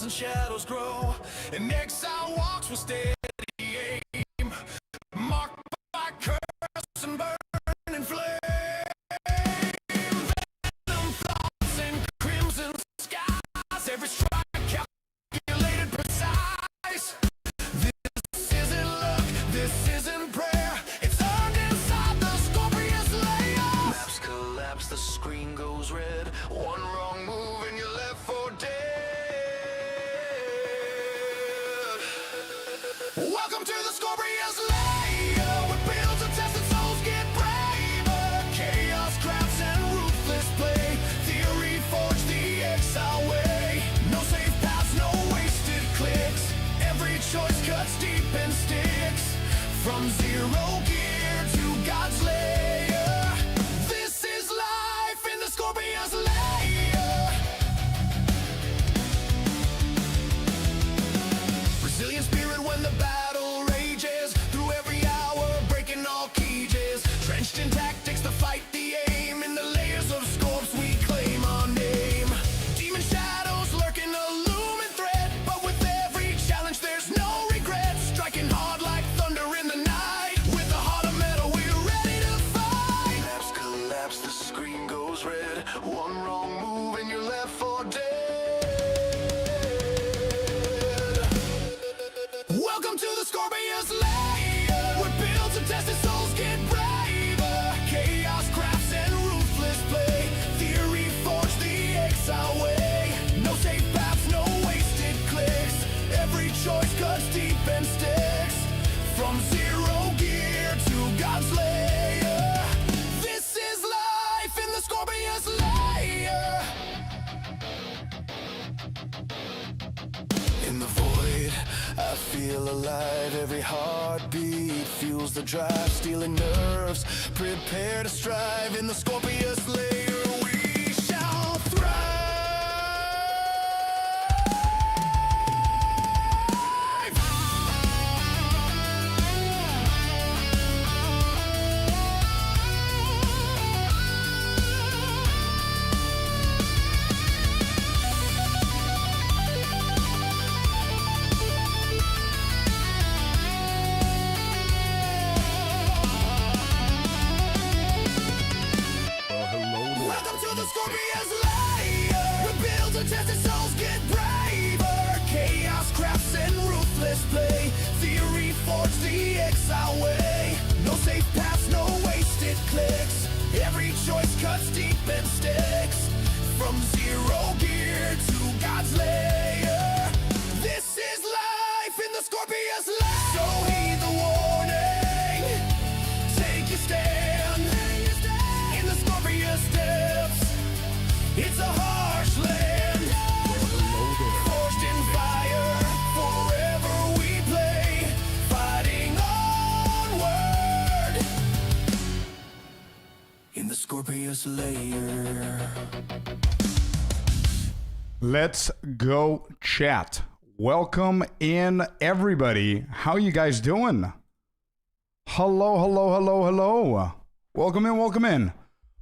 Shadows grow, and exile walks with steady aim, marked by curse and burning flame. Venom thoughts and crimson skies, every strike calculated, precise. This isn't luck, this isn't prayer, it's earned inside the scorpius layer. Maps collapse, the screen goes red, one wrong move and you're left for dead. Welcome to the scorpius layer, where builds and tested souls get braver. Chaos crafts and ruthless play, theory forge the exile way. No safe paths, no wasted clicks, every choice cuts deep and sticks. From zero gear to God's lair, this is life in the scorpius layer. Resilient spirit when the battle rages, through every hour breaking all cages. Trenched in tactics to fight the aim, in the layers of scorps we claim our name. Demon shadows lurking, a looming threat, but with every challenge there's no regret. Striking hard like thunder in the night, with a heart of metal we're ready to fight. Maps collapse, the screen goes red, one wrong move and you're left for dead. Welcome to the scorpius layer, where builds and tested souls get braver. Chaos crafts and ruthless play, theory forge the exile way. No safe paths, no wasted clicks, every choice cuts deep and sticks. From zero gear to God's lair, this is life in the scorpius layer. In the void, I feel alive, every heartbeat fuels the drive. Stealing nerves, prepare to strive. In the scorpius layer we shall thrive. Welcome to the scorpius layer, where builds and tested souls get braver. Chaos crafts and ruthless play, theory forge the exile way. No safe paths, no wasted clicks, every choice cuts deep and sticks. From zero gear to God's lair, this is life in the scorpius layer. So heed the warning, take your stand in the scorpius depths. It's a harsh land, forged in fire, forever we play, fighting onward in the scorpius layer. Let's go chat. Welcome in everybody. How you guys doing? Hello, hello, hello, hello. Welcome in, welcome in.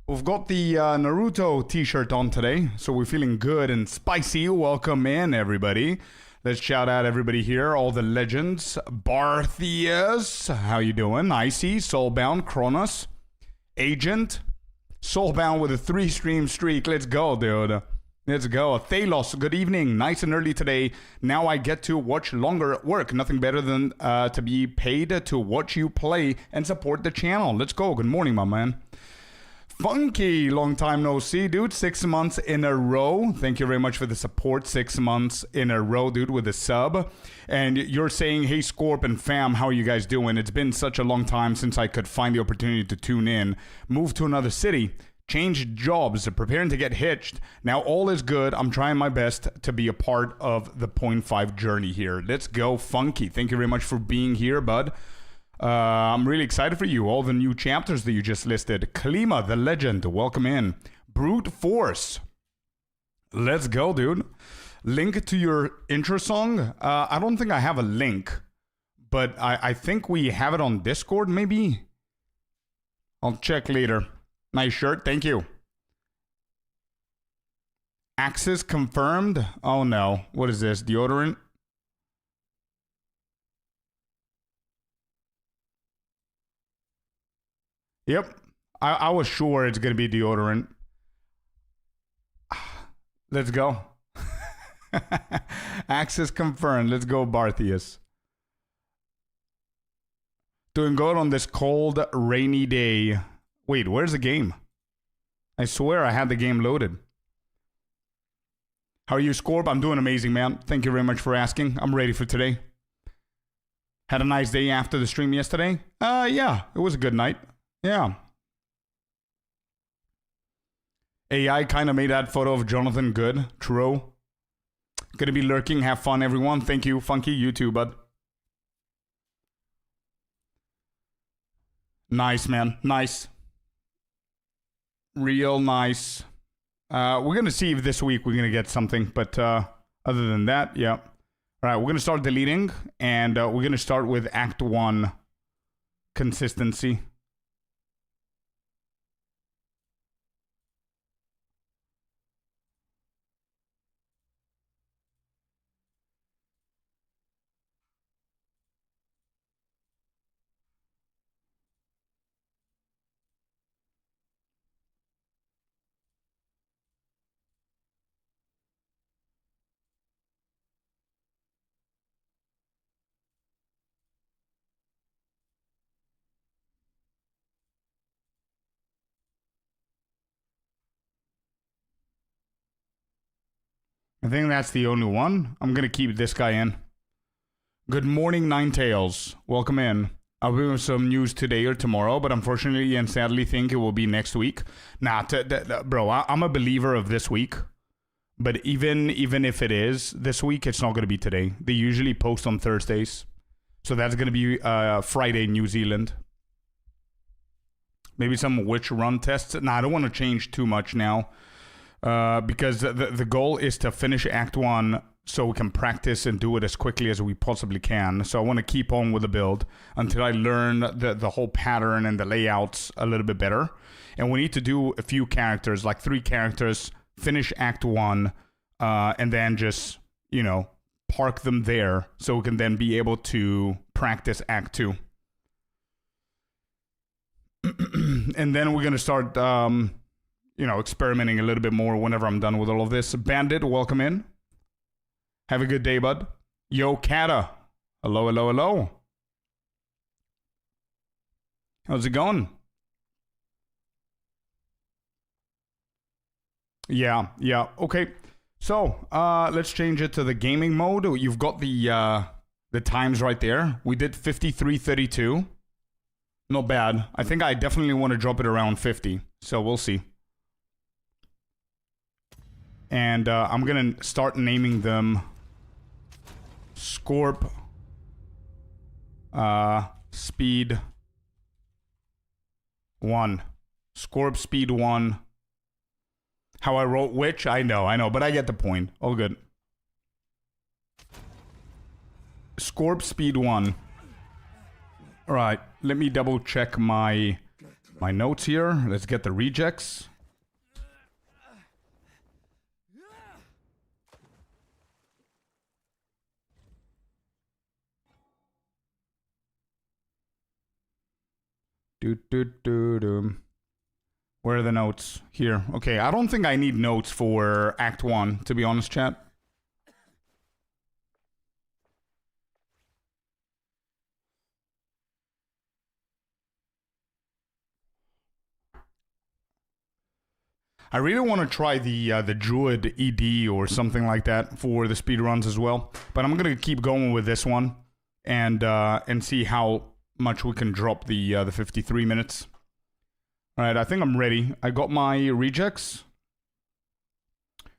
We've got the Naruto t-shirt on today, so we're feeling good and spicy. Welcome in, everybody. Let's shout out everybody here, all the legends. Bartheus, how you doing? Icy, Soulbound, Kronos, Agent, Soulbound with a 3-stream streak. Let's go, dude. Let's go. Thalos, good evening. Nice and early today. Now I get to watch longer at work. Nothing better than to be paid to watch you play and support the channel. Let's go. Good morning, my man. Funky, long time no see, dude. 6 months in a row. Thank you very much for the support. 6 months in a row, dude, with a sub. And you're saying, hey, Scorp and fam, how are you guys doing? It's been such a long time since I could find the opportunity to tune in. Moved to another city. Changed jobs, preparing to get hitched. Now all is good. I'm trying my best to be a part of the 0.5 journey here. Let's go, Funky. Thank you very much for being here, bud. I'm really excited for you. All the new chapters that you just listed. Klima, the legend, welcome in. Brute Force. Let's go, dude. Link to your intro song. I don't think I have a link, but I think we have it on Discord, maybe. I'll check later. Nice shirt, thank you. Access confirmed. Oh no, what is this? Deodorant? Yep, I was sure it's gonna be deodorant. Let's go. Access confirmed. Let's go, Barthius. Doing good on this cold, rainy day. Wait, where's the game? I swear I had the game loaded. How are you, Scorp? I'm doing amazing, man. Thank you very much for asking. I'm ready for today. Had a nice day after the stream yesterday? Yeah, it was a good night. Yeah. AI kind of made that photo of Jonathan good. True. Gonna be lurking. Have fun, everyone. Thank you, Funky. You too, bud. Nice, man. Nice. Real nice. We're gonna see if this week we're gonna get something, but other than that, yeah. All right, we're gonna start deleting, and we're gonna start with Act 1 consistency. I think that's the only one. I'm gonna keep this guy in. Good morning, Ninetails. Welcome in. I'll bring you some news today or tomorrow, but unfortunately and sadly think it will be next week. Nah, bro, I'm a believer of this week. But even if it is this week, it's not gonna be today. They usually post on Thursdays. So that's gonna be Friday, New Zealand. Maybe some witch run tests. Nah, I don't want to change too much now. Because the goal is to finish Act 1 so we can practice and do it as quickly as we possibly can. So I want to keep on with the build until I learn the whole pattern and the layouts a little bit better. And we need to do a few characters, like 3 characters, finish Act 1, and then just, you know, park them there so we can then be able to practice Act 2. And then we're going to start... you know, experimenting a little bit more whenever I'm done with all of this. Bandit, welcome in. Have a good day, bud. Yo, Kata. Hello, hello, hello. How's it going? Yeah. Okay. So, let's change it to the gaming mode. You've got the times right there. We did 53:32. Not bad. I think I definitely want to drop it around 50. So we'll see. And I'm going to start naming them Scorp, Speed 1. Scorp Speed 1. How I wrote which? I know, but I get the point. All good. Scorp Speed 1. All right, let me double check my notes here. Let's get the rejects. Where are the notes? Here. Okay, I don't think I need notes for Act 1, to be honest, chat. I really want to try the Druid ED or something like that for the speedruns as well. But I'm going to keep going with this one and see how much we can drop the 53 minutes. Alright, I think I'm ready. I got my rejects.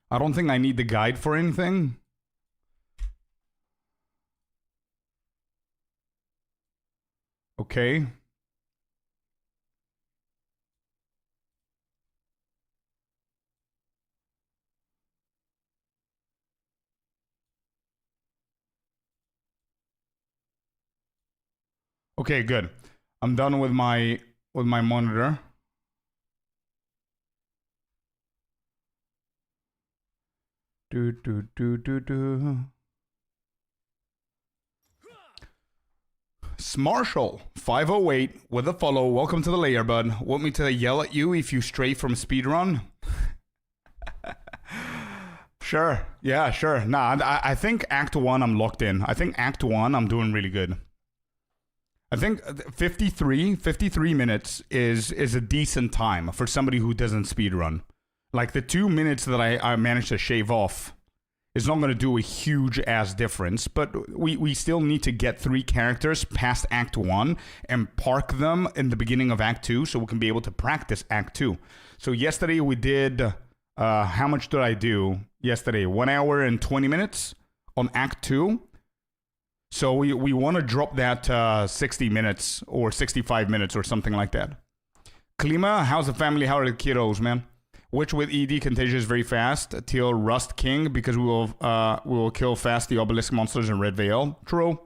I don't think I need the guide for anything. Okay. Okay, good. I'm done with my monitor. Smarshall 508 with a follow. Welcome to the layer, bud. Want me to yell at you if you stray from speedrun? Sure. Yeah, sure. Nah, I think Act 1 I'm locked in. I think Act 1 I'm doing really good. I think 53 minutes is a decent time for somebody who doesn't speedrun. Like the 2 minutes that I managed to shave off is not going to do a huge ass difference, but we still need to get 3 characters past Act 1 and park them in the beginning of Act 2 so we can be able to practice Act 2. So yesterday we did, how much did I do yesterday? 1 hour and 20 minutes on Act 2. So we want to drop that 60 minutes or 65 minutes or something like that. Klima, how's the family? How are the kiddos, man? Which with ED contagious very fast till Rust King because we will kill fast the obelisk monsters in Red Veil. True.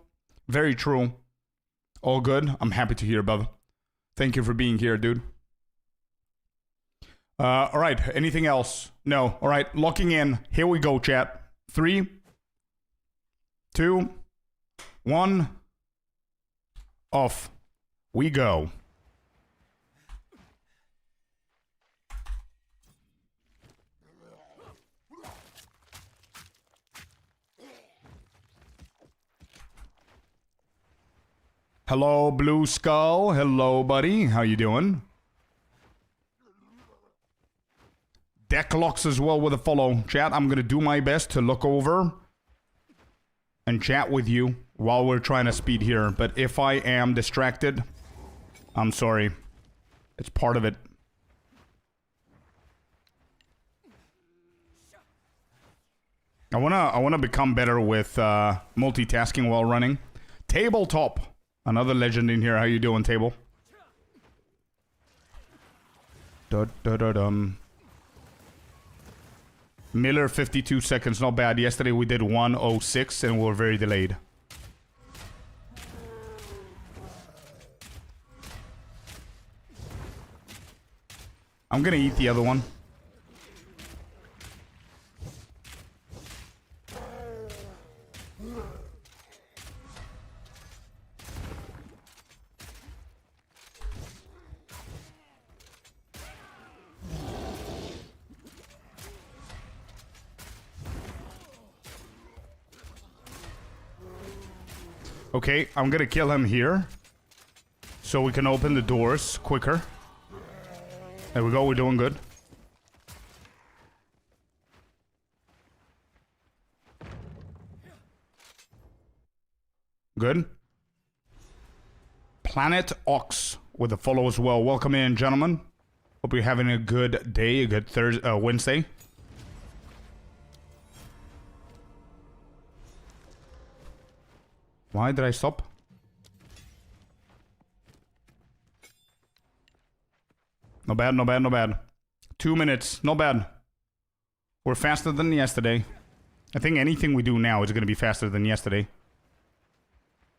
Very true. All good. I'm happy to hear, bub. Thank you for being here, dude. Alright, anything else? No. Alright, locking in. Here we go, chat. 3, 2, 1. Off. We go. Hello, Blue Skull. Hello, buddy. How you doing? Deck locks as well with a follow. Chat, I'm going to do my best to look over and chat with you while we're trying to speed here. But if I am distracted, I'm sorry. It's part of it. I wanna become better with multitasking while running. Tabletop. Another legend in here. How you doing, Table? Miller, 52 seconds. Not bad. Yesterday we did 1:06 and we were very delayed. I'm gonna eat the other one. Okay, I'm gonna kill him here. So we can open the doors quicker. There we go, we're doing good. Good. Planet Ox with the follow as well. Welcome in, gentlemen. Hope you're having a good day, a good Thursday, Wednesday. Why did I stop? No bad, no bad, no bad. 2 minutes, not bad. We're faster than yesterday. I think anything we do now is going to be faster than yesterday.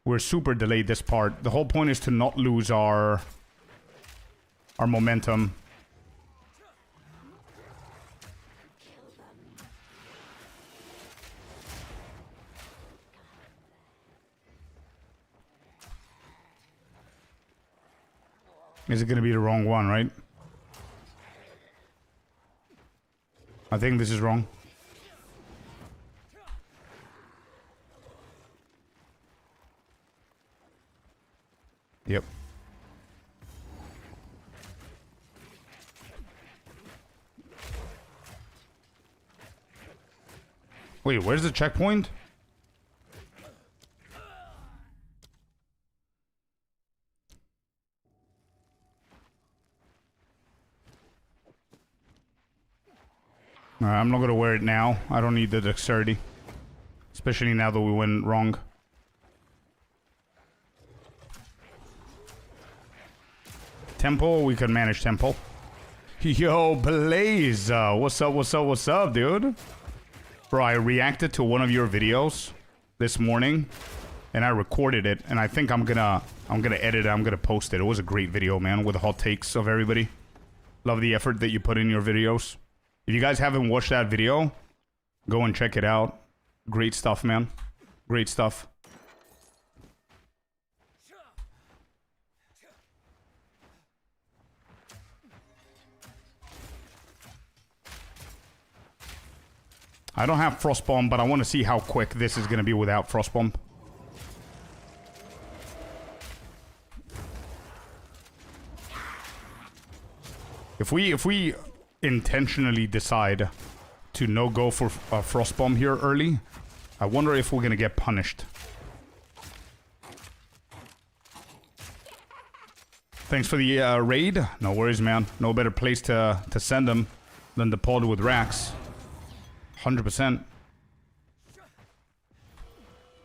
We're super delayed this part. The whole point is to not lose our momentum. Is it going to be the wrong one, right? I think this is wrong. Yep. Wait, where's the checkpoint? I'm not gonna wear it now. I don't need the dexterity. Especially now that we went wrong. Temple, we can manage temple. Yo, Blaze! What's up, what's up, what's up, dude? Bro, I reacted to one of your videos this morning. And I recorded it, and I think I'm gonna edit it, I'm gonna post it. It was a great video, man, with the hot takes of everybody. Love the effort that you put in your videos. If you guys haven't watched that video, go and check it out. Great stuff, man. Great stuff. I don't have Frostbomb, but I want to see how quick this is gonna be without Frostbomb. If we intentionally decide to no go for a Frostbomb here early, I wonder if we're gonna get punished. Thanks for the raid. No worries, man. No better place to send them than the pod with Rax. 100%.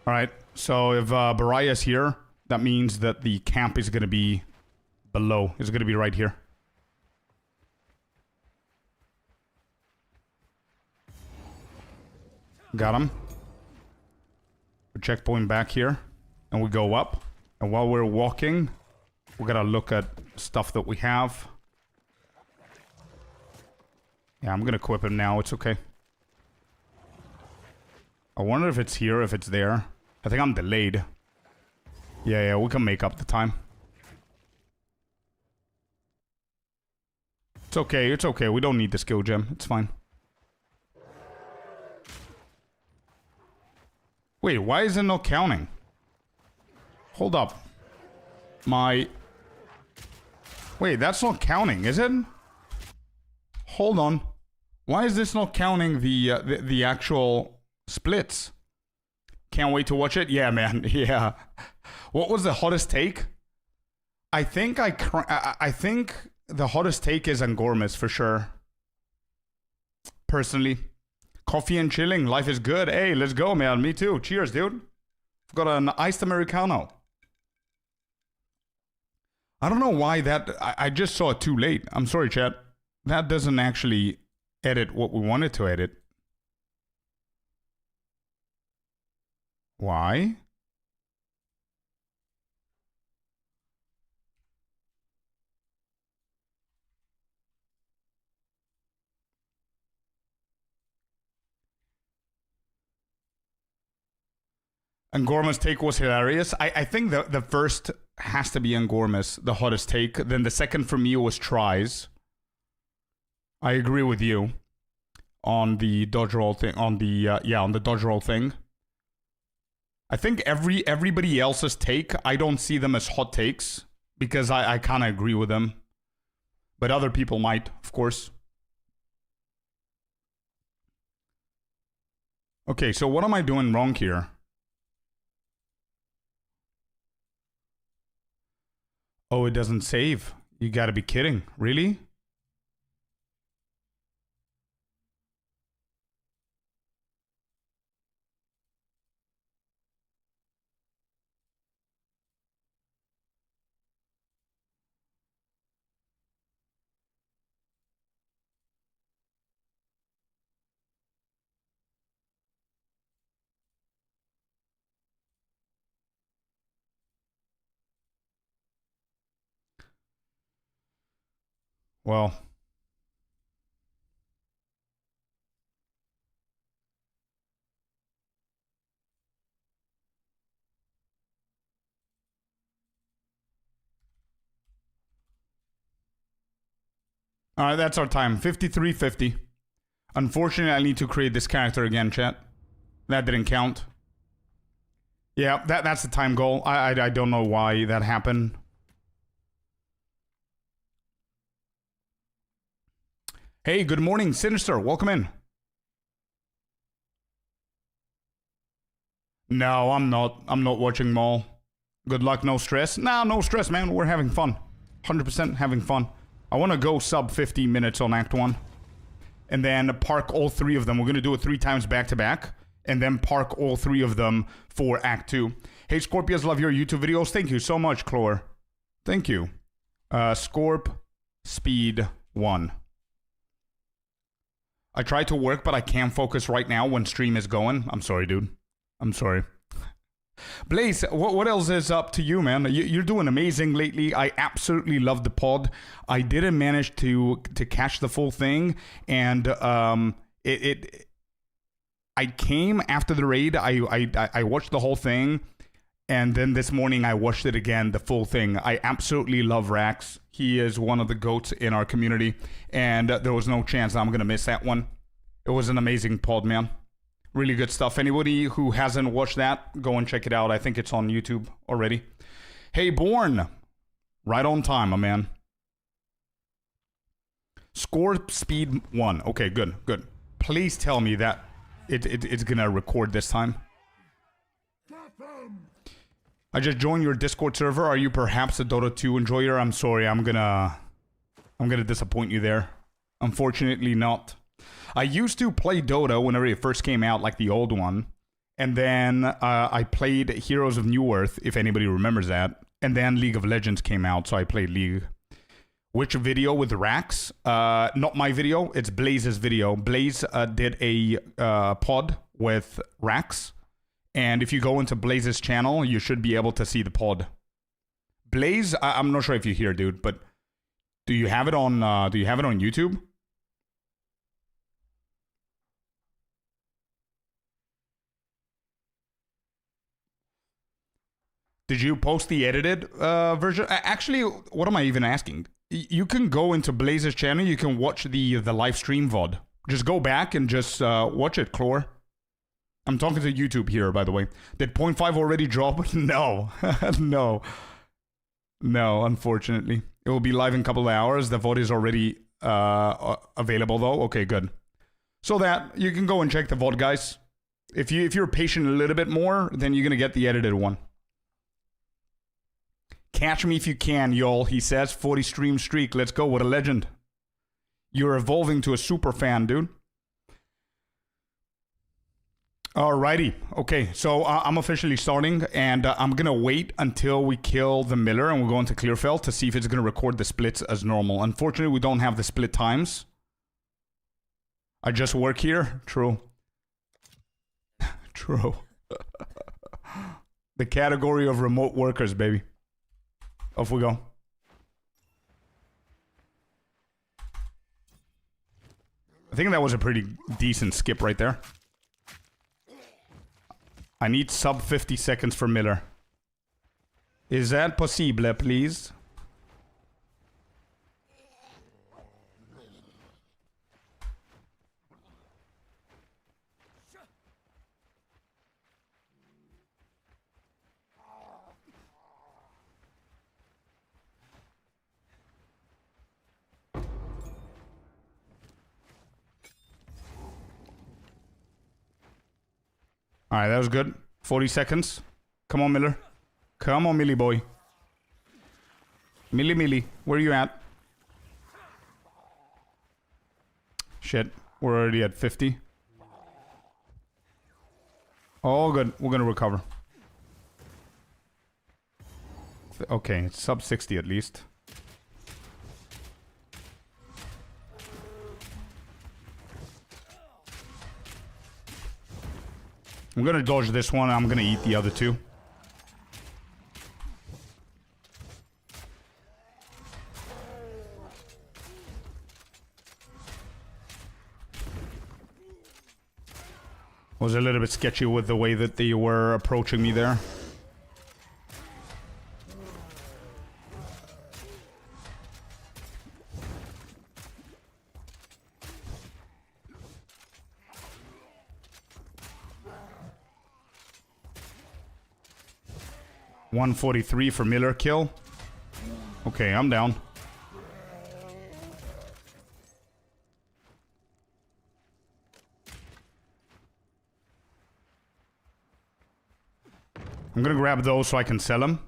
Alright, so if Baraya's here, that means that the camp is gonna be below. It's gonna be right here. Got him. We checkpoint back here, and we go up. And while we're walking, we gotta look at stuff that we have. Yeah, I'm gonna equip him now. It's okay. I wonder if it's here, if it's there. I think I'm delayed. Yeah, we can make up the time. It's okay, it's okay. We don't need the skill gem. It's fine. Wait, why is it not counting? Hold up. Wait, that's not counting, is it? Hold on. Why is this not counting the actual splits? Can't wait to watch it. Yeah, man. Yeah. What was the hottest take? I think the hottest take is Angormas for sure. Personally. Coffee and chilling. Life is good. Hey, let's go, man. Me too. Cheers, dude. I've got an iced Americano. I don't know why that... I just saw it too late. I'm sorry, chat. That doesn't actually edit what we wanted to edit. Why? Angorma's take was hilarious. I think the first has to be Angorma's, the hottest take. Then the second for me was Tries. I agree with you on the dodge roll thing. On the on the dodge roll thing. I think everybody else's take, I don't see them as hot takes because I kind of agree with them, but other people might, of course. Okay, so what am I doing wrong here? Oh, it doesn't save. You gotta be kidding. Really? Well, all right, that's our time. 53:50. Unfortunately, I need to create this character again, chat. That didn't count. Yeah, that's the time goal. I don't know why that happened. Hey, good morning, Sinister. Welcome in. No, I'm not. I'm not watching Maul. Good luck, no stress. Nah, no stress, man. We're having fun. 100% having fun. I want to go sub 50 minutes on Act 1. and then park all 3 of them. We're going to do it 3 times back to back, and then park all 3 of them for Act 2. Hey, Scorpius, love your YouTube videos. Thank you so much, Chlor. Thank you. Scorp Speed 1. I tried to work, but I can't focus right now when stream is going. I'm sorry, dude. I'm sorry. Blaze, what else is up to you, man? You're doing amazing lately. I absolutely love the pod. I didn't manage to catch the full thing, and I came after the raid. I watched the whole thing, and then this morning I watched it again, the full thing. I absolutely love Rax. He is one of the GOATs in our community, and there was no chance I'm gonna miss that one. It was an amazing pod, man. Really good stuff. Anybody who hasn't watched that, go and check it out. I think it's on YouTube already. Hey, Born. Right on time, my man. Score speed 1. Okay, good, good. Please tell me that it's gonna record this time. I just joined your Discord server. Are you perhaps a Dota 2 enjoyer? I'm sorry, I'm gonna disappoint you there. Unfortunately not. I used to play Dota whenever it first came out, like the old one. And then I played Heroes of New Earth, if anybody remembers that. And then League of Legends came out, so I played League. Which video with Rax? Not my video, it's Blaze's video. Blaze did a pod with Rax. And if you go into Blaze's channel, you should be able to see the pod. Blaze, I'm not sure if you're here, dude, but do you have it on YouTube? Did you post the edited version? Actually, what am I even asking? You can go into Blaze's channel. You can watch the live stream VOD. Just go back and just watch it, Chlor. I'm talking to YouTube here, by the way. Did 0.5 already drop? No. No. No, unfortunately. It will be live in a couple of hours. The VOD is already available, though. Okay, good. So that, you can go and check the VOD, guys. If you're patient a little bit more, then you're going to get the edited one. Catch me if you can, y'all, he says. 40 stream streak. Let's go. What a legend. You're evolving to a super fan, dude. Alrighty. Okay, so I'm officially starting, and I'm going to wait until we kill the Miller, and we'll go into Clearfell to see if it's going to record the splits as normal. Unfortunately, we don't have the split times. I just work here. True. True. The category of remote workers, baby. Off we go. I think that was a pretty decent skip right there. I need sub 50 seconds for Miller. Is that possible, please? Alright, that was good. 40 seconds. Come on, Miller. Come on, Millie boy. Millie, where are you at? Shit, we're already at 50. All good. We're gonna recover. Okay, it's sub 60 at least. I'm gonna dodge this one, I'm gonna eat the other two. Was a little bit sketchy with the way that they were approaching me there. $143 for Miller kill. Okay, I'm down. I'm gonna grab those so I can sell them.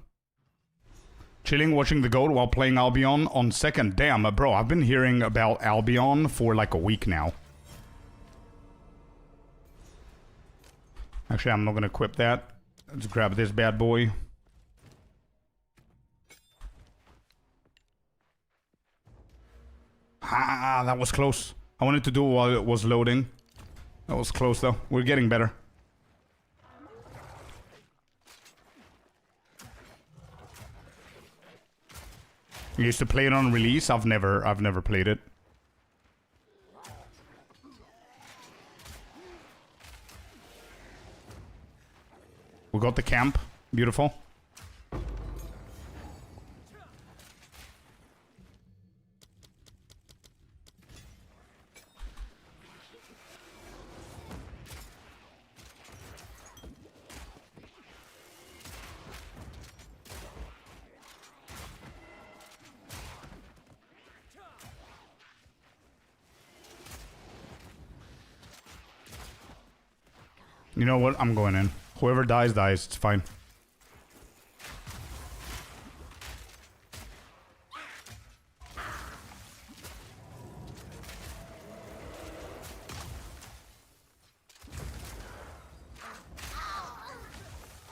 Chilling, watching the GOAT while playing Albion on second. Damn, bro, I've been hearing about Albion for like a week now. Actually, I'm not gonna equip that. Let's grab this bad boy. Ah, that was close. I wanted to do it while it was loading. That was close though. We're getting better. You used to play it on release? I've never played it. We got the camp. Beautiful. You know what? I'm going in. Whoever dies, dies. It's fine.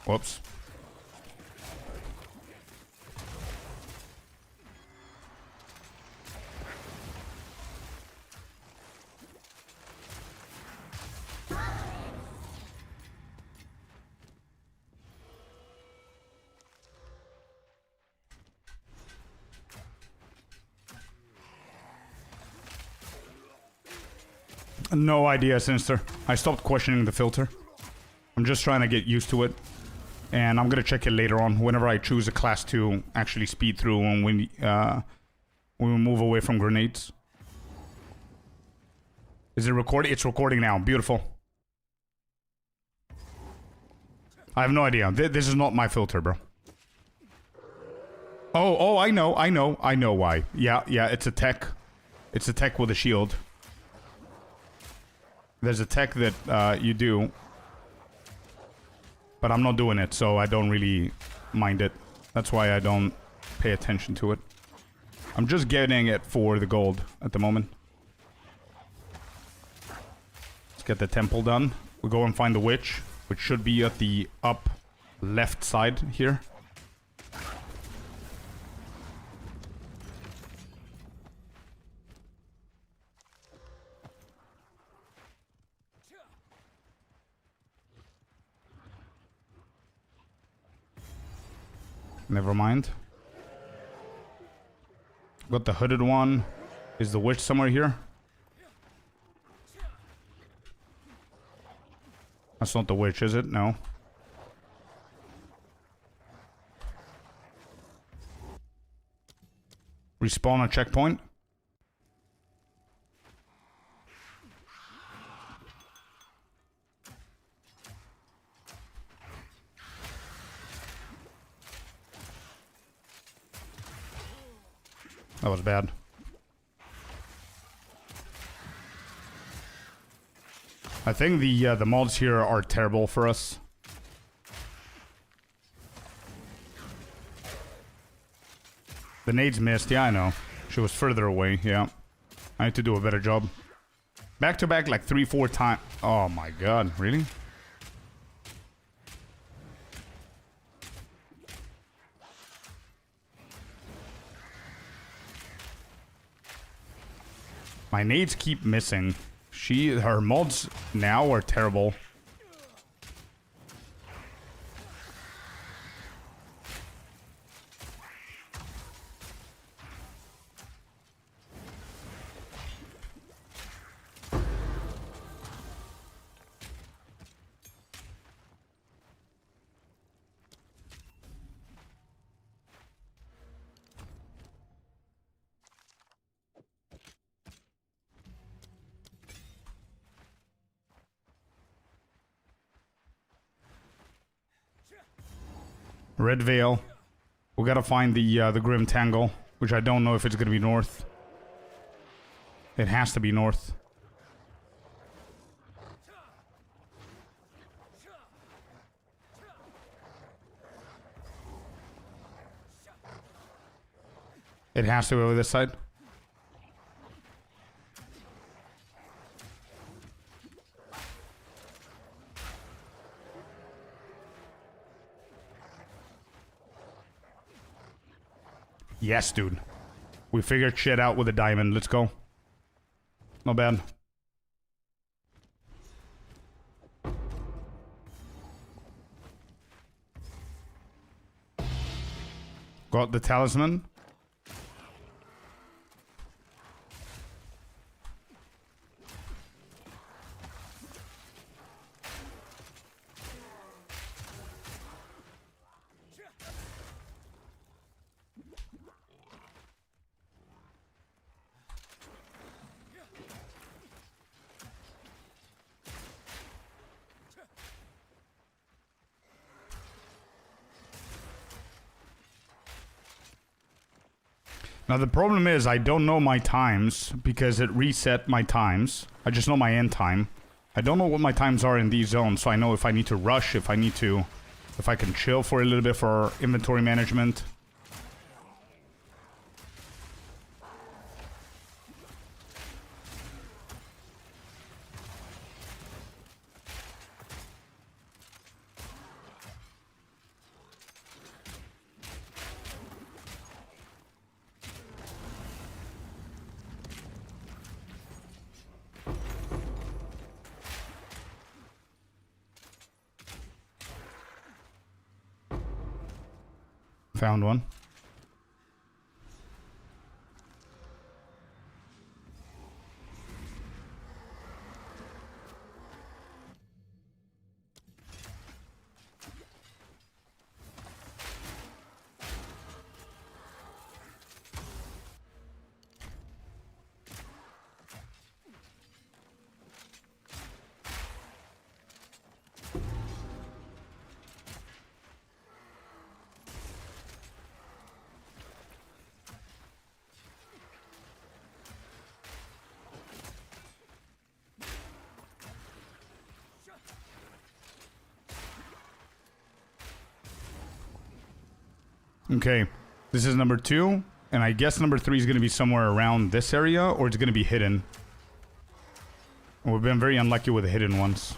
Whoops. No idea, Sinister. I stopped questioning the filter. I'm just trying to get used to it. And I'm gonna check it later on, whenever I choose a class to actually speed through when we move away from grenades. Is it recording? It's recording now. Beautiful. I have no idea. This is not my filter, bro. Oh, I know why. Yeah, it's a tech. It's a tech with a shield. There's a tech that you do. But I'm not doing it, so I don't really mind it. That's why I don't pay attention to it. I'm just getting it for the gold at the moment. Let's get the temple done. We'll go and find the witch, which should be at the up left side here. Never mind. Got the hooded one. Is the witch somewhere here? That's not the witch, is it? No. Respawn a checkpoint. That was bad. I think the mods here are terrible for us. The nades missed. Yeah, I know. She was further away. Yeah. I need to do a better job. Back to back like 3-4 times. Oh my god. Really? My nades keep missing. Her mods now are terrible. Red Veil. We gotta find the Grim Tangle, which I don't know if it's gonna be north. It has to be north. It has to be over this side. Yes, dude. We figured shit out with a diamond. Let's go. Not bad. Got the talisman. Now the problem is I don't know my times because it reset my times. I just know my end time. I don't know what my times are in these zones, so I know if I need to rush, if I can chill for a little bit for inventory management. Found one. Okay, this is number 2, and I guess number 3 is going to be somewhere around this area, or it's going to be hidden. We've been very unlucky with the hidden ones.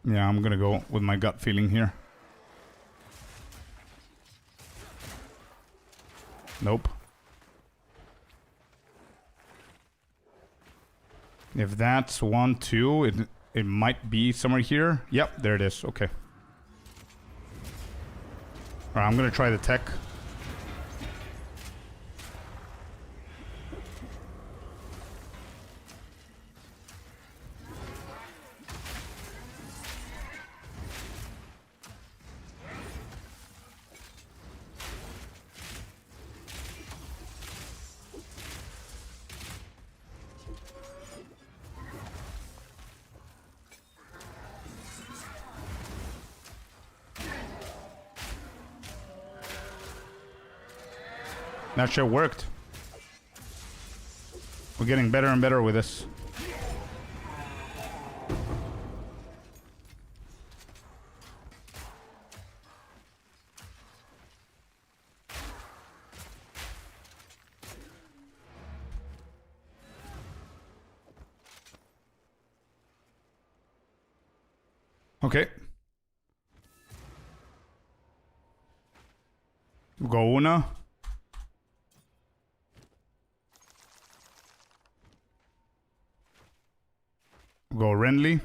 Yeah, I'm gonna go with my gut feeling here. Nope. If that's 1, 2, it might be somewhere here. Yep, there it is. Okay. Alright, I'm gonna try the tech. That shit worked. We're getting better and better with this. Okay. Go una. Go Renly.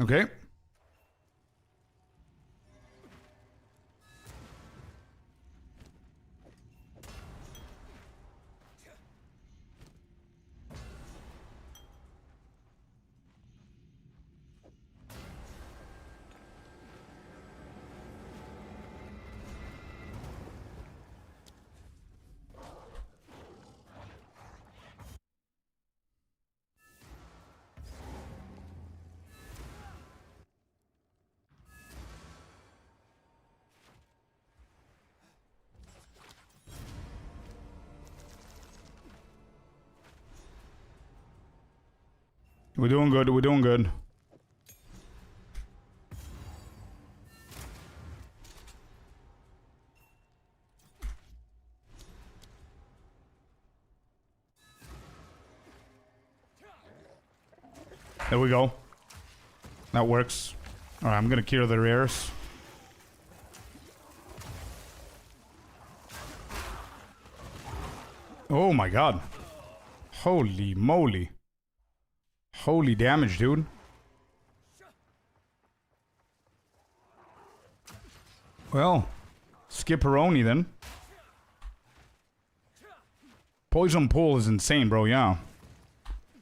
Okay. We're doing good. We're doing good. There we go. That works. Alright, I'm gonna clear the rears. Oh my god. Holy moly. Holy damage, dude. Well, skipperoni then. Poison pool is insane, bro, yeah.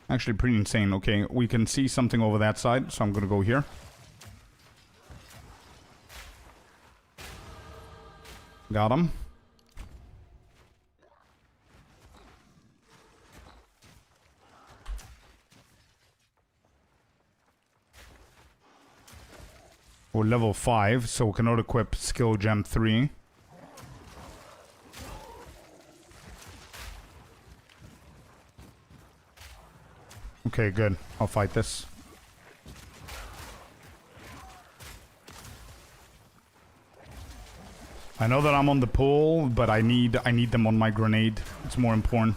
Actually pretty insane. Okay, we can see something over that side, so I'm gonna go here. Got him. We're level 5, so we cannot equip skill gem 3. Okay, good. I'll fight this. I know that I'm on the pool, but I need them on my grenade. It's more important.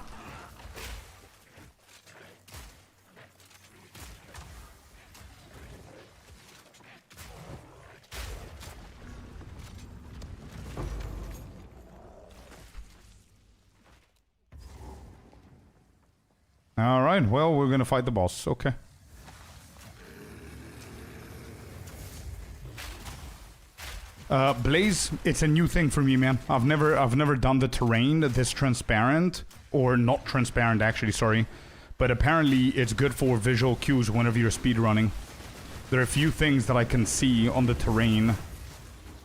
Alright, well, we're gonna fight the boss. Okay. Blaze, it's a new thing for me, man. I've never done the terrain this transparent. Or not transparent, actually, sorry. But apparently, it's good for visual cues whenever you're speedrunning. There are a few things that I can see on the terrain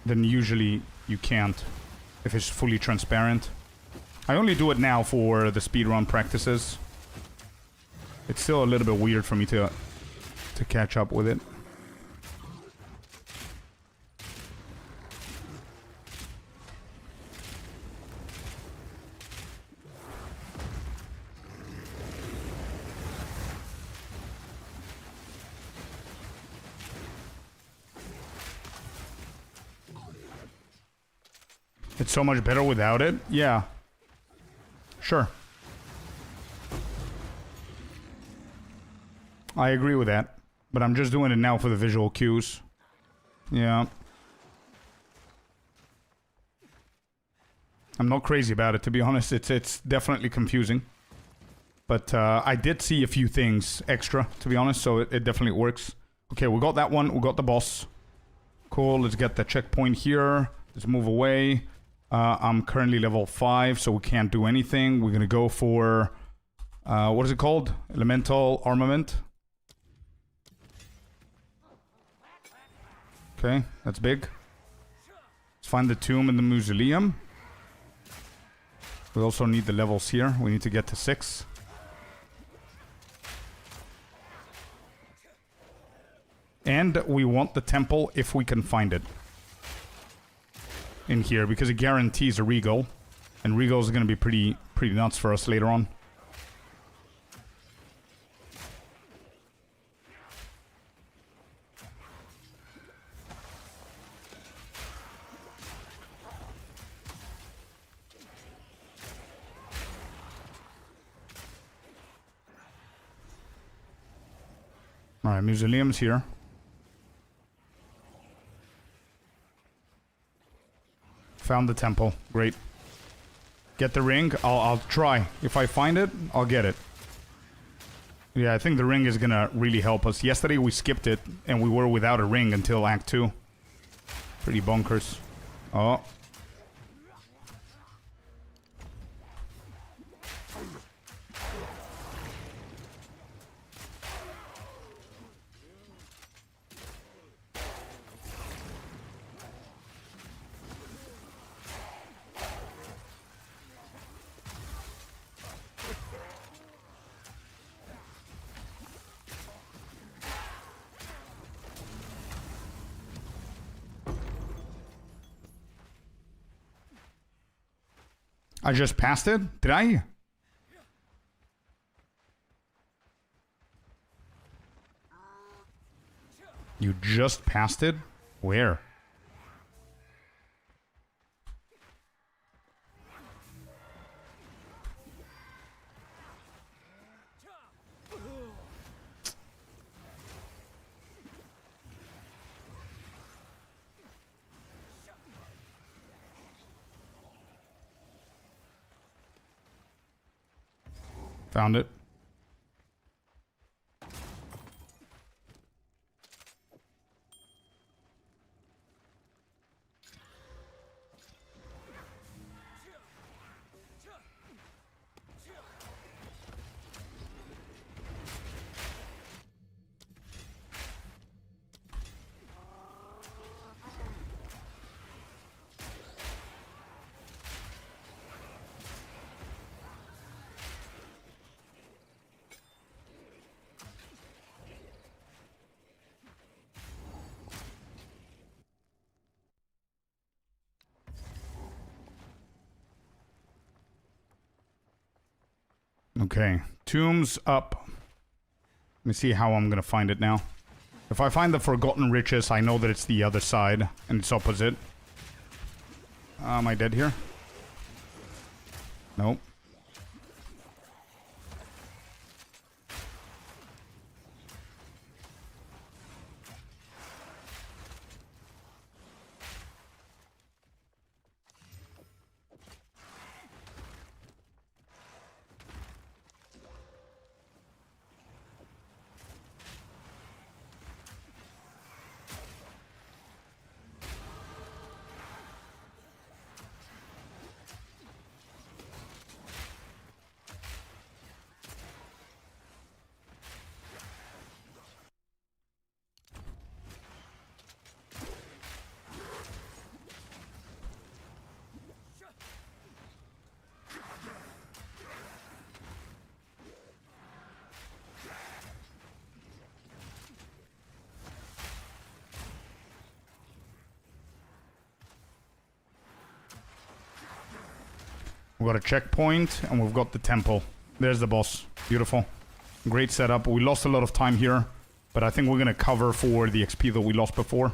then usually you can't if it's fully transparent. I only do it now for the speedrun practices. It's still a little bit weird for me to catch up with it. It's so much better without it? Yeah. Sure. I agree with that. But I'm just doing it now for the visual cues. Yeah. I'm not crazy about it, to be honest. It's definitely confusing. But I did see a few things extra, to be honest, so it definitely works. Okay, we got that one. We got the boss. Cool, let's get the checkpoint here. Let's move away. I'm currently level 5, so we can't do anything. We're gonna go for... what is it called? Elemental armament. Okay, that's big. Let's find the tomb and the mausoleum. We also need the levels here. We need to get to 6. And we want the temple if we can find it. In here, because it guarantees a regal. And regals are going to be pretty nuts for us later on. Alright, mausoleum's here. Found the temple. Great. Get the ring. I'll try. If I find it, I'll get it. Yeah, I think the ring is gonna really help us. Yesterday we skipped it, and we were without a ring until Act 2. Pretty bonkers. Oh. I just passed it? Did I? You just passed it? Where? Found it. Okay, tombs up. Let me see how I'm gonna find it now. If I find the Forgotten Riches, I know that it's the other side, and it's opposite. Am I dead here? Nope. We've got a checkpoint, and we've got the temple. There's the boss. Beautiful. Great setup. We lost a lot of time here, but I think we're going to cover for the XP that we lost before.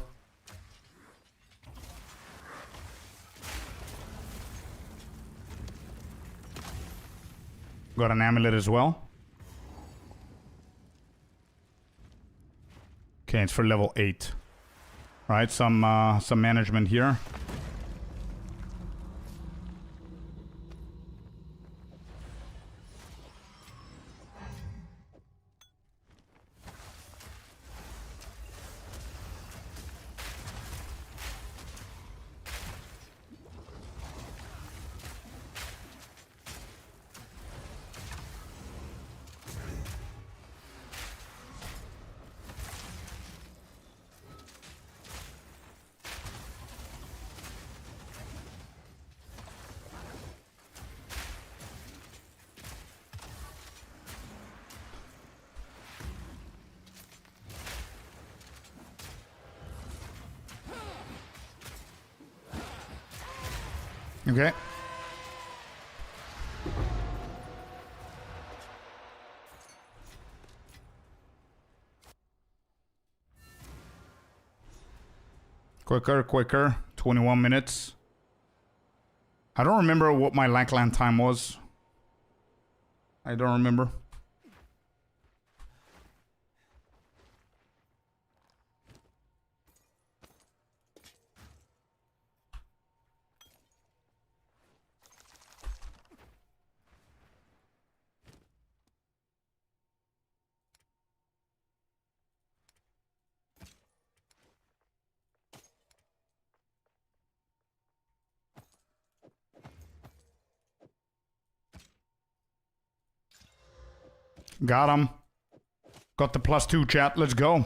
Got an amulet as well. Okay, it's for level 8. Right, some management here. Okay. Quicker. 21 minutes. I don't remember what my Lackland time was. I don't remember. Got him. Got the +2, chat. Let's go.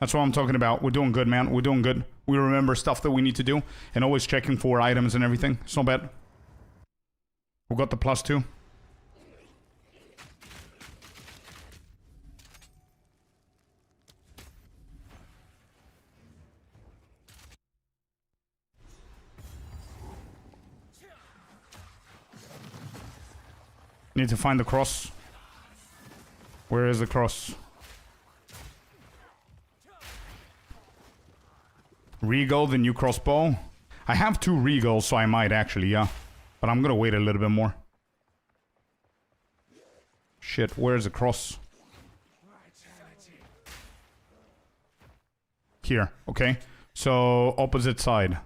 That's what I'm talking about. We're doing good, man. We're doing good. We remember stuff that we need to do. And always checking for items and everything. It's not bad. We got the +2. Need to find the cross. Where is the cross? Regal, the new crossbow. I have 2 Regals, so I might actually, yeah. But I'm gonna wait a little bit more. Shit, where's the cross? Here, okay. So, opposite side.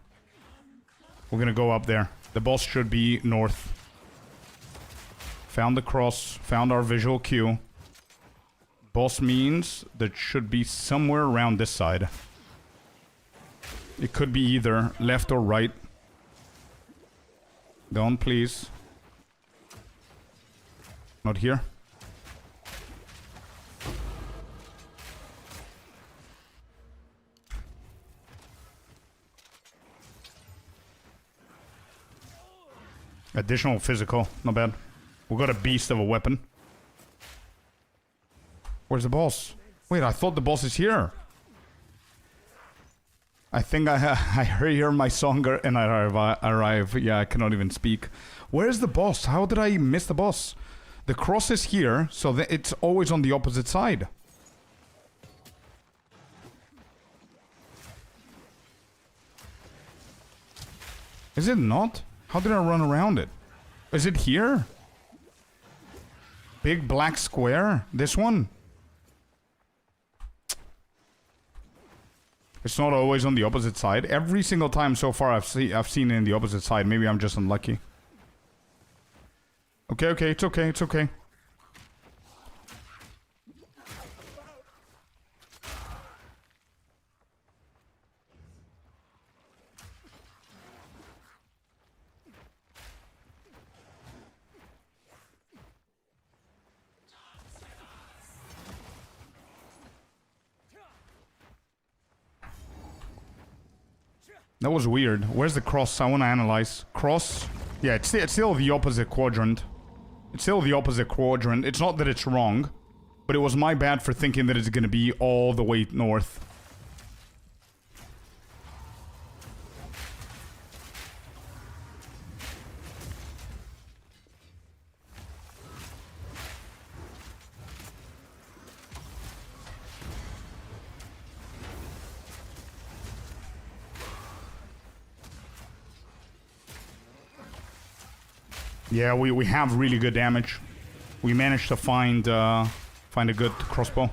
We're gonna go up there. The boss should be north. Found the cross, found our visual cue. Boss means that should be somewhere around this side. It could be either left or right. Don't, please. Not here. Additional physical, not bad. We got a beast of a weapon. Where's the boss? Wait, I thought the boss is here. I think I hear my song and I arrive. Yeah, I cannot even speak. Where's the boss? How did I miss the boss? The cross is here, so it's always on the opposite side. Is it not? How did I run around it? Is it here? Big black square? This one? It's not always on the opposite side. Every single time so far I've seen it in the opposite side. Maybe I'm just unlucky. Okay, it's okay, it's okay. That was weird. Where's the cross? I want to analyze. Cross? Yeah, it's still the opposite quadrant. It's still the opposite quadrant. It's not that it's wrong, but it was my bad for thinking that it's going to be all the way north. Yeah, we have really good damage. We managed to find a good crossbow.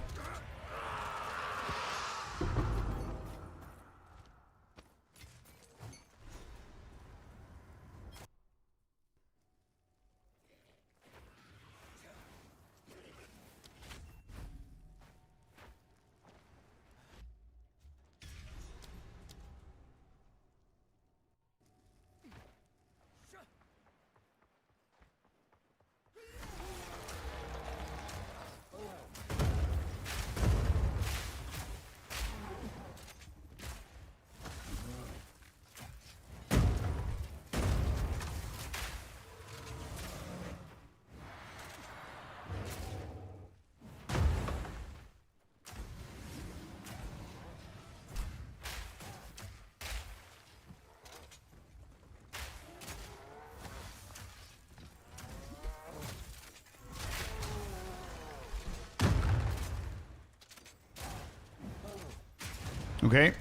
Okay,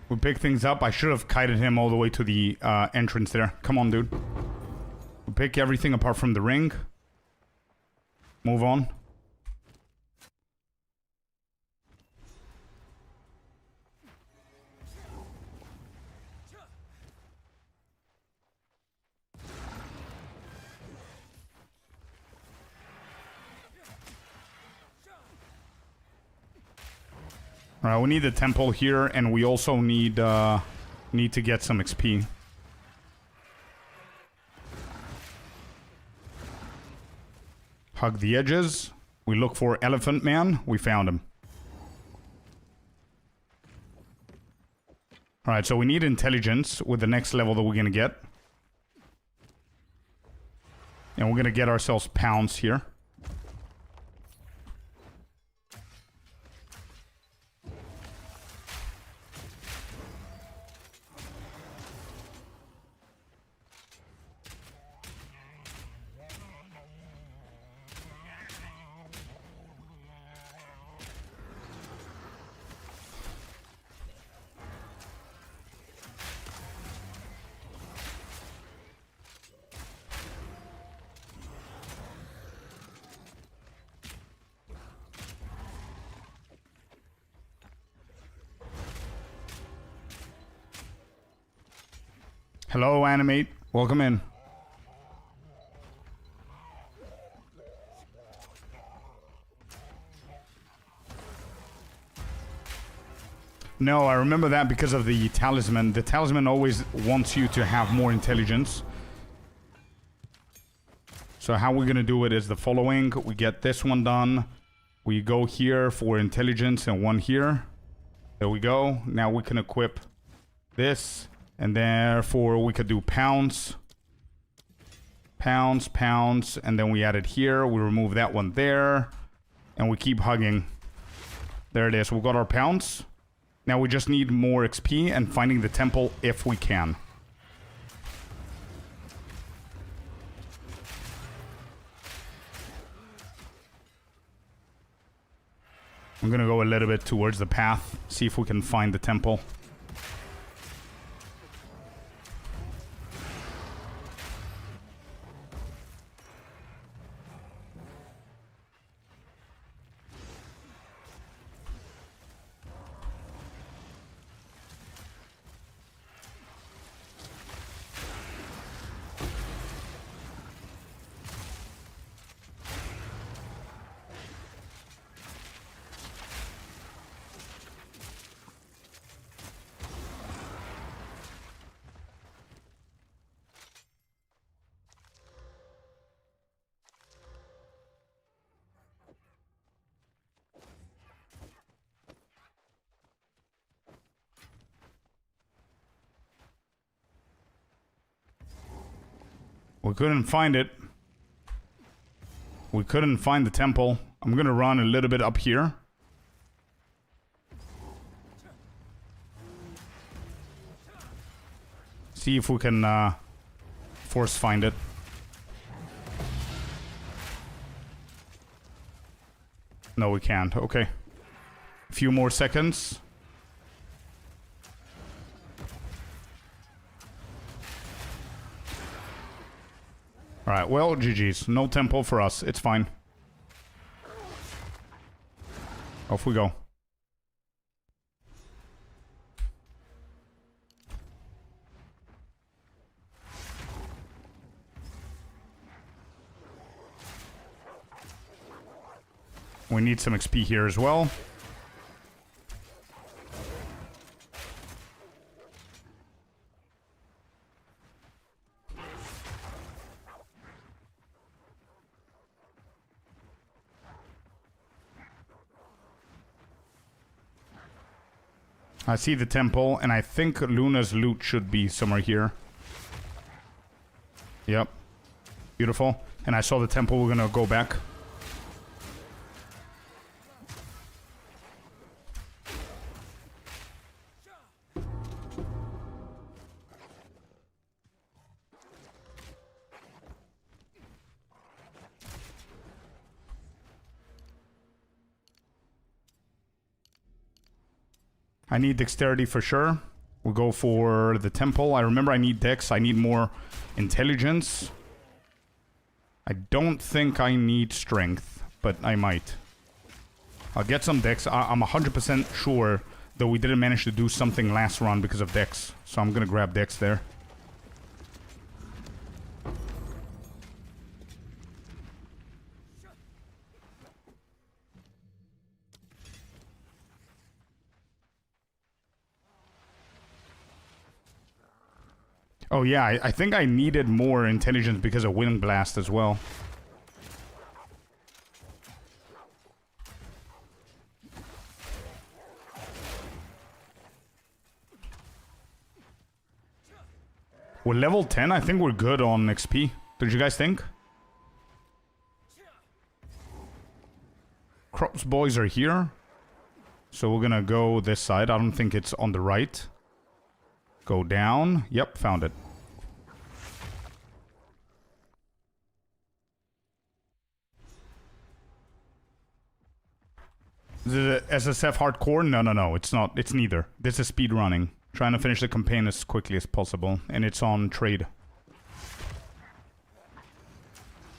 we pick things up. I should have kited him all the way to the entrance there. Come on, dude. We pick everything apart from the ring. Move on. Alright, we need the temple here, and we also need to get some XP. Hug the edges. We look for Elephant Man. We found him. Alright, so we need intelligence with the next level that we're gonna get. And we're gonna get ourselves pounds here. Hello, Animate. Welcome in. No, I remember that because of the talisman. The talisman always wants you to have more intelligence. So how we're gonna do it is the following. We get this one done. We go here for intelligence and one here. There we go. Now we can equip this. And therefore we could do pounds. Pounds, pounds. And then we add it here. We remove that one there. And we keep hugging. There it is. We got our pounds. Now we just need more XP and finding the temple if we can. I'm gonna go a little bit towards the path, see if we can find the temple. We couldn't find it. We couldn't find the temple. I'm gonna run a little bit up here. See if we can force find it. No, we can't. Okay. A few more seconds. Alright, well, GG's. No temple for us. It's fine. Off we go. We need some XP here as well. I see the temple, and I think Luna's loot should be somewhere here. Yep. Beautiful. And I saw the temple. We're gonna go back. I need dexterity for sure. We'll go for the temple. I remember I need dex. I need more intelligence. I don't think I need strength, but I might. I'll get some dex. I'm 100% sure that we didn't manage to do something last run because of dex. So I'm gonna grab dex there. Oh yeah, I think I needed more intelligence because of Wind Blast as well. We're level 10, I think we're good on XP. Did you guys think? Crops boys are here. So we're gonna go this side. I don't think it's on the right. Go down. Yep, found it. Is it SSF hardcore? No. It's not. It's neither. This is speed running. Trying to finish the campaign as quickly as possible. And it's on trade.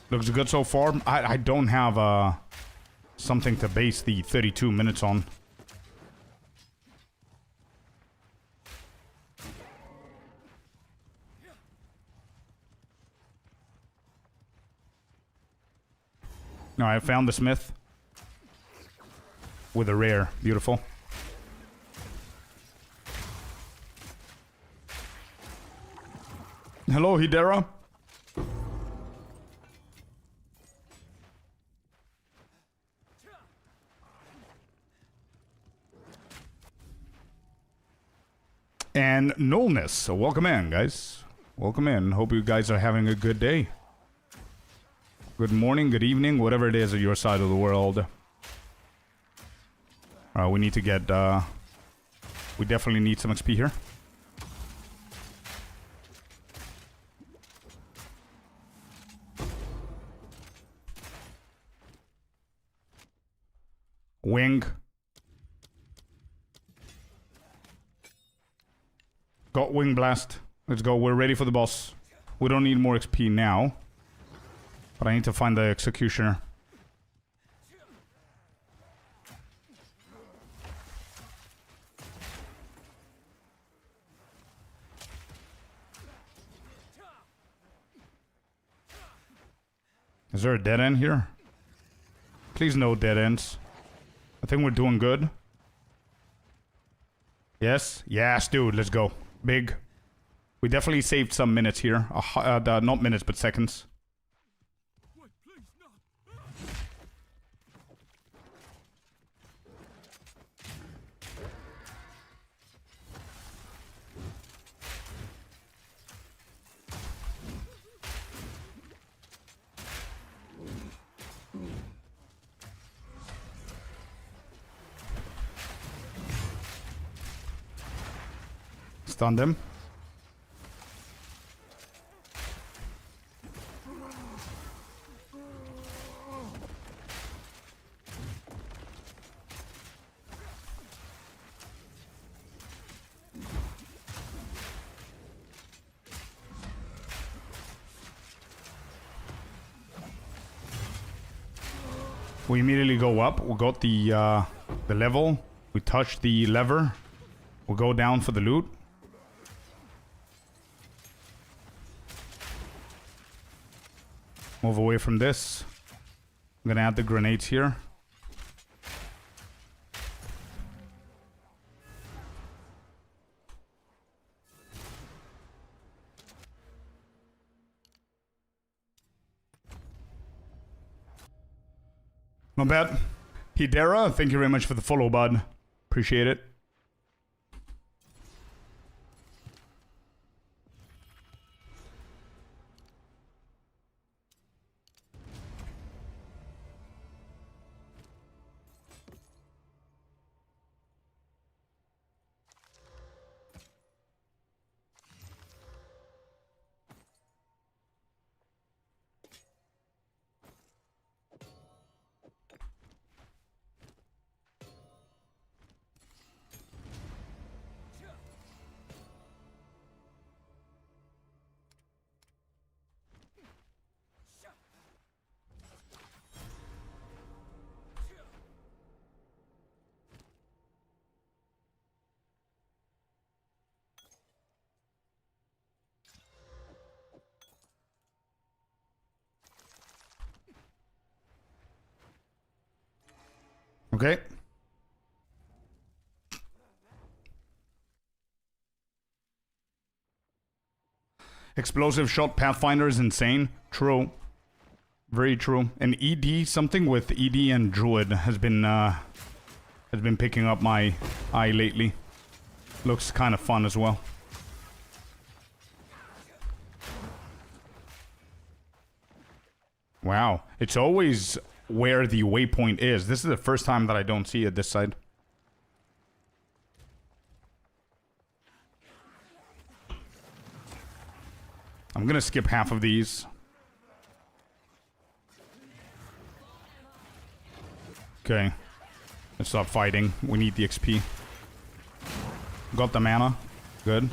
Looks good so far. I don't have something to base the 32 minutes on. No, I found the smith. With a rare. Beautiful. Hello, Hidera. And Nullness. So welcome in, guys. Welcome in. Hope you guys are having a good day. Good morning, good evening, whatever it is at your side of the world. We need to get... we definitely need some XP here. Wing. Got Wing Blast. Let's go. We're ready for the boss. We don't need more XP now. But I need to find the Executioner. Is there a dead end here? Please no dead ends. I think we're doing good. Yes? Yes, dude. Let's go. Big. We definitely saved some minutes here. Not minutes, but seconds. Stun them. We immediately go up. We got the level. We touch the lever. We'll go down for the loot. Move away from this. I'm gonna add the grenades here. Not bad. Hidera, thank you very much for the follow, bud. Appreciate it. Okay. Explosive shot Pathfinder is insane. True. Very true. And ED, something with ED and Druid has been picking up my eye lately. Looks kind of fun as well. Wow. It's always where the waypoint is. This is the first time that I don't see it this side. I'm gonna skip half of these. Okay. Let's stop fighting. We need the XP. Got the mana. Good.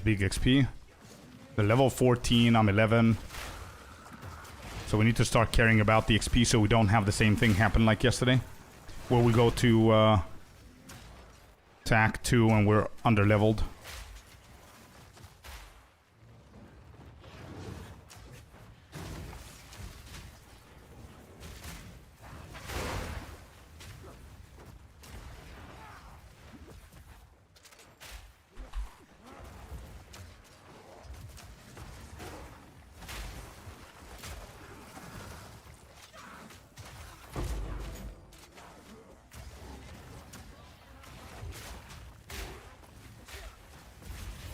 Big XP. The level 14, I'm 11. So we need to start caring about the XP so we don't have the same thing happen like yesterday. Where we go to Attack 2 and we're under-leveled.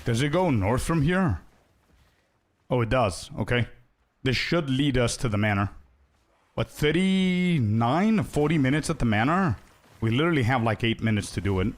Does it go north from here? Oh, it does. Okay. This should lead us to the manor. What, 39, 40 minutes at the manor? We literally have like 8 minutes to do it.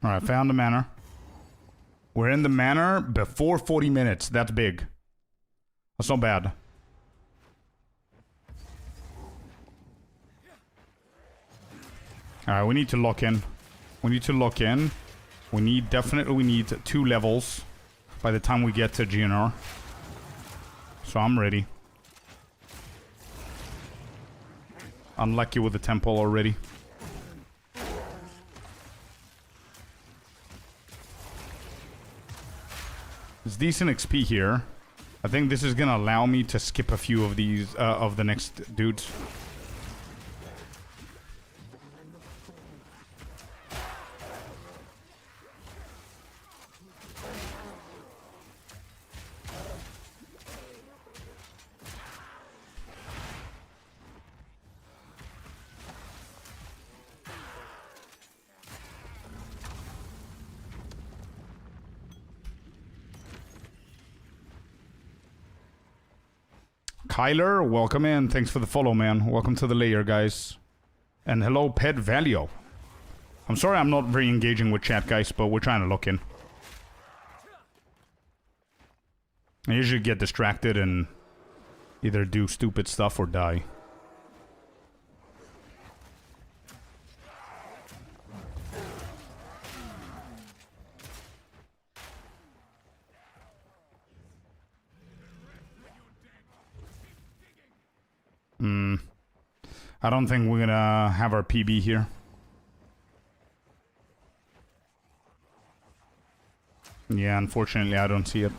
Alright, found the manor. We're in the manor before 40 minutes. That's big. That's not bad. Alright, we need to lock in. We need to lock in. We need 2 levels by the time we get to GNR. So I'm ready. Unlucky with the temple already. It's decent XP here. I think this is gonna allow me to skip a few of these, of the next dudes. Kyler, welcome in. Thanks for the follow, man. Welcome to the layer, guys. And hello, Pet Valio. I'm sorry I'm not very engaging with chat, guys, but we're trying to look in. I usually get distracted and either do stupid stuff or die. I don't think we're gonna have our PB here. Yeah, unfortunately, I don't see it.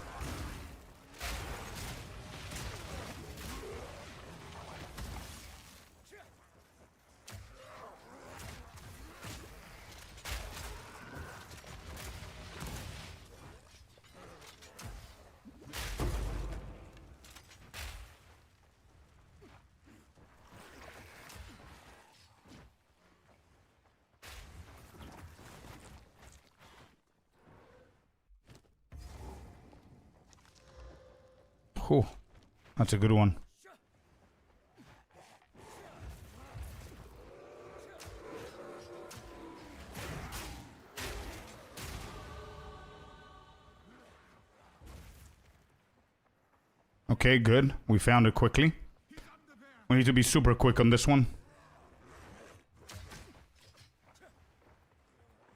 Oh, that's a good one. Okay, good. We found it quickly. We need to be super quick on this one.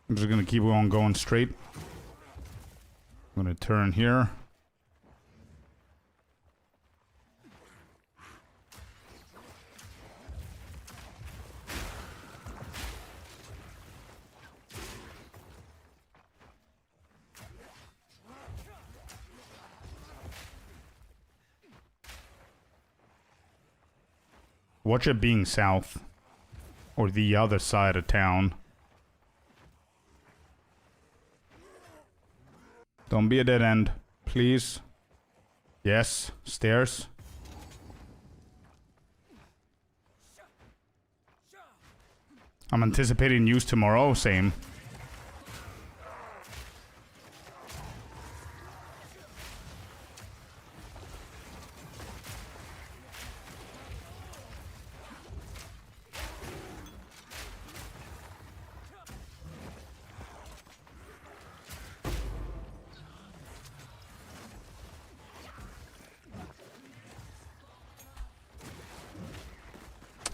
I'm just gonna keep on going straight. I'm gonna turn here. Watch it being south. Or the other side of town. Don't be a dead end, please. Yes, stairs. I'm anticipating news tomorrow, same.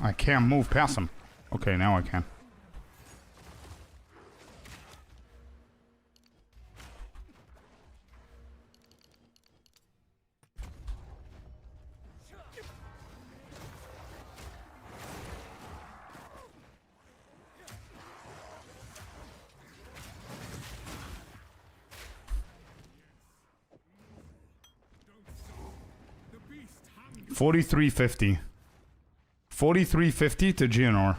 I can't move past him. Okay, now I can. $43.50. $43.50 to GNR.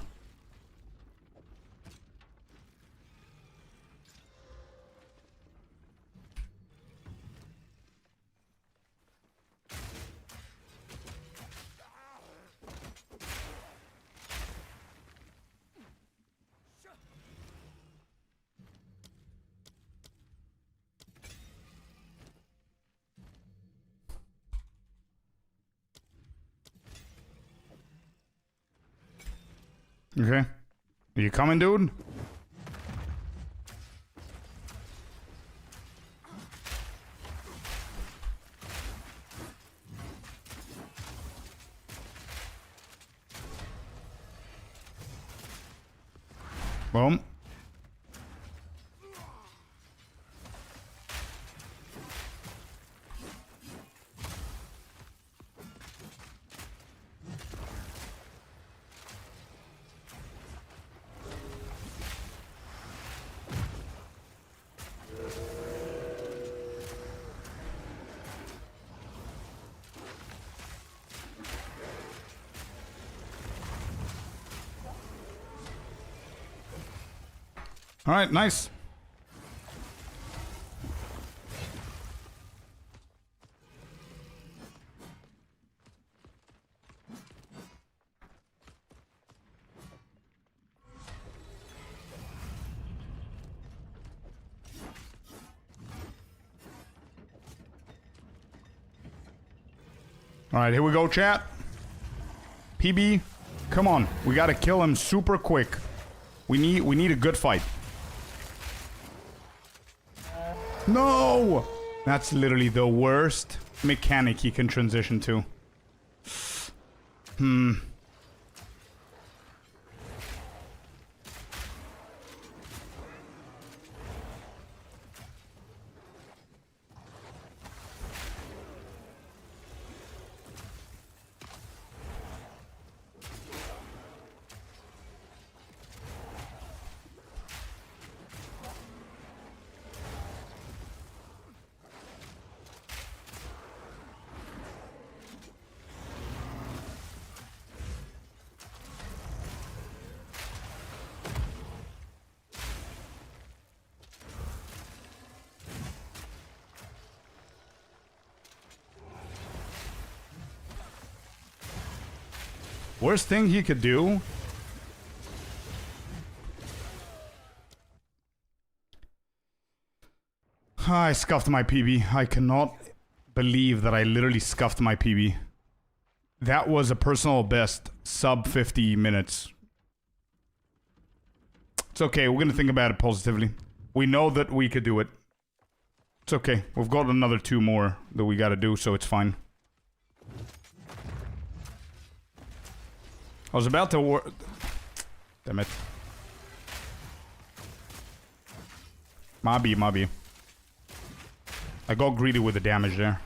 Okay. Are you coming, dude? Boom. All right, nice. All right, here we go, chat. PB, come on. We got to kill him super quick. We need a good fight. No! That's literally the worst mechanic he can transition to. Worst thing he could do? I scuffed my PB. I cannot believe that I literally scuffed my PB. That was a personal best, sub 50 minutes. It's okay, we're gonna think about it positively. We know that we could do it. It's okay, we've got another 2 more that we gotta do, so it's fine. I was about to damn it. Mabi. I got greedy with the damage there.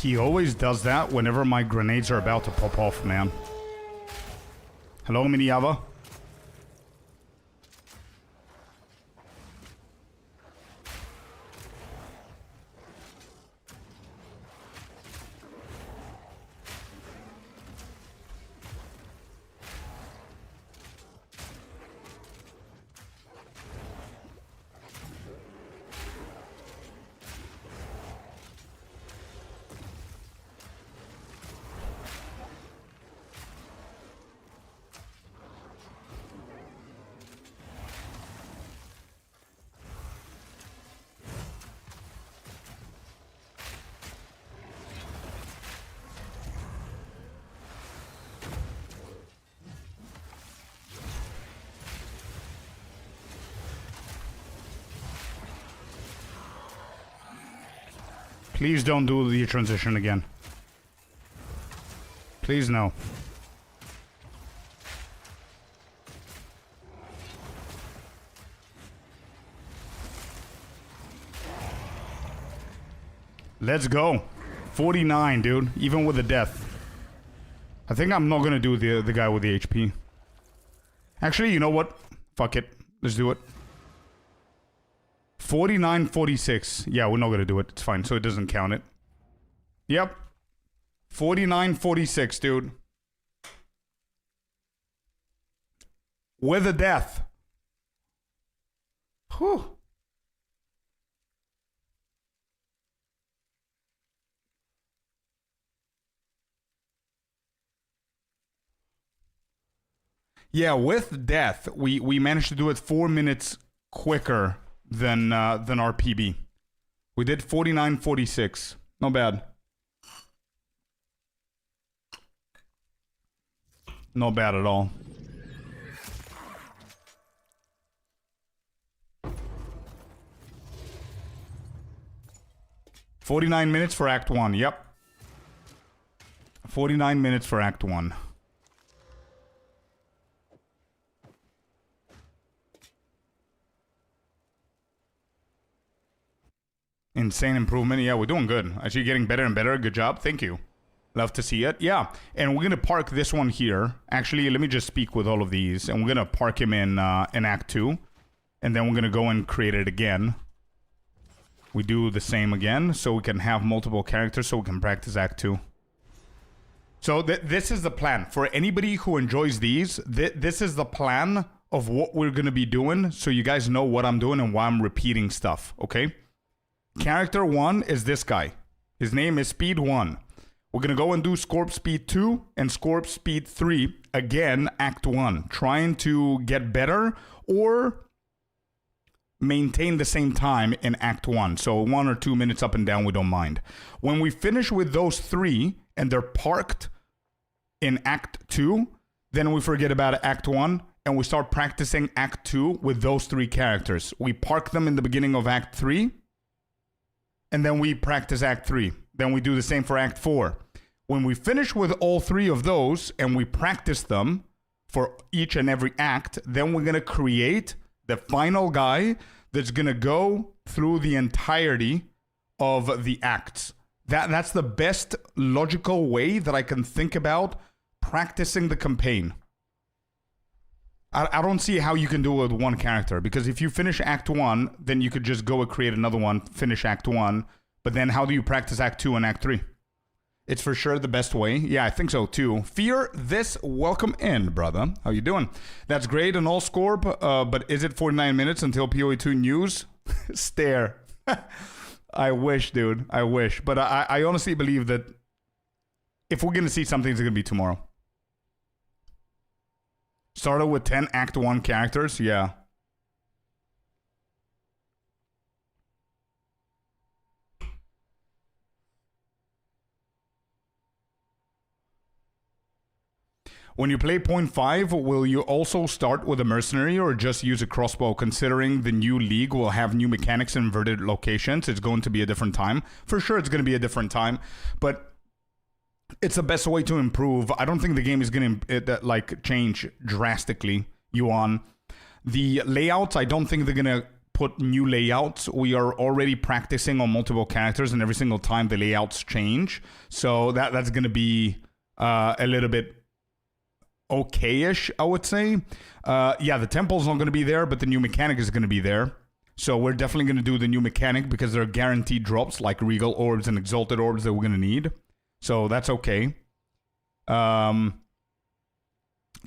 He always does that whenever my grenades are about to pop off, man. Hello, Miniava. Please don't do the transition again. Please no. Let's go. 49, dude. Even with the death. I think I'm not gonna do the guy with the HP. Actually, you know what? Fuck it. Let's do it. 49, 46. Yeah, we're not gonna do it. It's fine, so it doesn't count it. Yep. 49, 46, dude. With a death. Whew. Yeah, with death, we managed to do it 4 minutes quicker than our PB. We did 49.46. Not bad. Not bad at all. $49 minutes for Act 1. Yep. 49 minutes for Act 1. Insane improvement. Yeah, we're doing good. Actually getting better and better. Good job. Thank you. Love to see it. Yeah. And we're going to park this one here. Actually, let me just speak with all of these. And we're going to park him in Act 2. And then we're going to go and create it again. We do the same again. So we can have multiple characters so we can practice Act 2. So this is the plan. For anybody who enjoys these, this is the plan of what we're going to be doing. So you guys know what I'm doing and why I'm repeating stuff. Okay? Character 1 is this guy. His name is Speed 1. We're going to go and do Scorp Speed 2 and Scorp Speed 3. Again, Act 1. Trying to get better or maintain the same time in Act 1. So 1 or 2 minutes up and down, we don't mind. When we finish with those 3 and they're parked in Act 2, then we forget about Act 1 and we start practicing Act 2 with those 3 characters. We park them in the beginning of Act 3. And then we practice Act 3. Then we do the same for Act 4. When we finish with all 3 of those and we practice them for each and every act, then we're going to create the final guy that's going to go through the entirety of the acts. That's the best logical way that I can think about practicing the campaign. I don't see how you can do it with one character, because if you finish Act 1, then you could just go and create another one, finish Act 1, but then how do you practice Act 2 and Act 3? It's for sure the best way. Yeah, I think so too. Fear this, welcome in, brother. How you doing? That's great and all, Scorp, but is it 49 minutes until POE2 news? Stare. I wish, dude. I wish. But I honestly believe that if we're going to see something, it's going to be tomorrow. Started with 10 Act 1 characters, yeah. When you play 0.5, will you also start with a mercenary or just use a crossbow? Considering the new league will have new mechanics and inverted locations, it's going to be a different time. For sure, it's going to be a different time, but it's the best way to improve. I don't think the game is going to change drastically. The layouts, I don't think they're going to put new layouts. We are already practicing on multiple characters, and every single time the layouts change. So that's going to be a little bit okay-ish, I would say. Yeah, the temple's not going to be there, but the new mechanic is going to be there. So we're definitely going to do the new mechanic because there are guaranteed drops like Regal Orbs and Exalted Orbs that we're going to need. So that's okay.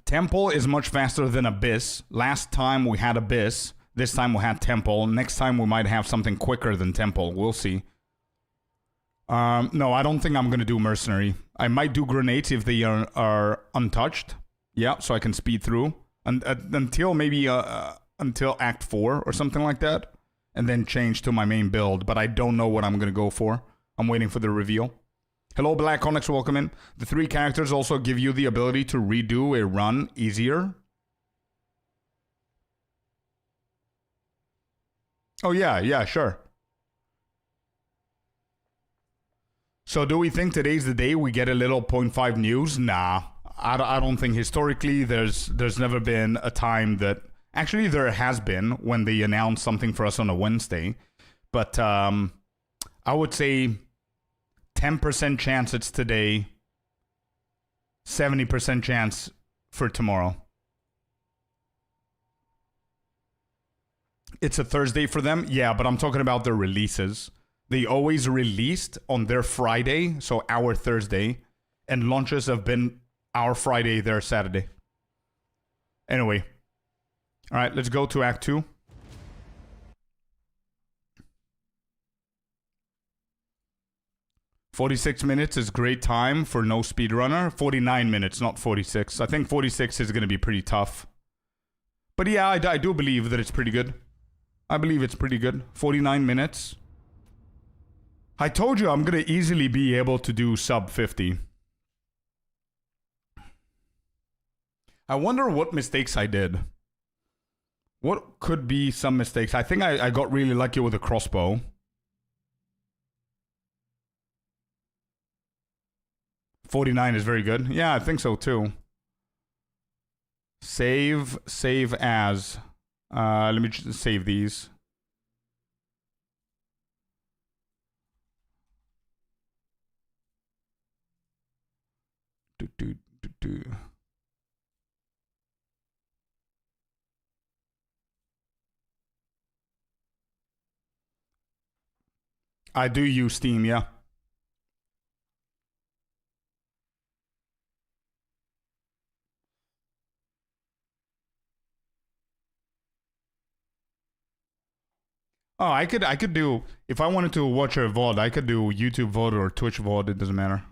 Temple is much faster than Abyss. Last time we had Abyss. This time we had Temple. Next time we might have something quicker than Temple. We'll see. No, I don't think I'm going to do Mercenary. I might do Grenades if they are untouched. Yeah, so I can speed through. Until maybe until Act 4 or something like that. And then change to my main build. But I don't know what I'm going to go for. I'm waiting for the reveal. Hello, Black Onyx, welcome in. The 3 characters also give you the ability to redo a run easier. Oh, yeah, sure. So do we think today's the day we get a little 0.5 news? Nah, I don't think historically there's never been a time that... Actually, there has been when they announced something for us on a Wednesday. But I would say 10% chance it's today, 70% chance for tomorrow. It's a Thursday for them? Yeah, but I'm talking about their releases. They always released on their Friday, so our Thursday, and launches have been our Friday, their Saturday. Anyway. All right, let's go to Act 2. "46 minutes is great time for no speedrunner." 49 minutes, not 46. I think 46 is going to be pretty tough. But yeah, I do believe that it's pretty good. I believe it's pretty good. 49 minutes. I told you I'm going to easily be able to do sub 50. I wonder what mistakes I did. What could be some mistakes? I think I got really lucky with a crossbow. $49 is very good. Yeah, I think so too. Save as. Let me just save these. I do use Steam, yeah. Oh, I could do, if I wanted to watch a VOD, I could do YouTube VOD or Twitch VOD, it doesn't matter.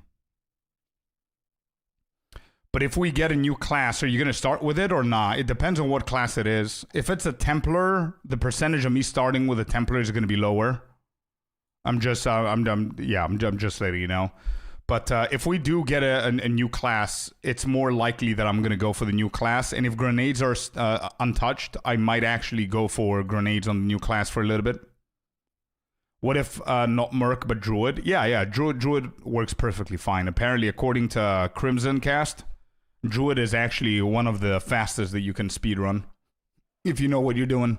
But if we get a new class, are you going to start with it or not? It depends on what class it is. If it's a Templar, the percentage of me starting with a Templar is going to be lower. I'm just letting you know. But if we do get a new class, it's more likely that I'm going to go for the new class. And if grenades are untouched, I might actually go for grenades on the new class for a little bit. What if not Merc, but Druid? Yeah, Druid works perfectly fine. Apparently, according to Crimson Cast, Druid is actually one of the fastest that you can speedrun. If you know what you're doing.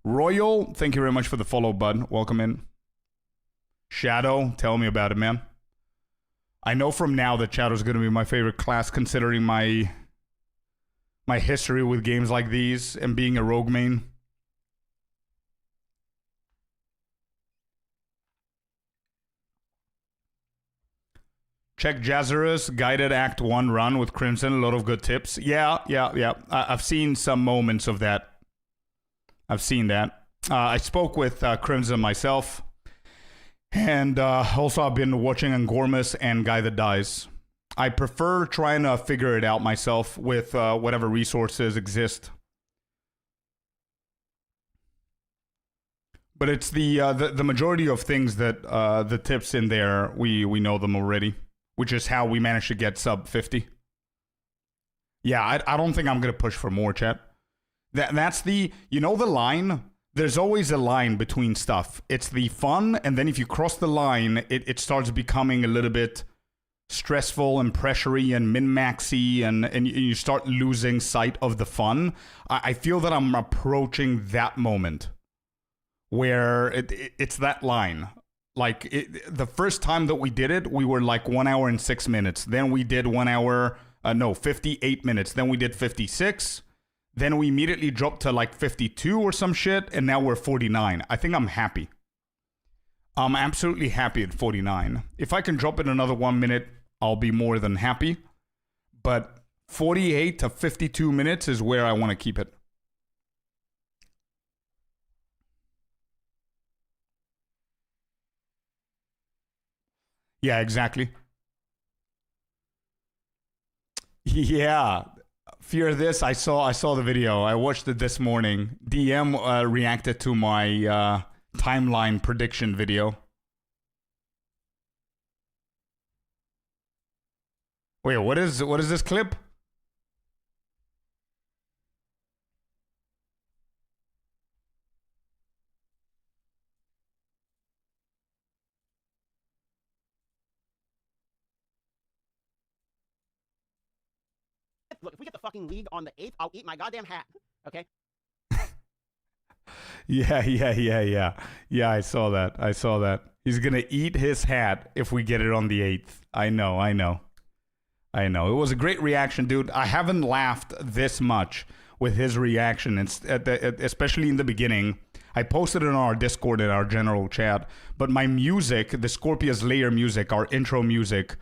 Royal, thank you very much for the follow, bud. Welcome in. Shadow, tell me about it, man. I know from now that Shadow's going to be my favorite class, considering my history with games like these and being a rogue main. Check Jazzerus, guided Act 1 run with Crimson, a lot of good tips. Yeah. I've seen some moments of that. I've seen that. I spoke with Crimson myself. And also I've been watching Angormus and Guy That Dies. I prefer trying to figure it out myself with whatever resources exist. But it's the majority of things that the tips in there, we know them already. Which is how we managed to get sub 50. Yeah, I don't think I'm going to push for more, chat. That's the, you know the line? There's always a line between stuff. It's the fun, and then if you cross the line, it starts becoming a little bit stressful and pressury and min-maxy and you start losing sight of the fun, I feel that I'm approaching that moment where it's that line. Like the first time that we did it, we were like 1 hour and 6 minutes. Then we did 58 minutes. Then we did 56. Then we immediately dropped to like 52 or some shit. And now we're 49. I think I'm happy. I'm absolutely happy at 49. If I can drop it another 1 minute, I'll be more than happy. But 48 to 52 minutes is where I want to keep it. Yeah, exactly. Yeah. Fear this. I saw the video. I watched it this morning. DM reacted to my timeline prediction video. Wait, what is this clip? Look, if we get the fucking league on the 8th, I'll eat my goddamn hat. Okay? Yeah. Yeah, I saw that. He's gonna eat his hat if we get it on the 8th. I know. It was a great reaction, dude. I haven't laughed this much with his reaction, especially in the beginning. I posted it on our Discord in our general chat, but my music, the Scorpius layer music, our intro music,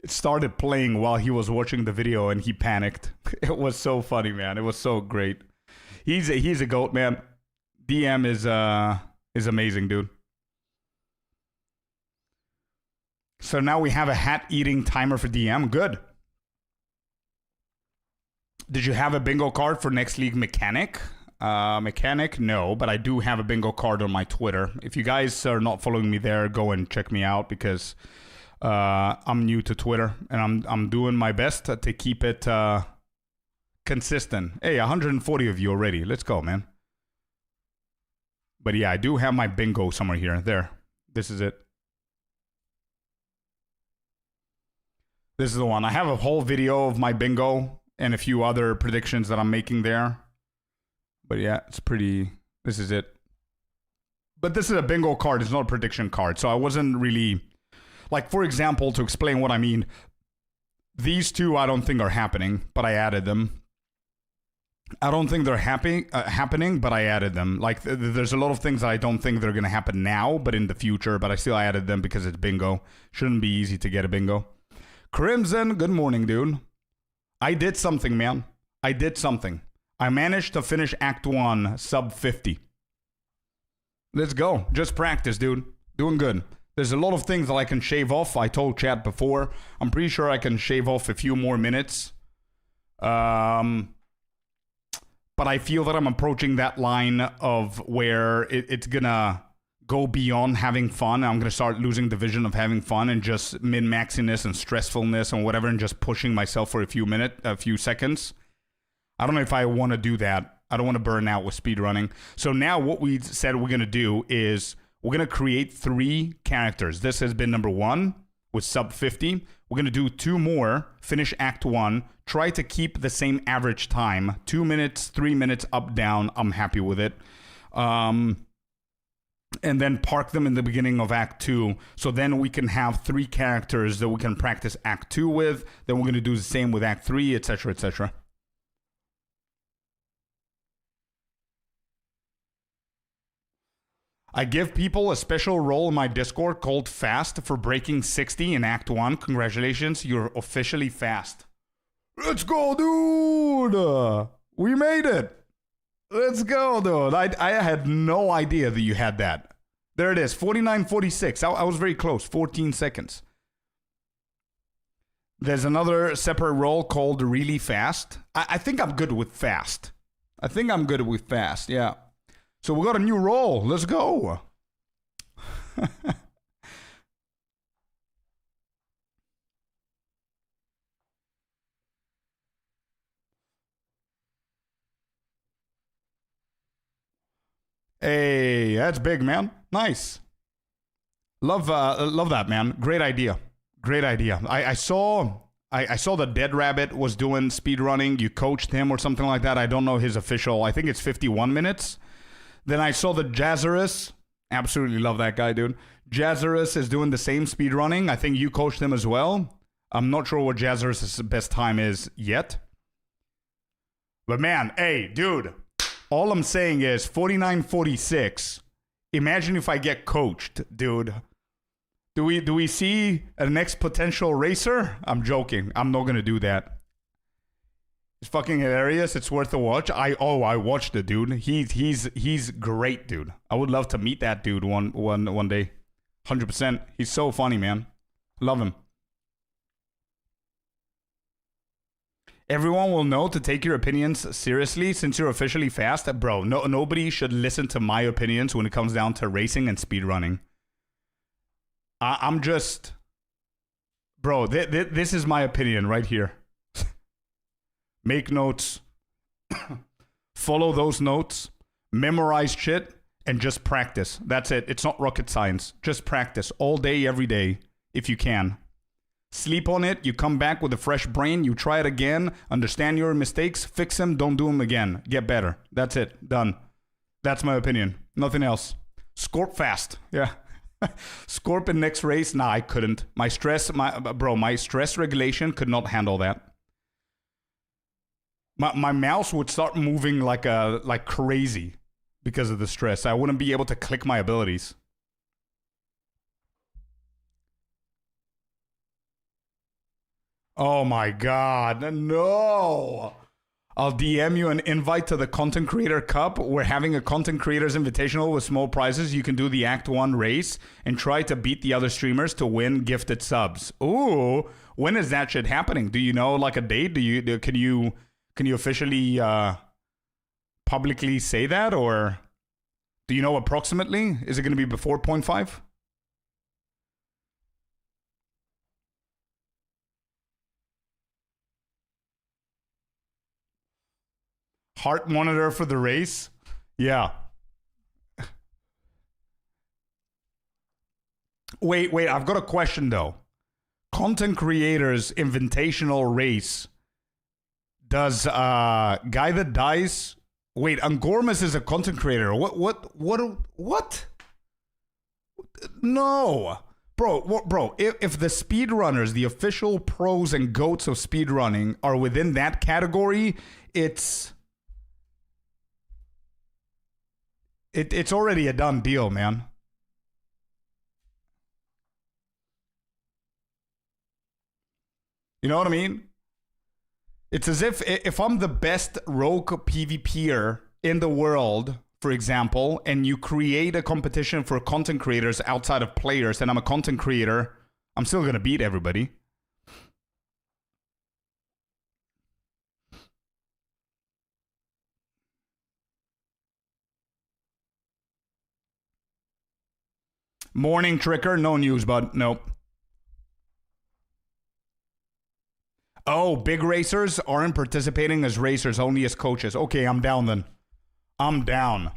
it started playing while he was watching the video and he panicked. It was so funny, man. It was so great. He's a goat, man. DM is amazing, dude. So now we have a hat eating timer for DM. Good. Did you have a bingo card for next league mechanic? Mechanic, no, but I do have a bingo card on my Twitter. If you guys are not following me there, go and check me out because I'm new to Twitter and I'm doing my best to keep it consistent. Hey, 140 of you already. Let's go, man. But yeah, I do have my bingo somewhere here. There. This is it. This is the one. I have a whole video of my bingo and a few other predictions that I'm making there. But yeah, it's pretty... This is it. But this is a bingo card. It's not a prediction card. So I wasn't really... Like, for example, to explain what I mean, these two I don't think are happening, but I added them. I don't think they're happening, but I added them. Like, there's a lot of things that I don't think they're going to happen now, but in the future, but I still added them because it's bingo. Shouldn't be easy to get a bingo. Crimson, good morning, dude. I did something, man. I did something. I managed to finish Act 1 sub 50. Let's go. Just practice, dude. Doing good. There's a lot of things that I can shave off. I told chat before. I'm pretty sure I can shave off a few more minutes. But I feel that I'm approaching that line of where it's gonna go beyond having fun. I'm gonna start losing the vision of having fun and just min-maxiness and stressfulness and whatever, and just pushing myself for a few seconds. I don't know if I want to do that. I don't want to burn out with speedrunning. So now what we said we're gonna do is we're gonna create 3 characters. This has been number 1 with sub 50. We're gonna do 2 more, finish Act 1, try to keep the same average time, 2 minutes, 3 minutes, up, down. I'm happy with it. And then park them in the beginning of Act 2. So then we can have 3 characters that we can practice Act 2 with. Then we're gonna do the same with Act 3, etc., etc. I give people a special role in my Discord called Fast for breaking 60 in Act 1. Congratulations, you're officially fast. Let's go, dude! We made it! Let's go, dude. I had no idea that you had that. There it is, 49.46. I was very close, 14 seconds. There's another separate role called Really Fast. I think I'm good with Fast. Yeah. So we got a new role. Let's go. Hey, that's big, man. Nice. Love that, man. Great idea. Great idea. I saw the Dead Rabbit was doing speed running. You coached him or something like that. I don't know his official. I think it's 51 minutes. Then I saw the Jazzarus. Absolutely love that guy, dude. Jazzarus is doing the same speed running. I think you coached him as well. I'm not sure what Jazzarus' best time is yet. But man, hey, dude, all I'm saying is 49.46. Imagine if I get coached, dude. Do we see a next potential racer? I'm joking. I'm not gonna do that. It's fucking hilarious. It's worth a watch. I watched it, dude. He's great, dude. I would love to meet that dude one day. 100%. He's so funny, man. Love him. Everyone will know to take your opinions seriously since you're officially fast. Bro, nobody should listen to my opinions when it comes down to racing and speedrunning. I'm just... Bro, this is my opinion right here. Make notes. Follow those notes. Memorize shit. And just practice. That's it. It's not rocket science. Just practice all day, every day, if you can. Sleep on it. You come back with a fresh brain. You try it again. Understand your mistakes. Fix them. Don't do them again. Get better. That's it. Done. That's my opinion. Nothing else. Scorp fast. Yeah. Scorp in next race. Nah, I couldn't. My stress regulation could not handle that. My mouse would start moving like crazy because of the stress. I wouldn't be able to click my abilities. Oh my god, no! I'll DM you an invite to the Content Creator Cup. We're having a Content Creators Invitational with small prizes. You can do the Act 1 race and try to beat the other streamers to win gifted subs. Ooh, when is that shit happening? Do you know like a date? Can you officially publicly say that, or do you know approximately? Is it going to be before 0.5? Heart monitor for the race? Yeah. Wait, I've got a question though. Content Creators Invitational Race. Does Guy That Dies... Wait, Angormus is a content creator. What? No. Bro, if the speedrunners, the official pros and goats of speedrunning are within that category, it's already a done deal, man. You know what I mean? It's as if I'm the best rogue PvPer in the world, for example, and you create a competition for content creators outside of players, and I'm a content creator, I'm still going to beat everybody. Morning Tricker, no news, bud. Nope. Oh, big racers aren't participating as racers, only as coaches. Okay, I'm down then. I'm down.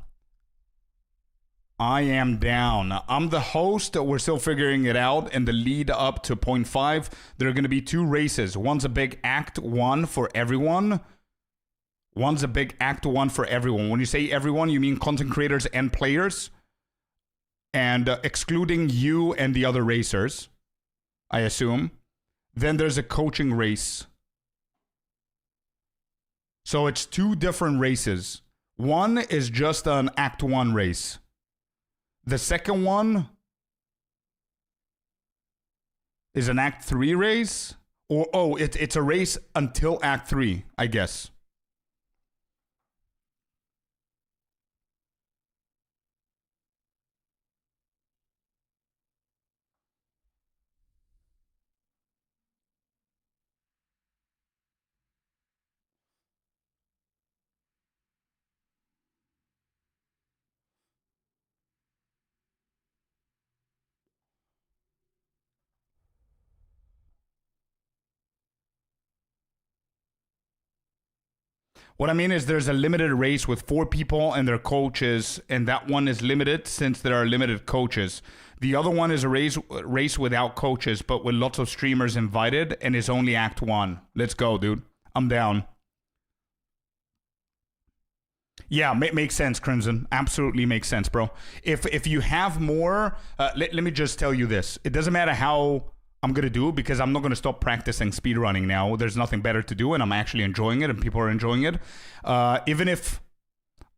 I am down. I'm the host. We're still figuring it out. In the lead up to 0.5, there are going to be 2 races. One's a big Act 1 for everyone. One's a big Act 1 for everyone. When you say everyone, you mean content creators and players. And excluding you and the other racers, I assume. Then there's a coaching race. So it's 2 different races. One is just an Act 1 race. The second one is an Act 3 race. Or, it's a race until Act 3, I guess. What I mean is there's a limited race with 4 people and their coaches, and that one is limited since there are limited coaches. The other one is a race without coaches, but with lots of streamers invited, and is only Act 1. Let's go, dude. I'm down. Yeah, makes sense, Crimson. Absolutely makes sense, bro. If you have more, let me just tell you this. It doesn't matter how I'm going to do it, because I'm not going to stop practicing speedrunning now. There's nothing better to do, and I'm actually enjoying it, and people are enjoying it. Even if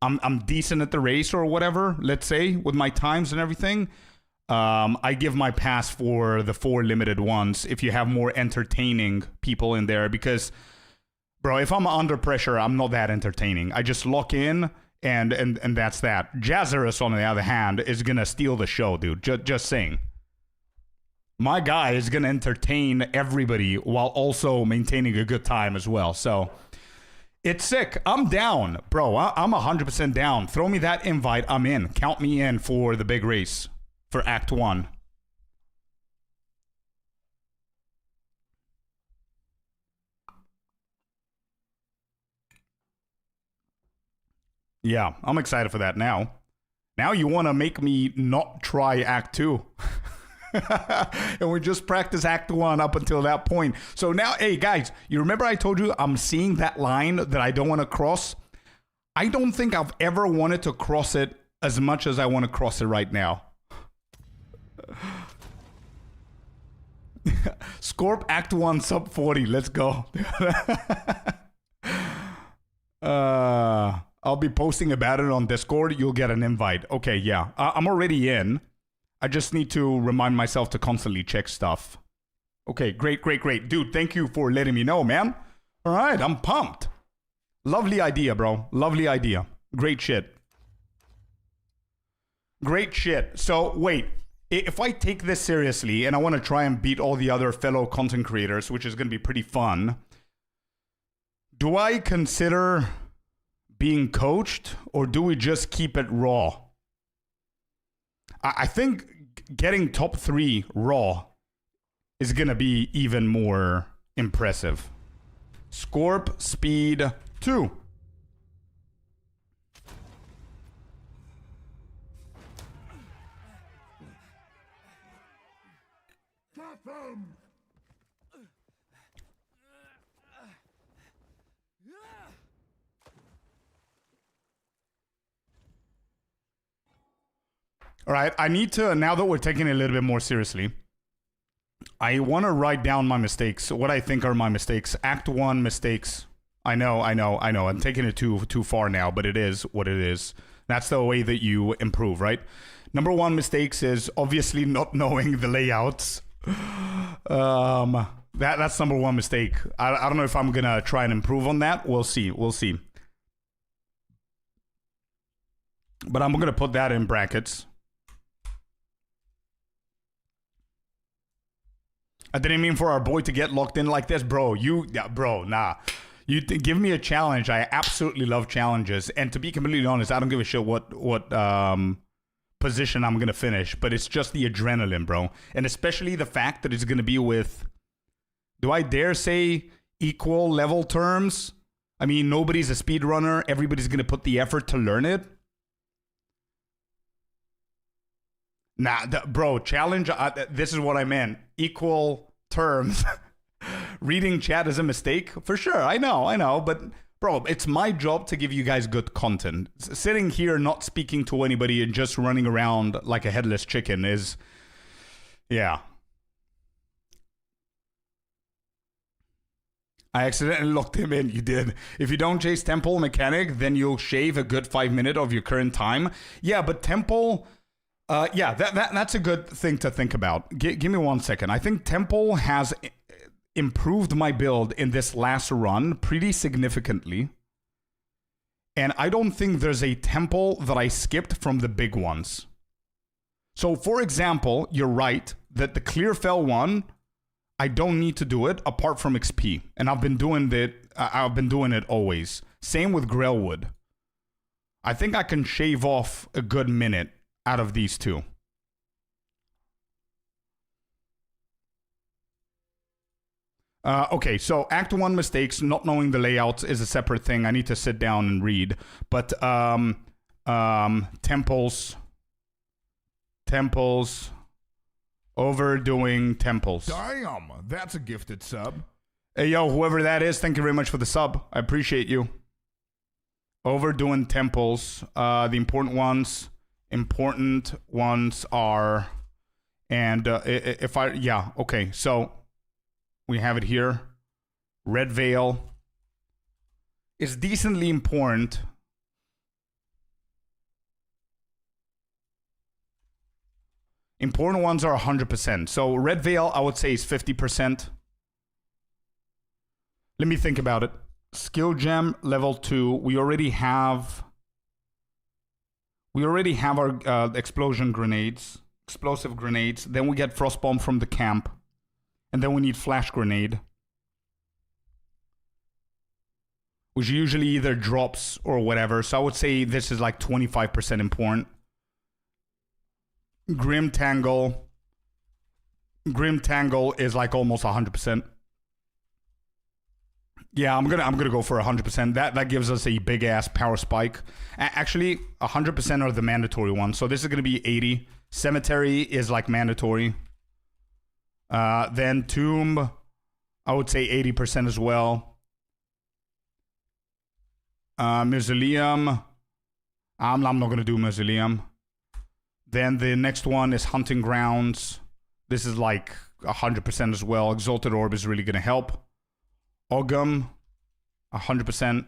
I'm decent at the race or whatever, let's say, with my times and everything, I give my pass for the 4 limited ones if you have more entertaining people in there, because... Bro, if I'm under pressure, I'm not that entertaining. I just lock in, and that's that. Jazzerus, on the other hand, is going to steal the show, dude. Just saying. My guy is going to entertain everybody while also maintaining a good time as well. So, it's sick. I'm down, bro. I'm 100% down. Throw me that invite. I'm in. Count me in for the big race for Act 1. Yeah, I'm excited for that now. Now you want to make me not try Act 2. And we just practice Act 1 up until that point. So now, hey, guys, you remember I told you I'm seeing that line that I don't want to cross? I don't think I've ever wanted to cross it as much as I want to cross it right now. Scorp Act 1 sub 40. Let's go. I'll be posting about it on Discord. You'll get an invite. Okay, yeah. I'm already in. I just need to remind myself to constantly check stuff. Okay, great. Dude, thank you for letting me know, man. All right, I'm pumped. Lovely idea, bro. Lovely idea. Great shit. Great shit. So, wait. If I take this seriously and I want to try and beat all the other fellow content creators, which is going to be pretty fun, do I consider being coached, or do we just keep it raw? I think getting top 3 raw is going to be even more impressive. Scorp speed 2. All right, I need to, now that we're taking it a little bit more seriously, I want to write down my mistakes, what I think are my mistakes. Act 1 mistakes. I know. I'm taking it too far now, but it is what it is. That's the way that you improve, right? Number 1 mistakes is obviously not knowing the layouts. That's number 1 mistake. I don't know if I'm going to try and improve on that. We'll see. But I'm going to put that in brackets. I didn't mean for our boy to get locked in like this, bro. Nah. Give me a challenge. I absolutely love challenges. And to be completely honest, I don't give a shit what position I'm going to finish. But it's just the adrenaline, bro. And especially the fact that it's going to be with, do I dare say, equal level terms? I mean, nobody's a speedrunner. Everybody's going to put the effort to learn it. Nah, bro, challenge, this is what I meant. Equal terms. Reading chat is a mistake? For sure, I know. But, bro, it's my job to give you guys good content. Sitting here not speaking to anybody and just running around like a headless chicken is... Yeah. I accidentally locked him in. You did. If you don't chase Temple mechanic, then you'll shave a good 5 minutes of your current time. Yeah, but Temple... yeah, that's a good thing to think about. Give me 1 second. I think Temple has improved my build in this last run pretty significantly. And I don't think there's a Temple that I skipped from the big ones. So, for example, you're right that the Clear Fell one, I don't need to do it apart from XP. And I've been doing it always. Same with Grellwood. I think I can shave off a good minute out of these 2. Okay, so Act 1 mistakes, not knowing the layouts is a separate thing. I need to sit down and read. But temples, overdoing temples. Damn, that's a gifted sub. Hey, yo, whoever that is, thank you very much for the sub. I appreciate you. Overdoing temples. The important ones are, and okay, so we have it here. Red Veil is decently important. Important ones are 100%. So Red Veil, I would say, is 50%. Let me think about it. Skill gem level 2. We already have our explosive grenades. Then we get frost bomb from the camp, and then we need flash grenade, which usually either drops or whatever. So I would say this is like 25% important. Grim Tangle is like almost 100%. Yeah, I'm gonna go for 100%. That gives us a big ass power spike. Actually, 100% are the mandatory ones. So this is gonna be 80. Cemetery is like mandatory. Then Tomb, I would say 80% as well. Mausoleum, I'm not gonna do Mausoleum. Then the next one is Hunting Grounds. This is like 100% as well. Exalted Orb is really gonna help. Ogum, 100%.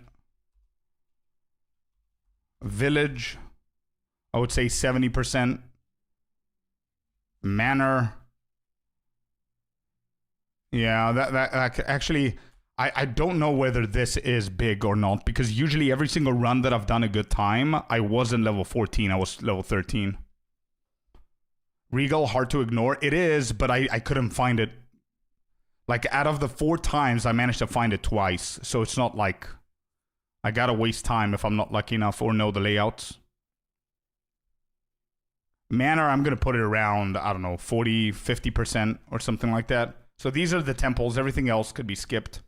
Village, I would say 70%. Manor, yeah, that actually, I don't know whether this is big or not, because usually every single run that I've done a good time, I wasn't level 14, I was level 13. Regal, hard to ignore. It is, but I couldn't find it. Like, out of the 4 times, I managed to find it twice. So it's not like I gotta waste time if I'm not lucky enough or know the layouts. Manor, I'm gonna put it around, I don't know, 40, 50% or something like that. So these are the temples. Everything else could be skipped.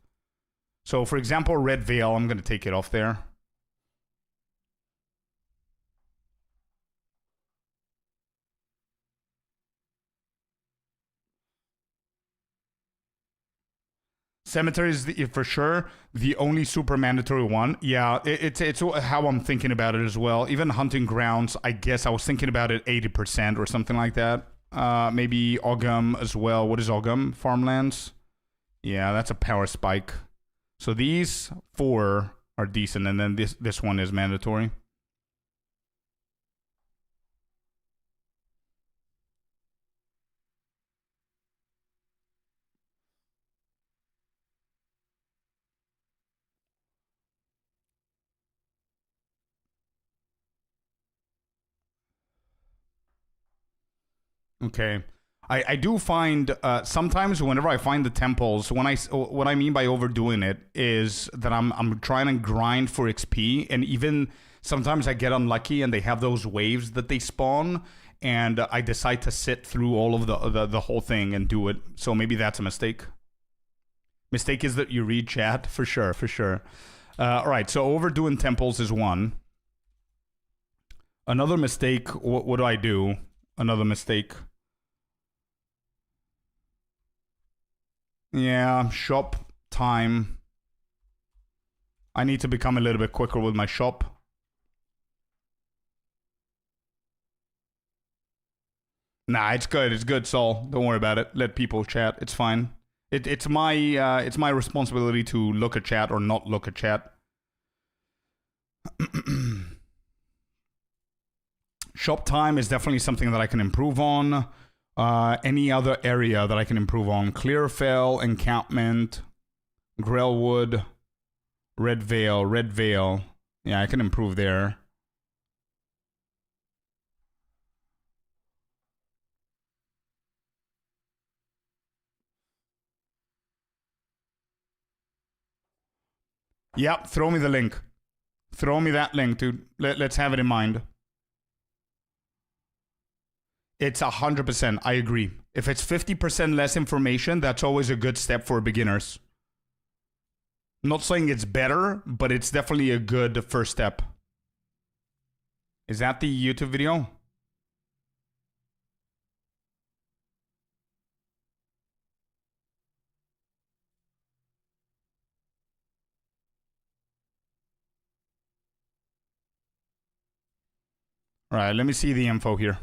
So, for example, Red Veil, I'm gonna take it off there. Cemetery is for sure the only super mandatory one. Yeah, it's how I'm thinking about it as well. Even Hunting Grounds, I guess I was thinking about it 80% or something like that. Maybe Ogum as well. What is Ogum? Farmlands? Yeah, that's a power spike. So these 4 are decent, and then this one is mandatory. Okay. I do find sometimes whenever I find the temples, what I mean by overdoing it is that I'm trying to grind for XP, and even sometimes I get unlucky and they have those waves that they spawn, and I decide to sit through all of the whole thing and do it. So maybe that's a mistake. Mistake is that you read chat, for sure. All right, so overdoing temples is one. Another mistake, what do I do? Another mistake. Yeah, shop time. I need to become a little bit quicker with my shop. Nah, it's good. It's good, Saul. Don't worry about it. Let people chat. It's fine. It's my responsibility to look at chat or not look at chat. Shop time is definitely something that I can improve on. Any other area that I can improve on? Clearfell, Encampment, Grellwood, Red Veil. Yeah, I can improve there. Yep, throw me the link. Throw me that link, dude. Let's have it in mind. It's 100%. I agree. If it's 50% less information, that's always a good step for beginners. Not saying it's better, but it's definitely a good first step. Is that the YouTube video? All right, let me see the info here.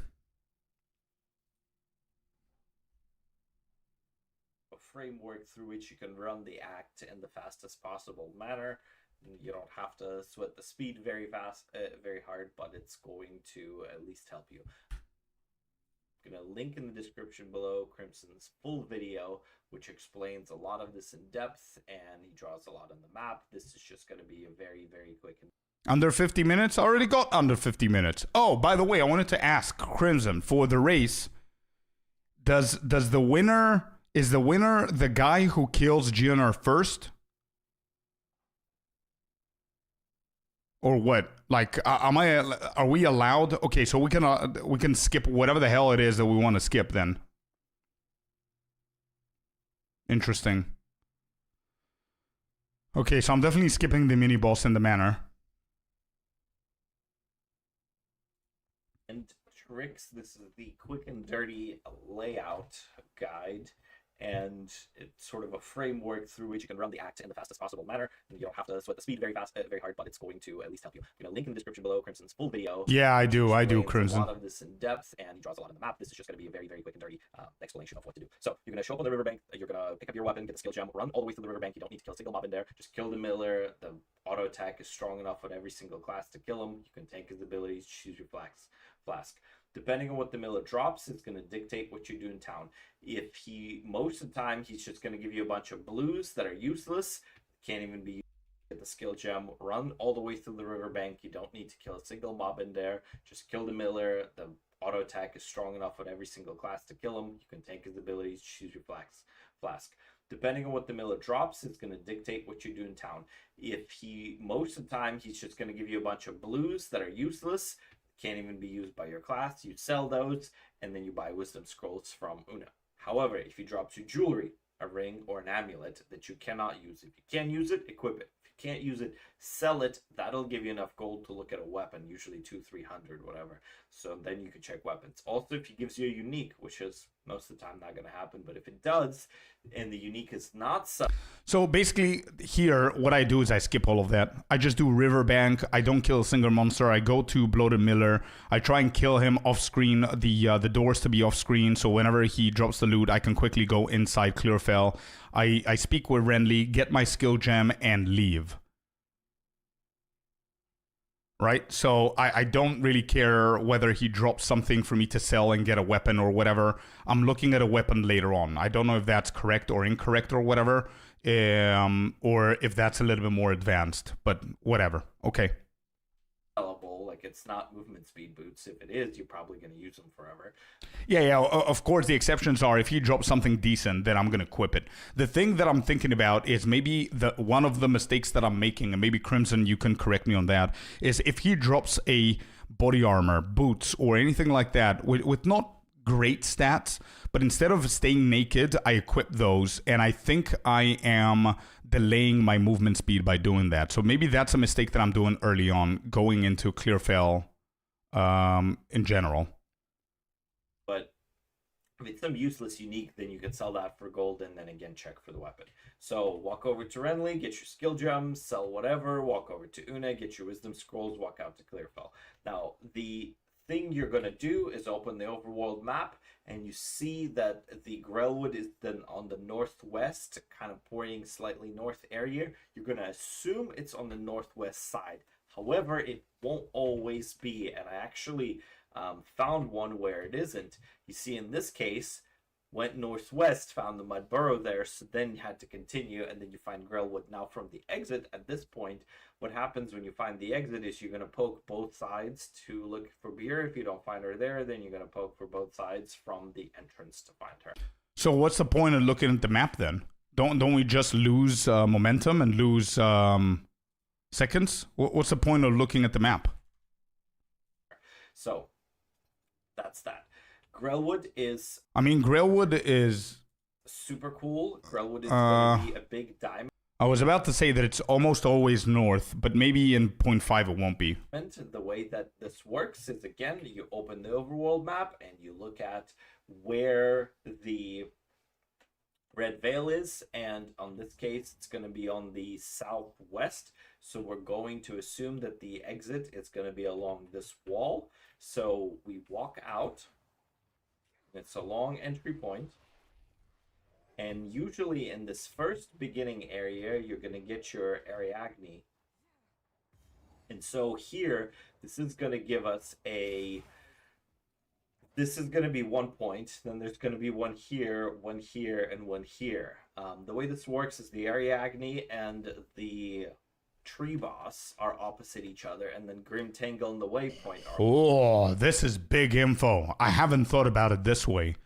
A framework through which you can run the act in the fastest possible manner. You don't have to sweat the speed very hard, but it's going to at least help you. I'm going to link in the description below Crimson's full video, which explains a lot of this in depth, and he draws a lot on the map. This is just going to be a very, very quick. Under 50 minutes? I already got under 50 minutes. Oh, by the way, I wanted to ask Crimson, for the race, is the winner the guy who kills GNR first? Or what? Like, are we allowed? Okay, so we can skip whatever the hell it is that we want to skip then. Interesting. Okay, so I'm definitely skipping the mini boss in the manor. And tricks, this is the quick and dirty layout guide, and it's sort of a framework through which you can run the act in the fastest possible manner. And you don't have to sweat the speed very hard, but it's going to at least help you. I'm going to link in the description below Crimson's full video. Yeah, I do, Crimson. A lot of this in depth, and he draws a lot on the map. This is just going to be a very, very quick and dirty explanation of what to do. So you're going to show up on the riverbank. You're going to pick up your weapon, get the skill gem, run all the way through the riverbank. You don't need to kill a single mob in there. Just kill the miller. The auto attack is strong enough on every single class to kill him. You can tank his abilities, choose your flask. Depending on what the miller drops, it's going to dictate what you do in town. If most of the time, he's just going to give you a bunch of blues that are useless, can't even be used. Get the skill gem, run all the way through the riverbank. You don't need to kill a single mob in there. Just kill the miller. The auto attack is strong enough on every single class to kill him. You can tank his abilities, choose your flask. Depending on what the miller drops, it's going to dictate what you do in town. If most of the time, he's just going to give you a bunch of blues that are useless, can't even be used by your class, you sell those, and then you buy wisdom scrolls from Una. However, if he drops you jewelry, a ring, or an amulet that you cannot use, if you can use it, equip it. If you can't use it, sell it. That'll give you enough gold to look at a weapon, usually 200-300, whatever. So then you can check weapons. Also, if he gives you a unique, which is most of the time not going to happen, but if it does, and the unique is not so basically here, what I do is I skip all of that. I just do riverbank. I don't kill a single monster. I go to Bloated Miller. I try and kill him off screen. The doors to be off screen, so whenever he drops the loot, I can quickly go inside Clearfell. I speak with Renly, get my skill gem, and leave. Right? So I don't really care whether he drops something for me to sell and get a weapon or whatever. I'm looking at a weapon later on. I don't know if that's correct or incorrect or whatever, or if that's a little bit more advanced, but whatever. Okay. Like, it's not movement speed boots. If it is, you're probably going to use them forever. Yeah, of course, the exceptions are if he drops something decent, then I'm going to equip it. The thing that I'm thinking about is maybe one of the mistakes that I'm making, and maybe Crimson, you can correct me on that, is if he drops a body armor, boots, or anything like that with not great stats, but instead of staying naked, I equip those, and I think I am delaying my movement speed by doing that. So maybe that's a mistake that I'm doing early on, going into Clearfell in general. But if it's some useless unique, then you can sell that for gold and then again check for the weapon. So walk over to Renly, get your skill gems, sell whatever, walk over to Una, get your wisdom scrolls, walk out to Clearfell. Now, the thing you're going to do is open the overworld map, and you see that the Grellwood is then on the northwest, kind of pointing slightly north area. You're going to assume it's on the northwest side. However, it won't always be, and I actually found one where it isn't. You see, in this case, went northwest, found the mud burrow there, so then you had to continue, and then you find Grellwood. Now, from the exit at this point, what happens when you find the exit is you're going to poke both sides to look for beer. If you don't find her there, then you're going to poke for both sides from the entrance to find her. So what's the point of looking at the map then? Don't we just lose momentum and lose seconds? What's the point of looking at the map? So that's that. Grellwood is... I mean, Grellwood is... super cool. Grellwood is going to be a big diamond. I was about to say that it's almost always north, but maybe in 0.5 it won't be. And the way that this works is, again, you open the overworld map and you look at where the Red Veil is, and on this case it's going to be on the southwest, so we're going to assume that the exit is going to be along this wall. So we walk out, it's a long entry point, and usually in this first beginning area you're going to get your Ariadne. And so here, this is going to give us this is going to be 1 point, then there's going to be one here, and one here. The way this works is the Ariadne and the tree boss are opposite each other, and then Grim Tangle and the waypoint are... Oh, this is big info. I haven't thought about it this way.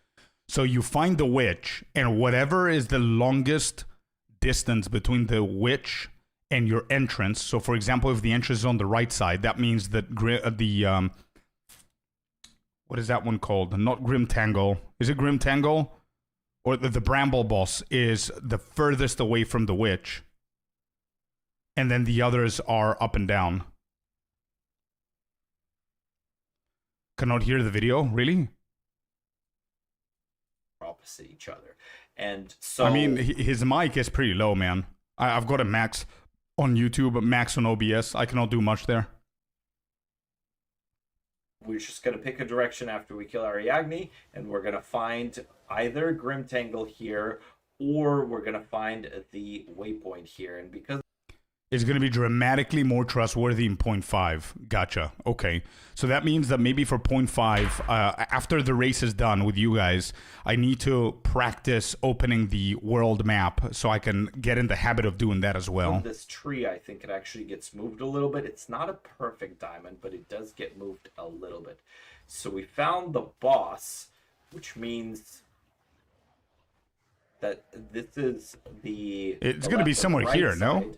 So you find the witch, and whatever is the longest distance between the witch and your entrance. So, for example, if the entrance is on the right side, that means that what is that one called? Not Grim Tangle. Is it Grim Tangle? Or the Bramble boss is the furthest away from the witch. And then the others are up and down. Cannot hear the video? Really? opposite each other. And so... I mean, his mic is pretty low, man. I've got a max on YouTube, max on OBS. I cannot do much there. We're just going to pick a direction after we kill Ariadne, and we're going to find either Grim Tangle here, or we're going to find the waypoint here. And because it's going to be dramatically more trustworthy in 0.5. Gotcha. Okay. So that means that maybe for 0.5, after the race is done with you guys, I need to practice opening the world map so I can get in the habit of doing that as well. this tree, I think it actually gets moved a little bit. It's not a perfect diamond, but it does get moved a little bit. So we found the boss, which means that this is the... It's going to be somewhere right here, side. no?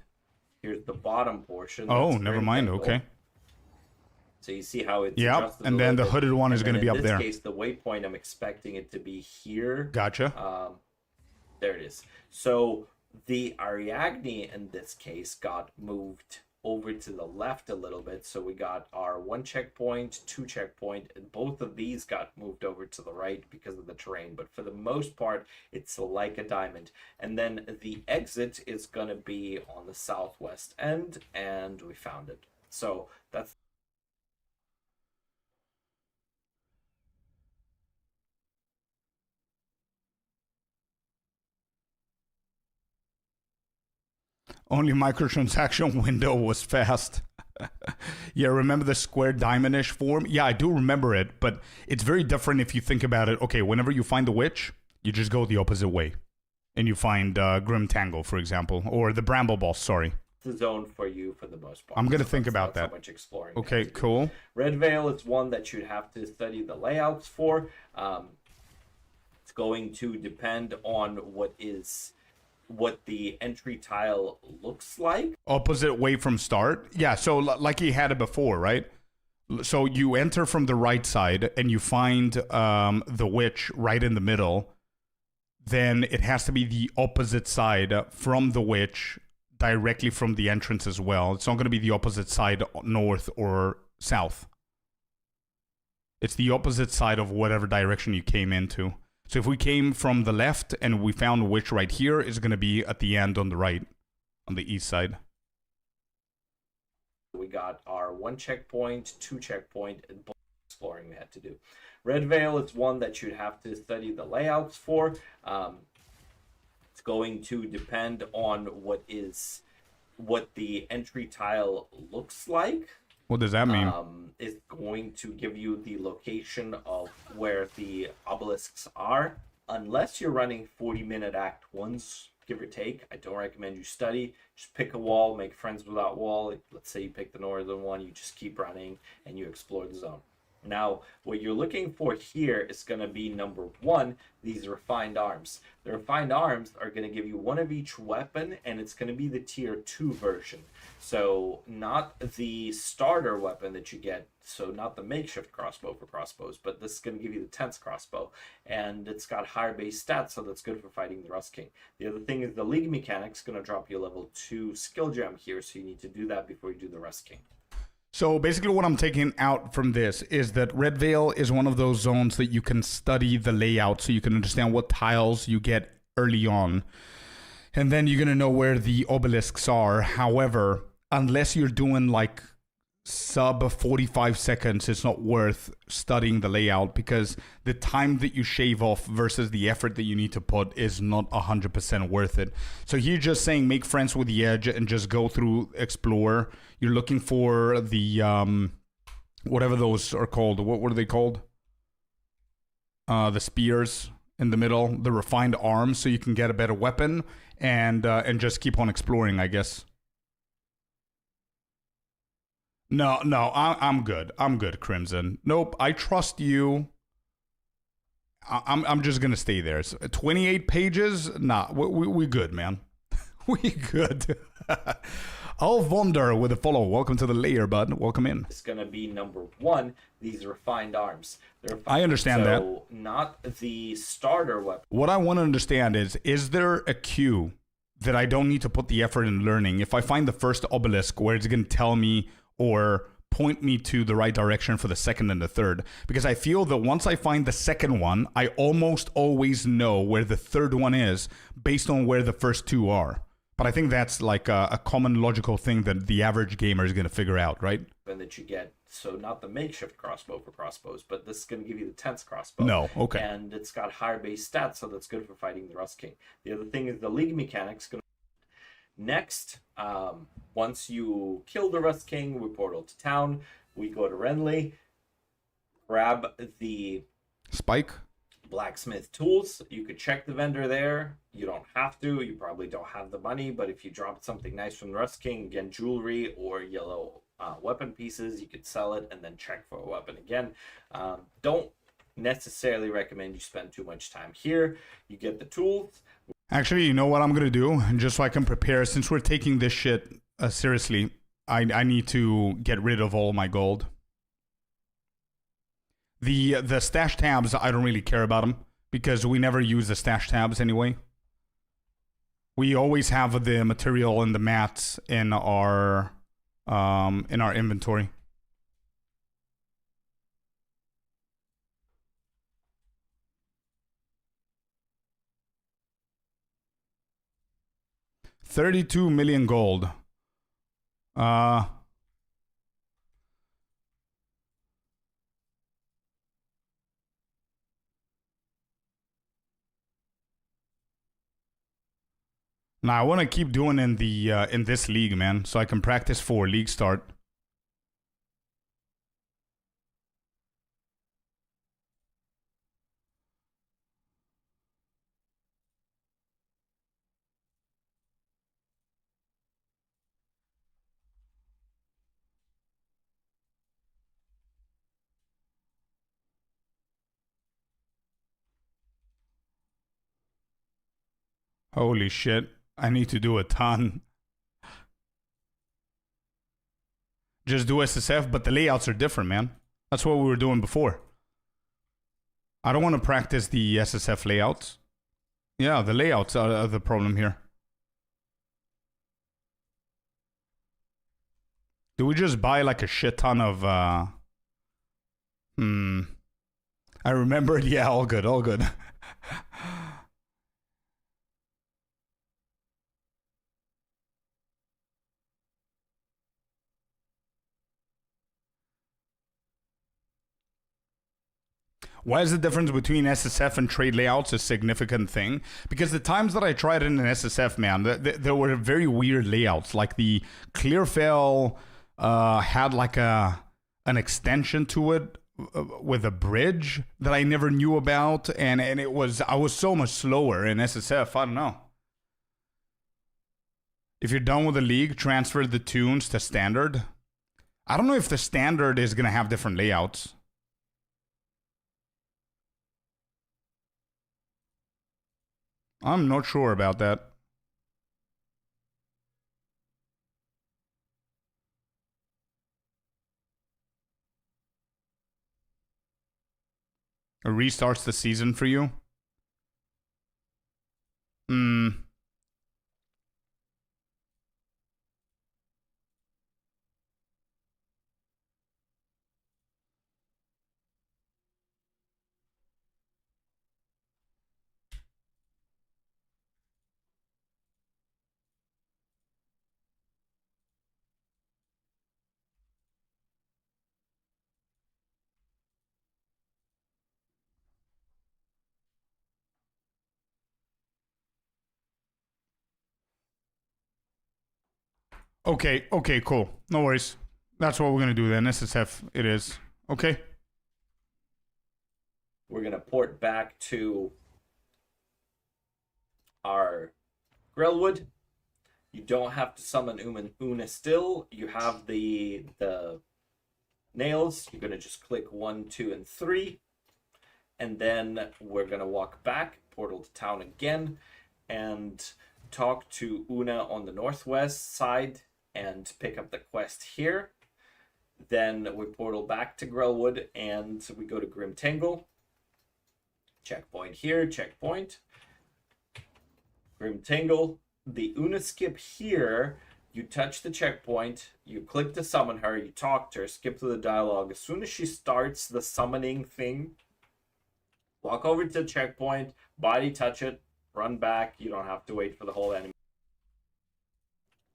Here's the bottom portion. Oh, That's never Grim mind. Tangle. Okay. So you see how it's Yep, adjusted and a then little the bit. hooded one is And going to then be up in there. this case, the waypoint, I'm expecting it to be here. Gotcha. There it is. So the Ariadne in this case got moved over to the left a little bit. So we got our 1 checkpoint, 2 checkpoint, and both of these got moved over to the right because of the terrain. But for the most part, it's like a diamond. And then the exit is going to be on the southwest end, and we found it. So that's... Only microtransaction window was fast. Yeah, remember the square diamond-ish form? Yeah, I do remember it, but it's very different if you think about it. Okay, whenever you find the witch, you just go the opposite way. And you find Grim Tangle, for example, or the Bramble Boss, sorry. the zone for you for the most part. I'm going to So think that's about not that. So much exploring we Okay, have to do. cool. Red Veil is one that you'd have to study the layouts for. It's going to depend on what the entry tile looks like. Opposite way from start? Yeah, so like he had it before, right? So you enter from the right side and you find the witch right in the middle. Then it has to be the opposite side from the witch, directly from the entrance as well. It's not going to be the opposite side, north or south. It's the opposite side of whatever direction you came into. So if we came from the left and we found a witch right here, it's going to be at the end on the right, on the east side. We got our 1 checkpoint, 2 checkpoint, and both exploring we had to do. Red Veil is one that you'd have to study the layouts for. It's going to depend on what the entry tile looks like. What does that mean? Is going to give you the location of where the obelisks are. Unless you're running 40-minute act ones, give or take, I don't recommend you study. Just pick a wall, make friends with that wall. Let's say you pick the northern one, you just keep running and you explore the zone. Now, what you're looking for here is going to be number one, these refined arms. The refined arms are going to give you one of each weapon, and it's going to be the tier 2 version. So, not the starter weapon that you get, so not the makeshift crossbow for crossbows, but this is going to give you the tense crossbow. And it's got higher base stats, so that's good for fighting the Rust King. The other thing is the League mechanic's going to drop you a level 2 skill gem here, so you need to do that before you do the Rust King. So basically what I'm taking out from this is that Red Veil is one of those zones that you can study the layout so you can understand what tiles you get early on. And then you're going to know where the obelisks are. However, unless you're doing like sub 45 seconds, it's not worth studying the layout because the time that you shave off versus the effort that you need to put is not 100% worth it. So here just saying make friends with the edge and just go through explore. You're looking for the whatever those are called. What are they called? The spears in the middle, the refined arms, so you can get a better weapon and just keep on exploring, I guess. No, I'm good. I'm good, Crimson. Nope, I trust you. I'm just gonna stay there. So 28 pages? Nah, we good, man. We good. I'll Wonder with a follow. Welcome to the layer, bud. Welcome in. It's going to be number one, these refined arms. I understand that. So, not the starter weapon. What I want to understand is there a queue that I don't need to put the effort in learning? If I find the first obelisk where it's going to tell me or point me to the right direction for the second and the third, because I feel that once I find the second one, I almost always know where the third one is based on where the first two are. But I think that's like a common logical thing that the average gamer is going to figure out, right? And that you get, so not the makeshift crossbow for crossbows, but this is going to give you the tense crossbow. No, okay. And it's got higher base stats, so that's good for fighting the Rust King. The other thing is the League mechanic's going to... Next, once you kill the Rust King, we portal to town, we go to Renly, grab the Spike? blacksmith tools. You could check the vendor there. You don't have to. You probably don't have the money, but if you drop something nice from the Rust King, again, jewelry or yellow weapon pieces, you could sell it and then check for a weapon again. Don't necessarily recommend you spend too much time here. You get the tools. Actually, you know what I'm going to do? And just so I can prepare, since we're taking this shit seriously, I need to get rid of all my gold. The stash tabs, I don't really care about them because we never use the stash tabs anyway. We always have the material and the mats in our inventory. $32 million gold. Now I want to keep doing in this league, man, so I can practice for league start. Holy shit. I need to do a ton. Just do SSF, but the layouts are different, man. That's what we were doing before. I don't want to practice the SSF layouts. Yeah, the layouts are the problem here. Do we just buy like a shit ton of... I remembered. Yeah, all good, all good. Why is the difference between SSF and trade layouts a significant thing? Because the times that I tried it in an SSF, man, there were very weird layouts. Like the Clearfell had like an extension to it with a bridge that I never knew about, and I was so much slower in SSF. I don't know. If you're done with the league, transfer the tunes to standard. I don't know if the standard is gonna have different layouts. I'm not sure about that. It restarts the season for you? Hmm. Okay, cool. No worries. That's what we're gonna do then. SSF it is. Okay. We're gonna port back to our Grellwood. You don't have to summon Una still. You have the nails. You're gonna just click 1, 2, and 3. And then we're gonna walk back, portal to town again, and talk to Una on the northwest side and pick up the quest here. Then we portal back to Grellwood and we go to Grim Tangle. Checkpoint here, checkpoint. Grim Tangle. The Una skip here, you touch the checkpoint, you click to summon her, you talk to her, skip to the dialogue. As soon as she starts the summoning thing, walk over to the checkpoint, body touch it, run back. You don't have to wait for the whole enemy.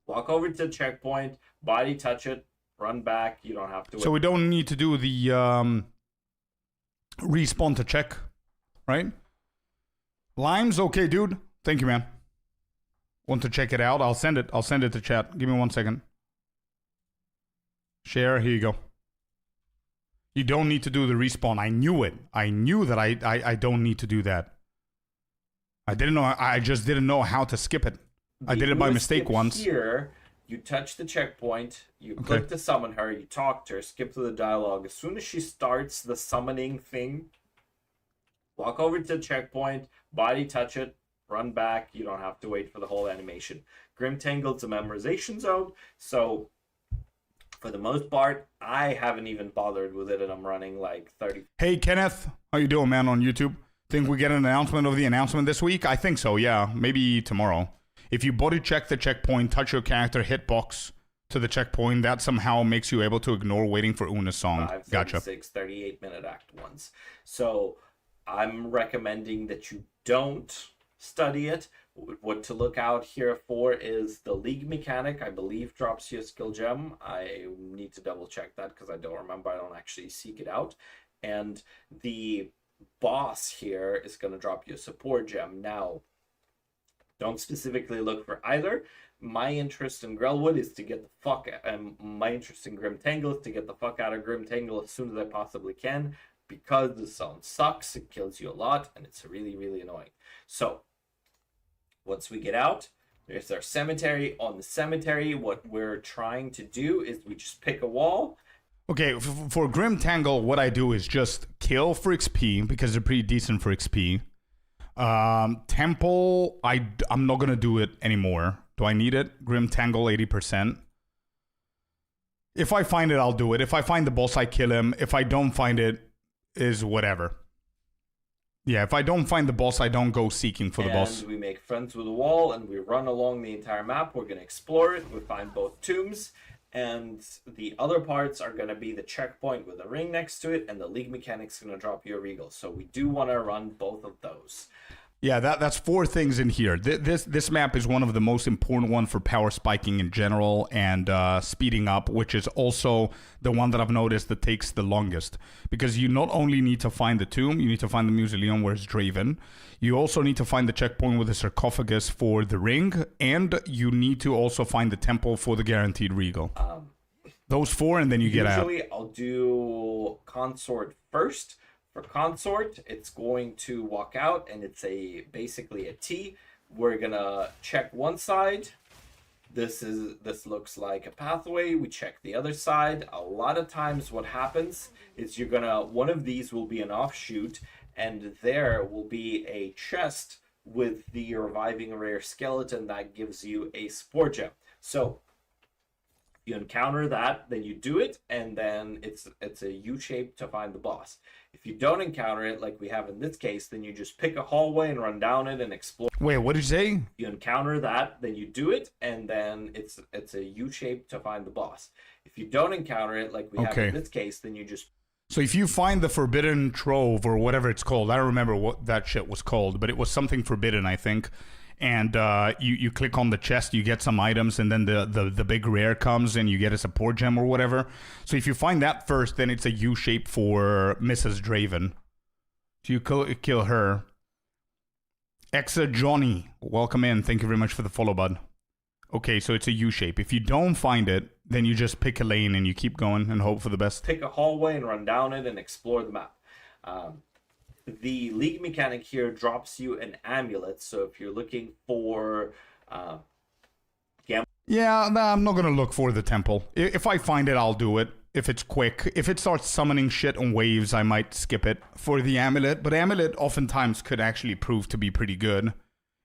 Walk over to the checkpoint, body touch it, run back. You don't have to wait. So we don't need to do the respawn to check, right? Limes, okay, dude. Thank you, man. Want to check it out? I'll send it. I'll send it to chat. Give me 1 second. Share. Here you go. You don't need to do the respawn. I knew it. I knew that I don't need to do that. I didn't know. I just didn't know how to skip it. I did it by mistake once. Here, you touch the checkpoint, you click to summon her, you talk to her, skip to the dialogue. As soon as she starts the summoning thing, walk over to the checkpoint, body touch it, run back. You don't have to wait for the whole animation. Grim Tangled's a memorization zone, so for the most part, I haven't even bothered with it, and I'm running like 30. Hey, Kenneth. How you doing, man, on YouTube? Think we get an announcement of the announcement this week? I think so, yeah. Maybe tomorrow. If you body check the checkpoint, touch your character, hitbox to the checkpoint, that somehow makes you able to ignore waiting for Una's song. 5, Gotcha. 38-minute act ones. So I'm recommending that you don't study it. What to look out here for is the league mechanic. I believe drops you a skill gem. I need to double check that because I don't remember. I don't actually seek it out. And the boss here is going to drop you a support gem. Now, don't specifically look for either. My interest in Grellwood is to get the fuck out, and my interest in Grim Tangle is to get the fuck out of Grim Tangle as soon as I possibly can, because the zone sucks, it kills you a lot, and it's really, really annoying. So, once we get out, there's our cemetery. On the cemetery, what we're trying to do is we just pick a wall. Okay, for Grim Tangle, what I do is just kill for XP, because they're pretty decent for XP. Temple, I'm not gonna do it anymore. Do I need it? Grim Tangle 80%. If I find it, I'll do it. If I find the boss, I kill him. If I don't find it, is whatever. Yeah, if I don't find the boss, I don't go seeking for the boss. And we make friends with the wall, and we run along the entire map. We're gonna explore it. We find both tombs, and the other parts are gonna be the checkpoint with a ring next to it, and the league mechanic's gonna drop you a regal. So we do want to run both of those. Yeah, that's 4 things in here. This map is one of the most important one for power spiking in general and speeding up, which is also the one that I've noticed that takes the longest. Because you not only need to find the tomb, you need to find the mausoleum where it's Draven. You also need to find the checkpoint with the sarcophagus for the ring, and you need to also find the temple for the guaranteed regal. Those 4, and then you get out. Usually, I'll do consort first. For consort, it's going to walk out, and it's basically a T. We're gonna check one side. This looks like a pathway. We check the other side. A lot of times, what happens is one of these will be an offshoot, and there will be a chest with the reviving rare skeleton that gives you a support gem. So you encounter that, then you do it, and then it's a U shape to find the boss. If you don't encounter it, like we have in this case, then you just pick a hallway and run down it and explore. Wait, what did you say? You encounter that, then you do it, and then it's a U shape to find the boss. If you don't encounter it, like we have in this case, then you just. So if you find the forbidden trove or whatever it's called, I don't remember what that shit was called, but it was something forbidden, I think. And you click on the chest, you get some items, and then the big rare comes and you get a support gem or whatever. So if you find that first, then it's a U shape for Mrs. Draven. So you kill her. Exa Johnny, welcome in. Thank you very much for the follow, bud. Okay, so it's a U shape. If you don't find it, then you just pick a lane and you keep going and hope for the best. Pick a hallway and run down it and explore the map. The league mechanic here drops you an amulet, so if you're looking for Yeah, nah, I'm not gonna look for the temple. If I find it, I'll do it. If it's quick. If it starts summoning shit on waves, I might skip it for the amulet. But amulet oftentimes could actually prove to be pretty good.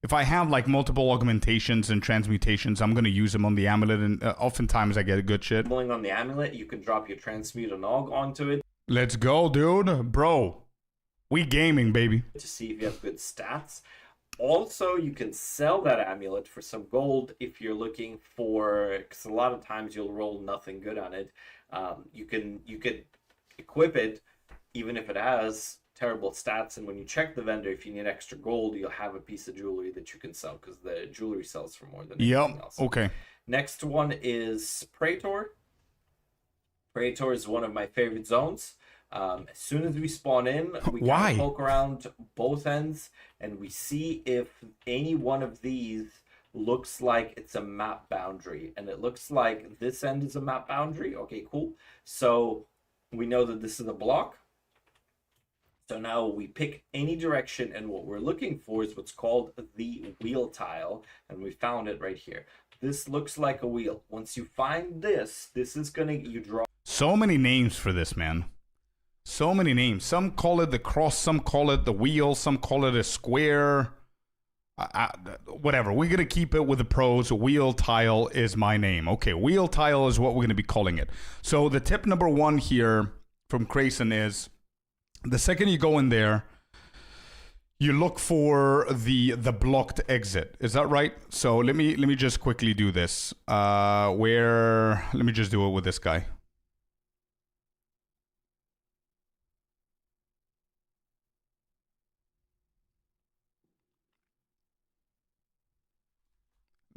If I have like multiple augmentations and transmutations, I'm gonna use them on the amulet, and oftentimes I get a good shit. on the amulet, you can drop your transmute and aug onto it. Let's go, dude. Bro. We gaming, baby. To see if you have good stats. Also, you can sell that amulet for some gold if you're looking for, because a lot of times you'll roll nothing good on it. You could equip it even if it has terrible stats, and when you check the vendor, if you need extra gold, you'll have a piece of jewelry that you can sell, because the jewelry sells for more than anything else. Okay. Next one is Praetor. Praetor is one of my favorite zones. As soon as we spawn in, we can poke around both ends and we see if any one of these looks like it's a map boundary, and it looks like this end is a map boundary. Okay, cool. So we know that this is a block. So now we pick any direction, and what we're looking for is what's called the wheel tile, and we found it right here. This looks like a wheel. Once you find this is gonna, you draw. So many names for this, man. So many names. Some call it the cross, some call it the wheel, some call it a square. Whatever. We're going to keep it with the pros. Wheel tile is my name. Okay, wheel tile is what we're going to be calling it. So the tip number 1 here from Crayson is, the second you go in there, you look for the blocked exit. Is that right? So let me just quickly do this. Let me just do it with this guy.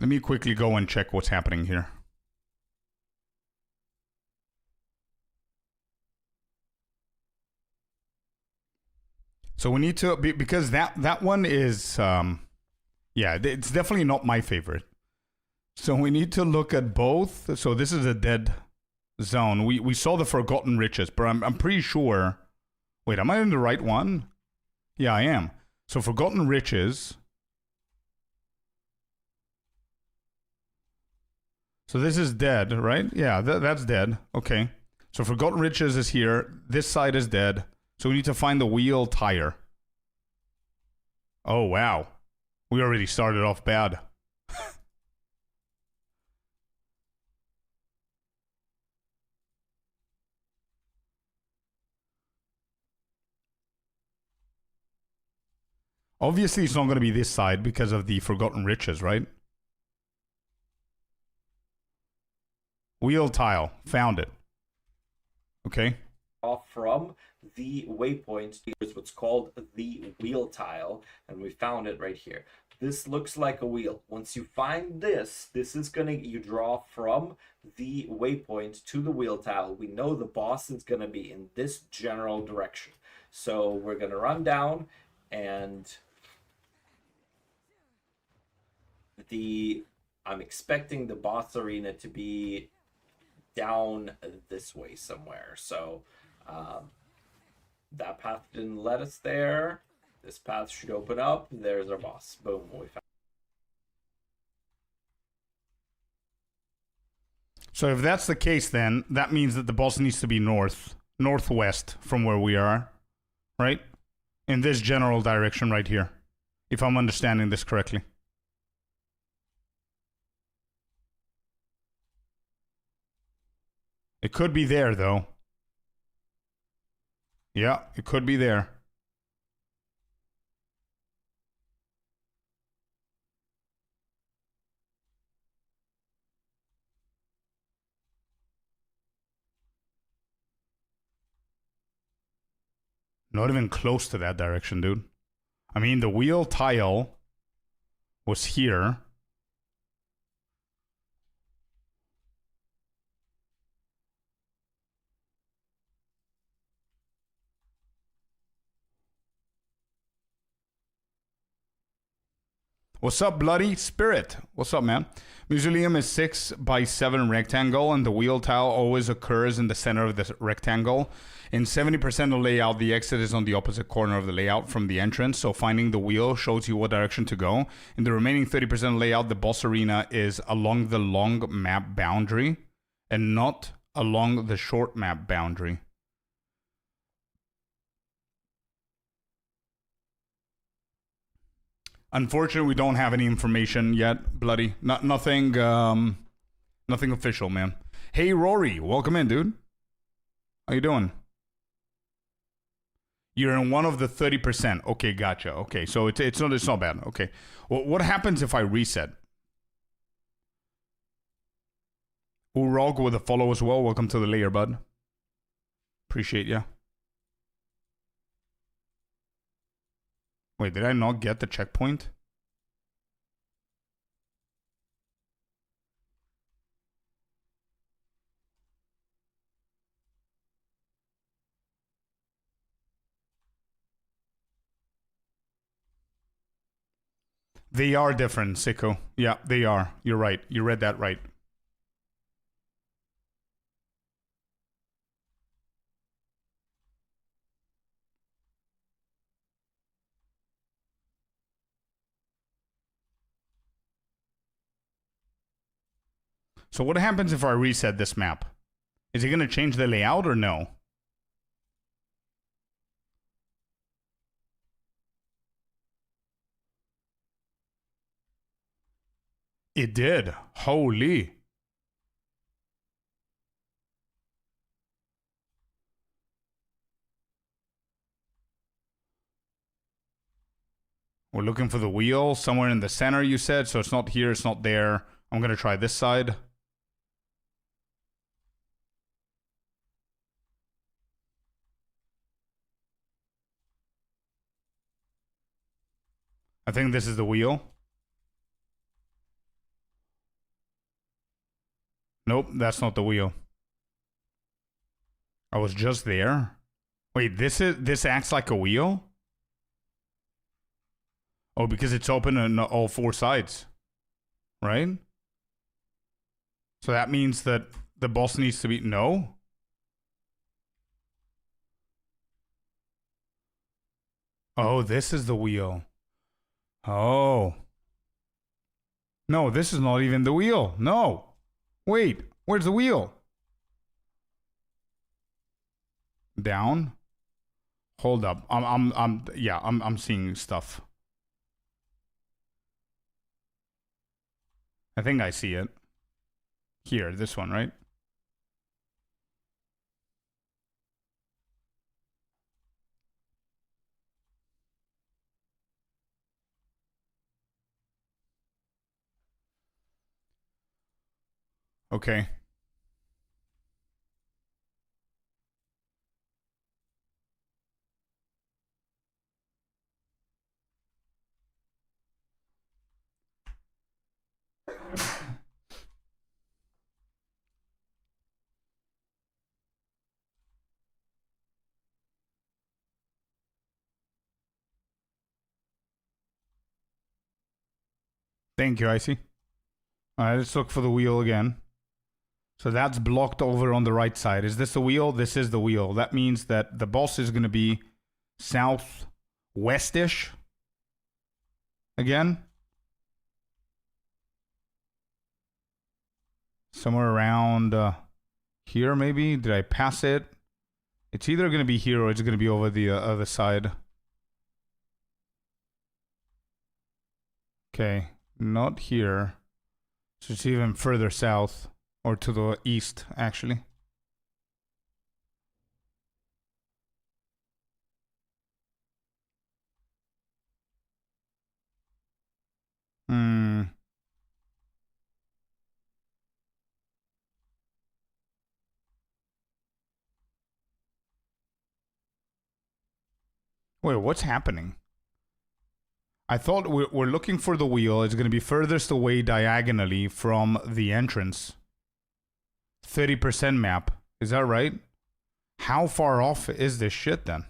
Let me quickly go and check what's happening here. So we need to, because that one is, yeah, it's definitely not my favorite. So we need to look at both. So this is a dead zone. We saw the Forgotten Riches, but I'm pretty sure. Wait, am I in the right one? Yeah, I am. So Forgotten Riches. So this is dead, right? Yeah, that's dead. Okay. So Forgotten Riches is here. This side is dead. So we need to find the wheel tire. Oh, wow. We already started off bad. Obviously, it's not going to be this side because of the Forgotten Riches, right? Wheel tile. Found it. Okay. Off from the waypoint is what's called the wheel tile, and we found it right here. This looks like a wheel. Once you find this is gonna, you draw from the waypoint to the wheel tile. We know the boss is gonna be in this general direction. So we're gonna run down, and I'm expecting the boss arena to be down this way somewhere. So that path didn't let us there. This path should open up. There's our boss. Boom. We found. So if that's the case, then that means that the boss needs to be northwest from where we are, right? In this general direction right here. If I'm understanding this correctly. It could be there, though. Yeah, it could be there. Not even close to that direction, dude. I mean, the wheel tile was here. What's up, Bloody Spirit? What's up, man? Mausoleum is 6x7 rectangle, and the wheel tile always occurs in the center of the rectangle. In 70% of the layout, the exit is on the opposite corner of the layout from the entrance, so finding the wheel shows you what direction to go. In the remaining 30% of layout, the boss arena is along the long map boundary and not along the short map boundary. Unfortunately, we don't have any information yet, Bloody. Nothing official, man. Hey, Rory, welcome in, dude. How you doing? You're in one of the 30%. Okay, gotcha. Okay, so it's not bad. Okay, well, what happens if I reset? Urog with a follow as well. Welcome to the layer, bud. Appreciate ya. Wait, did I not get the checkpoint? They are different, Sicko. Yeah, they are. You're right. You read that right. So what happens if I reset this map? Is it going to change the layout or no? It did. Holy. We're looking for the wheel somewhere in the center, you said. So it's not here, it's not there. I'm going to try this side. I think this is the wheel. Nope, that's not the wheel. I was just there. Wait, this acts like a wheel? Oh, because it's open on all four sides. Right? So that means that the boss needs to be... No? Oh, this is the wheel. Oh. No, this is not even the wheel. No. Wait, where's the wheel? Down. Hold up. I'm seeing stuff. I think I see it. Here, this one, right? Okay. Thank you, Icy. All right, let's look for the wheel again. So that's blocked over on the right side. Is this the wheel? This is the wheel. That means that the boss is going to be southwestish. Again. Somewhere around here, maybe. Did I pass it? It's either going to be here or it's going to be over the other side. Okay, not here. So it's even further south, or to the east, actually. Hmm. Wait, what's happening? I thought we're looking for the wheel. It's going to be furthest away diagonally from the entrance. 30% map. Is that right? How far off is this shit then?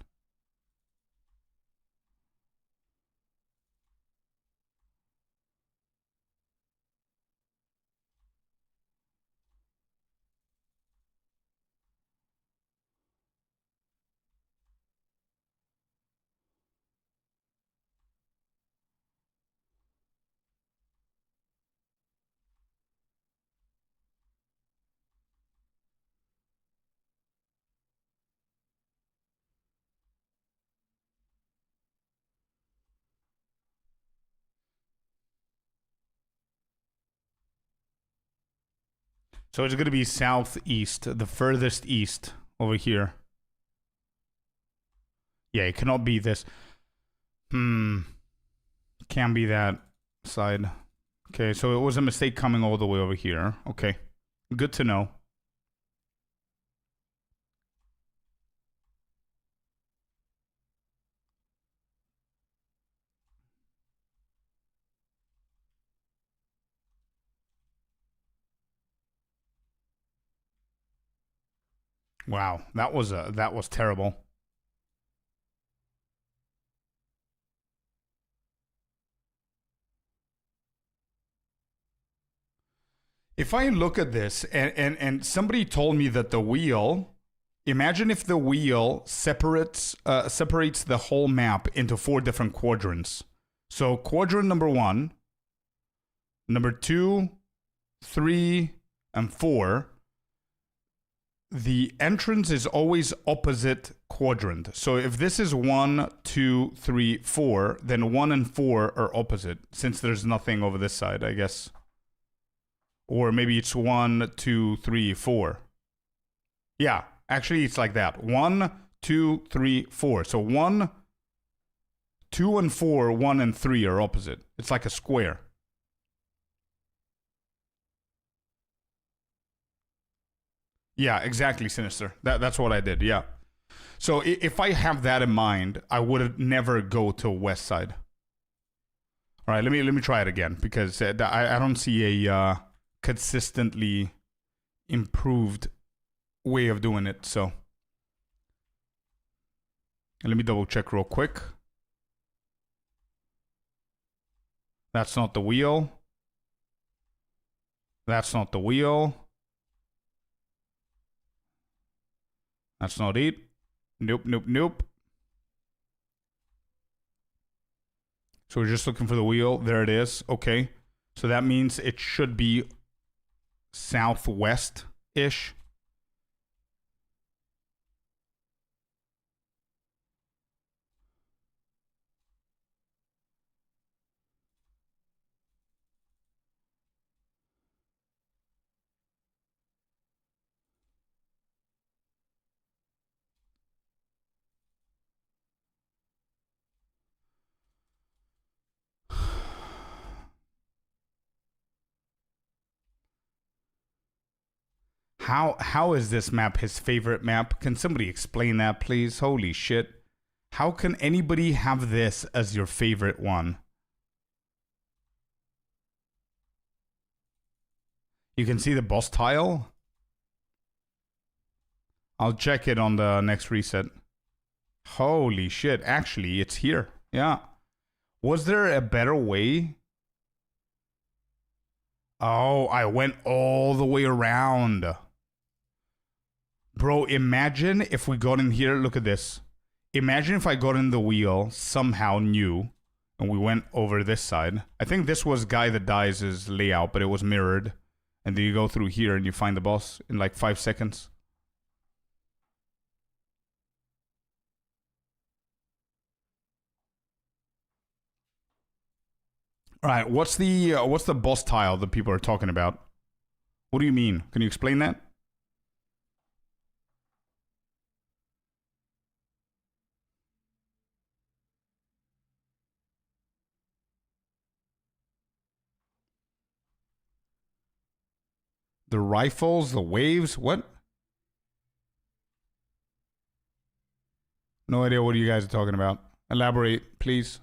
So it's going to be southeast, the furthest east over here. Yeah, it cannot be this. Can't be that side. Okay, so it was a mistake coming all the way over here. Okay, good to know. Wow, that was terrible. If I look at this and somebody told me that the wheel, imagine if the wheel separates the whole map into 4 different quadrants. So quadrant number 1, number 2, 3, and 4. The entrance is always opposite quadrant. So if this is 1, 2, 3, 4, then 1 and 4 are opposite, since there's nothing over this side, I guess. Or maybe it's 1, 2, 3, 4. Yeah, actually it's like that. 1, 2, 3, 4. So 1, 2 and 4, 1 and 3 are opposite. It's like a square. Yeah, exactly, Sinister. That's what I did, yeah. So if I have that in mind, I would never go to west side. All right, let me try it again, because I don't see a consistently improved way of doing it. So let me double check real quick. That's not the wheel. That's not the wheel. That's not it. Nope, nope, nope. So we're just looking for the wheel. There it is. Okay. So that means it should be southwest-ish. How is this map his favorite map? Can somebody explain that, please? Holy shit. How can anybody have this as your favorite one? You can see the boss tile? I'll check it on the next reset. Holy shit. Actually, it's here. Yeah. Was there a better way? Oh, I went all the way around. Bro, imagine if we got in here. Look at this. Imagine if I got in the wheel, somehow new, and we went over this side. I think this was Guy That Dies' layout, but it was mirrored. And then you go through here and you find the boss in like 5 seconds. All right, what's the boss tile that people are talking about? What do you mean? Can you explain that? The rifles, the waves, what? No idea what you guys are talking about. Elaborate, please.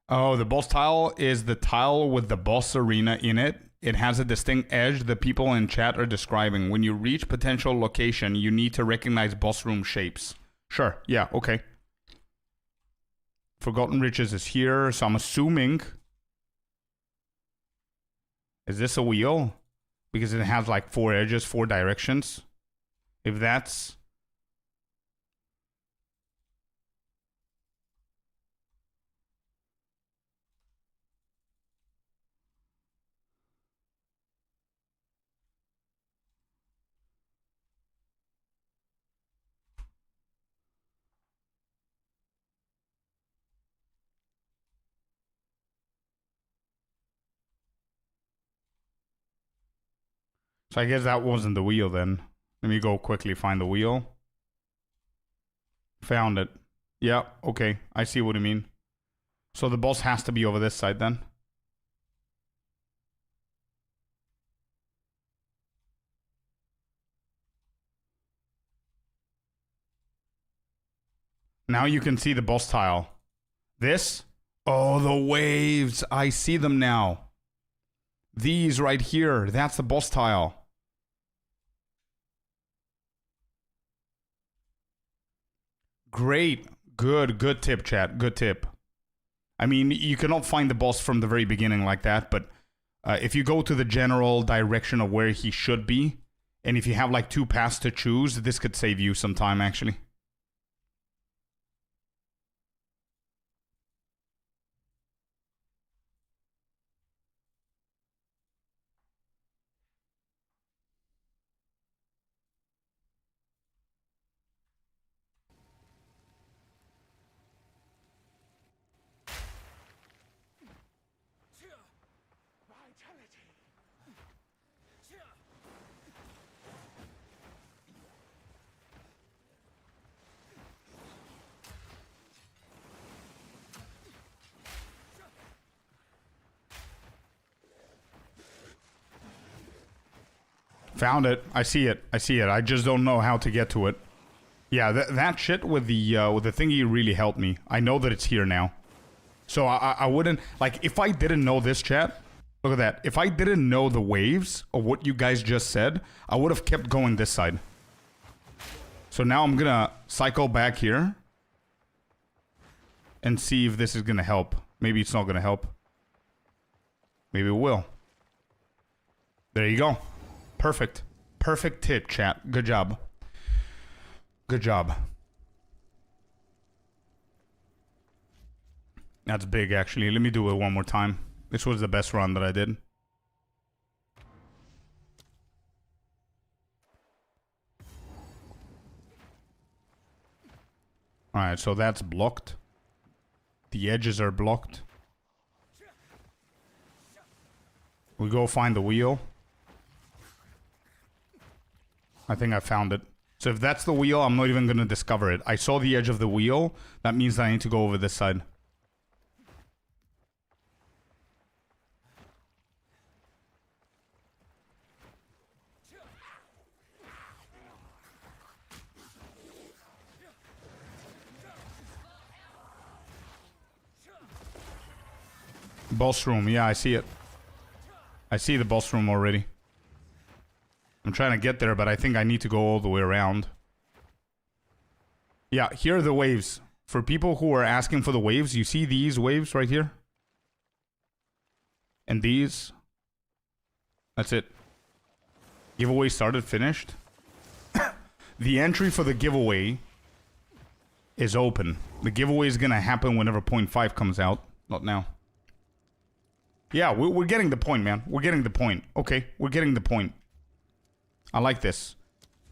Oh, the boss tile is the tile with the boss arena in it. It has a distinct edge the people in chat are describing. When you reach potential location, you need to recognize boss room shapes. Sure, yeah, okay. Forgotten Riches is here, so I'm assuming... Is this a wheel? Because it has like 4 edges, 4 directions. If that's... So I guess that wasn't the wheel then. Let me go quickly find the wheel. Found it. Yeah, okay. I see what you mean. So the boss has to be over this side then. Now you can see the boss tile. This? Oh, the waves. I see them now. These right here. That's the boss tile. Great. Good tip, chat. Good tip. I mean, you cannot find the boss from the very beginning like that, but if you go to the general direction of where he should be, and if you have like 2 paths to choose, this could save you some time, actually. Found it. I see it. I see it. I just don't know how to get to it. Yeah, that shit with the thingy really helped me. I know that it's here now. So I wouldn't... Like, if I didn't know this, chat... Look at that. If I didn't know the waves of what you guys just said, I would have kept going this side. So now I'm gonna cycle back here. And see if this is gonna help. Maybe it's not gonna help. Maybe it will. There you go. Perfect. Perfect tip, chat. Good job. Good job. That's big, actually. Let me do it one more time. This was the best run that I did. Alright, so that's blocked. The edges are blocked. We go find the wheel. I think I found it. So if that's the wheel, I'm not even going to discover it. I saw the edge of the wheel. That means that I need to go over this side. Boss room. Yeah, I see it. I see the boss room already. I'm trying to get there, but I think I need to go all the way around. Yeah, here are the waves. For people who are asking for the waves, you see these waves right here? And these? That's it. Giveaway started, finished. The entry for the giveaway is open. The giveaway is gonna happen whenever 0.5 comes out. Not now. Yeah, we're getting the point, man. We're getting the point. Okay, we're getting the point. I like this.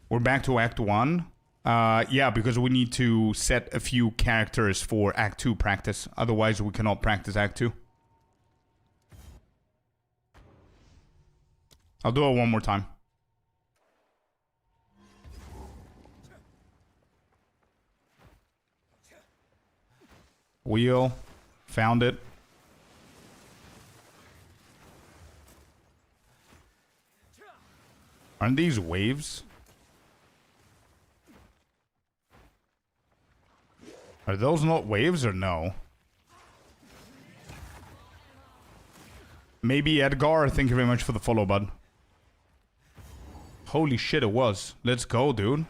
We're back to Act 1. Yeah, because we need to set a few characters for Act 2 practice. Otherwise, we cannot practice Act 2. I'll do it one more time. Wheel. Found it. Aren't these waves? Are those not waves or no? Maybe Edgar. Thank you very much for the follow, bud. Holy shit, it was. Let's go, dude.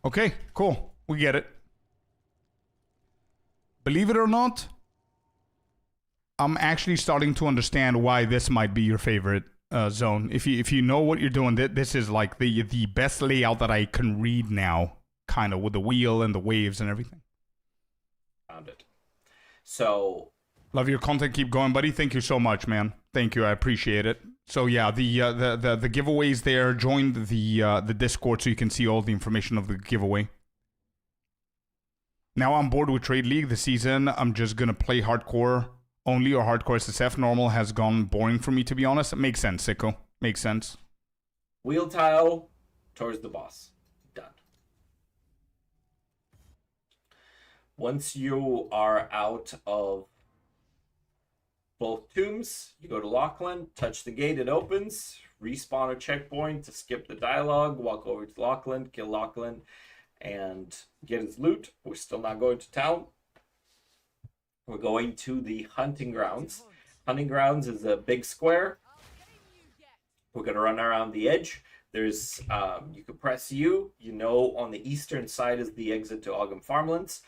Okay, cool. We get it. Believe it or not, I'm actually starting to understand why this might be your favorite zone. If you know what you're doing, this is like the best layout that I can read now, kind of with the wheel and the waves and everything. Found it. So love your content. Keep going, buddy. Thank you so much, man. Thank you. I appreciate it. So yeah, the giveaways there. Join the Discord so you can see all the information of the giveaway. Now I'm bored with Trade League this season. I'm just gonna play hardcore only or hardcore SSF. Normal has gone boring for me, to be honest. It makes sense, Sicko. Makes sense. wheel tile towards the boss. Done. Once you are out of both tombs, you go to Lachlan, touch the gate, it opens, respawn a checkpoint to skip the dialogue, walk over to Lachlan, kill Lachlan, and get his loot. We're still not going to town. We're going to the hunting grounds. Hunting grounds is a big square. We're going to run around the edge. There's, you can press U. You know on the eastern side is the exit to Ogham Farmlands.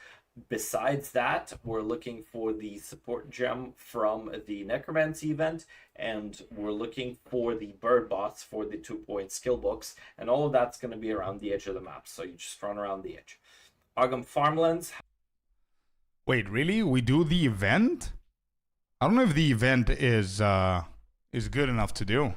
Besides that, we're looking for the support gem from the Necromancy event, and we're looking for the bird bots for the 2-point skill books, and all of that's going to be around the edge of the map, so you just run around the edge. Ogham Farmlands. Wait, really? We do the event? I don't know if the event is good enough to do.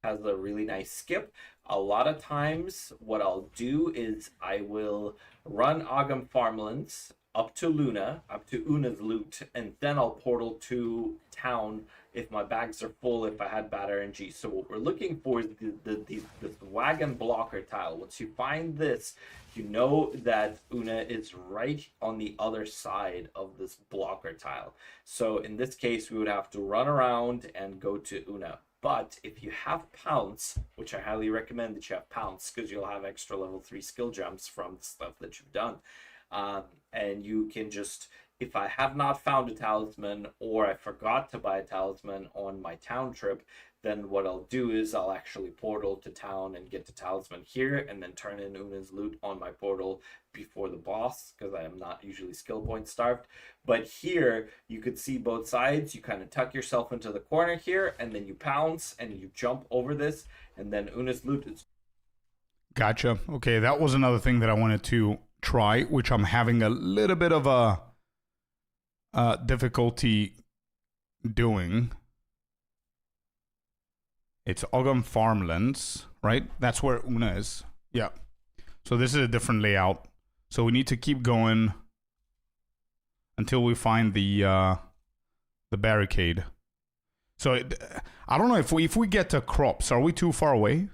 Has a really nice skip. A lot of times what I'll do is I will run Ogham Farmlands up to Luna, up to Una's loot, and then I'll portal to town if my bags are full, if I had bad RNG. So what we're looking for is this wagon blocker tile. Once you find this, you know that Una is right on the other side of this blocker tile. So in this case, we would have to run around and go to Una. But if you have Pounce, which I highly recommend that you have Pounce, because you'll have extra level 3 skill gems from the stuff that you've done. And you can just, if I have not found a talisman or I forgot to buy a talisman on my town trip, then what I'll do is I'll actually portal to town and get the talisman here and then turn in Una's loot on my portal before the boss, because I am not usually skill point starved. But here you could see both sides. You kind of tuck yourself into the corner here and then you pounce and you jump over this, and then Una's loot is... Gotcha. Okay, that was another thing that I wanted to try, which I'm having a little bit of a difficulty doing. It's Ogham Farmlands, right? That's where Una is. Yeah. So this is a different layout. So we need to keep going until we find the barricade. So I don't know if we get to crops, are we too far away?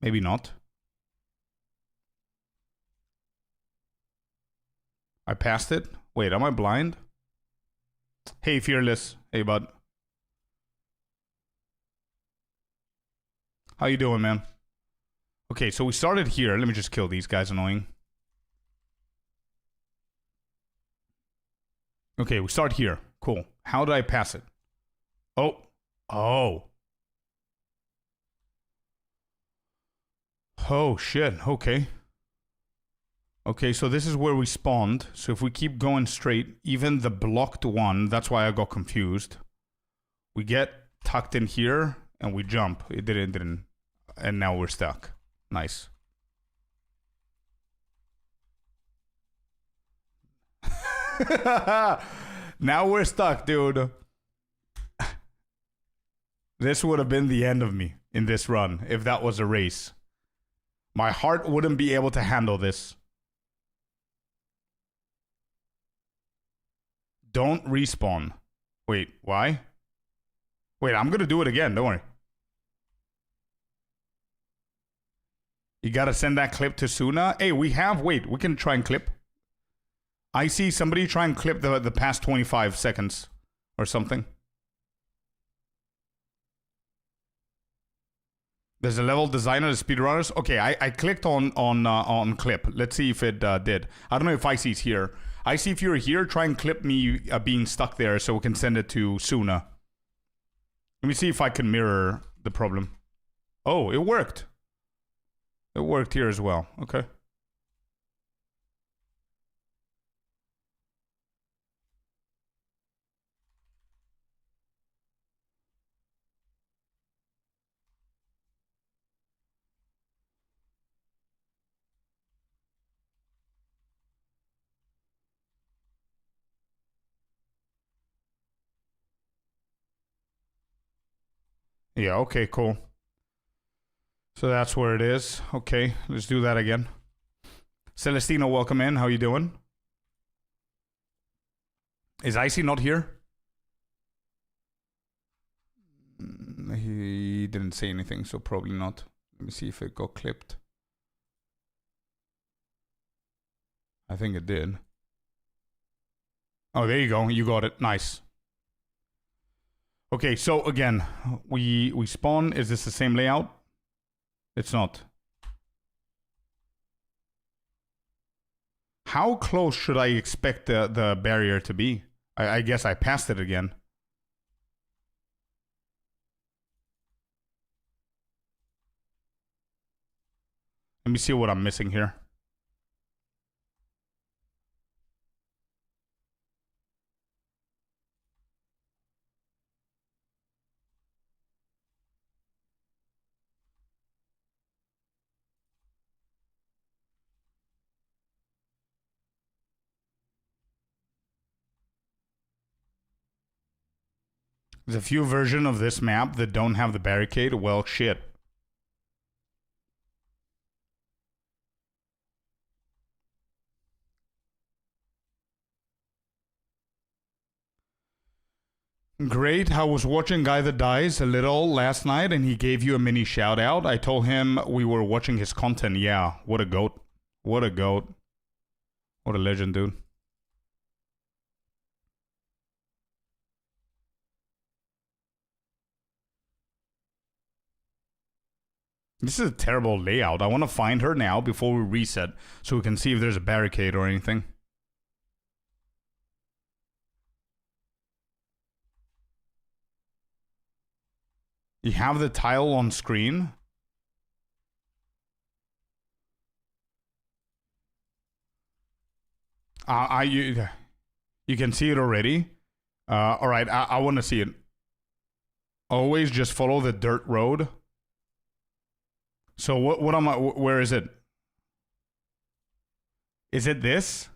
Maybe not. I passed it. Wait, am I blind? Hey, Fearless. Hey, bud. How you doing, man? Okay, so we started here. Let me just kill these guys, annoying. Okay, we start here. Cool. How do I pass it? Oh. Oh. Oh, shit. Okay. Okay, so this is where we spawned. So if we keep going straight, even the blocked one, that's why I got confused. We get tucked in here, and we jump. It didn't. And now we're stuck. Nice. Now we're stuck, dude. This would have been the end of me in this run if that was a race. My heart wouldn't be able to handle this. Don't respawn. Wait, why? Wait, I'm gonna do it again, don't worry. You gotta send that clip to Suna. Hey, we can try and clip. I see somebody try and clip the past 25 seconds or something. There's a level designer, the speedrunners. Okay, I clicked on clip. Let's see if it did. I don't know if Icy's here. Icy, if you're here, try and clip me being stuck there so we can send it to Suna. Let me see if I can mirror the problem. Oh, it worked. It worked here as well. Okay. Yeah, okay, cool. So that's where it is. Okay, let's do that again. Celestino, welcome in. How you doing? Is Icy not here? He didn't say anything, so probably not. Let me see if it got clipped. I think it did. Oh, there you go. You got it. Nice. Okay, so again, we spawn. Is this the same layout? It's not. How close should I expect the barrier to be? I guess I passed it again. Let me see what I'm missing here. There's a few versions of this map that don't have the barricade. Well, shit. Great. I was watching Guy That Dies a little last night, and he gave you a mini shout out. I told him we were watching his content. Yeah, what a goat. What a goat. What a legend, dude. This is a terrible layout. I want to find her now before we reset so we can see if there's a barricade or anything. You have the tile on screen. You can see it already. All right, I want to see it. Always just follow the dirt road. So what am I? Where is it? Is it this?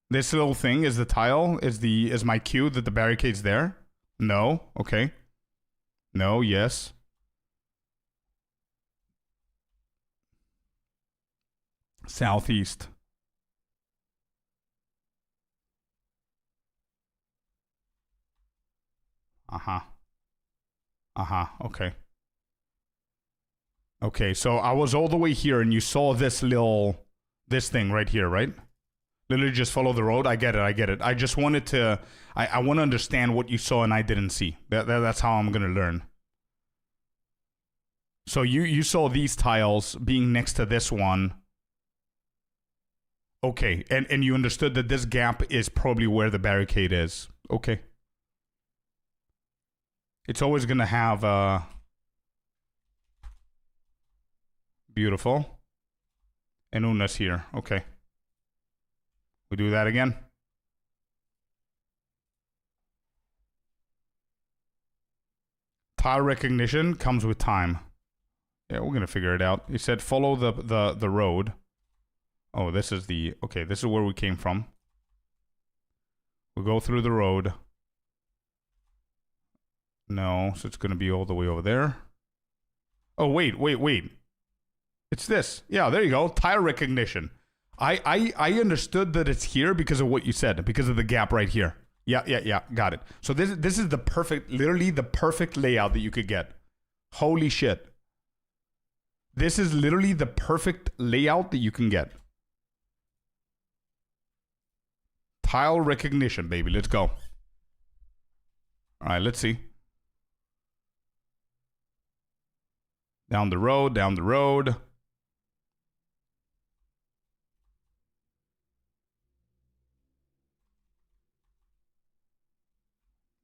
This little thing is the tile. Is my cue that the barricade's there? No. Okay. No. Yes. Southeast. Okay. Okay, so I was all the way here and you saw this thing right here, right? Literally just follow the road. I get it. I just wanted to, I want to understand what you saw and I didn't see. That's how I'm going to learn. So you saw these tiles being next to this one. Okay, and you understood that this gap is probably where the barricade is. Okay. It's always going to have beautiful. And Una's here. Okay. We do that again. Tile recognition comes with time. Yeah, we're gonna figure it out. He said follow the road. Oh, this is the... Okay, this is where we came from. We'll go through the road. No, so it's gonna be all the way over there. Oh, wait. It's this. Yeah, there you go. Tile recognition. I understood that it's here because of what you said, because of the gap right here. Yeah, got it. So this is the perfect, literally the perfect layout that you could get. Holy shit. This is literally the perfect layout that you can get. Tile recognition, baby. Let's go. All right, let's see. Down the road, down the road.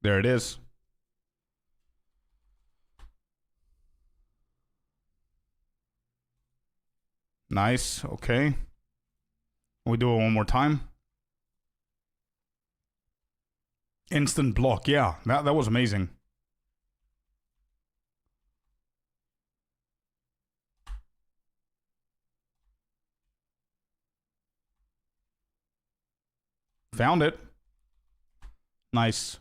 There it is. Nice. Okay. We do it one more time. Instant block. Yeah, that was amazing. Found it. Nice.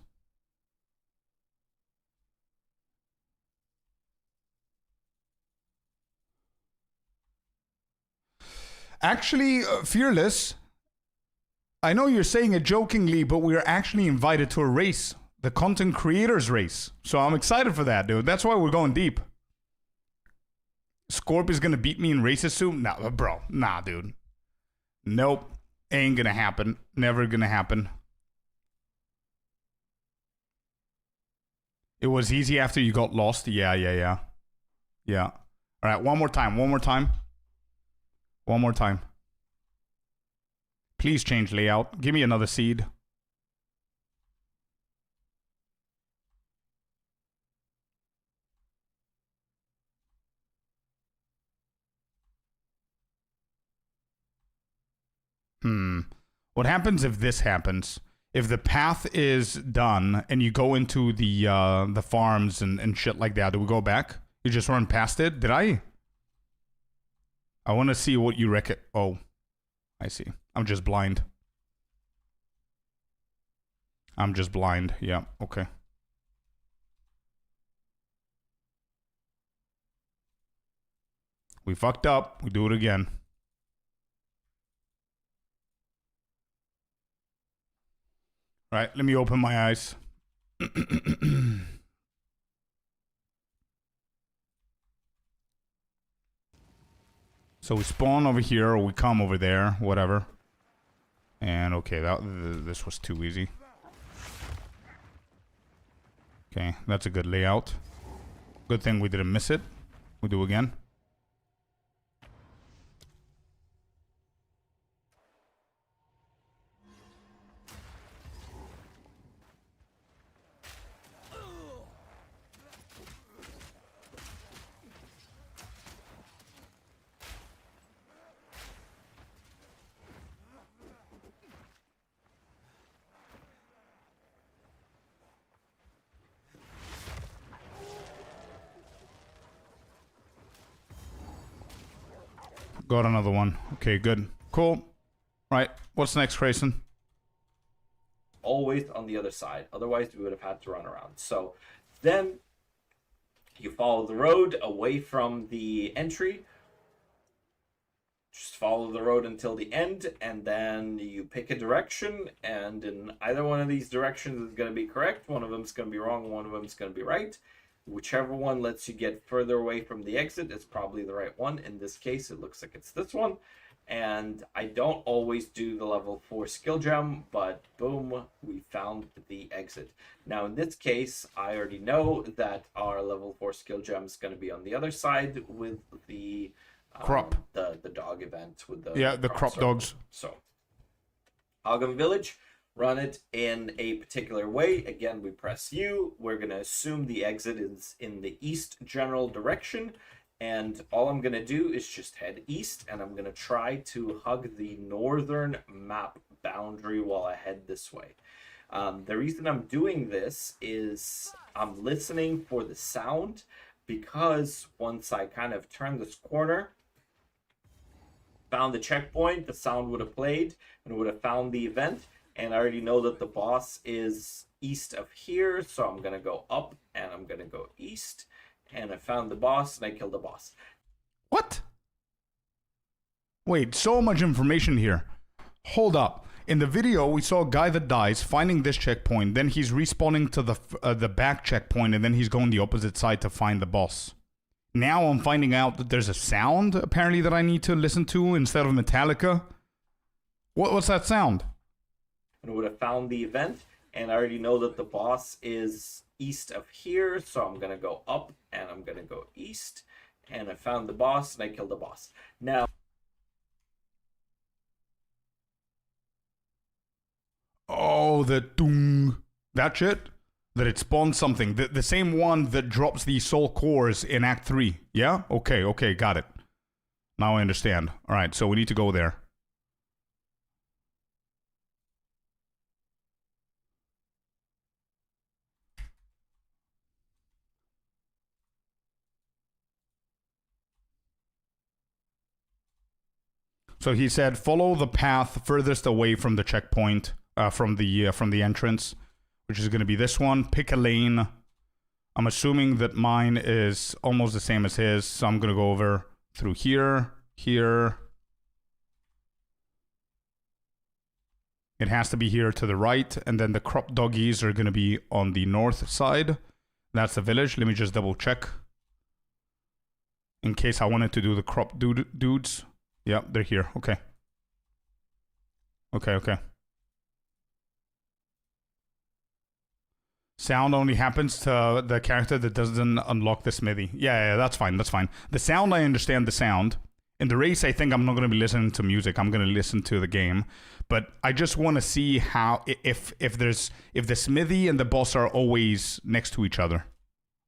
Actually, Fearless, I know you're saying it jokingly, but we're actually invited to a race, the content creators race. So I'm excited for that, dude. That's why we're going deep. Scorp is gonna beat me in races soon? Nah, bro. Nah, dude. Nope. Ain't gonna happen. Never gonna happen. It was easy after you got lost. Yeah. All right, one more time. Please change layout. Give me another seed. What happens if this happens? If the path is done and you go into the farms and shit like that, do we go back? You just run past it? Did I? I want to see what you reckon. Oh, I see. I'm just blind. Yeah, okay. We fucked up. We do it again. All right, let me open my eyes. So we spawn over here, or we come over there, whatever. And okay, this was too easy. Okay, that's a good layout. Good thing we didn't miss it. We do again. Got another one. Okay, good. Cool. Right. What's next, Grayson? Always on the other side. Otherwise, we would have had to run around. So then you follow the road away from the entry. Just follow the road until the end, and then you pick a direction, and in either one of these directions is going to be correct. One of them is going to be wrong. One of them is going to be right. Whichever one lets you get further away from the exit is probably the right one. In this case, it looks like it's this one. And I don't always do the level 4 skill gem, but boom, we found the exit. Now in this case, I already know that our level 4 skill gem is going to be on the other side with the crop, the dog event with the the crop dogs. So Ogam Village, run it in a particular way. Again, we press U. We're going to assume the exit is in the east general direction. And all I'm going to do is just head east, and I'm going to try to hug the northern map boundary while I head this way. The reason I'm doing this is I'm listening for the sound, because once I kind of turn this corner, found the checkpoint, the sound would have played and would have found the event. And I already know that the boss is east of here, so I'm gonna go up and I'm gonna go east. And I found the boss and I killed the boss. What? Wait, so much information here. Hold up. In the video, we saw a guy that dies finding this checkpoint, then he's respawning to the back checkpoint, and then he's going the opposite side to find the boss. Now I'm finding out that there's a sound, apparently, that I need to listen to instead of Metallica. What's that sound? And would have found the event, and I already know that the boss is east of here, so I'm gonna go up and I'm gonna go east. And I found the boss and I killed the boss. Now, Oh, the doom. That shit? That it spawns something. The same one that drops the soul cores in Act 3. Yeah? Okay, got it. Now I understand. Alright, so we need to go there. So he said, follow the path furthest away from the checkpoint. From the entrance, which is going to be this one. Pick a lane. I'm assuming that mine is almost the same as his, so I'm going to go over through here. It has to be here to the right, and then the crop doggies are going to be on the north side. That's the village. Let me just double check. In case I wanted to do the crop dudes. Yep, they're here. Okay. Sound only happens to the character that doesn't unlock the smithy. Yeah, that's fine. The sound, I understand the sound. In the race, I think I'm not going to be listening to music. I'm going to listen to the game. But I just want to see how, if the smithy and the boss are always next to each other.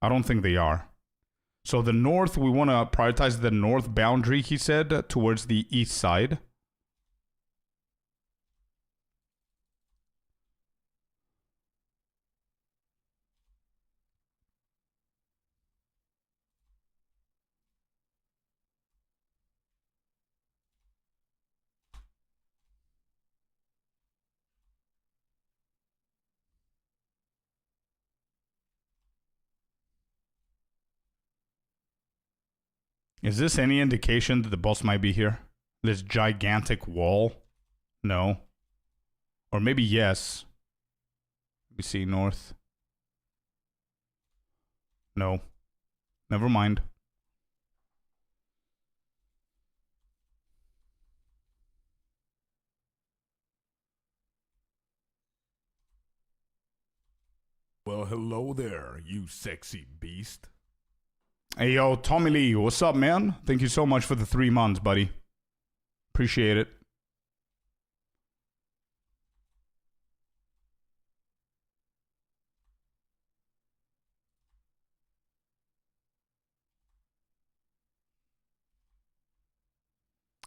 I don't think they are. So the north, we want to prioritize the north boundary, he said, towards the east side. Is this any indication that the boss might be here? This gigantic wall? No. Or maybe yes. Let me see, north. No. Never mind. Well, hello there, you sexy beast. Hey, yo, Tommy Lee, what's up, man? Thank you so much for the 3 months, buddy. Appreciate it.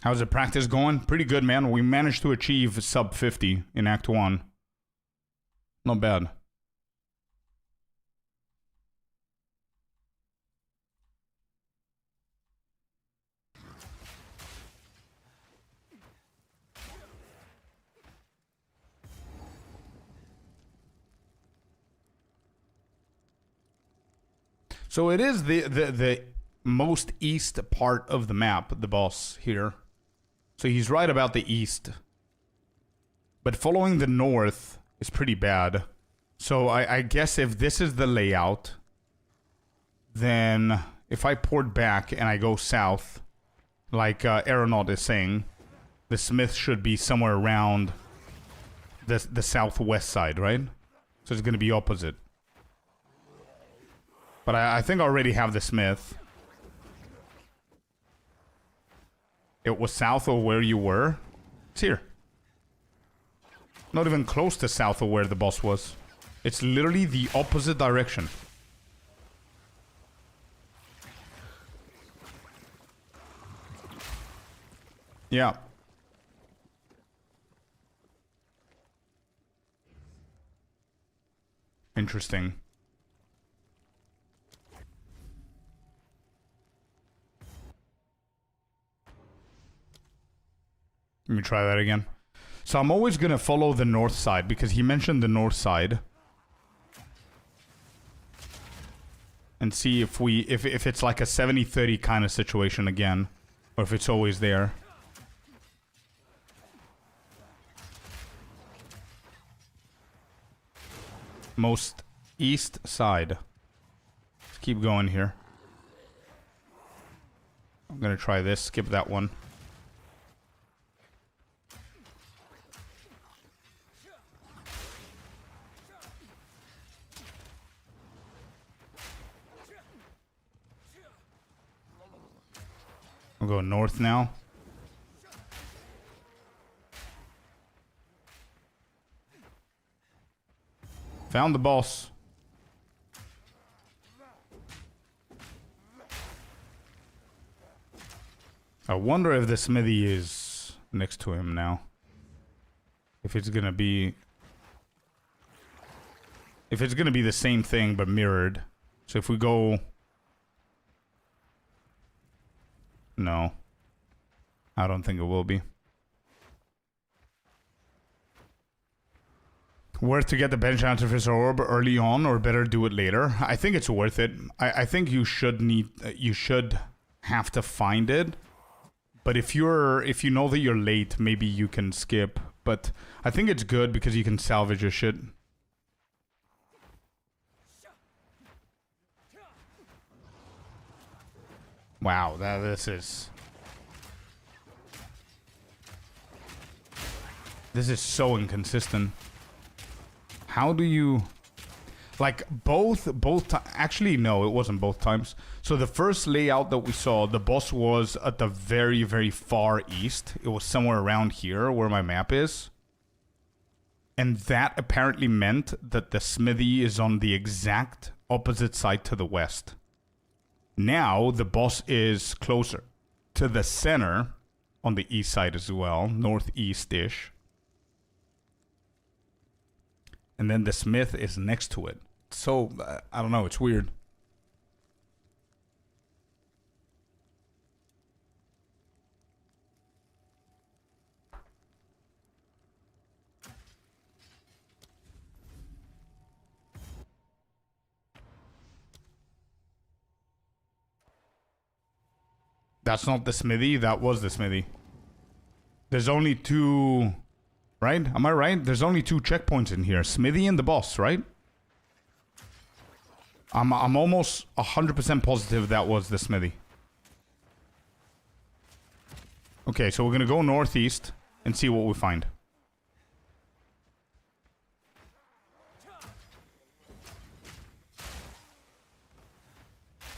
How's the practice going? Pretty good, man. We managed to achieve sub 50 in Act 1. Not bad. So it is the most east part of the map, the boss here. So he's right about the east. But following the north is pretty bad. So I guess if this is the layout, then if I port back and I go south, like Aeronaut is saying, the smith should be somewhere around the southwest side, right? So it's going to be opposite. But I think I already have the smith. It was south of where you were. It's here. Not even close to south of where the boss was. It's literally the opposite direction. Yeah. Interesting. Let me try that again. So I'm always going to follow the north side because he mentioned the north side. And see if if it's like a 70-30 kind of situation again. Or if it's always there. Most east side. Let's keep going here. I'm going to try this. Skip that one. I'll go north now. Found the boss. I wonder if the smithy is next to him now. If it's gonna be... If it's gonna be the same thing but mirrored. So if we go... No. I don't think it will be. Worth to get the bench artificer orb early on, or better do it later? I think it's worth it. I think you should have to find it. But if you know that you're late, maybe you can skip. But I think it's good because you can salvage your shit. Wow, this is so inconsistent. How do you... Like, actually, no, it wasn't both times. So the first layout that we saw, the boss was at the very, very far east. It was somewhere around here where my map is. And that apparently meant that the smithy is on the exact opposite side to the west. Now, the boss is closer to the center on the east side as well, northeast-ish. And then the smith is next to it. So, I don't know, it's weird. That's not the smithy, that was the smithy. There's only two... Right? Am I right? There's only two checkpoints in here. Smithy and the boss, right? I'm almost 100% positive that was the smithy. Okay, so we're gonna go northeast and see what we find.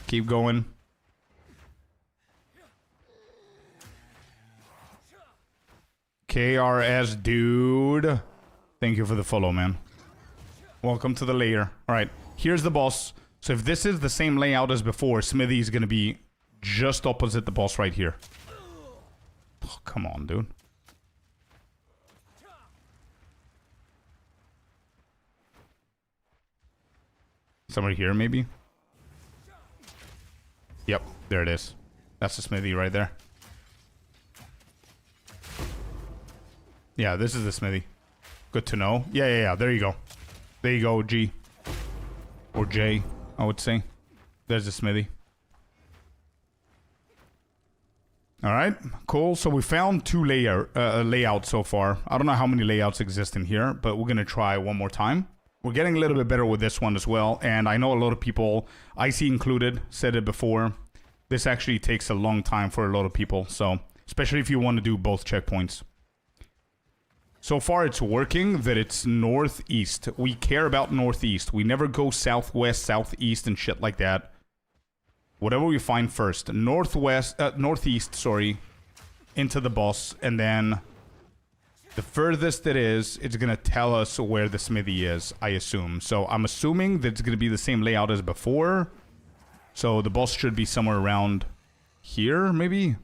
Keep going. KRS, dude. Thank you for the follow, man. Welcome to the lair. Alright, here's the boss. So if this is the same layout as before, Smithy is going to be just opposite the boss right here. Oh, come on, dude. Somewhere here, maybe? Yep, there it is. That's the Smithy right there. Yeah, this is the smithy. Good to know. Yeah. There you go. There you go, G. Or J, I would say. There's the smithy. Alright, cool. So we found two layouts so far. I don't know how many layouts exist in here, but we're going to try one more time. We're getting a little bit better with this one as well. And I know a lot of people, IC included, said it before. This actually takes a long time for a lot of people. So, especially if you want to do both checkpoints. So far, it's working that it's northeast. We care about northeast. We never go southwest, southeast, and shit like that. Whatever we find first. Northeast, sorry, into the boss. And then the furthest it is, it's going to tell us where the smithy is, I assume. So I'm assuming that it's going to be the same layout as before. So the boss should be somewhere around here, maybe?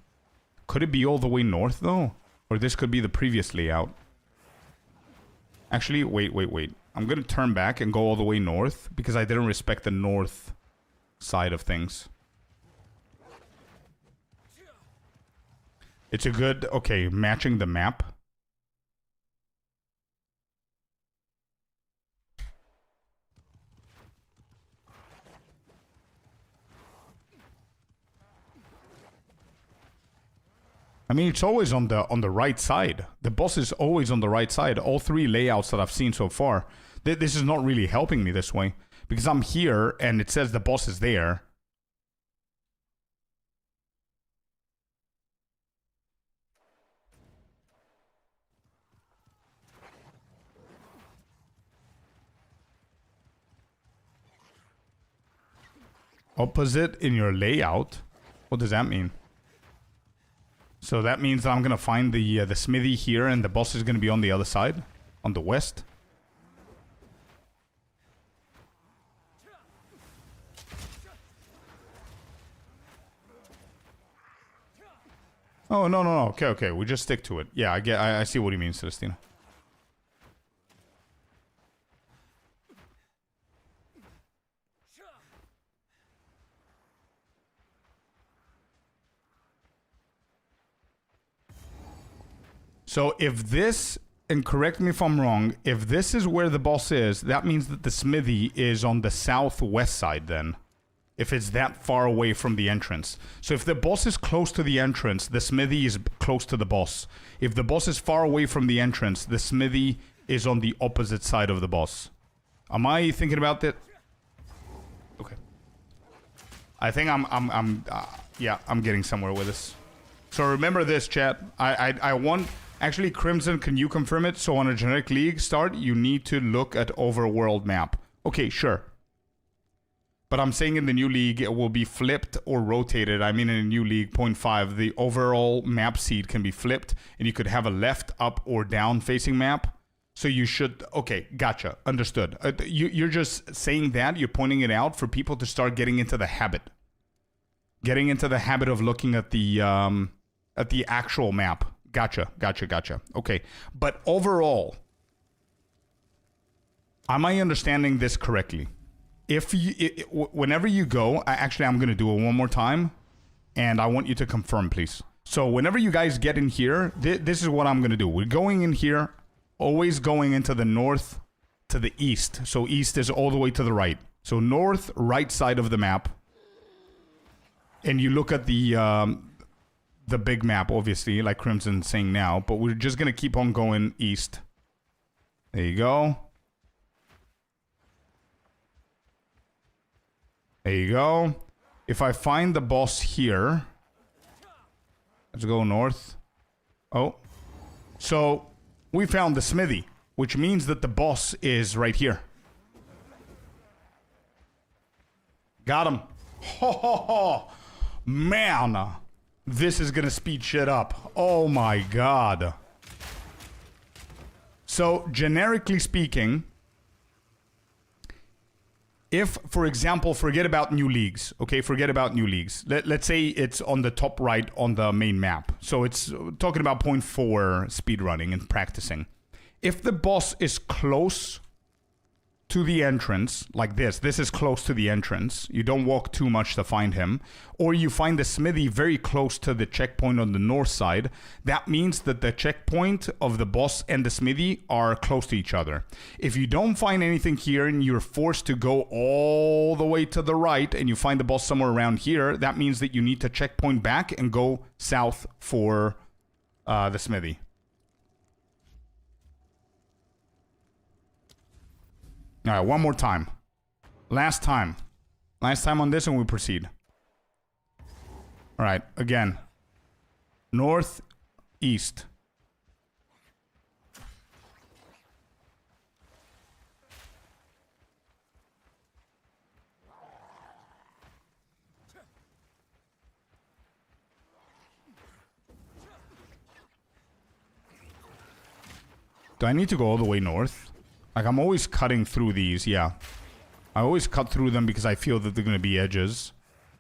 Could it be all the way north, though? Or this could be the previous layout. Actually, wait. I'm gonna turn back and go all the way north because I didn't respect the north side of things. It's a good, okay, matching the map. I mean, it's always on the right side. The boss is always on the right side. All three layouts that I've seen so far. This is not really helping me this way. Because I'm here, and it says the boss is there. Opposite in your layout? What does that mean? So that means that I'm gonna find the smithy here, and the boss is gonna be on the other side, on the west. Oh no. Okay. We just stick to it. Yeah, I see what he means, Celestina. So if this, and correct me if I'm wrong, if this is where the boss is, that means that the smithy is on the southwest side then. If it's that far away from the entrance. So if the boss is close to the entrance, the smithy is close to the boss. If the boss is far away from the entrance, the smithy is on the opposite side of the boss. Am I thinking about that? Okay. I think I'm getting somewhere with this. So remember this, chat. I want... Actually, Crimson, can you confirm it? So on a generic league start, you need to look at overworld map. Okay, sure. But I'm saying in the new league, it will be flipped or rotated. I mean, in a new league, 0.5, the overall map seed can be flipped. And you could have a left, up, or down facing map. So you should... Okay, gotcha. Understood. You're just saying that. You're pointing it out for people to start getting into the habit. Getting into the habit of looking at the actual map. Gotcha. Okay. But overall, am I understanding this correctly? If whenever you go, I'm going to do it one more time, and I want you to confirm, please. So whenever you guys get in here, this is what I'm going to do. We're going in here, always going into the north to the east. So east is all the way to the right. So north, right side of the map. And you look at the big map, obviously, like Crimson's saying now, but we're just gonna keep on going east. There you go. There you go. If I find the boss here, let's go north. Oh. So, we found the smithy, which means that the boss is right here. Got him. Ho ho ho. Man. This is gonna speed shit up. Oh my god. So, generically speaking, if, for example, forget about new leagues, okay? Forget about new leagues. Let's say it's on the top right on the main map. So it's talking about 0.4 speedrunning and practicing. If the boss is close to the entrance, like this is close to the entrance, you don't walk too much to find him, or you find the smithy very close to the checkpoint on the north side, that means that the checkpoint of the boss and the smithy are close to each other. If you don't find anything here and you're forced to go all the way to the right and you find the boss somewhere around here, that means that you need to checkpoint back and go south for the smithy. All right, one more time. Last time on this, and we proceed. All right, again. North, east. Do I need to go all the way north? Like, I'm always cutting through these, yeah. I always cut through them because I feel that they're going to be edges.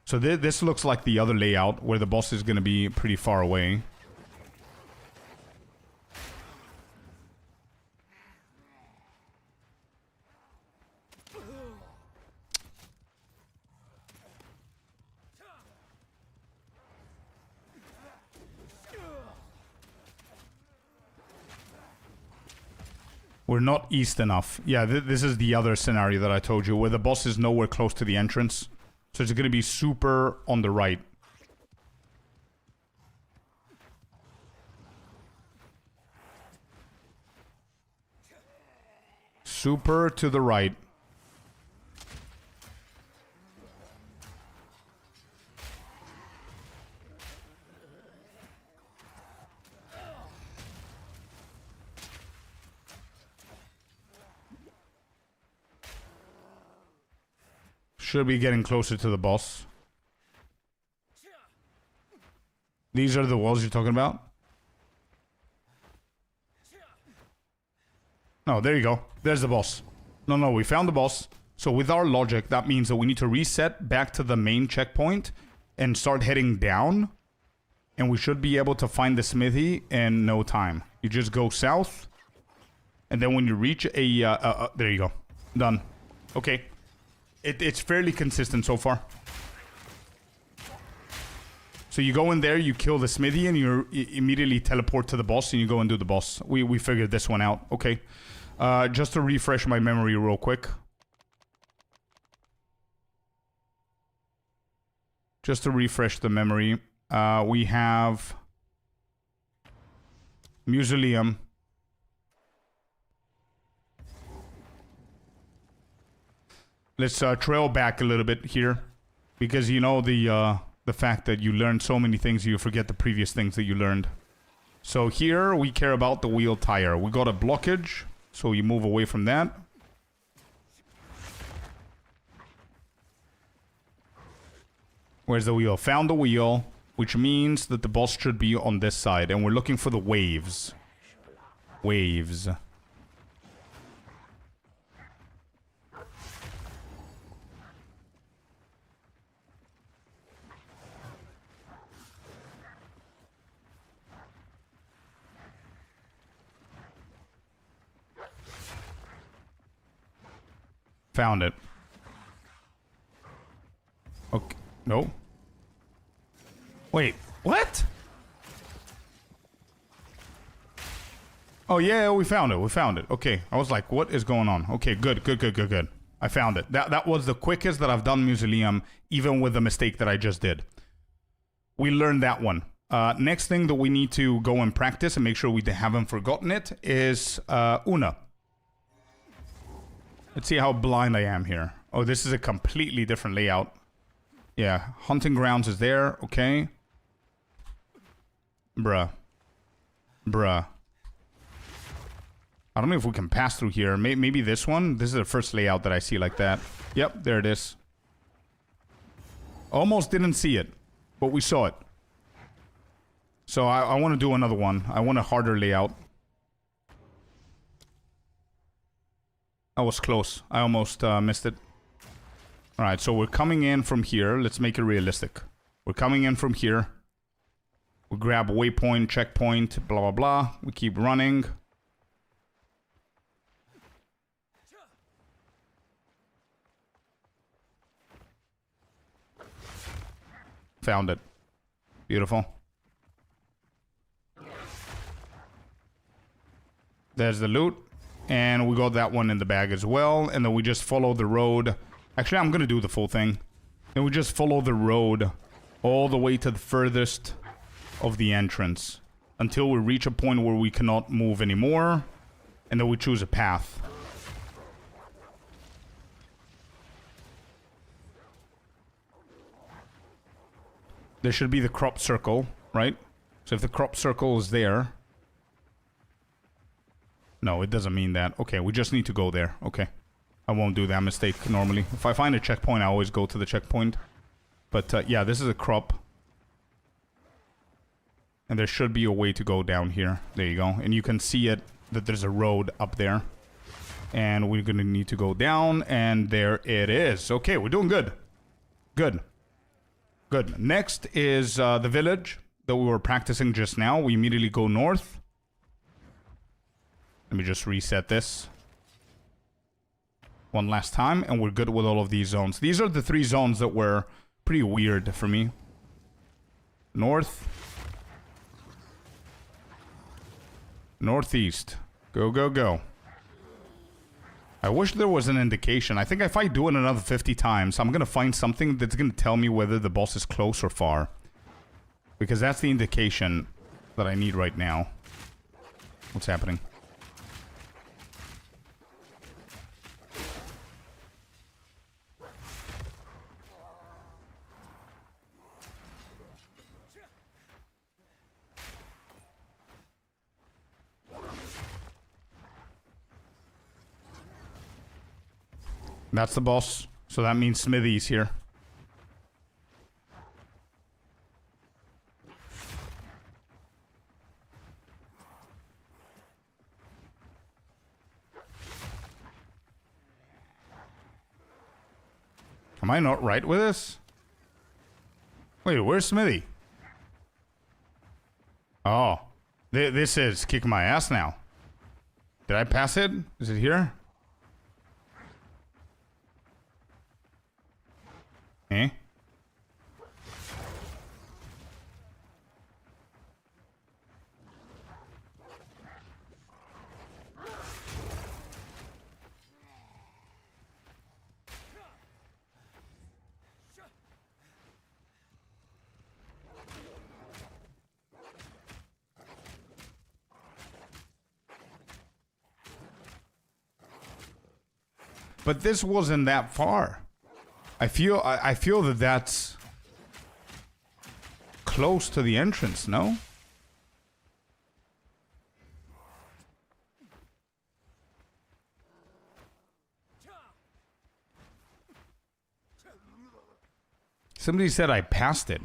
So this looks like the other layout where the boss is going to be pretty far away. We're not east enough. Yeah, this is the other scenario that I told you, where the boss is nowhere close to the entrance. So it's going to be super on the right. Super to the right. Should be getting closer to the boss. These are the walls you're talking about? No, there you go. There's the boss. No, we found the boss. So with our logic, that means that we need to reset back to the main checkpoint and start heading down. And we should be able to find the smithy in no time. You just go south. And then when you reach a... there you go. Done. Okay. It's fairly consistent so far. So you go in there, you kill the smithy, and you immediately teleport to the boss, and you go and do the boss. We figured this one out. Okay. Just to refresh my memory real quick. Just to refresh the memory. We have... Mausoleum. Let's trail back a little bit here, because you know the fact that you learned so many things, you forget the previous things that you learned. So here we care about the wheel tire. We got a blockage, so you move away from that. Where's the wheel? Found the wheel, which means that the boss should be on this side, and we're looking for the waves. Waves. Found it. Okay. No. Wait. What? Oh, yeah, we found it. We found it. Okay. I was like, what is going on? Okay, good. I found it. That was the quickest that I've done Mausoleum, even with the mistake that I just did. We learned that one. Next thing that we need to go and practice and make sure we haven't forgotten it is Una. Let's see how blind I am here. Oh, this is a completely different layout. Yeah, hunting grounds is there. Okay. Bruh. I don't know if we can pass through here. Maybe this one? This is the first layout that I see like that. Yep, there it is. Almost didn't see it, but we saw it. So I want to do another one. I want a harder layout. That was close. I almost missed it. Alright, so we're coming in from here. Let's make it realistic. We're coming in from here. We grab a waypoint, checkpoint, blah, blah, blah. We keep running. Found it. Beautiful. There's the loot. And we got that one in the bag as well. And then we just follow the road. Actually, I'm going to do the full thing. And we just follow the road all the way to the furthest of the entrance. Until we reach a point where we cannot move anymore. And then we choose a path. There should be the crop circle, right? So if the crop circle is there... No, it doesn't mean that. Okay, we just need to go there. Okay. I won't do that mistake normally. If I find a checkpoint, I always go to the checkpoint. But, yeah, this is a crop. And there should be a way to go down here. There you go. And you can see it, that there's a road up there. And we're going to need to go down. And there it is. Okay, we're doing good. Good. Next is the village that we were practicing just now. We immediately go north. Let me just reset this one last time, and we're good with all of these zones. These are the 3 zones that were pretty weird for me. North. Northeast. Go. I wish there was an indication. I think if I do it another 50 times, I'm going to find something that's going to tell me whether the boss is close or far. Because that's the indication that I need right now. What's happening? That's the boss. So that means Smithy's here. Am I not right with this? Wait, where's Smithy? Oh. This is kicking my ass now. Did I pass it? Is it here? Eh? But this wasn't that far. I feel that that's close to the entrance, no? Somebody said I passed it,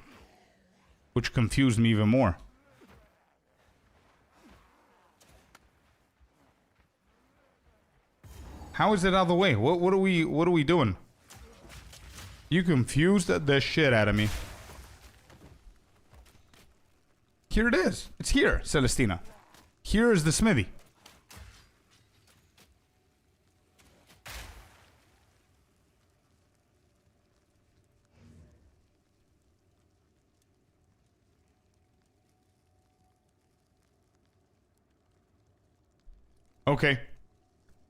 which confused me even more. How is it out of the way? What are we doing? You confused the shit out of me. Here it is. It's here, Celestina. Here is the smithy. Okay.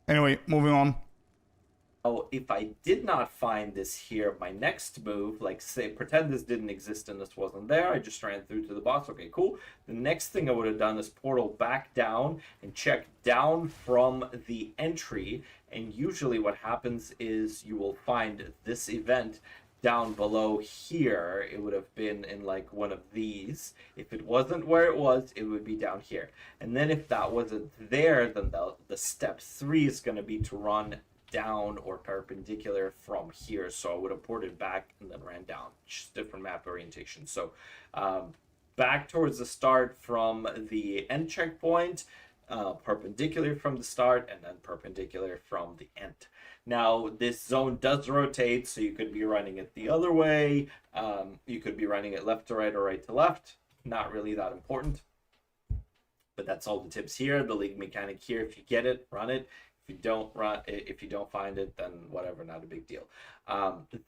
Anyway, moving on. Oh, if I did not find this here, my next move, like say, pretend this didn't exist and this wasn't there, I just ran through to the boss, okay, cool. The next thing I would have done is portal back down and check down from the entry, and usually what happens is you will find this event down below here. It would have been in like one of these. If it wasn't where it was, it would be down here. And then if that wasn't there, then the step 3 is going to be to run down or perpendicular from here. So I would have ported back and then ran down. Just different map orientation. So back towards the start from the end checkpoint, perpendicular from the start, and then perpendicular from the end. Now this zone does rotate, so you could be running it the other way. You could be running it left to right or right to left. Not really that important, but that's all the tips here. The league mechanic here: if you get it, run it. If you don't find it, then whatever, not a big deal.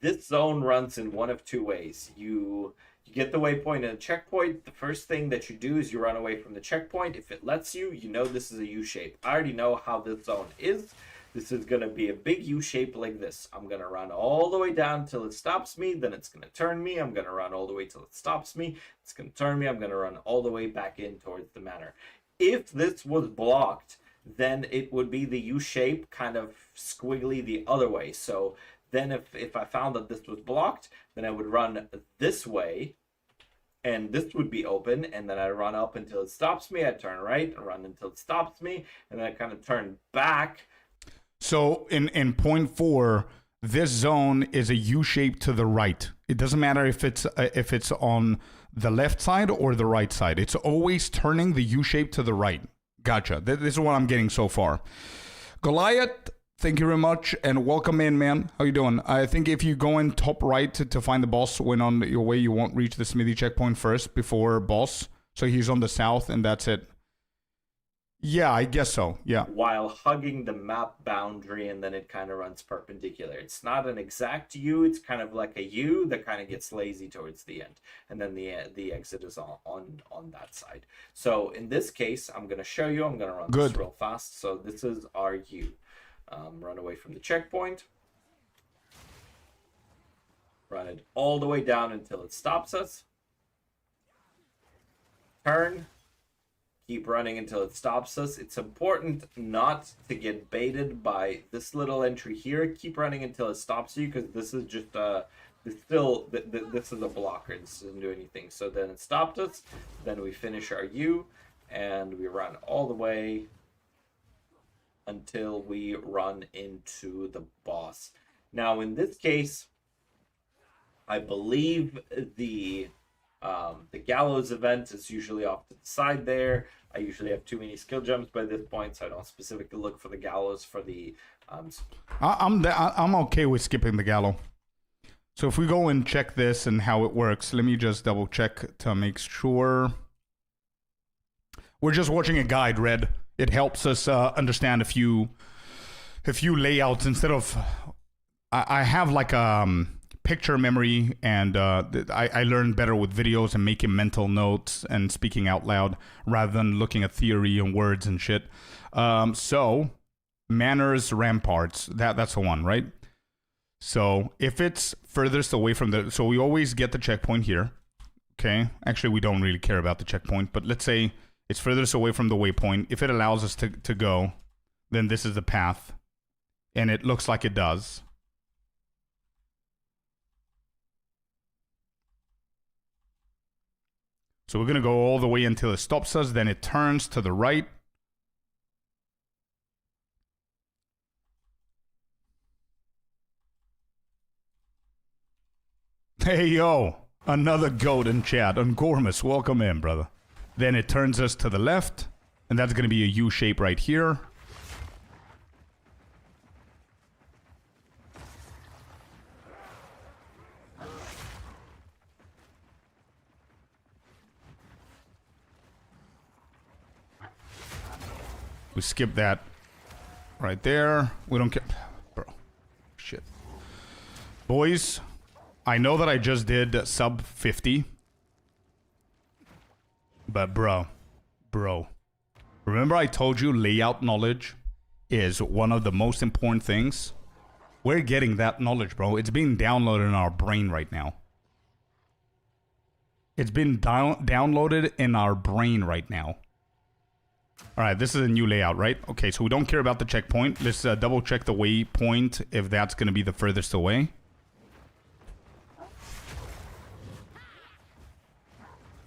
This zone runs in one of two ways. You get the waypoint and a checkpoint. The first thing that you do is you run away from the checkpoint. If it lets you, you know this is a U-shape. I already know how this zone is. This is going to be a big U-shape like this. I'm going to run all the way down till it stops me. Then it's going to turn me. I'm going to run all the way till it stops me. It's going to turn me. I'm going to run all the way back in towards the manor. If this was blocked, then it would be the U-shape kind of squiggly the other way. So then if I found that this was blocked, then I would run this way, and this would be open, and then I run up until it stops me. I turn right and run until it stops me, and then I kind of turn back. So in point 4, this zone is a U-shape to the right. It doesn't matter if it's on the left side or the right side. It's always turning the U-shape to the right. Gotcha. This is what I'm getting so far. Goliath, thank you very much, and welcome in, man. How you doing? I think if you go in top right to find the boss, when on your way, you won't reach the smithy checkpoint first before boss. So he's on the south, and that's it. Yeah, I guess so. Yeah. While hugging the map boundary, and then it kind of runs perpendicular. It's not an exact U. It's kind of like a U that kind of gets lazy towards the end, and then the exit is on that side. So in this case, I'm going to show you. I'm going to run this real fast. So this is our U. Run away from the checkpoint. Run it all the way down until it stops us. Turn. Keep running until it stops us. It's important not to get baited by this little entry here. Keep running until it stops you, because this is just this is a blocker. This doesn't do anything. So then it stopped us. Then we finish our U, and we run all the way until we run into the boss. Now, in this case, I believe the gallows event is usually off to the side there. I usually have too many skill gems by this point, so I don't specifically look for the gallows for the. I'm okay with skipping the gallow. So if we go and check this and how it works, let me just double check to make sure. We're just watching a guide, Red. It helps us understand a few layouts instead of. I have like picture memory, and I learn better with videos and making mental notes and speaking out loud rather than looking at theory and words and shit. So manners, ramparts, that's the one, right? So if it's furthest away from the, so we always get the checkpoint here. Okay, actually we don't really care about the checkpoint, but let's say it's furthest away from the waypoint. If it allows us to go, then this is the path, and it looks like it does. So we're going to go all the way until it stops us. Then it turns to the right. Hey, yo. Another goat in chat. Ungormus, welcome in, brother. Then it turns us to the left. And that's going to be a U shape right here. We skip that right there. We don't care. Bro. Shit. Boys, I know that I just did sub 50. But bro. Remember I told you layout knowledge is one of the most important things? We're getting that knowledge, bro. It's being downloaded in our brain right now. It's been downloaded in our brain right now. Alright, this is a new layout, right? Okay, so we don't care about the checkpoint. Let's double check the waypoint if that's going to be the furthest away.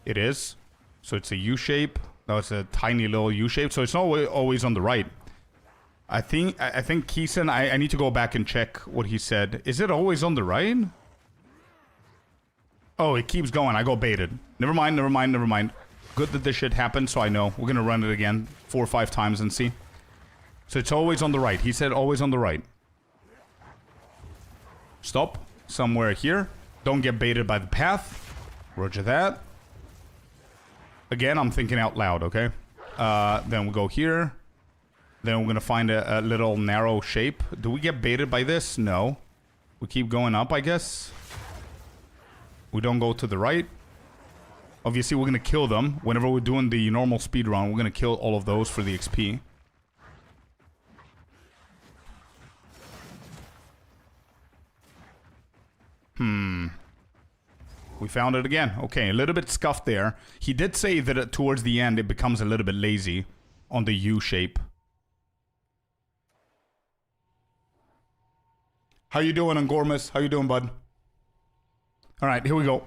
It is. So it's a U shape. No, it's a tiny little U shape. So it's not always on the right. I think Keeson, I need to go back and check what he said. Is it always on the right? Oh, it keeps going. I got baited. Never mind. Good that this shit happened, so I know. We're gonna run it again 4 or 5 times and see. So it's always on the right. He said always on the right. Stop. Somewhere here. Don't get baited by the path. Roger that. Again, I'm thinking out loud, okay? Then we'll go here. Then we're gonna find a little narrow shape. Do we get baited by this? No. We keep going up, I guess. We don't go to the right. Obviously, we're going to kill them. Whenever we're doing the normal speed run, we're going to kill all of those for the XP. We found it again. Okay, a little bit scuffed there. He did say that towards the end, it becomes a little bit lazy on the U shape. How you doing, Ungormus? How you doing, bud? All right, here we go.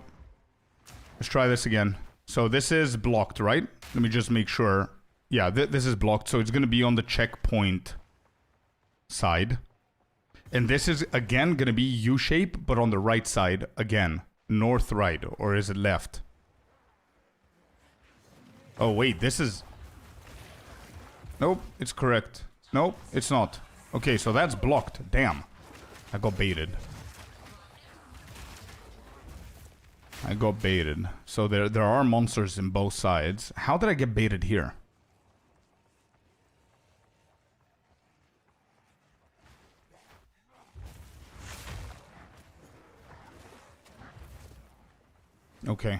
Let's try this again. So this is blocked, right? Let me just make sure. Yeah, this is blocked. So it's going to be on the checkpoint side. And this is, again, going to be U-shape, but on the right side again. North-right, or is it left? Oh, wait, this is... Nope, it's correct. Nope, it's not. Okay, so that's blocked. Damn. I got baited. So there are monsters in both sides. How did I get baited here? Okay.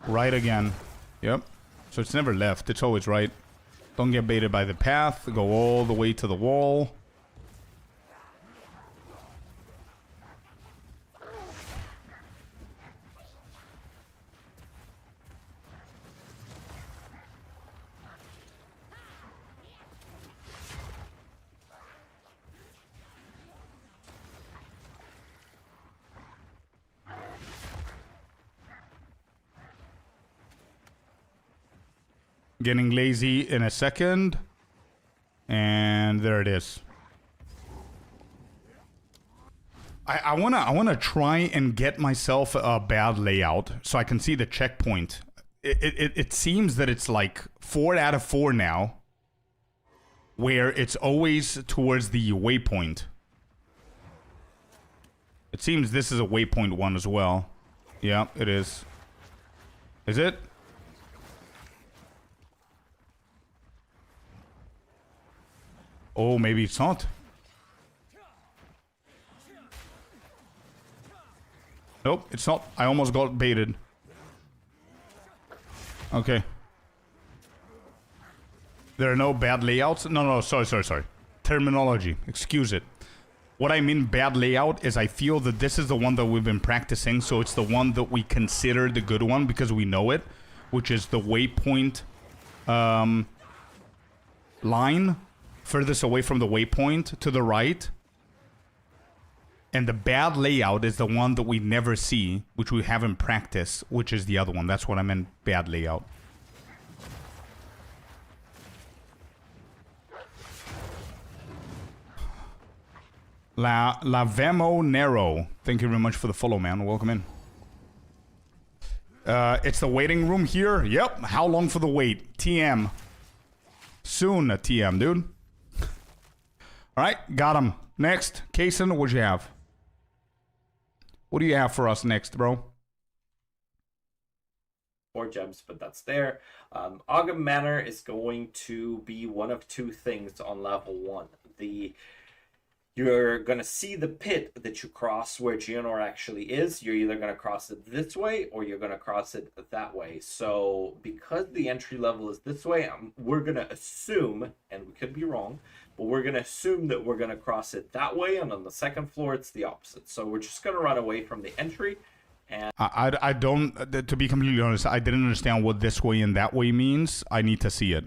Right again. Yep. So it's never left. It's always right. Don't get baited by the path. Go all the way to the wall. Getting lazy in a second. And there it is. I wanna try and get myself a bad layout so I can see the checkpoint. It seems that it's like 4 out of 4 now, where it's always towards the waypoint. It seems this is a waypoint one as well. Yeah, it is. Is it? Oh, maybe it's not. Nope, it's not. I almost got baited. Okay. There are no bad layouts? No, sorry. Terminology. Excuse it. What I mean bad layout is I feel that this is the one that we've been practicing, so it's the one that we consider the good one because we know it, which is the waypoint line furthest away from the waypoint to the right. And the bad layout is the one that we never see, which we haven't practiced, which is the other one. That's what I meant, bad layout. La Vemo Nero. Thank you very much for the follow, man. Welcome in. It's the waiting room here. Yep. How long for the wait? TM. Soon a TM, dude. Alright, got him. Next. Kason, what'd you have? What do you have for us next, bro? 4 gems, but that's there. Ogam Manor is going to be one of 2 things on level 1. You're going to see the pit that you cross where Geonor actually is. You're either going to cross it this way or you're going to cross it that way. So because the entry level is this way, we're going to assume, and we could be wrong, but we're going to assume that we're going to cross it that way, and on the second floor it's the opposite. So we're just going to run away from the entry. And I don't, to be completely honest, I didn't understand what this way and that way means. I need to see it.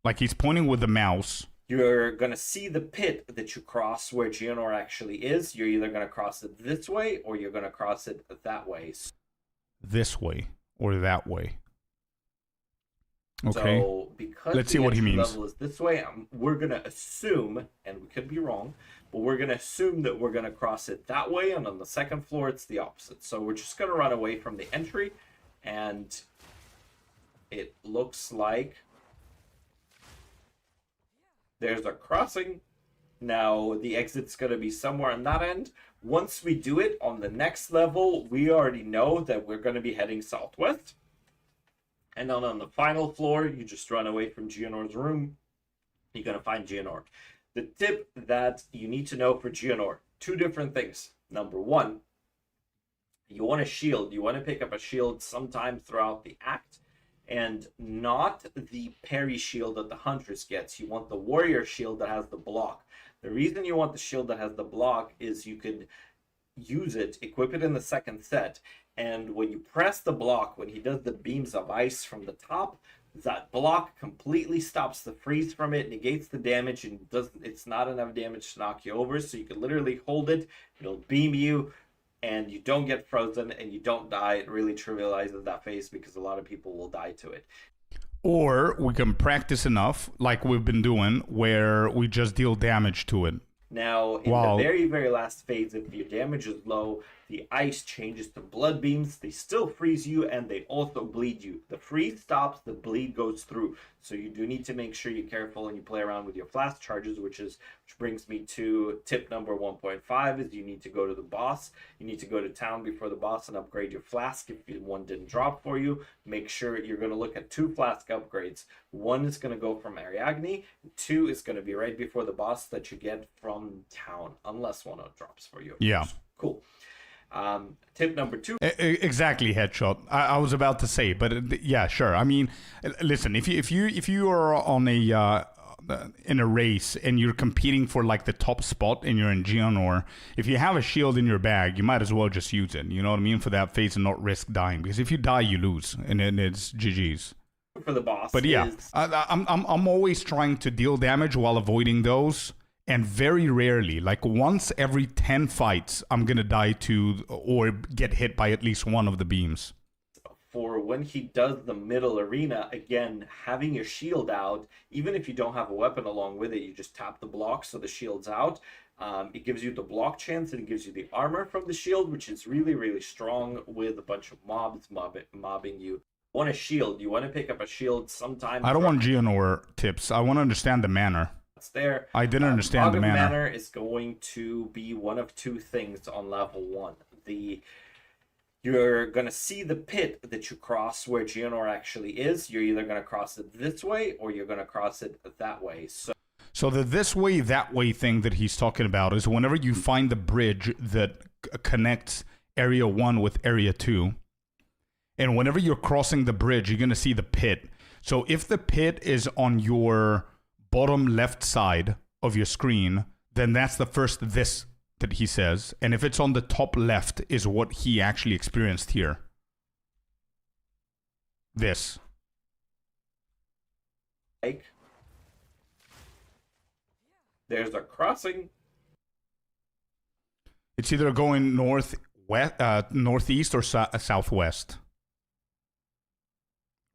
Like, he's pointing with the mouse. You're going to see the pit that you cross where Geonor actually is. You're either going to cross it this way or you're going to cross it that way. This way or that way. Okay. So because let's see what he means. Level is this way, we're going to assume, and we could be wrong, but we're going to assume that we're going to cross it that way, and on the second floor it's the opposite. So we're just going to run away from the entry, and it looks like there's a crossing. Now the exit's going to be somewhere on that end. Once we do it on the next level, we already know that we're going to be heading southwest. And then on the final floor, you just run away from Geonor's room. You're going to find Geonor. The tip that you need to know for Geonor, 2 different things. Number 1, you want a shield. You want to pick up a shield sometime throughout the act. And not the parry shield that the Huntress gets. You want the warrior shield that has the block. The reason you want the shield that has the block is you could use it, equip it in the second set, and when you press the block, when he does the beams of ice from the top, that block completely stops the freeze from it, negates the damage, and it's not enough damage to knock you over. So you can literally hold it, it'll beam you, and you don't get frozen and you don't die. It really trivializes that phase because a lot of people will die to it. Or we can practice enough, like we've been doing, where we just deal damage to it. Now, in the very, very last phase, if your damage is low, the ice changes to blood beams. They still freeze you, and they also bleed you. The freeze stops, the bleed goes through. So you do need to make sure you're careful and you play around with your flask charges, which brings me to tip number 1.5, is you need to go to the boss. You need to go to town before the boss and upgrade your flask if one didn't drop for you. Make sure you're going to look at 2 flask upgrades. 1 is going to go from Ariadne, 2 is going to be right before the boss that you get from town, unless one drops for you. Yeah. Cool. Tip number 2. Exactly, headshot. I was about to say, but yeah, sure. I mean, listen, if you are on a in a race and you're competing for like the top spot and you're in Geonor, if you have a shield in your bag, you might as well just use it. You know what I mean, for that phase and not risk dying, because if you die, you lose, and then it's GG's. For the boss, but yeah, is... I'm always trying to deal damage while avoiding those. And very rarely, like once every 10 fights, I'm going to die to or get hit by at least one of the beams. For when he does the middle arena, again, having your shield out, even if you don't have a weapon along with it, you just tap the block so the shield's out. It gives you the block chance and it gives you the armor from the shield, which is really, really strong with a bunch of mobs mobbing you. You want a shield. You want to pick up a shield sometime. I don't want Geonor tips. I want to understand the manner. There. I didn't understand the manner. Manner is going to be one of two things on level 1. You're going to see the pit that you cross where Geonor actually is. You're either going to cross it this way or you're going to cross it that way. So the this way, that way thing that he's talking about is whenever you find the bridge that connects Area 1 with Area 2, and whenever you're crossing the bridge, you're going to see the pit. So if the pit is on your bottom left side of your screen, then that's the first this that he says. And if it's on the top left is what he actually experienced here. This. Like, there's a crossing. It's either going northeast or southwest.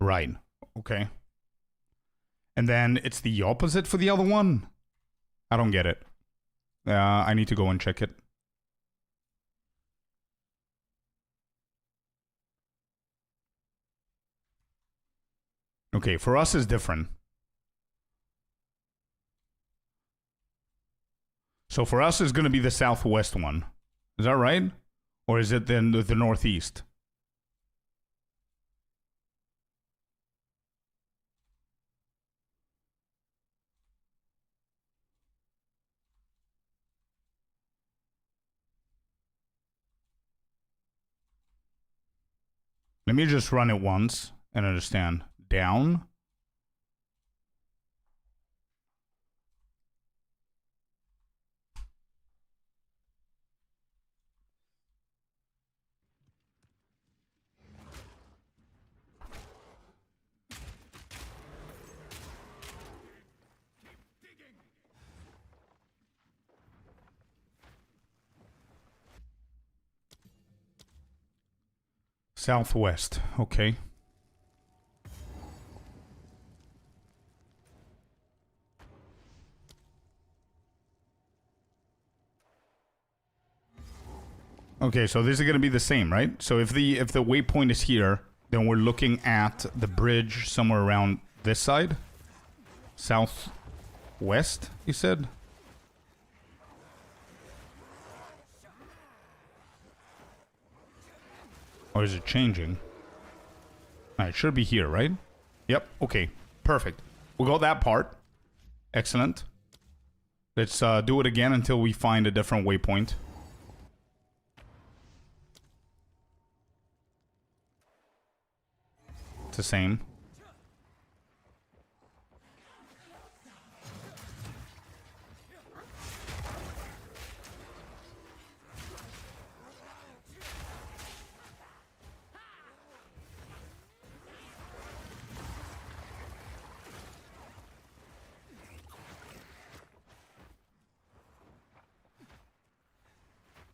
Right. Okay. And then it's the opposite for the other one? I don't get it. I need to go and check it. Okay, for us it's different. So for us it's going to be the southwest one. Is that right? Or is it then the northeast? Let me just run it once and understand. Down. Southwest, okay. Okay, so this is going to be the same, right? So if the waypoint is here, then we're looking at the bridge somewhere around this side. Southwest, you said? Or is it changing? It should be here, right? Yep, okay. Perfect. We got that part. Excellent. Let's do it again until we find a different waypoint. It's the same.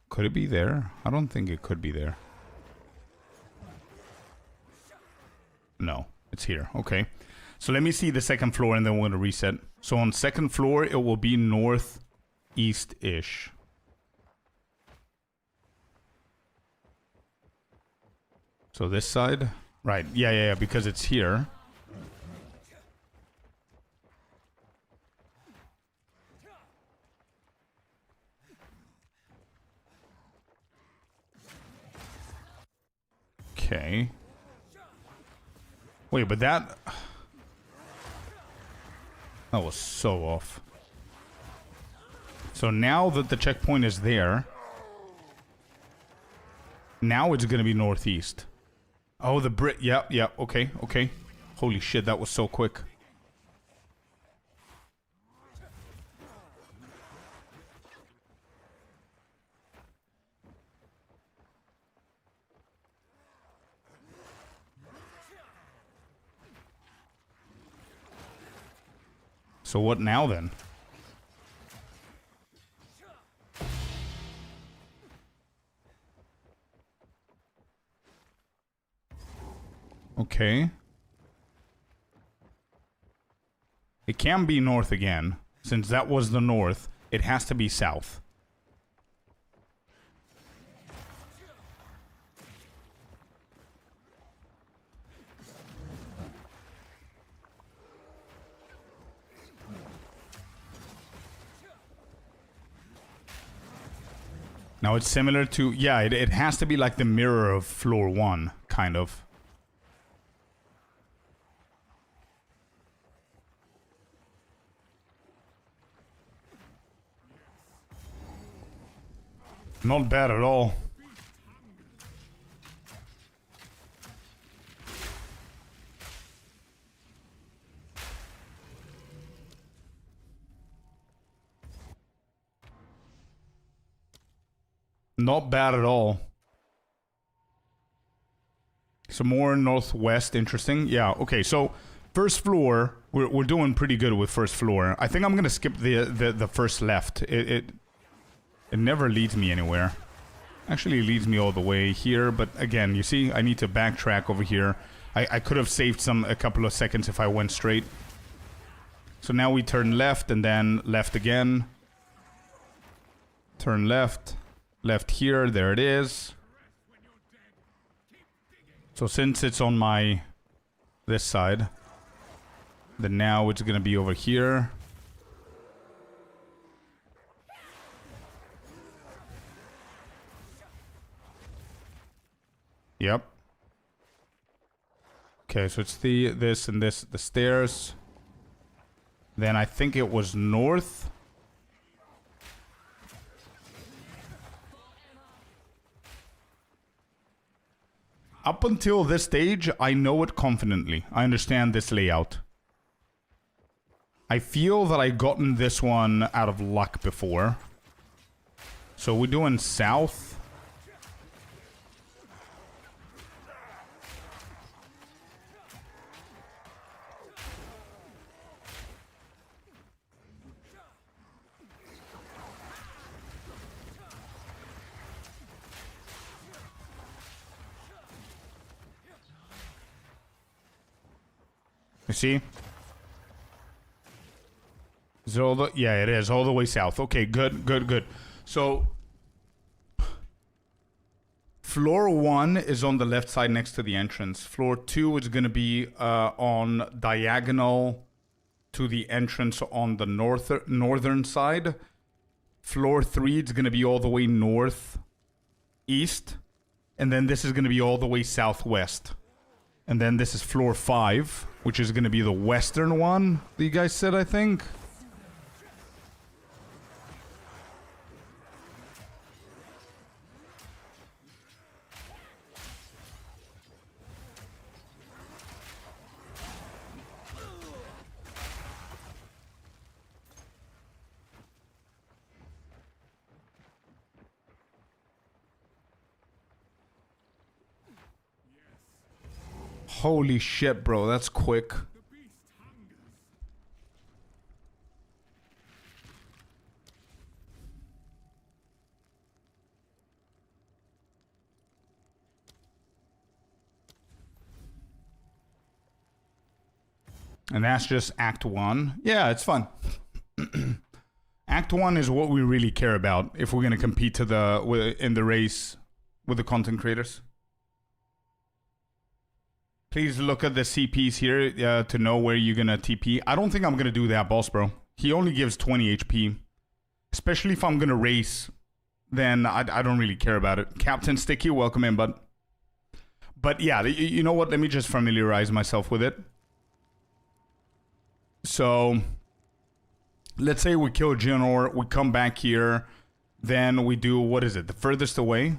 Could it be there? I don't think it could be there. No, it's here. Okay. So let me see the second floor and then we're going to reset. So on second floor, it will be northeast-ish. So this side? Right. Yeah, because it's here. Okay. Wait, but that was so off. So now that the checkpoint is there, Now it's gonna be northeast. Oh, the Brit. Yep, yep. Okay, okay. Holy shit, that was so quick. So what now then? Okay. It can be north again. Since that was the north, it has to be south. Now it's similar to... Yeah, it has to be like the mirror of floor 1, kind of. Not bad at all. Not bad at all. Some more northwest, interesting. Yeah, okay, so first floor, we're doing pretty good with first floor. I think I'm gonna skip the first left. It never leads me anywhere. Actually, it leads me all the way here, but again, you see, I need to backtrack over here. I could have saved a couple of seconds if I went straight. So now we turn left and then left again. Turn left. Left here, there it is. So since it's on this side, then now it's gonna be over here. Yep. Okay, so it's this and this, the stairs. Then I think it was north. Up until this stage, I know it confidently. I understand this layout. I feel that I've gotten this one out of luck before. So we're doing south. You see? Is it all the... Yeah, it is. All the way south. Okay, good, good, good. So... Floor 1 is on the left side next to the entrance. Floor 2 is going to be on diagonal to the entrance on the northern side. Floor 3 is going to be all the way north east. And then this is going to be all the way southwest. And then this is floor 5, which is going to be the western one, that you guys said, I think. Holy shit, bro, that's quick. And that's just Act 1. Yeah, it's fun. Act 1 is what we really care about if we're going to compete in the race with the content creators. Please look at the CPs here to know where you're going to TP. I don't think I'm going to do that, boss, bro. He only gives 20 HP. Especially if I'm going to race, then I don't really care about it. Captain Sticky, welcome in, bud. But yeah, you know what? Let me just familiarize myself with it. So, let's say we kill Geonor, we come back here, then we do, what is it, the furthest away?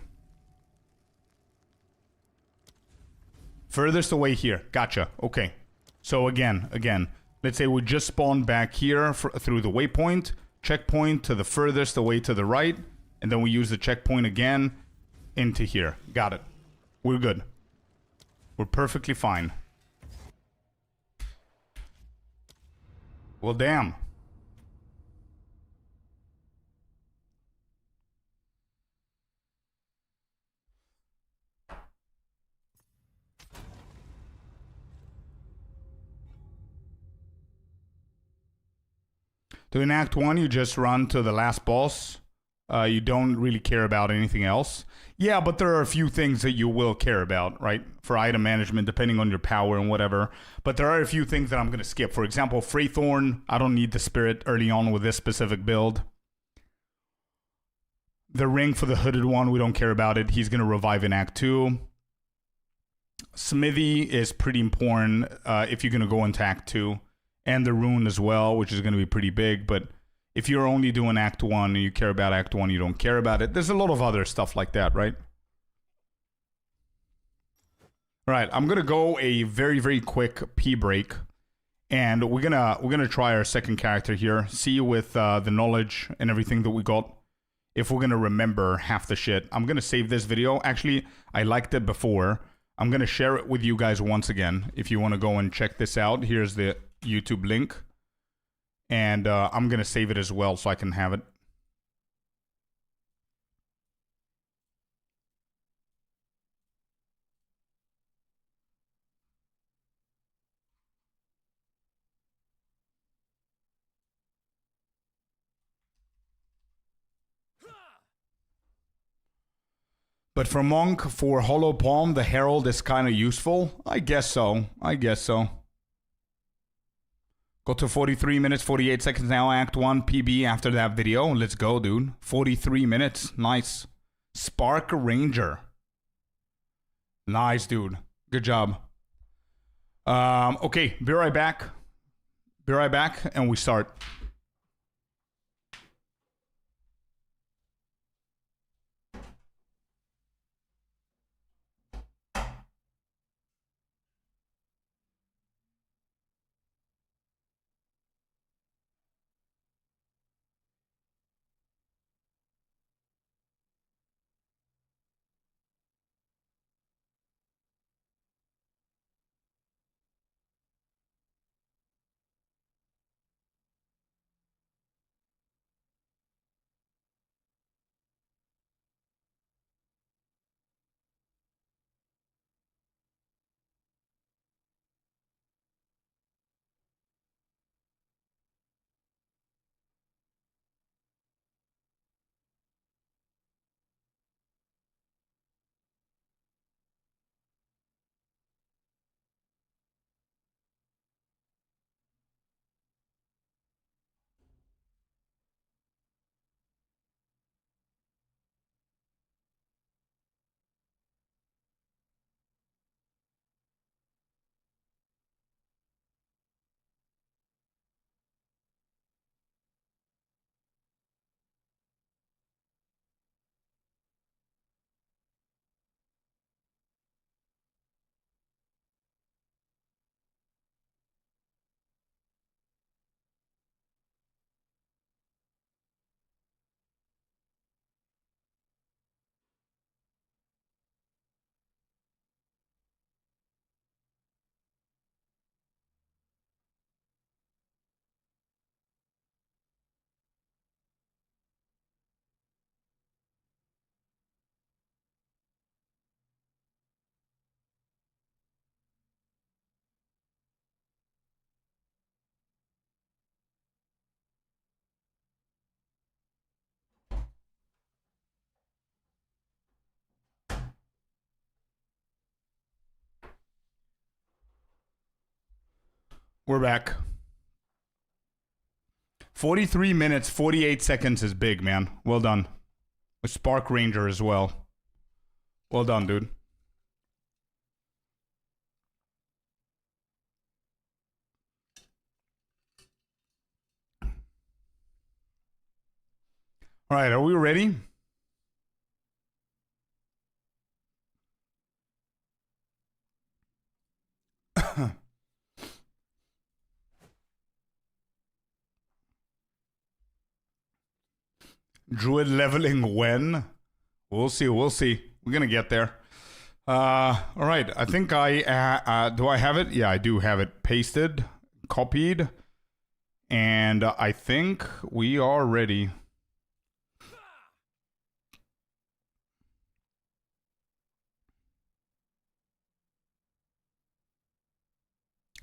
Furthest away here. Gotcha. Okay. So again, let's say we just spawned back here through the waypoint, checkpoint to the furthest away to the right, and then we use the checkpoint again into here. Got it. We're good. We're perfectly fine. Well, damn. So in Act 1, you just run to the last boss. You don't really care about anything else. Yeah, but there are a few things that you will care about, right? For item management, depending on your power and whatever. But there are a few things that I'm going to skip. For example, Freythorn, I don't need the spirit early on with this specific build. The ring for the hooded one, we don't care about it. He's going to revive in Act 2. Smithy is pretty important if you're going to go into Act 2. And the rune as well, which is going to be pretty big. But if you're only doing Act 1 and you care about Act 1, you don't care about it. There's a lot of other stuff like that, right? All right, I'm going to go a very, very quick pee break. And we're gonna try our second character here. See with the knowledge and everything that we got, if we're going to remember half the shit. I'm going to save this video. Actually, I liked it before. I'm going to share it with you guys once again. If you want to go and check this out, here's the YouTube link, and I'm gonna save it as well so I can have it. But for Monk, for Hollow Palm, the Herald is kind of useful. I guess so. Go to 43 minutes, 48 seconds now, Act 1, PB after that video. Let's go, dude. 43 minutes. Nice. Spark Ranger. Nice, dude. Good job. Okay, be right back. And we start. We're back. 43 minutes, 48 seconds is big, man. Well done. With Spark Ranger as well. Well done, dude. All right, are we ready? Druid leveling when? We'll see. We'll see. We're gonna get there. All right. I think I do. I have it. Yeah, I do have it pasted, copied, and I think we are ready.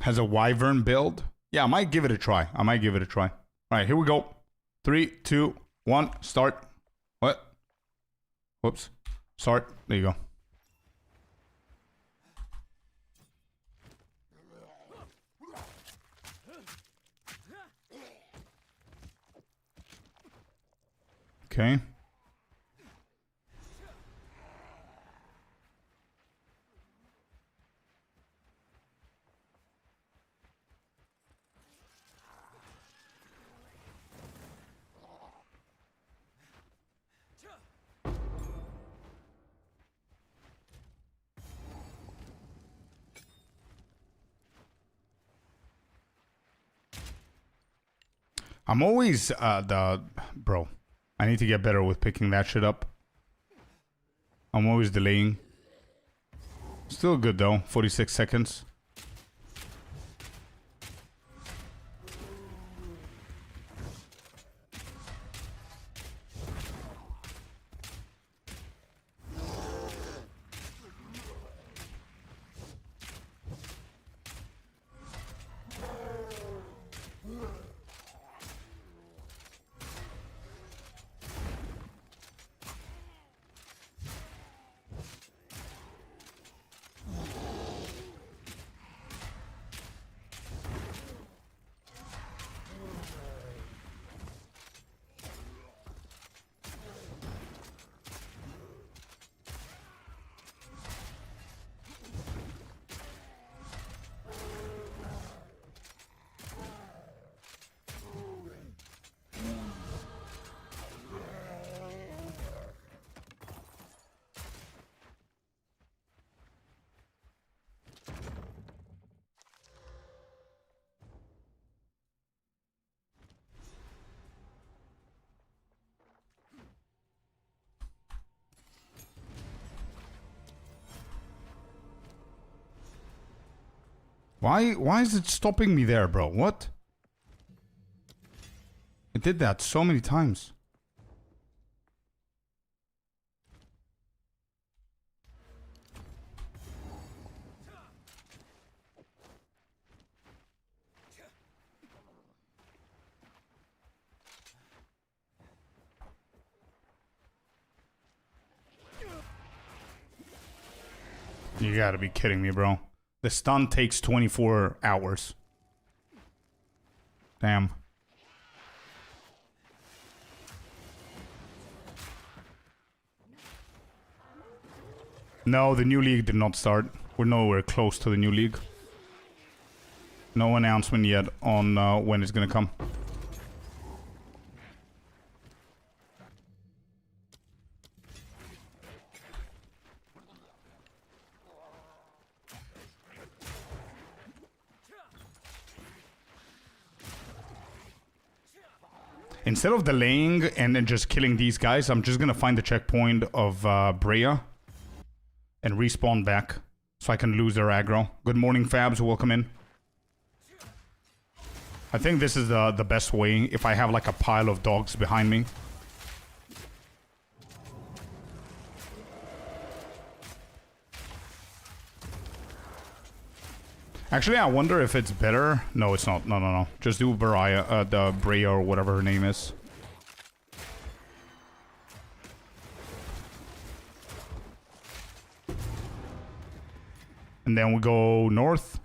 Has a wyvern build. Yeah, I might give it a try. I might give it a try. All right, here we go. 3, 2, 1, start. What? Whoops. Start. There you go. Okay. I'm always bro. I need to get better with picking that shit up. I'm always delaying. Still good though. 46 seconds. Why is it stopping me there, bro? What? It did that so many times. You gotta be kidding me, bro. The stun takes 24 hours. Damn. No, the new league did not start. We're nowhere close to the new league. No announcement yet on when it's gonna come. Instead of delaying and then just killing these guys, I'm just gonna find the checkpoint of Brea and respawn back so I can lose their aggro. Good morning, Fabs. Welcome in. I think this is the best way if I have like a pile of dogs behind me. Actually, I wonder if it's better. No, it's not. No. Just do the Brea or whatever her name is. And then we go north.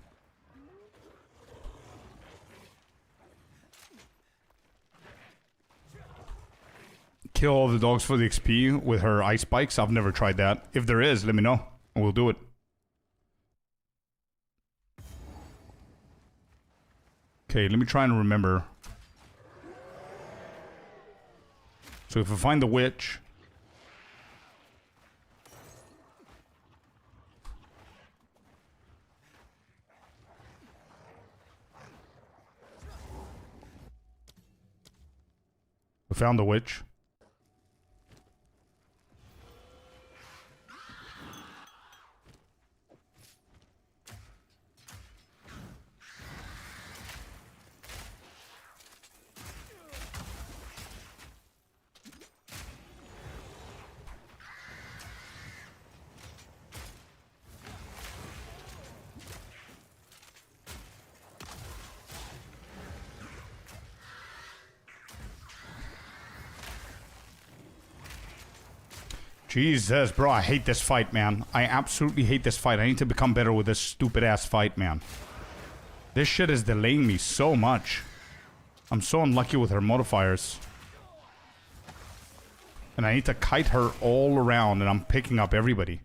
Kill all the dogs for the XP with her ice spikes. I've never tried that. If there is, let me know. And we'll do it. Okay, let me try and remember. So if we find the witch... We found the witch. Jesus, bro, I hate this fight, man. I absolutely hate this fight. I need to become better with this stupid-ass fight, man. This shit is delaying me so much. I'm so unlucky with her modifiers. And I need to kite her all around, and I'm picking up everybody.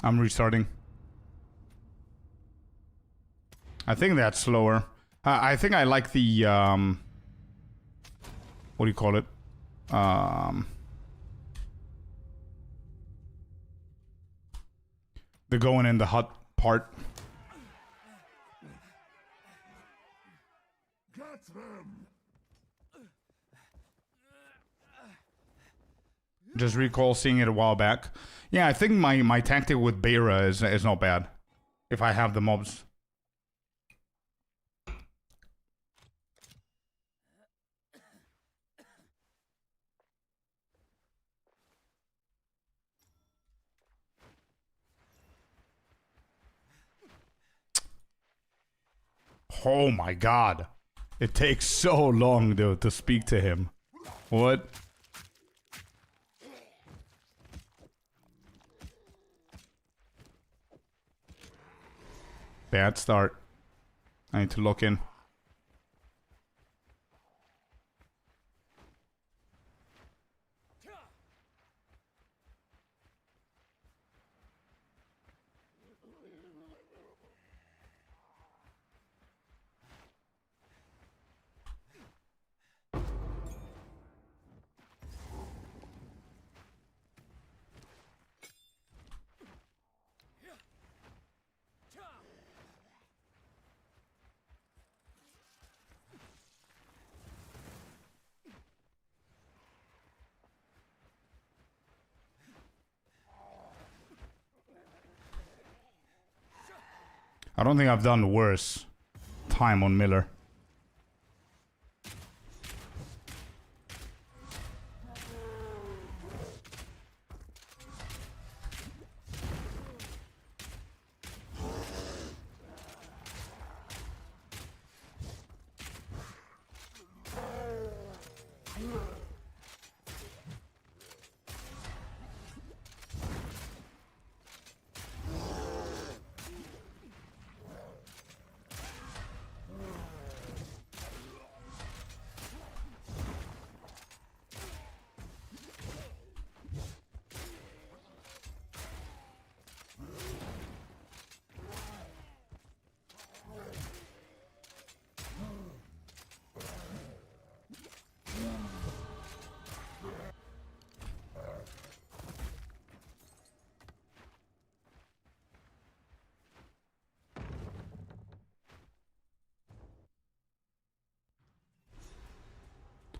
I'm restarting. I think that's slower. I think I like the, what do you call it? The going in the hut part. Just recall seeing it a while back. Yeah, I think my tactic with Beira is not bad. If I have the mobs. Oh my god. It takes so long, dude, to speak to him. What? Bad start. I need to look in. I don't think I've done worse time on Miller.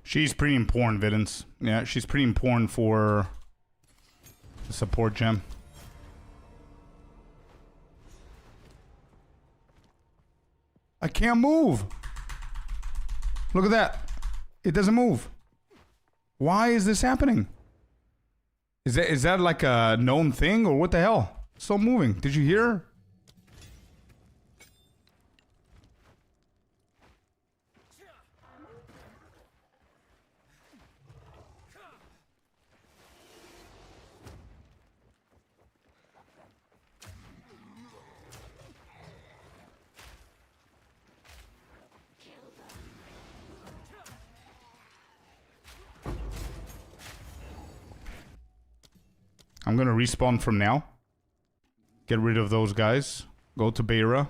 She's pretty important, Videns. Yeah, she's pretty important for the support gem. I can't move. Look at that. It doesn't move. Why is this happening? Is that like a known thing or what the hell? It's still moving. Did you hear? I'm gonna respawn from now. Get rid of those guys. Go to Beira.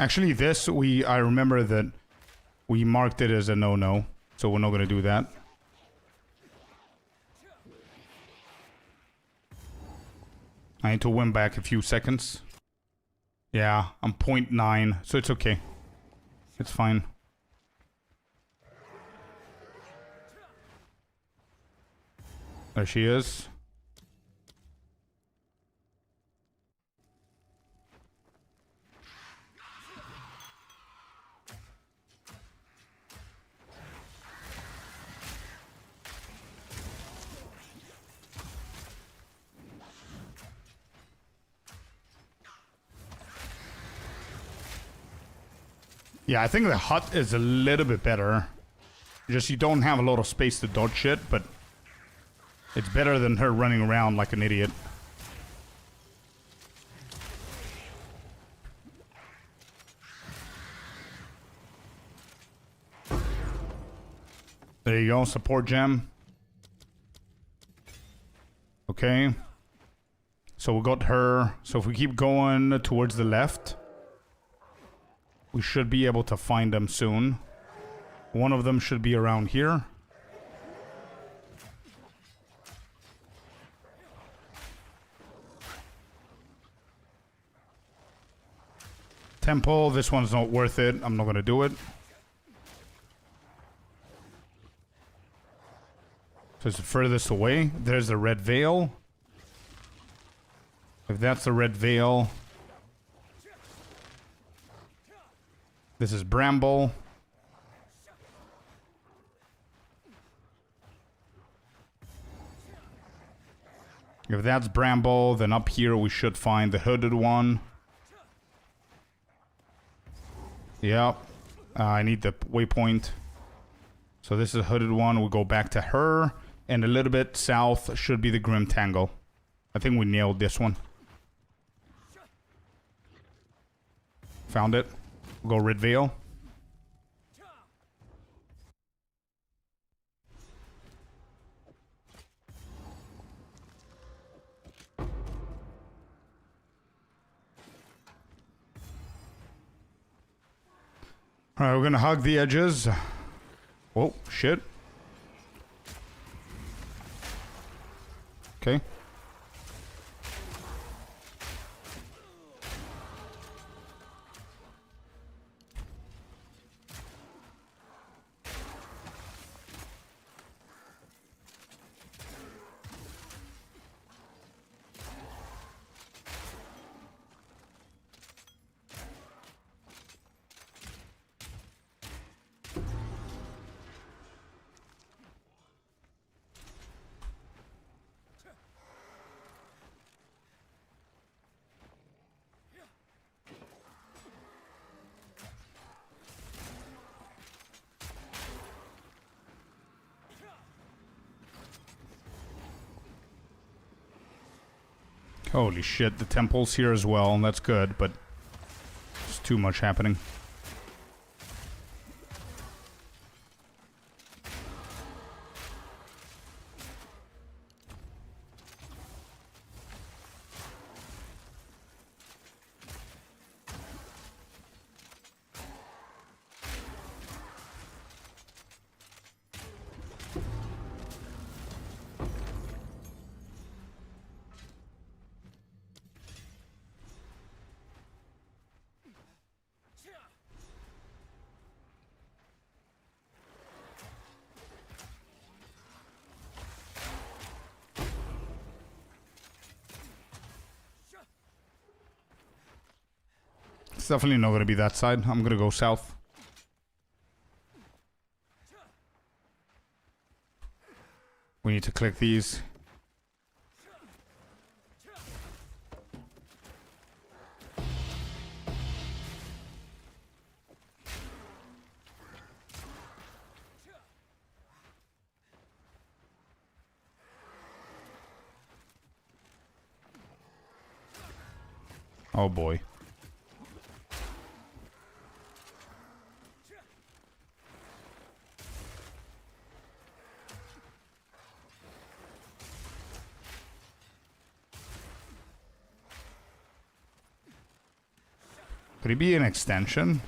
Actually, this, I remember that we marked it as a no-no, so we're not going to do that. I need to win back a few seconds. Yeah, I'm 0.9, so it's okay. It's fine. There she is. Yeah, I think the hut is a little bit better. Just you don't have a lot of space to dodge shit, but it's better than her running around like an idiot. There you go, support gem. Okay. So we got her. So if we keep going towards the left, we should be able to find them soon. One of them should be around here. Temple, this one's not worth it. I'm not gonna do it. So it's the furthest away. There's the red veil. If that's the red veil. This is Bramble. If that's Bramble, then up here we should find the hooded one. Yep. I need the waypoint. So this is a hooded one. We'll go back to her. And a little bit south should be the Grim Tangle. I think we nailed this one. Found it. We'll go Red Veil. Alright, we're gonna hug the edges. Whoa, shit. Okay. Holy shit, the temple's here as well, and that's good, but there's too much happening. It's definitely not going to be that side. I'm going to go south. We need to click these. Oh boy. Could it be an extension?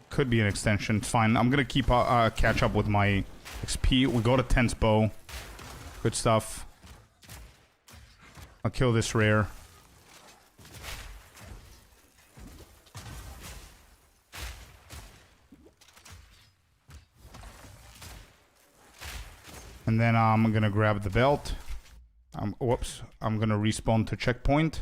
Could be an extension. Fine. I'm gonna keep catch up with my XP. We got a tense bow. Good stuff. I'll kill this rare. And then I'm gonna grab the belt. Whoops. I'm gonna respawn to checkpoint.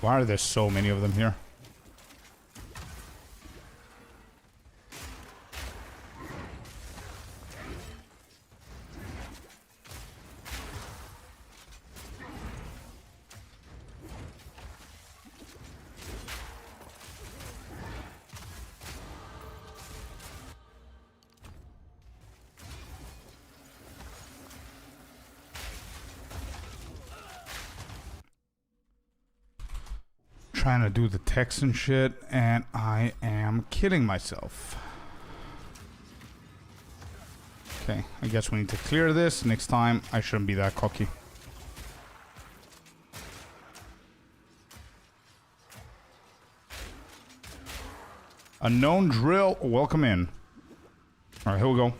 Why are there so many of them here? Trying to do the text and shit, and I am kidding myself. Okay, I guess we need to clear this. Next time, I shouldn't be that cocky. Unknown drill, welcome in. Alright, here we go.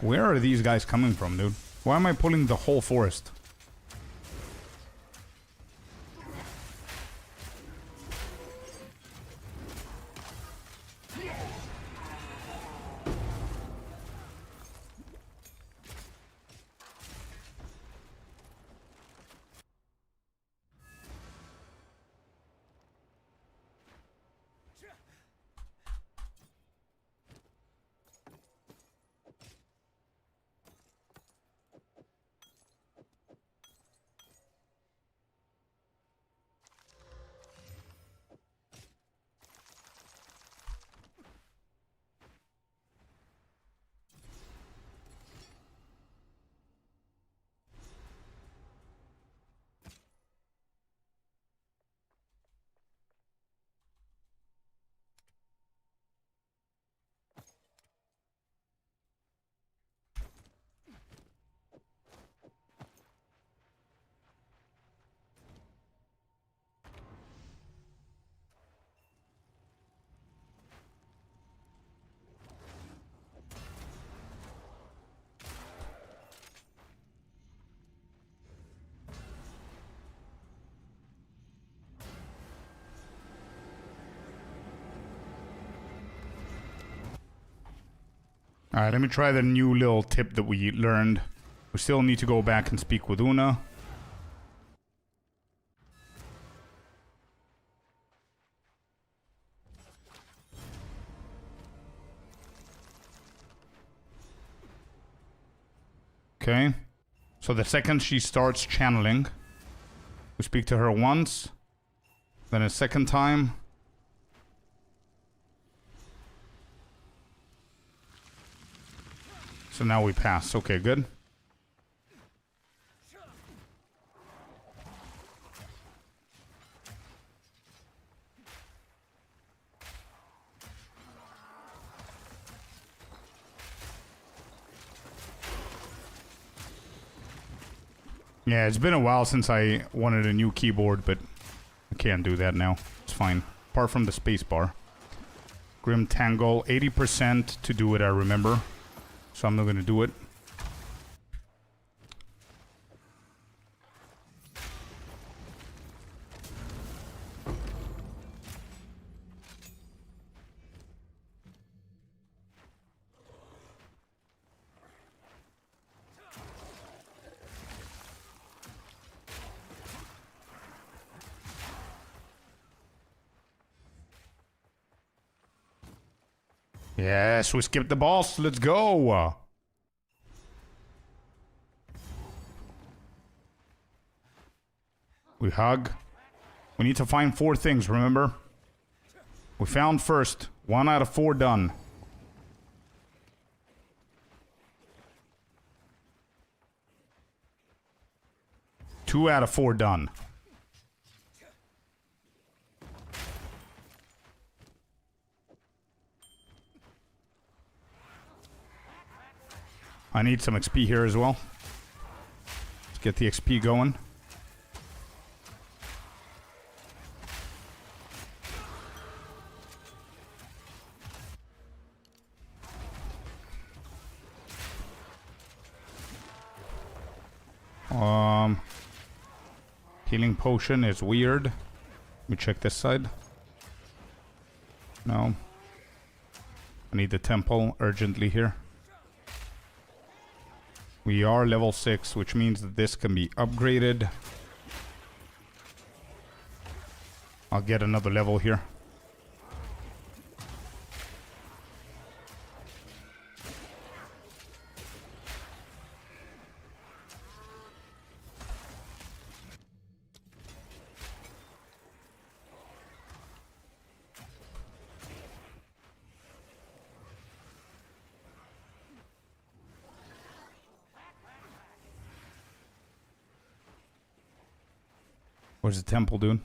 Where are these guys coming from, dude? Why am I pulling the whole forest? Alright, let me try the new little tip that we learned. We still need to go back and speak with Una. Okay. So the second she starts channeling, we speak to her once, then a second time. So now we pass. Okay, good. Yeah, it's been a while since I wanted a new keyboard, but I can't do that now. It's fine. Apart from the spacebar. Grim Tangle, 80% to do it, I remember. So I'm not gonna do it. Yes, we skipped the boss. Let's go. We hug. We need to find 4 things, remember? We found first. 1 out of 4 done. Two out of 4 done. I need some XP here as well. Let's get the XP going. Healing potion is weird. Let me check this side. No. I need the temple urgently here. We are level 6, which means that this can be upgraded. I'll get another level here. Where's the temple, dude?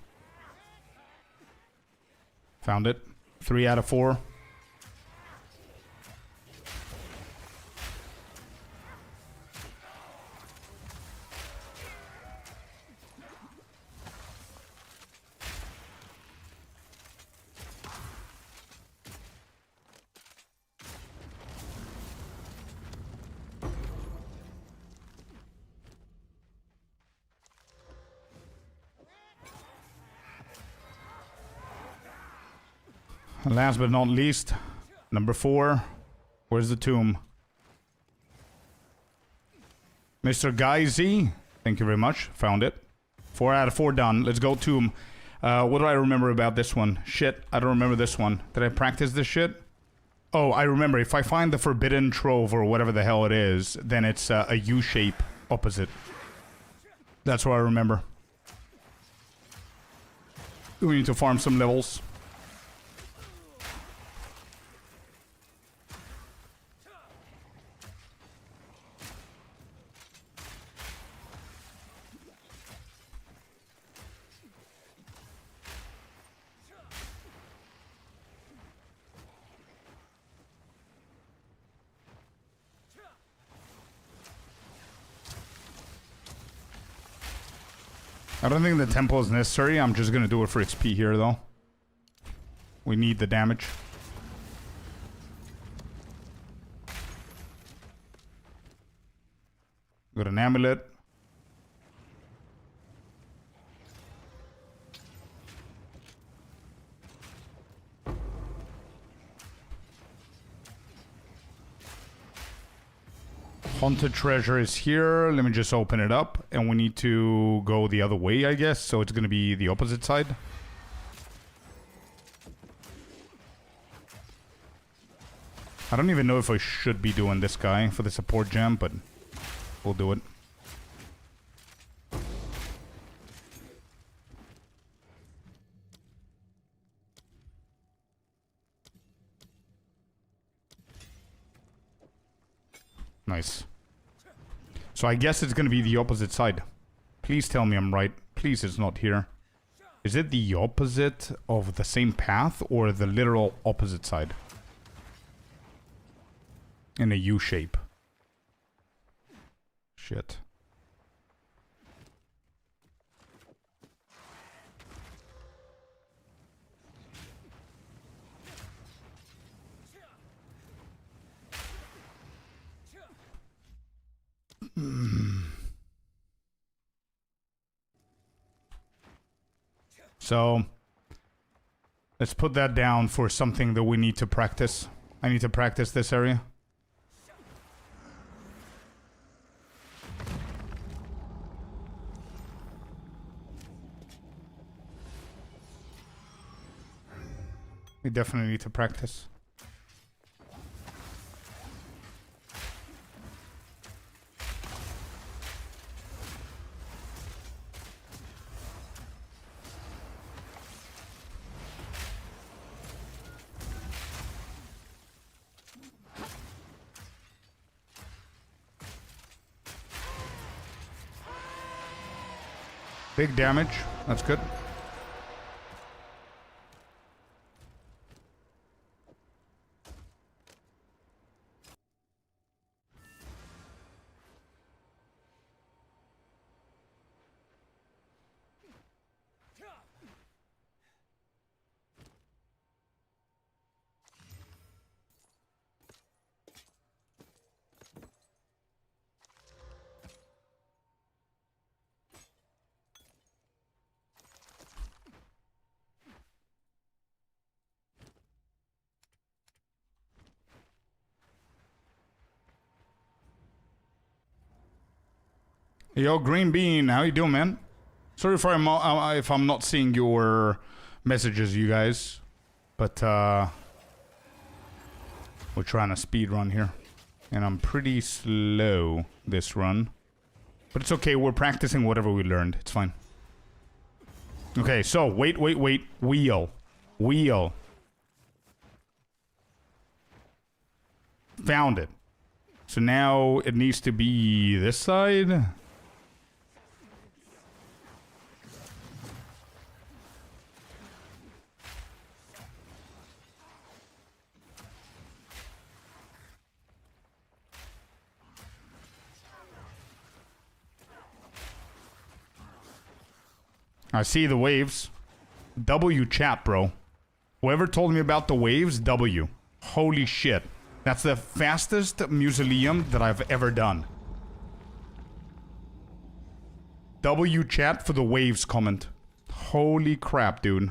Found it. 3 out of 4. Last but not least, number 4. Where's the tomb? Mr. Guy Z, thank you very much. Found it. 4 out of 4 done. Let's go tomb. What do I remember about this one? Shit, I don't remember this one. Did I practice this shit? Oh, I remember. If I find the forbidden trove or whatever the hell it is, then it's a U-shape opposite. That's what I remember. We need to farm some levels. I don't think the temple is necessary. I'm just gonna do it for XP here, though. We need the damage. Got an amulet. Haunted treasure is here. Let me just open it up. And we need to go the other way, I guess. So it's going to be the opposite side. I don't even know if I should be doing this guy for the support gem, but we'll do it. Nice. So I guess it's going to be the opposite side. Please tell me I'm right. Please, it's not here. Is it the opposite of the same path or the literal opposite side? In a U shape. Shit. So let's put that down for something that we need to practice. I need to practice this area. We definitely need to practice. Big damage. That's good. Yo, Green Bean, how you doing, man? Sorry if I'm not seeing your messages, you guys. But, we're trying to speed run here. And I'm pretty slow this run. But it's okay, we're practicing whatever we learned. It's fine. Okay, so, wait. Wheel. Found it. So now it needs to be this side. I see the waves. W chat, bro. Whoever told me about the waves, W. Holy shit. That's the fastest mausoleum that I've ever done. W chat for the waves comment. Holy crap, dude.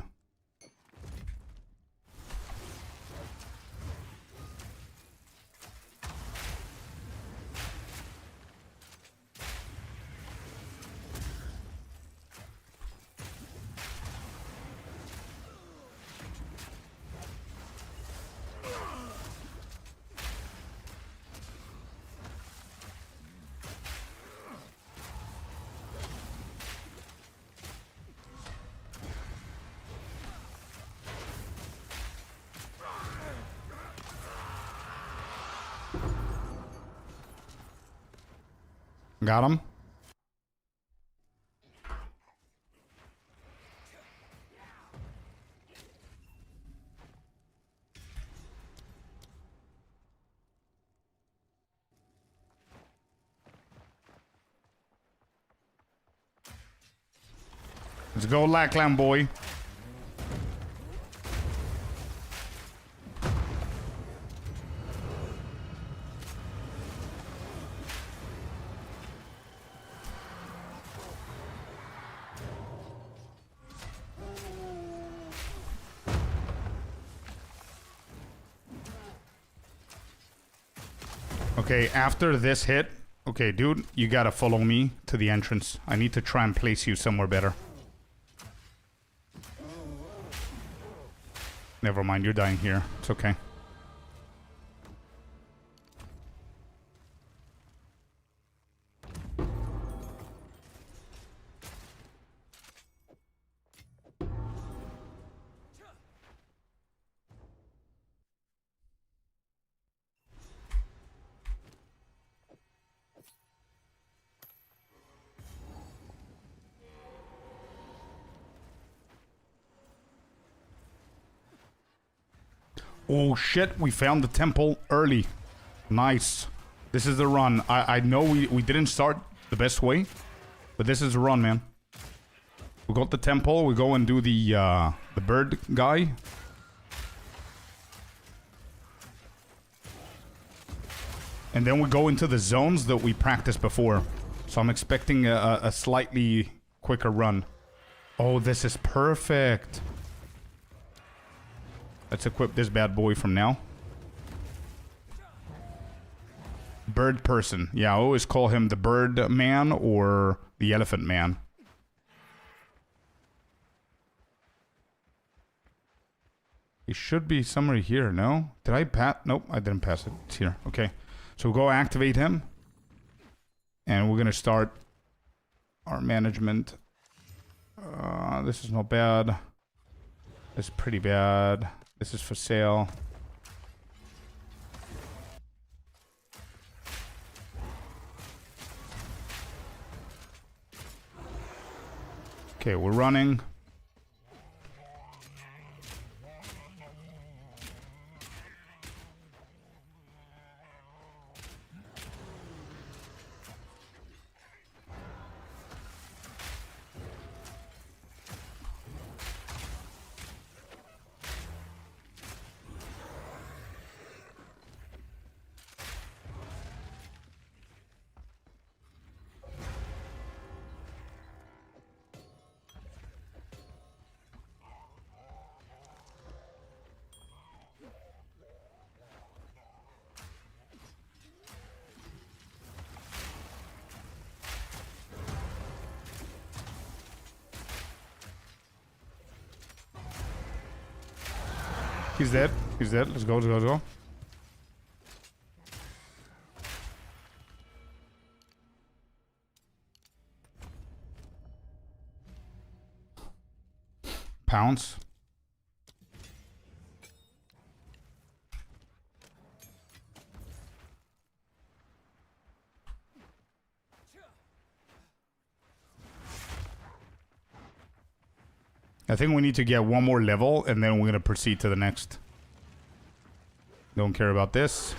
Got him. Let's go, Lackland boy. Okay, after this hit, okay, dude, you gotta follow me to the entrance. I need to try and place you somewhere better. Never mind, you're dying here. It's okay. Oh shit, we found the temple early. Nice. This is the run. I know we didn't start the best way, but this is the run, man. We got the temple, we go and do the bird guy. And then we go into the zones that we practiced before. So I'm expecting a slightly quicker run. Oh, this is perfect. Let's equip this bad boy from now. Bird person. Yeah, I always call him the bird man or the elephant man. He should be somewhere here, no? Did I pass? Nope, I didn't pass it. It's here. Okay. So go activate him. And we're going to start our management. This is not bad. This is pretty bad. This is for sale. Okay, we're running. He's dead. He's dead. Let's go, let's go, let's go. Pounce. I think we need to get one more level and then we're going to proceed to the next. Don't care about this.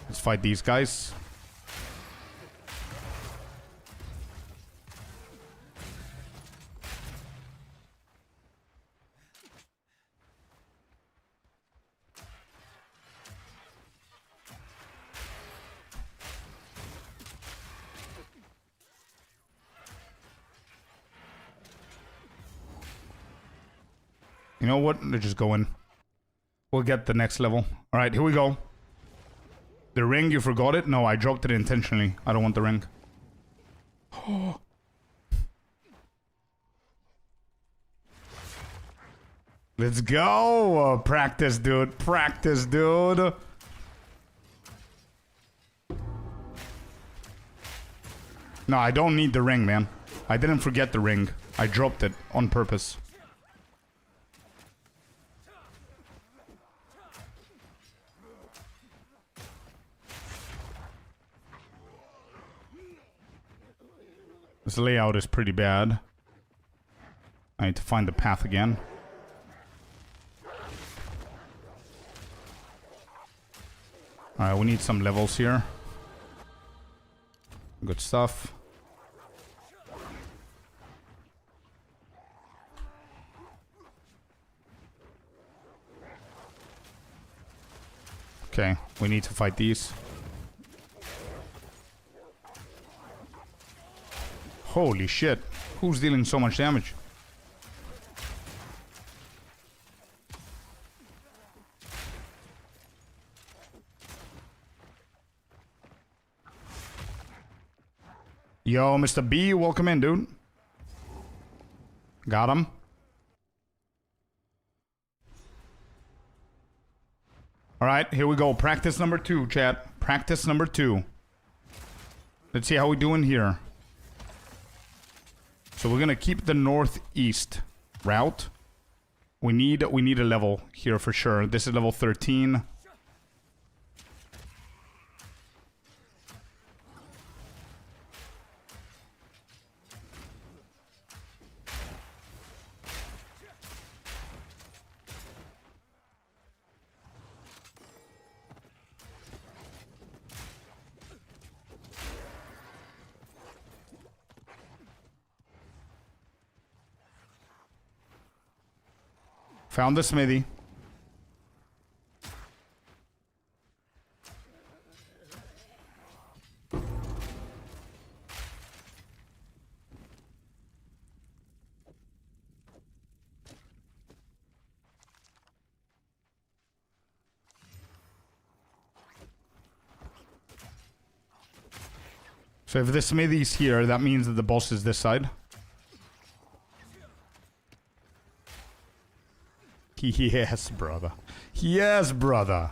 Let's fight these guys. You know what? Let's just go in. We'll get the next level. All right, here we go. The ring, you forgot it? No, I dropped it intentionally. I don't want the ring. Let's go. Practice, dude. Practice, dude. No, I don't need the ring, man. I didn't forget the ring. I dropped it on purpose. This layout is pretty bad. I need to find the path again. Alright, we need some levels here. Good stuff. Okay, we need to fight these. Holy shit. Who's dealing so much damage? Yo, Mr. B, welcome in, dude. Got him. Alright, here we go. Practice number 2, chat. Practice number 2. Let's see how we doing here. So we're gonna keep the northeast route. We need a level here for sure. This is level 13. Found the smithy. So if the smithy's here, that means that the boss is this side. Yes, brother. Yes, brother.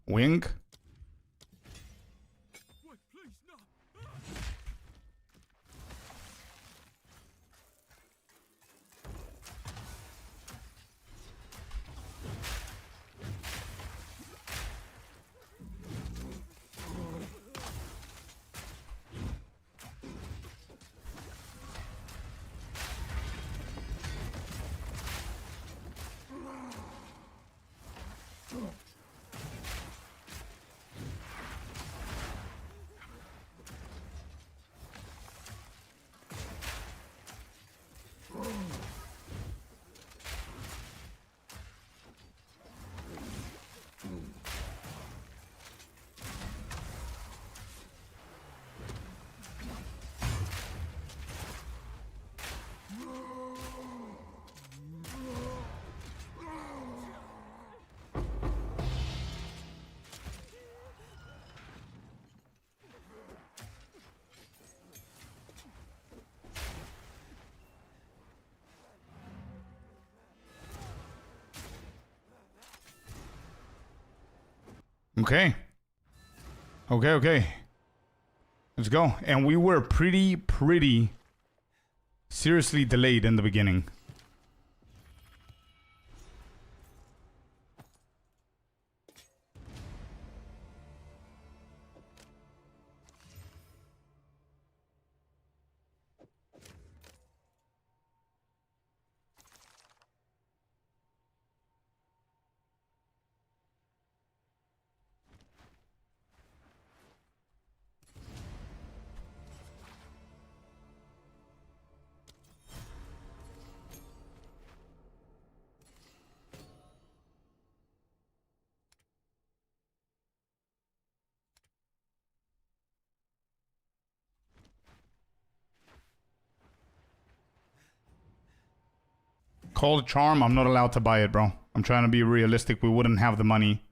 Wing. Okay. Okay. Let's go. And we were pretty seriously delayed in the beginning. Call the charm. I'm not allowed to buy it, bro. I'm trying to be realistic. We wouldn't have the money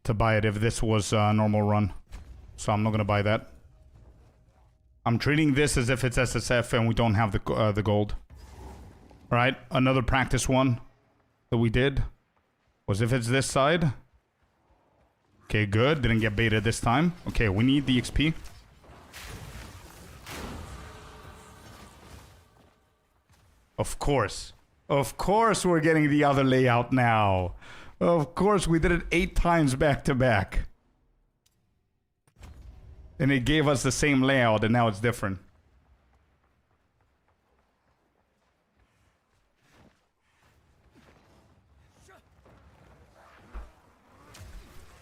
to buy it if this was a normal run. So I'm not going to buy that. I'm treating this as if it's SSF and we don't have the gold. All right, another practice one that we did was if it's this side. Okay, good. Didn't get baited this time. Okay, we need the XP. Of course. Of course we're getting the other layout now. Of course, we did it 8 times back to back. And it gave us the same layout and now it's different.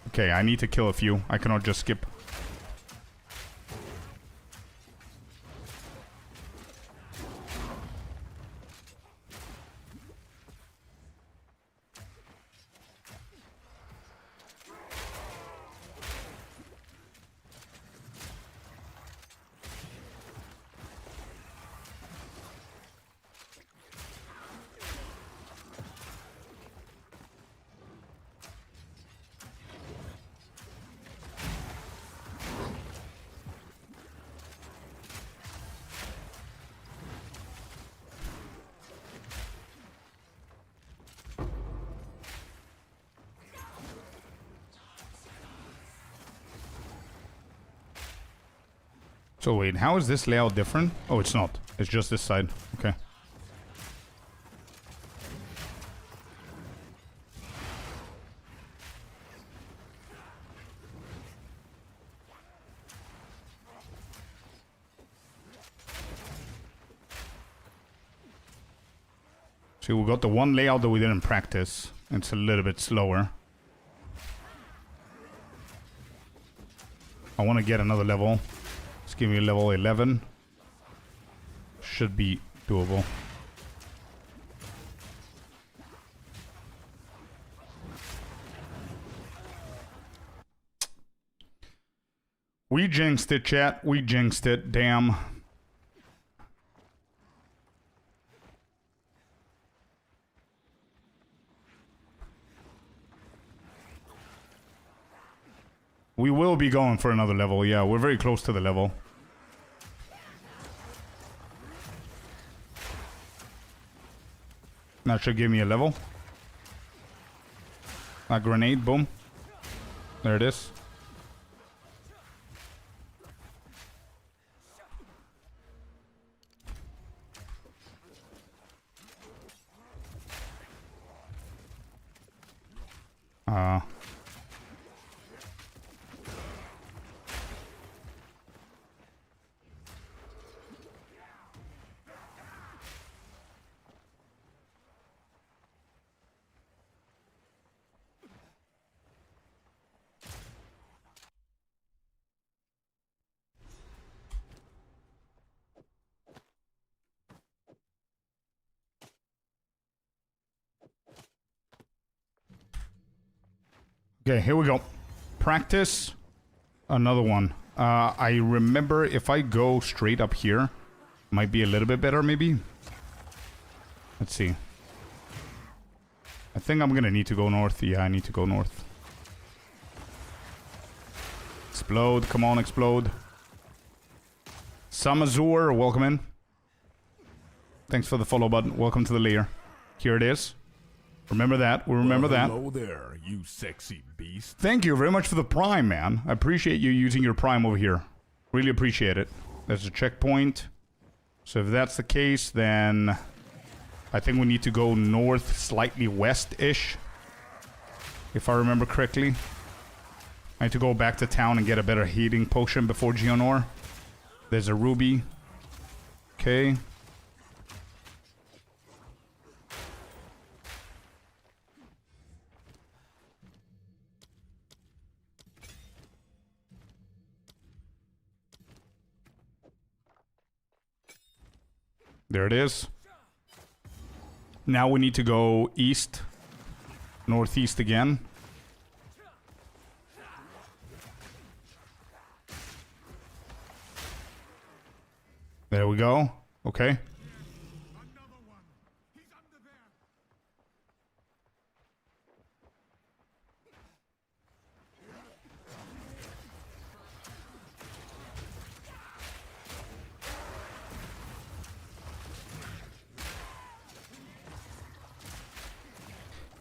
Okay, I need to kill a few. I cannot just skip. So wait, how is this layout different? Oh, it's not. It's just this side. Okay. See, we got the one layout that we didn't practice. It's a little bit slower. I want to get another level. Let's give me a level 11. Should be doable. We jinxed it, chat. We jinxed it. Damn. We will be going for another level. Yeah, we're very close to the level. That should give me a level. A grenade, boom. There it is. Okay, here we go. Practice. Another one. I remember if I go straight up here, might be a little bit better, maybe. Let's see. I think I'm gonna need to go north. Yeah, I need to go north. Explode. Come on, explode. Samazur, welcome in. Thanks for the follow button. Welcome to the lair. Here it is. Remember that. We'll remember that. Hello there, you sexy beast. Thank you very much for the prime, man. I appreciate you using your prime over here. Really appreciate it. There's a checkpoint. So if that's the case, then I think we need to go north, slightly west-ish. If I remember correctly. I need to go back to town and get a better healing potion before Geonor. There's a ruby. Okay. There it is. Now we need to go east. Northeast again. There we go. Okay.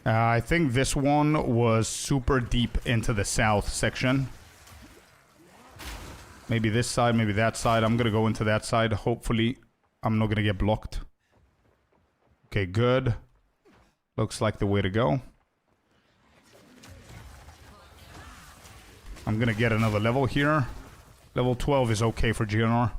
I think this one was super deep into the south section. Maybe this side, maybe that side. I'm gonna go into that side. Hopefully, I'm not gonna get blocked. Okay, good. Looks like the way to go. I'm gonna get another level here. Level 12 is okay for GNR.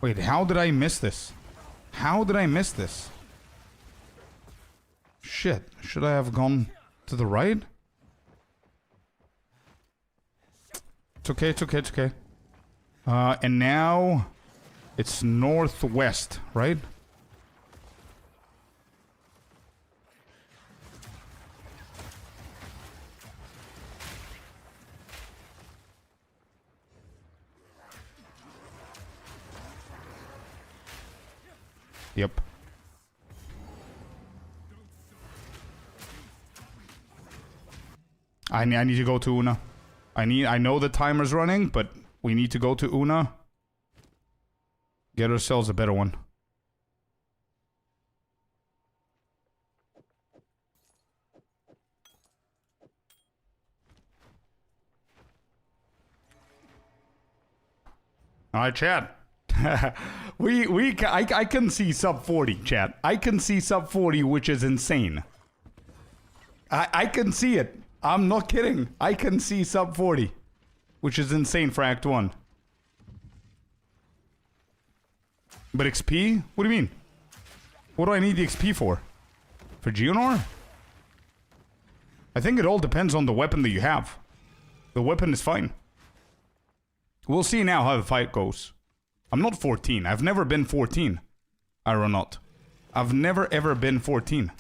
Wait, how did I miss this? How did I miss this? Shit, should I have gone to the right? It's okay, it's okay, it's okay. And now it's northwest, right? Yep. I need to go to Una. I know the timer's running, but we need to go to Una. Get ourselves a better one. Alright, chat. I can see sub 40, chat. I can see sub 40, which is insane. I can see it. I'm not kidding. I can see sub 40, which is insane for Act 1. But XP? What do you mean? What do I need the XP for? For Geonor? I think it all depends on the weapon that you have. The weapon is fine. We'll see now how the fight goes. I'm not 14. I've never been 14. Aeronaut. I've never ever been 14.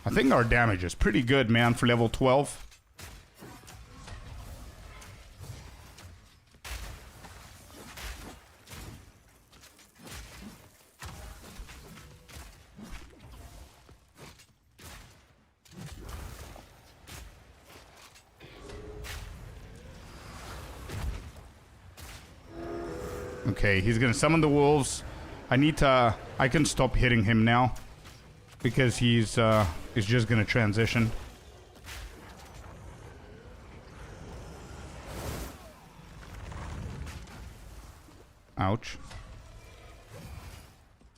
I think our damage is pretty good, man, for level 12. Okay, he's gonna summon the wolves. I can stop hitting him now because he's just gonna transition. Ouch.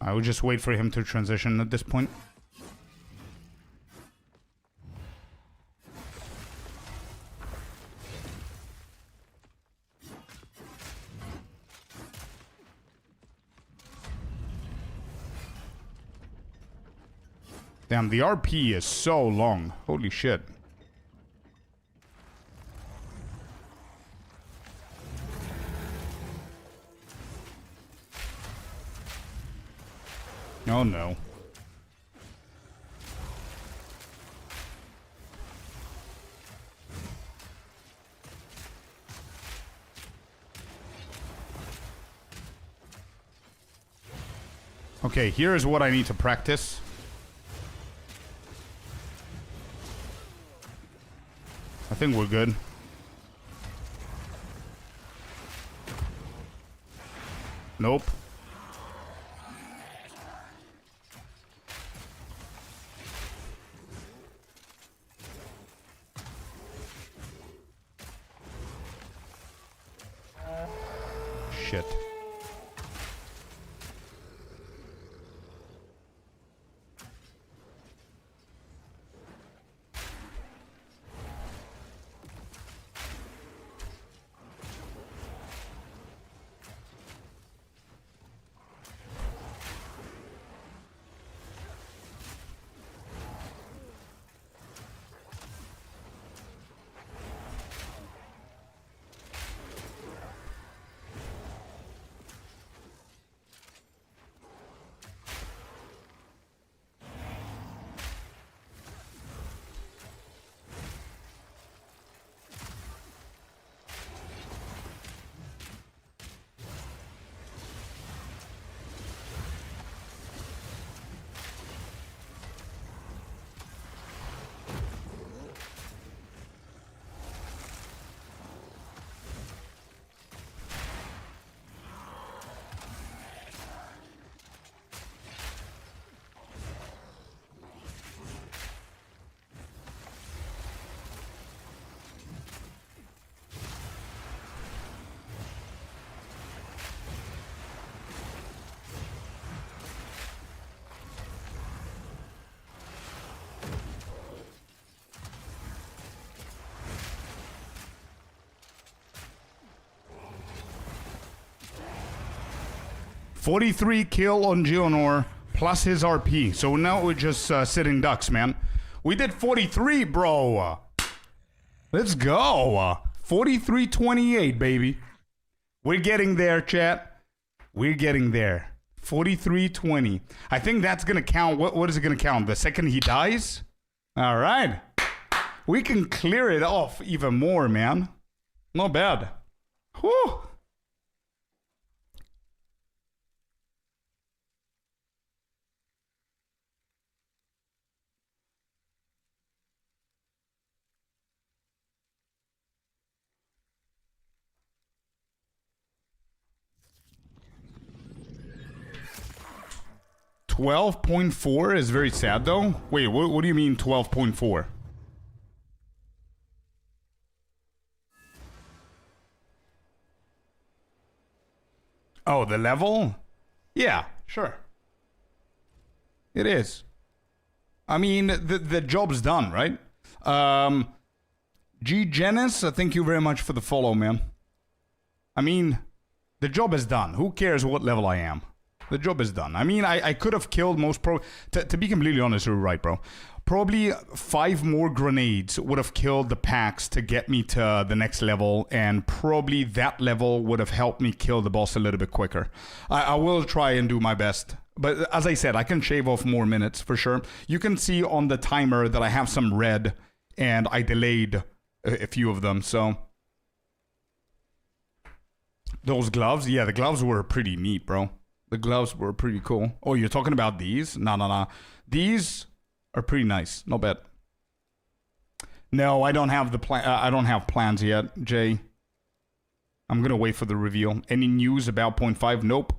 I would just wait for him to transition at this point. Damn, the RP is so long. Holy shit. Oh no. Okay, here's what I need to practice. I think we're good. Nope. Shit. $43 kill on Geonor plus his RP. So now we're just sitting ducks, man. We did 43, bro. Let's go. 43-28, baby. We're getting there, chat. We're getting there. 43-20. I think that's going to count. What is it going to count? The second he dies? All right. We can clear it off even more, man. Not bad. Whew. $12.4 is very sad, though. Wait, what do you mean 12.4? Oh, the level? Yeah, sure. It is. I mean, the job's done, right? GGGNEWS, thank you very much for the follow, man. I mean, the job is done. Who cares what level I am? The job is done. I mean, I could have killed most to be completely honest, you're right, bro. Probably 5 more grenades would have killed the packs to get me to the next level, and probably that level would have helped me kill the boss a little bit quicker. I will try and do my best. But as I said, I can shave off more minutes for sure. You can see on the timer that I have some red, and I delayed a few of them, so... Those gloves? Yeah, the gloves were pretty neat, bro. The gloves were pretty cool. Oh, you're talking about these? No. These are pretty nice. Not bad. No, I don't have the plan. I don't have plans yet, Jay. I'm gonna wait for the reveal. Any news about 0.5? Nope.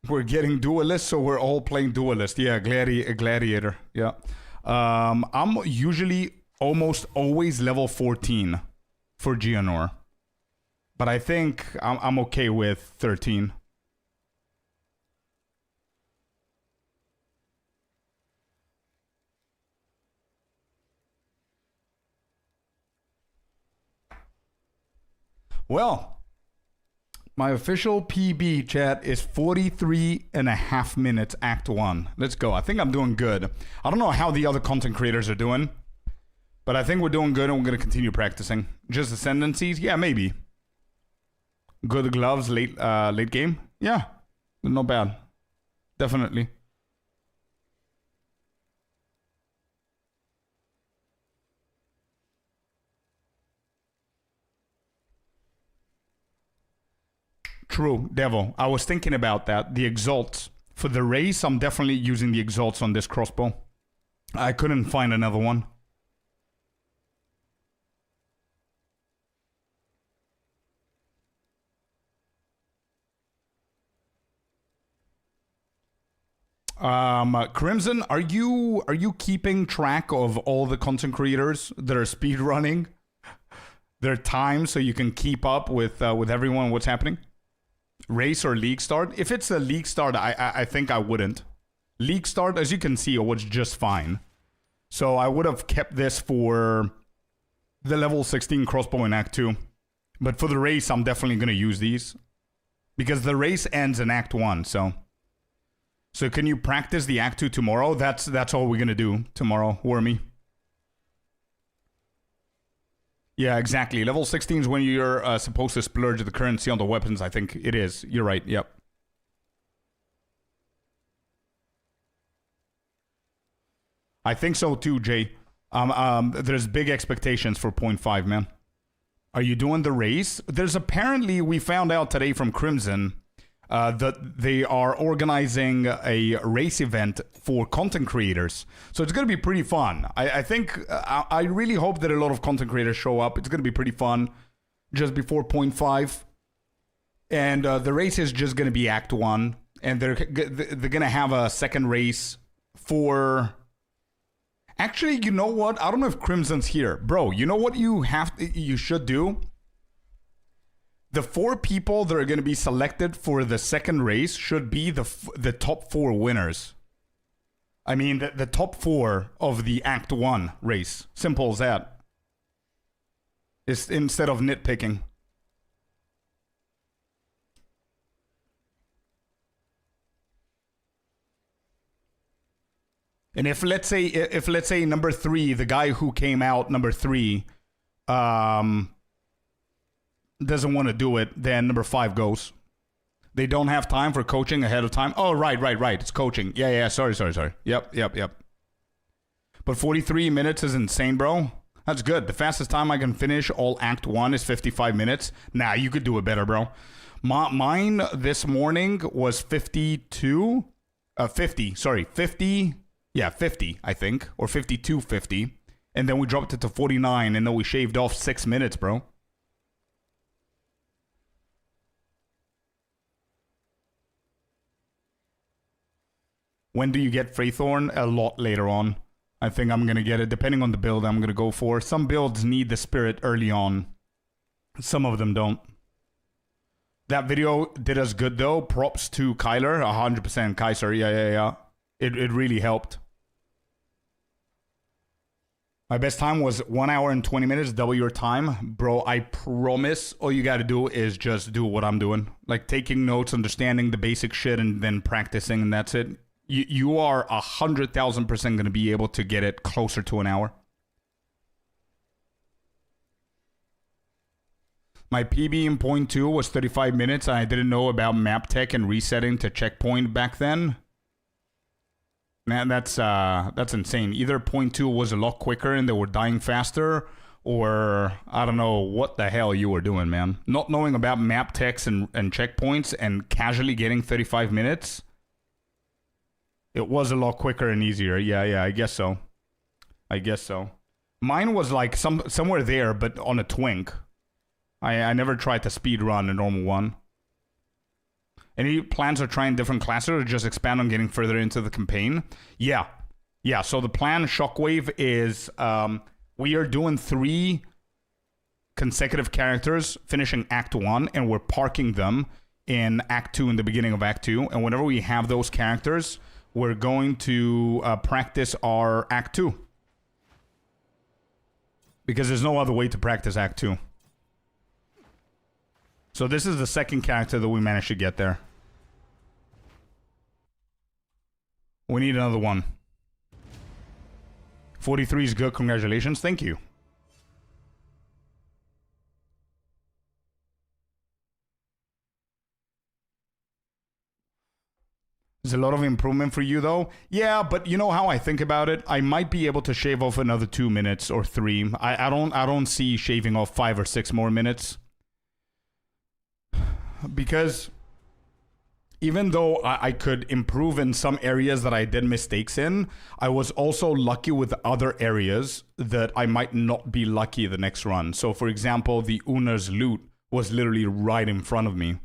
We're getting duelist, so we're all playing duelist. Yeah, gladiator. Yeah. I'm usually almost always level 14 for Geonor. But I think I'm okay with 13. Well, my official PB, chat, is 43.5 minutes, Act 1. Let's go. I think I'm doing good. I don't know how the other content creators are doing, but I think we're doing good and we're going to continue practicing. Just ascendancies? Yeah, maybe. Good gloves late game? Yeah, not bad. Definitely. True, Devil. I was thinking about that. The exalts. For the race, I'm definitely using the exalts on this crossbow. I couldn't find another one. Crimson, are you keeping track of all the content creators that are speedrunning their time so you can keep up with everyone what's happening? Race or league start? If it's a league start, I think I wouldn't. League start, as you can see, was just fine. So I would have kept this for the level 16 crossbow in Act 2. But for the race, I'm definitely going to use these. Because the race ends in Act 1, so... So can you practice the Act 2 tomorrow? That's all we're going to do tomorrow, Wormy. Yeah, exactly. Level 16 is when you're supposed to splurge the currency on the weapons, I think it is. You're right, yep. I think so too, Jay. There's big expectations for 0.5, man. Are you doing the race? There's apparently, we found out today from Crimson... that they are organizing a race event for content creators. So it's going to be pretty fun. I think, I really hope that a lot of content creators show up. It's going to be pretty fun just before 0.5. And the race is just going to be Act 1. And they're going to have a second race for... Actually, you know what? I don't know if Crimson's here. Bro, you know what you should do? The 4 people that are going to be selected for the second race should be the top 4 winners. I mean, the top 4 of the Act 1 race. Simple as that. It's instead of nitpicking. And if let's say number 3, the guy who came out number 3, doesn't want to do it, then number 5 goes. They don't have time for coaching ahead of time. Oh, right. It's coaching. Yeah. Sorry. Yep. But 43 minutes is insane, bro. That's good. The fastest time I can finish all Act 1 is 55 minutes. Nah, you could do it better, bro. Mine this morning was 50. Yeah, 50, I think. Or 52.50. And then we dropped it to 49, and then we shaved off 6 minutes, bro. When do you get Freythorn? A lot later on. I think I'm going to get it. Depending on the build I'm going to go for. Some builds need the spirit early on. Some of them don't. That video did us good though. Props to Kyler. 100% Kaiser. Yeah. It really helped. My best time was 1 hour and 20 minutes, double your time. Bro, I promise all you got to do is just do what I'm doing. Like taking notes, understanding the basic shit, and then practicing, and that's it. You are 100,000% going to be able to get it closer to an hour. My PB in point 2 was 35 minutes, and I didn't know about map tech and resetting to checkpoint back then. Man, that's insane. Either point 2 was a lot quicker and they were dying faster, or I don't know what the hell you were doing, man. Not knowing about map techs and checkpoints and casually getting 35 minutes. It was a lot quicker and easier. Yeah, I guess so. I guess so. Mine was like somewhere there, but on a twink. I never tried to speed run a normal one. Any plans of trying different classes or just expand on getting further into the campaign? Yeah. So the plan, Shockwave, is we are doing 3 consecutive characters, finishing Act 1, and we're parking them in Act 2, in the beginning of Act 2. And whenever we have those characters, we're going to practice our Act 2. Because there's no other way to practice Act 2. So this is the second character that we managed to get there. We need another one. 43 is good. Congratulations. Thank you. There's a lot of improvement for you, though. Yeah, but you know how I think about it? I might be able to shave off another 2 minutes or 3. I don't see shaving off 5 or 6 more minutes. Because even though I could improve in some areas that I did mistakes in, I was also lucky with other areas that I might not be lucky the next run. So, for example, the Una's loot was literally right in front of me.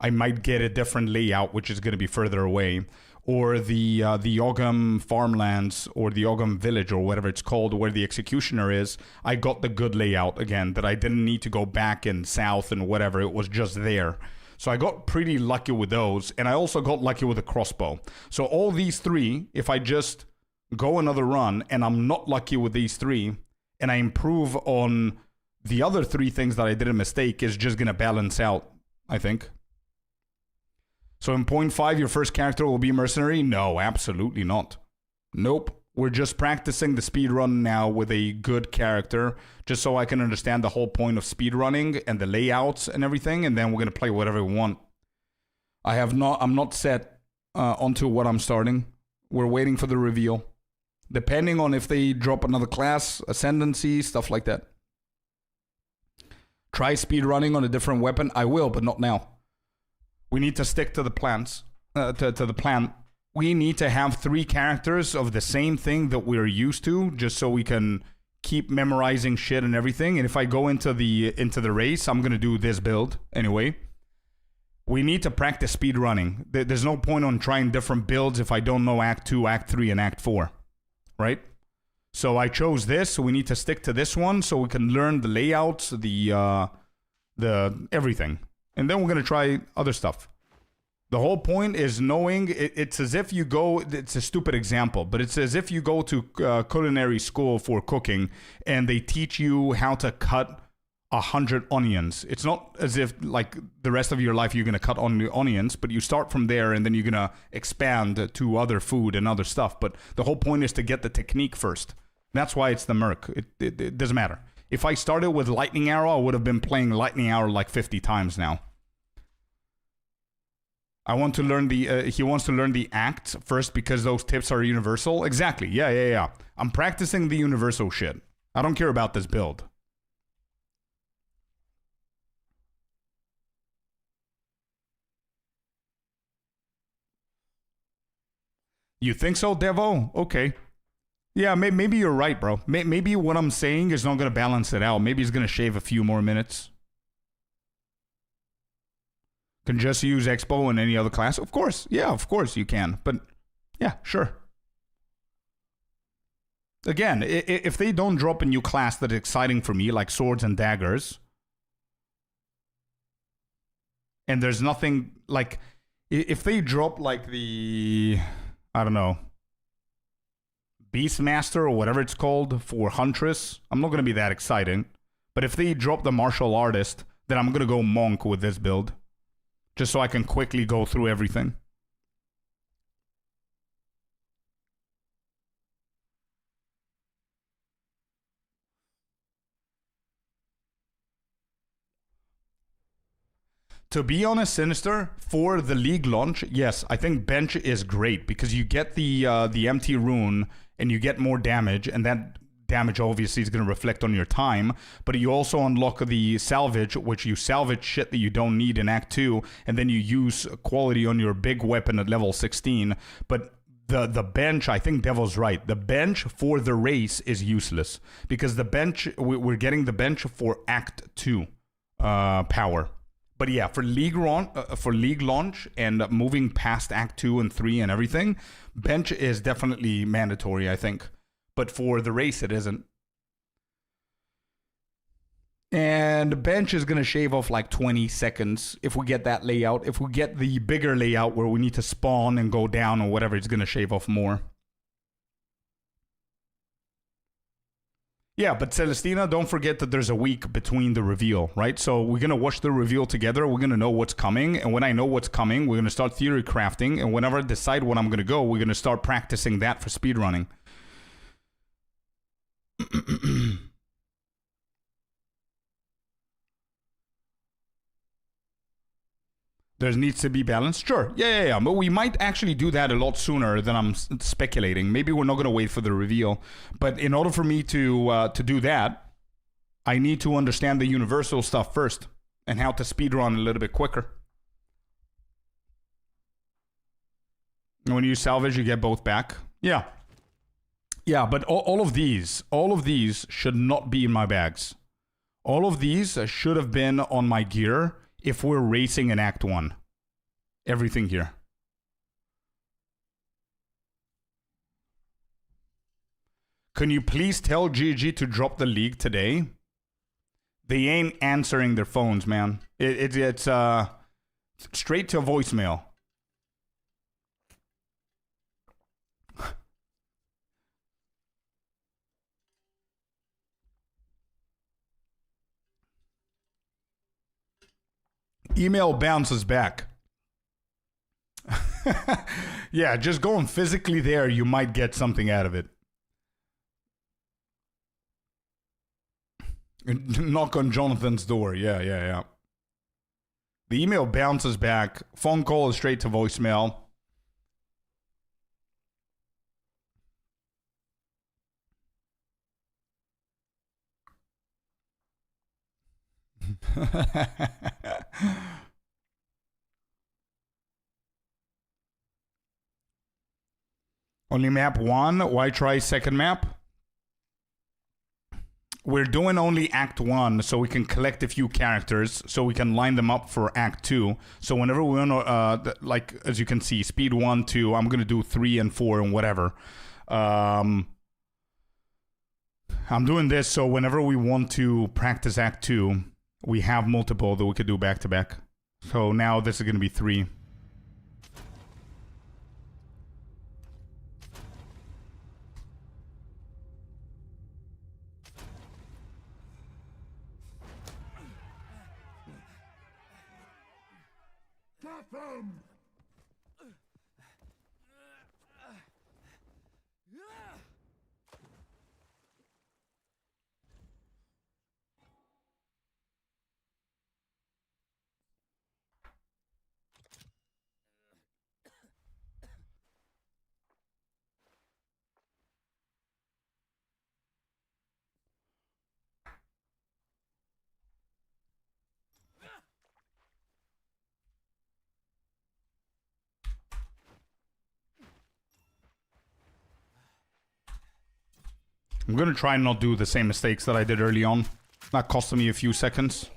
I might get a different layout, which is going to be further away. Or the Ogum farmlands, or the Ogum village, or whatever it's called, where the executioner is, I got the good layout again, that I didn't need to go back and south and whatever. It was just there. So I got pretty lucky with those, and I also got lucky with the crossbow. So all these 3, if I just go another run, and I'm not lucky with these 3, and I improve on the other 3 things that I did a mistake, is just going to balance out, I think. So in point 5, your first character will be mercenary? No, absolutely not. Nope. We're just practicing the speed run now with a good character, just so I can understand the whole point of speed running and the layouts and everything, and then we're gonna play whatever we want. I'm not set onto what I'm starting. We're waiting for the reveal, depending on if they drop another class, ascendancy, stuff like that. Try speed running on a different weapon. I will, but not now. We need to stick to the plans. To the plan. We need to have 3 characters of the same thing that we're used to, just so we can keep memorizing shit and everything. And if I go into the race, I'm gonna do this build anyway. We need to practice speed running. There's no point on trying different builds if I don't know Act 2, Act 3, and Act 4, right? So I chose this. So we need to stick to this one so we can learn the layouts, the everything, and then we're gonna try other stuff. The whole point is knowing, it's as if you go, it's a stupid example, but it's as if you go to culinary school for cooking and they teach you how to cut 100 onions. It's not as if like the rest of your life you're going to cut onions, but you start from there and then you're going to expand to other food and other stuff. But the whole point is to get the technique first. That's why it's the merc. It doesn't matter. If I started with lightning arrow, I would have been playing lightning arrow like 50 times now. I want to learn he wants to learn the acts first because those tips are universal. Exactly. Yeah. I'm practicing the universal shit. I don't care about this build. You think so, Devo? Okay. Yeah, maybe you're right, bro. Maybe what I'm saying is not going to balance it out. Maybe it's going to shave a few more minutes. Can just use Expo in any other class? Of course. Yeah, of course you can. But yeah, sure. Again, if they don't drop a new class that's exciting for me, like swords and daggers, and there's nothing like, if they drop like the, I don't know, Beastmaster or whatever it's called for Huntress, I'm not going to be that excited. But if they drop the Martial Artist, then I'm going to go Monk with this build. Just so I can quickly go through everything. To be honest, Sinister, for the League launch, yes, I think Bench is great because you get the empty rune and you get more damage, and that damage obviously is going to reflect on your time, but you also unlock the salvage, which you salvage shit that you don't need in Act 2, and then you use quality on your big weapon at level 16, but the bench, I think Devil's right, the bench for the race is useless, because the bench, we're getting the bench for Act 2 power. But yeah, for League launch and moving past Act 2 and 3 and everything, bench is definitely mandatory, I think. But for the race, it isn't. And bench is going to shave off like 20 seconds if we get that layout. If we get the bigger layout where we need to spawn and go down or whatever, it's going to shave off more. Yeah, but Celestina, don't forget that there's a week between the reveal, right? So we're going to watch the reveal together. We're going to know what's coming. And when I know what's coming, we're going to start theory crafting. And whenever I decide when I'm going to go, we're going to start practicing that for speedrunning. There needs to be balance. Sure. Yeah. But we might actually do that a lot sooner than I'm speculating. Maybe we're not going to wait for the reveal. But in order for me to do that, I need to understand the universal stuff first and how to speedrun a little bit quicker. And when you salvage, you get both back. Yeah. Yeah, but all of these should not be in my bags. All of these should have been on my gear if we're racing in Act 1. Everything here. Can you please tell GG to drop the League today? They ain't answering their phones, man. It's straight to voicemail. Email bounces back. Yeah, just going physically there, you might get something out of it. Knock on Jonathan's door. Yeah. The email bounces back. Phone call is straight to voicemail. Only map 1. Why try second map? We're doing only Act 1 so we can collect a few characters so we can line them up for Act 2. So whenever we want to, like, as you can see, speed 1, 2, I'm going to do 3 and 4 and whatever. I'm doing this so whenever we want to practice Act 2, we have multiple that we could do back to back. So now this is going to be 3. I'm going to try and not do the same mistakes that I did early on. That cost me a few seconds.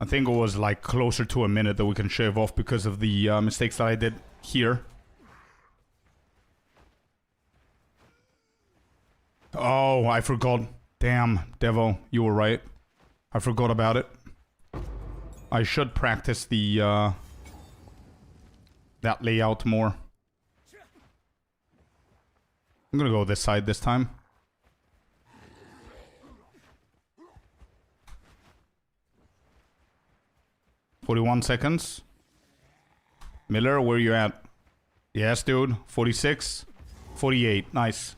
I think it was like closer to a minute that we can shave off because of the mistakes that I did here. Oh, I forgot. Damn, Devo, you were right. I forgot about it. I should practice the that layout more. I'm gonna go this side this time. "41 seconds. Miller, where you at?" "Yes, dude. 46. 48. Nice.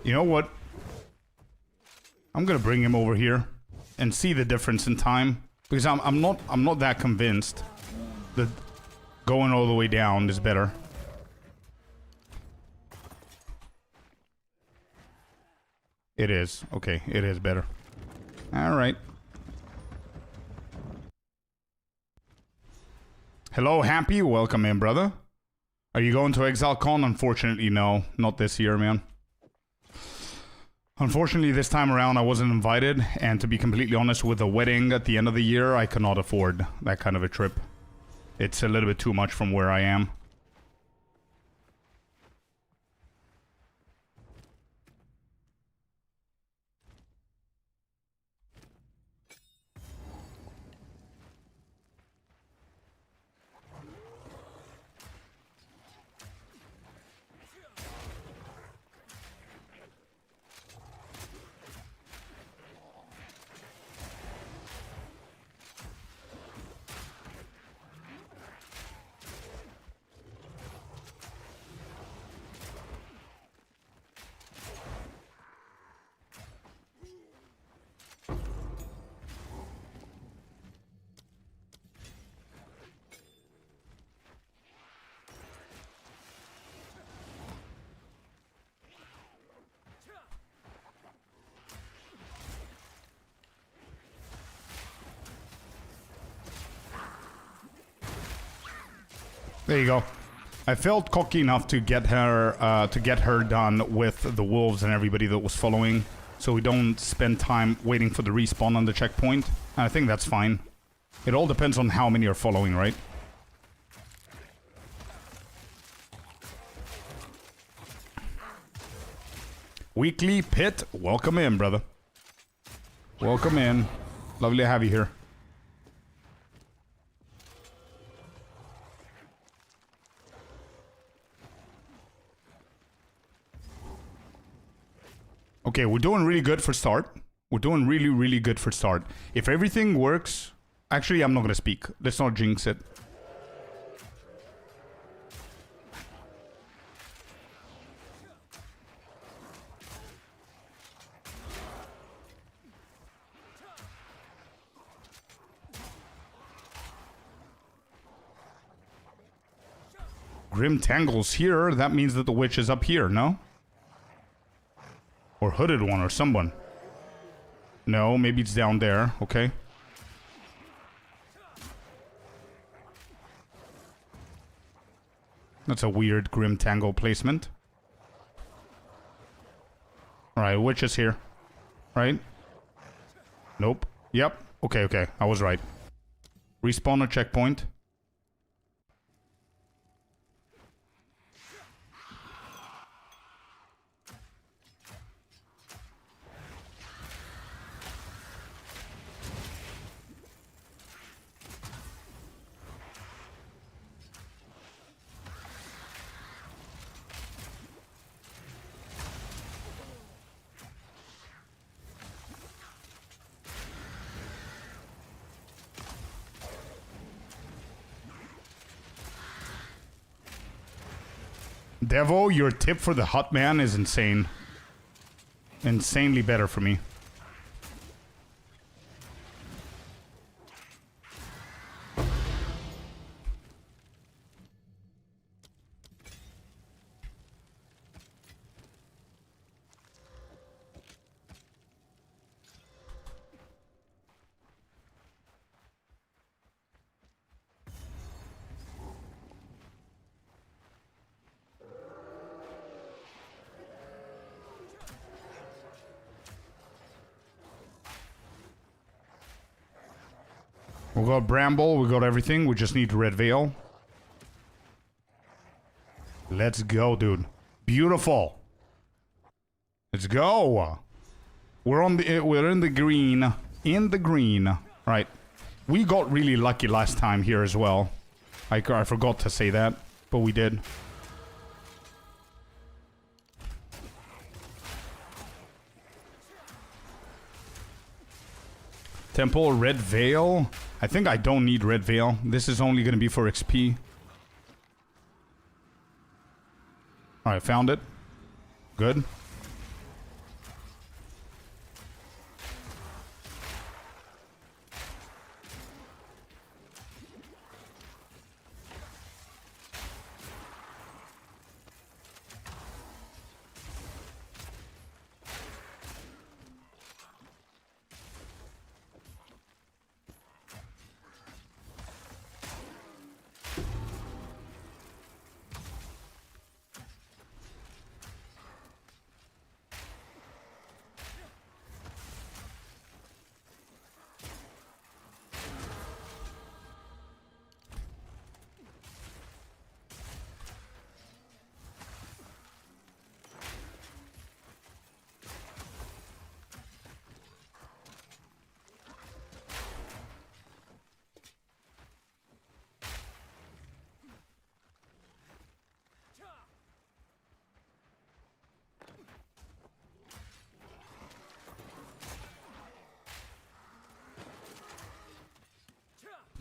You know what? I'm gonna bring him over here and see the difference in time, because I'm not that convinced that going all the way down is better. It is. Okay, it is better. All right. Hello, Happy. Welcome in, brother. Are you going to ExileCon? Unfortunately, no. Not this year, man. Unfortunately, this time around, I wasn't invited. And to be completely honest, with a wedding at the end of the year, I cannot afford that kind of a trip. It's a little bit too much from where I am. There you go. I felt cocky enough to get her done with the wolves and everybody that was following, so we don't spend time waiting for the respawn on the checkpoint. And I think that's fine. It all depends on how many are following, right? Weekly Pit, welcome in, brother. Welcome in. Lovely to have you here. Okay, we're doing really good for start. We're doing really, really good for start. If everything works... Actually, I'm not going to speak. Let's not jinx it. Grim Tangle's here. That means that the witch is up here, no? Or Hooded One or someone. No, maybe it's down there. Okay. That's a weird Grim Tangle placement. Alright, witch is here. Right? Nope. Yep. Okay, okay. I was right. Respawn or checkpoint. Devo, your tip for the hut man is insane. Insanely better for me. We got Bramble, we got everything. We just need Red Veil. Let's go, dude. Beautiful. Let's go. We're in the green. In the green. Right. We got really lucky last time here as well. I forgot to say that, but we did. Temple, Red Veil. I think I don't need Red Veil. This is only going to be for XP. Alright, found it. Good.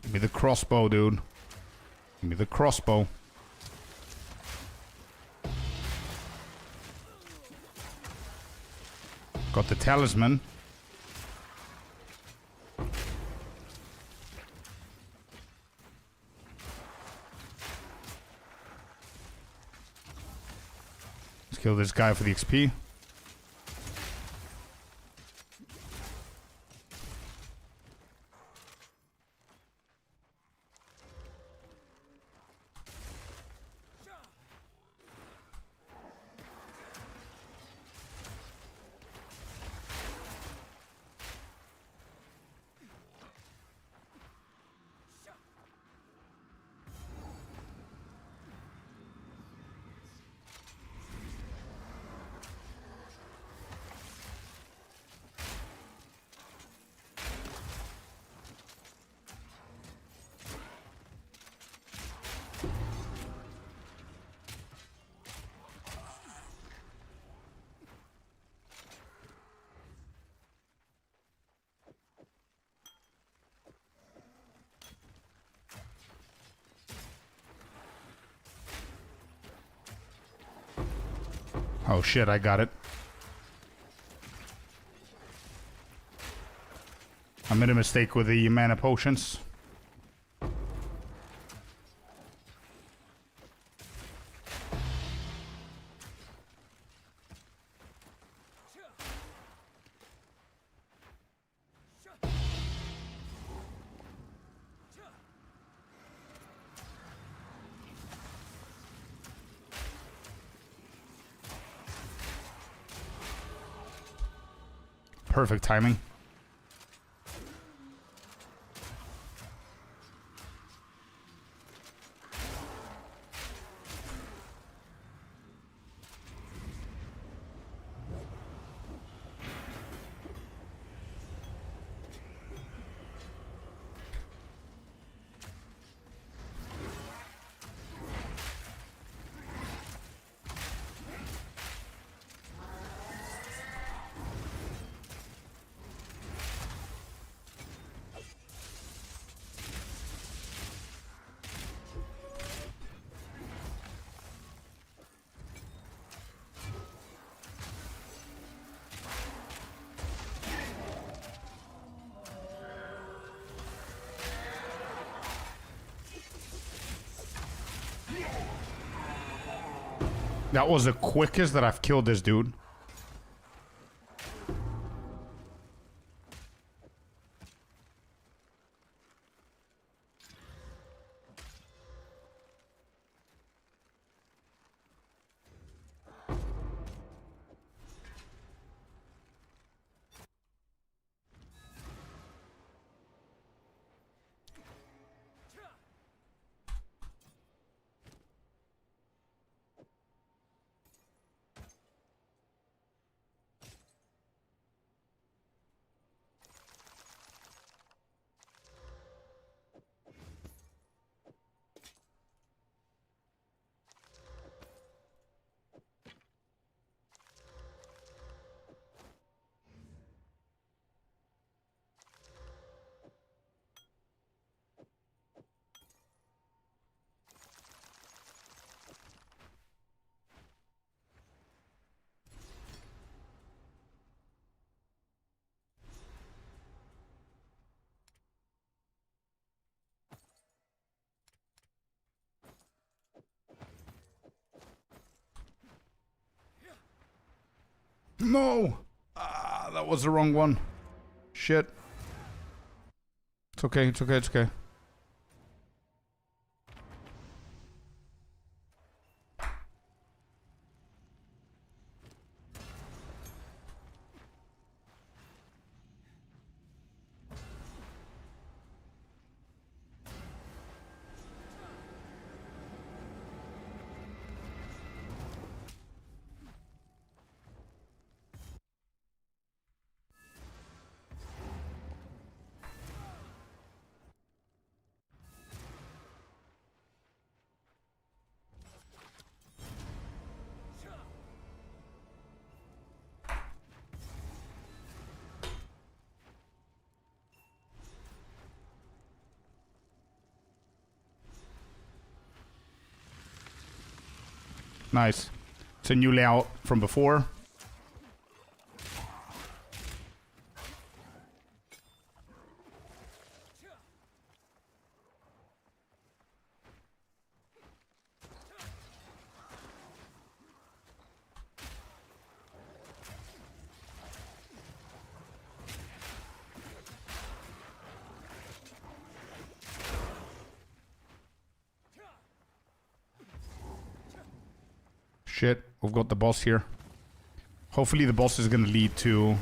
Give me the crossbow, dude. Give me the crossbow. Got the talisman. Let's kill this guy for the XP. Oh shit, I got it. I made a mistake with the mana potions. Perfect timing. That was the quickest that I've killed this dude. No! Ah, that was the wrong one. Shit. It's okay, it's okay, it's okay. Nice. It's a new layout from before. Shit, we've got the boss here. Hopefully the boss is gonna lead to...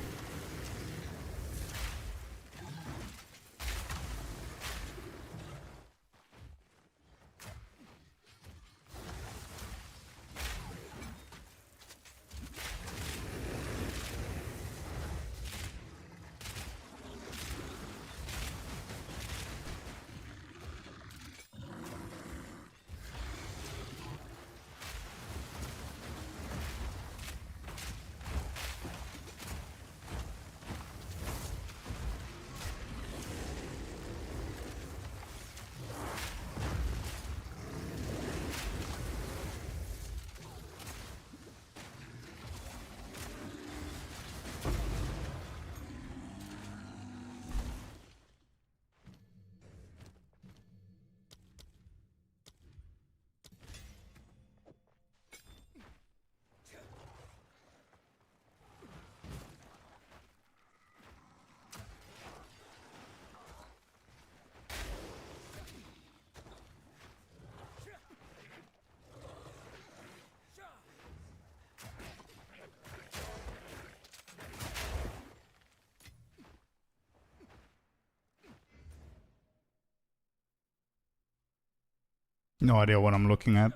No idea what I'm looking at.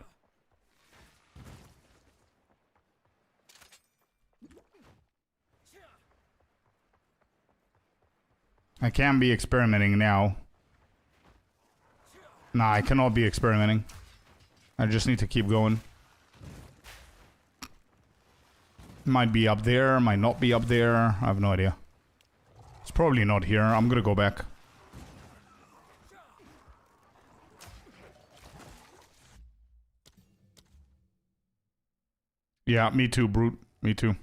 I can be experimenting now. Nah, I cannot be experimenting. I just need to keep going. Might be up there, might not be up there. I have no idea. It's probably not here. I'm gonna go back. Yeah, me too, Brute. Me too.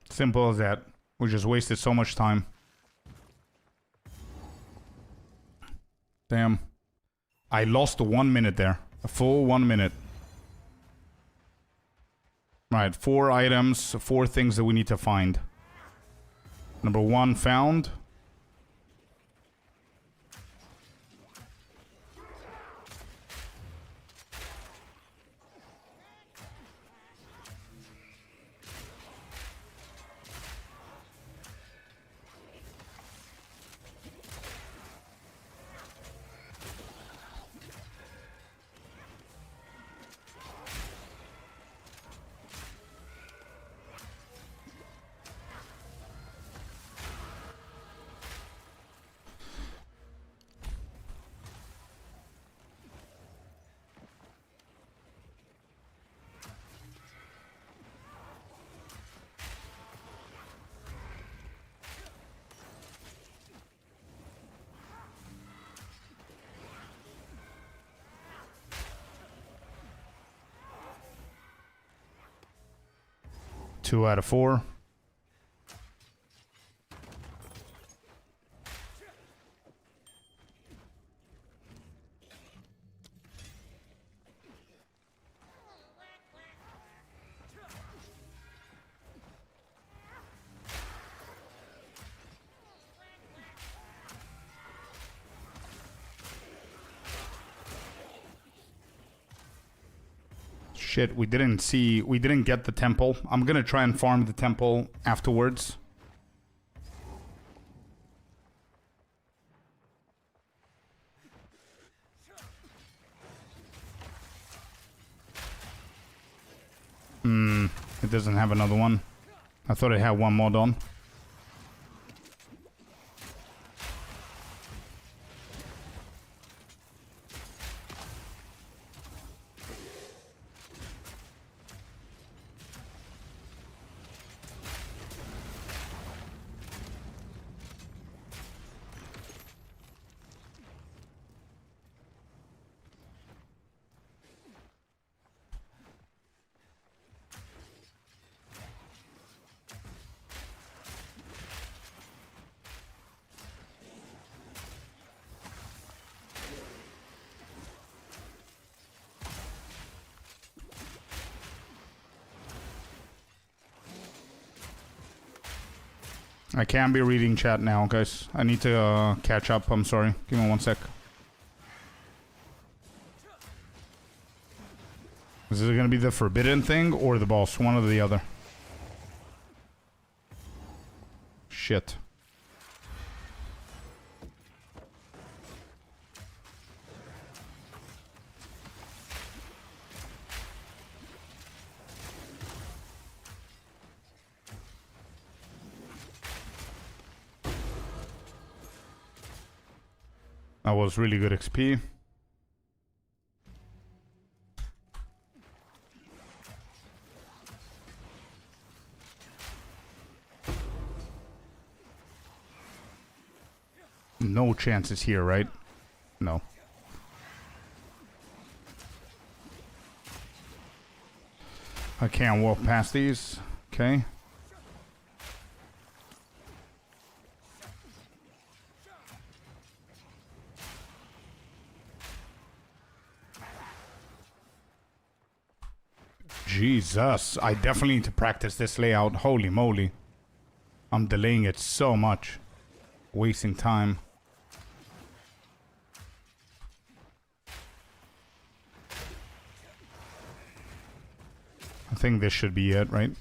Simple as that. We just wasted so much time. Damn. I lost 1 minute there. A full 1 minute. Right, 4 items, 4 things that we need to find. Number 1 found. Two out of 4. Shit, we didn't get the temple. I'm gonna try and farm the temple afterwards. It doesn't have another one. I thought it had one more done. I can't be reading chat now, guys. I need to catch up. I'm sorry. Give me 1 sec. Is it gonna be the forbidden thing or the boss? One or the other. Shit. That was really good XP. No chances here, right? No. I can't walk past these. Okay. Jesus, I definitely need to practice this layout. Holy moly. I'm delaying it so much. Wasting time. I think this should be it, right?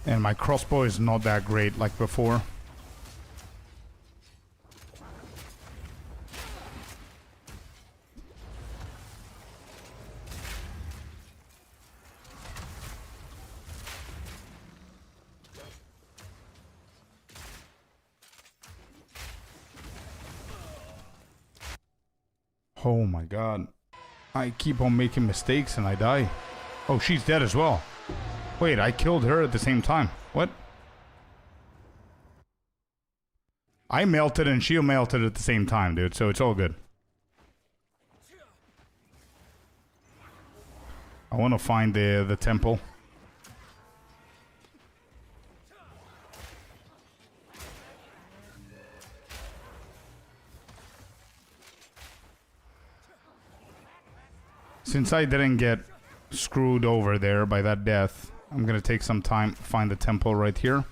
And my crossbow is not that great like before. Oh my god. I keep on making mistakes and I die. Oh, she's dead as well. Wait, I killed her at the same time. What? I melted and she melted at the same time, dude, so it's all good. I want to find the temple. Since I didn't get screwed over there by that death, I'm gonna take some time to find the temple right here.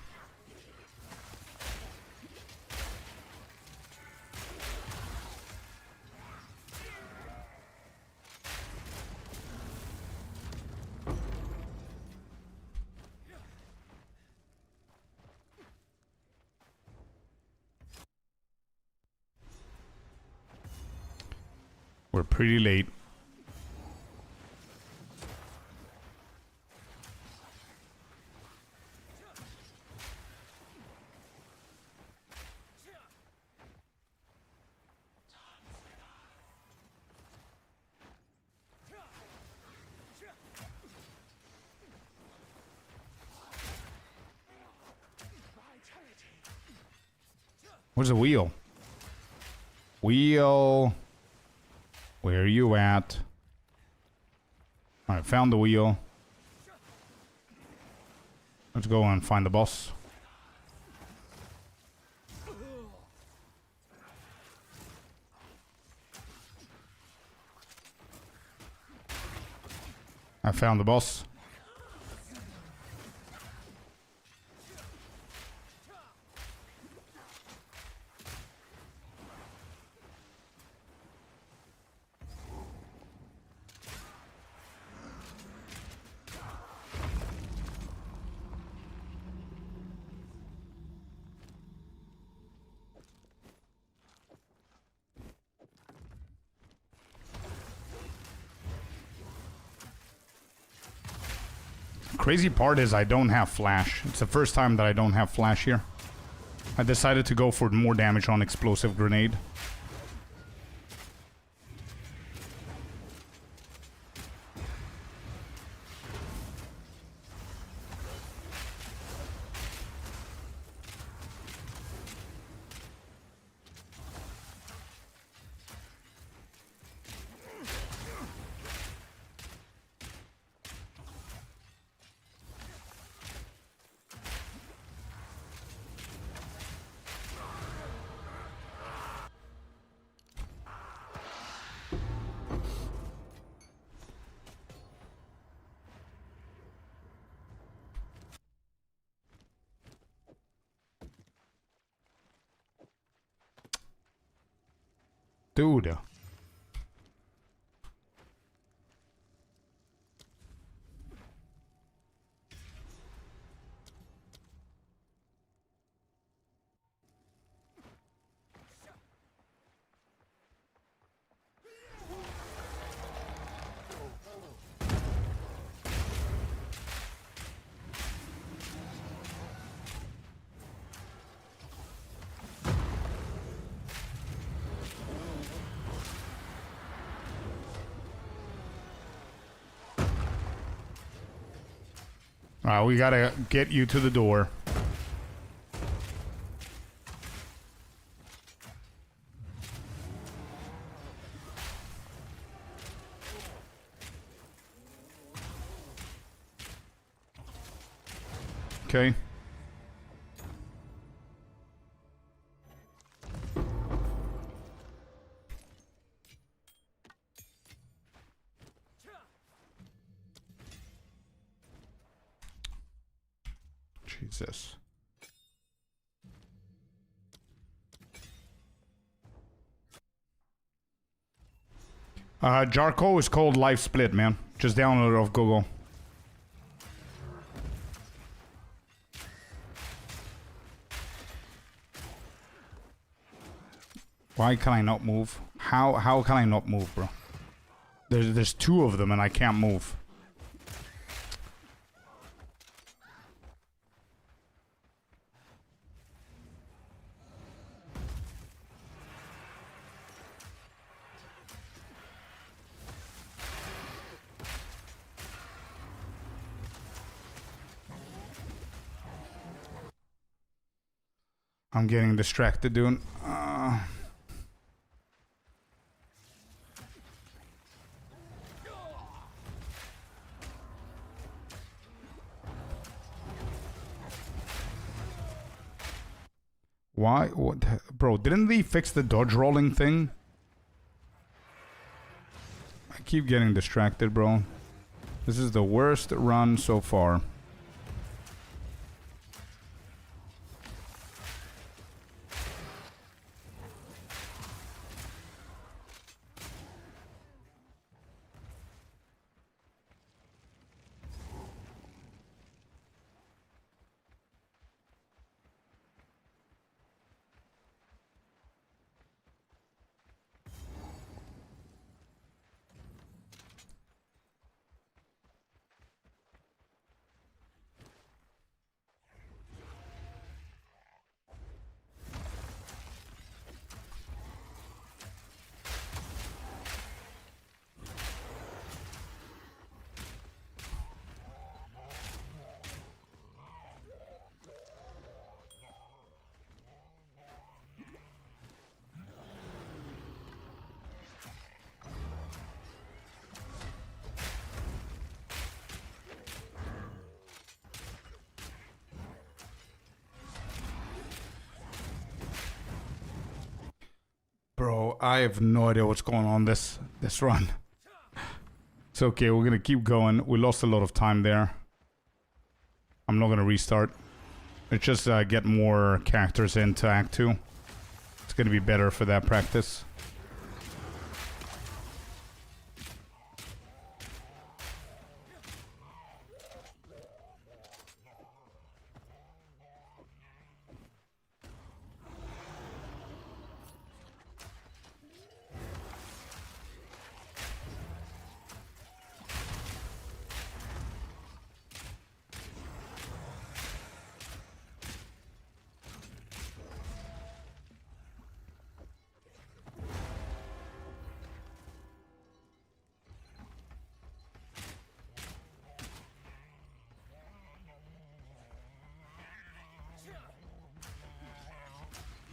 We're pretty late. Where's the wheel? Wheel. Where are you at? Alright, found the wheel. Let's go and find the boss. I found the boss. Crazy part is I don't have flash. It's the first time that I don't have flash here. I decided to go for more damage on explosive grenade. Dude. Alright, we gotta get you to the door. Okay. Jesus. Jarko is called Life Split, man. Just download it off Google. Why can I not move? How can I not move, bro? There's two of them and I can't move. I'm getting distracted, dude. Why? What? Bro, didn't they fix the dodge rolling thing? I keep getting distracted, bro. This is the worst run so far. bro, I have no idea what's going on this run. It's okay, we're gonna keep going. We lost a lot of time there. I'm not gonna restart. Let's just get more characters into Act 2. It's gonna be better for that practice.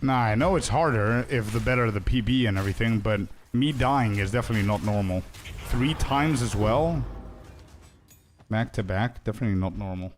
Nah, I know it's harder if the better the PB and everything, but me dying is definitely not normal. 3 times as well? Back to back? Definitely not normal.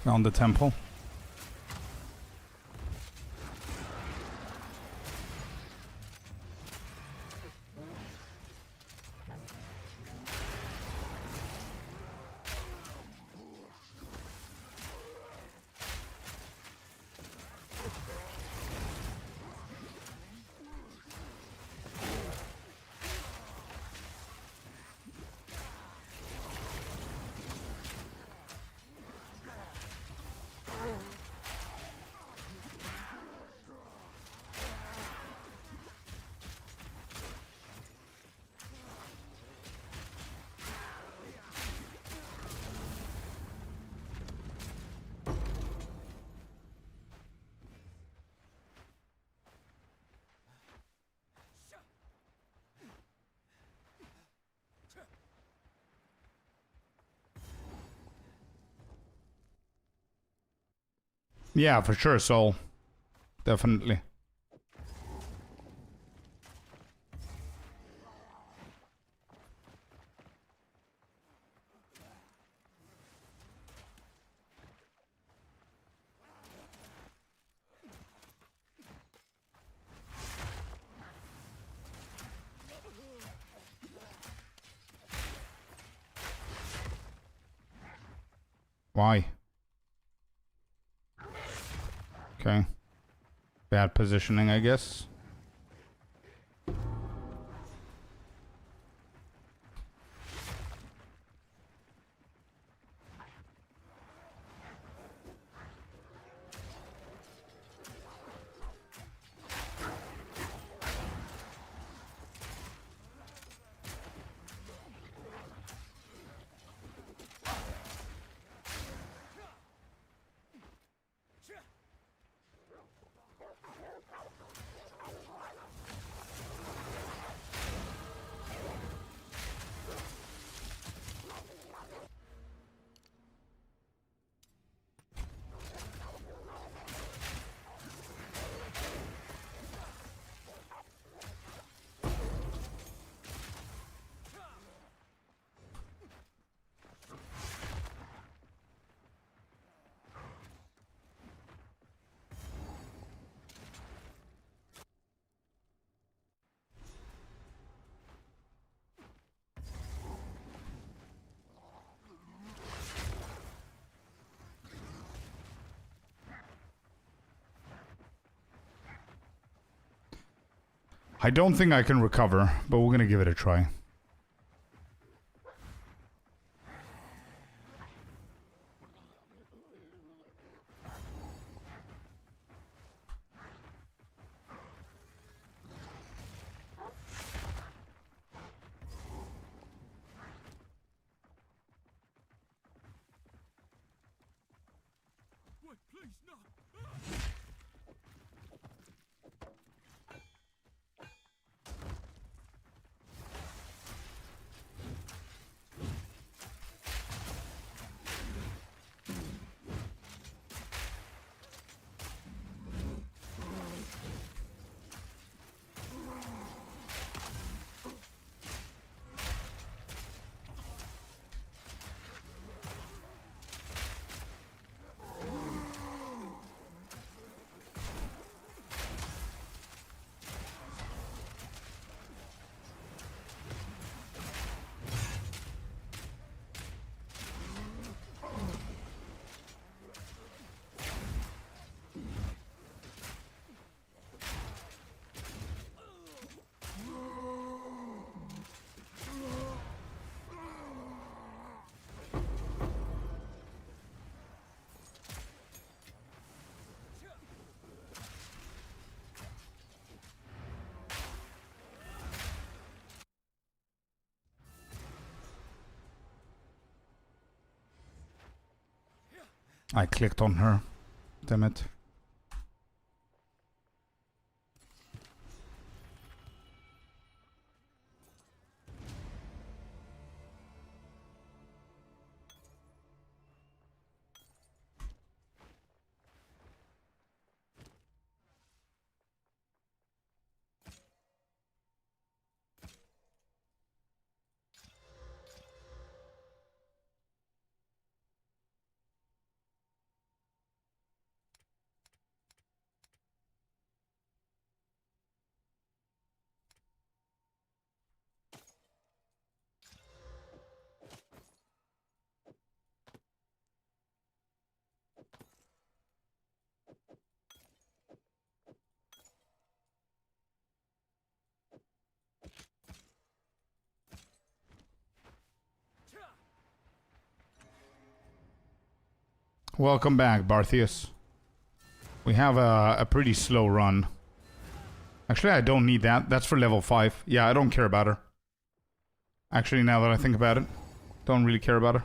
Found the temple. Yeah, for sure, Soul. Definitely. Why? Okay. Bad positioning, I guess. I don't think I can recover, but we're gonna give it a try. I clicked on her. Damn it. Welcome back, Barthius. We have a pretty slow run. Actually, I don't need that. That's for level 5. Yeah, I don't care about her. Actually, now that I think about it, don't really care about her.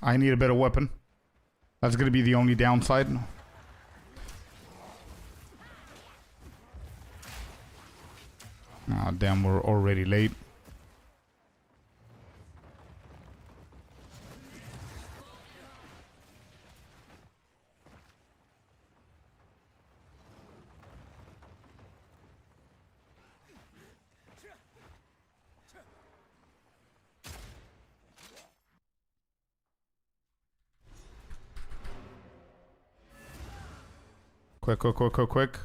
I need a better weapon. That's gonna be the only downside. Ah, damn, we're already late. Quick, quick, quick, quick, quick.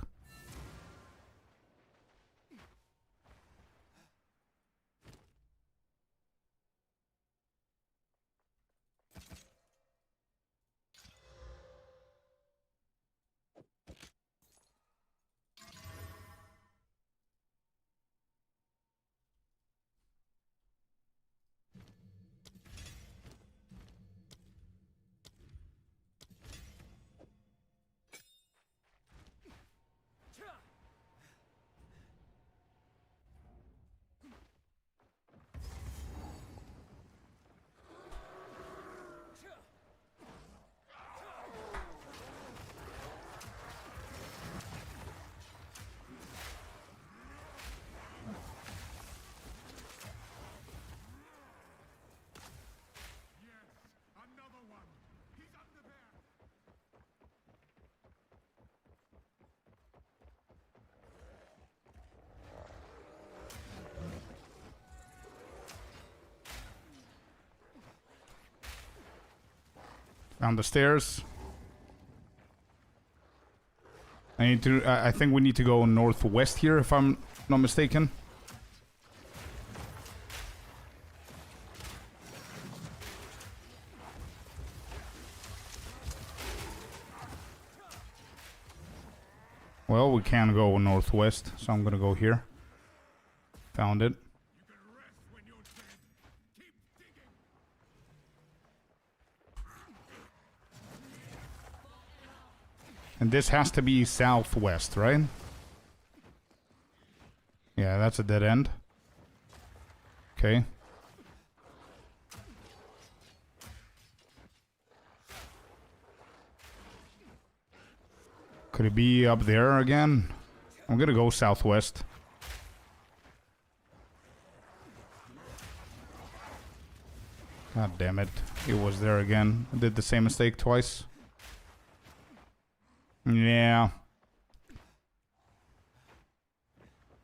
Down the stairs. I think we need to go northwest here, if I'm not mistaken. Well, we can go northwest, so I'm gonna go here. Found it. And this has to be southwest, right? Yeah, that's a dead end. Okay. Could it be up there again? I'm gonna go southwest. God damn it. It was there again. I did the same mistake twice. Yeah.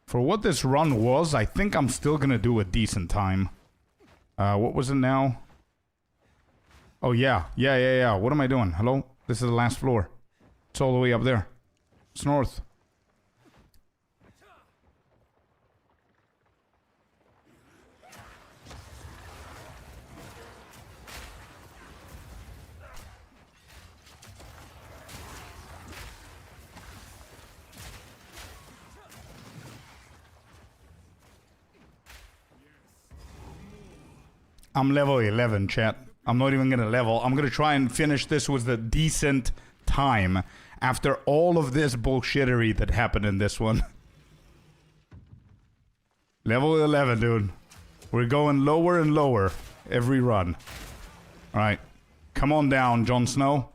For what this run was, I think I'm still gonna do a decent time. What was it now? Oh, yeah. Yeah. What am I doing? Hello? This is the last floor. It's all the way up there. It's north. I'm level 11, chat. I'm not even gonna level. I'm gonna try and finish this with a decent time after all of this bullshittery that happened in this one. Level 11, dude. We're going lower and lower every run. Alright. Come on down, Jon Snow.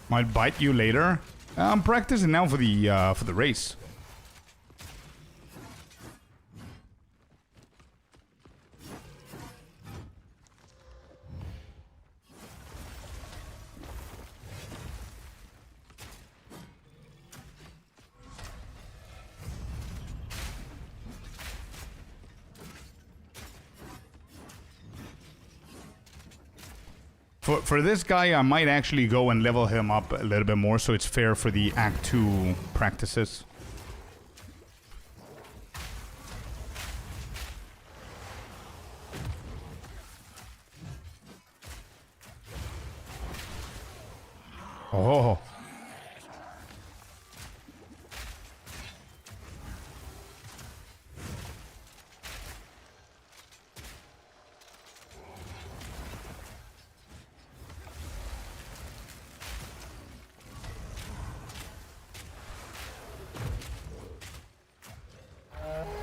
Might bite you later. I'm practicing now for the race. For this guy, I might actually go and level him up a little bit more so it's fair for the Act 2 practices. Oh.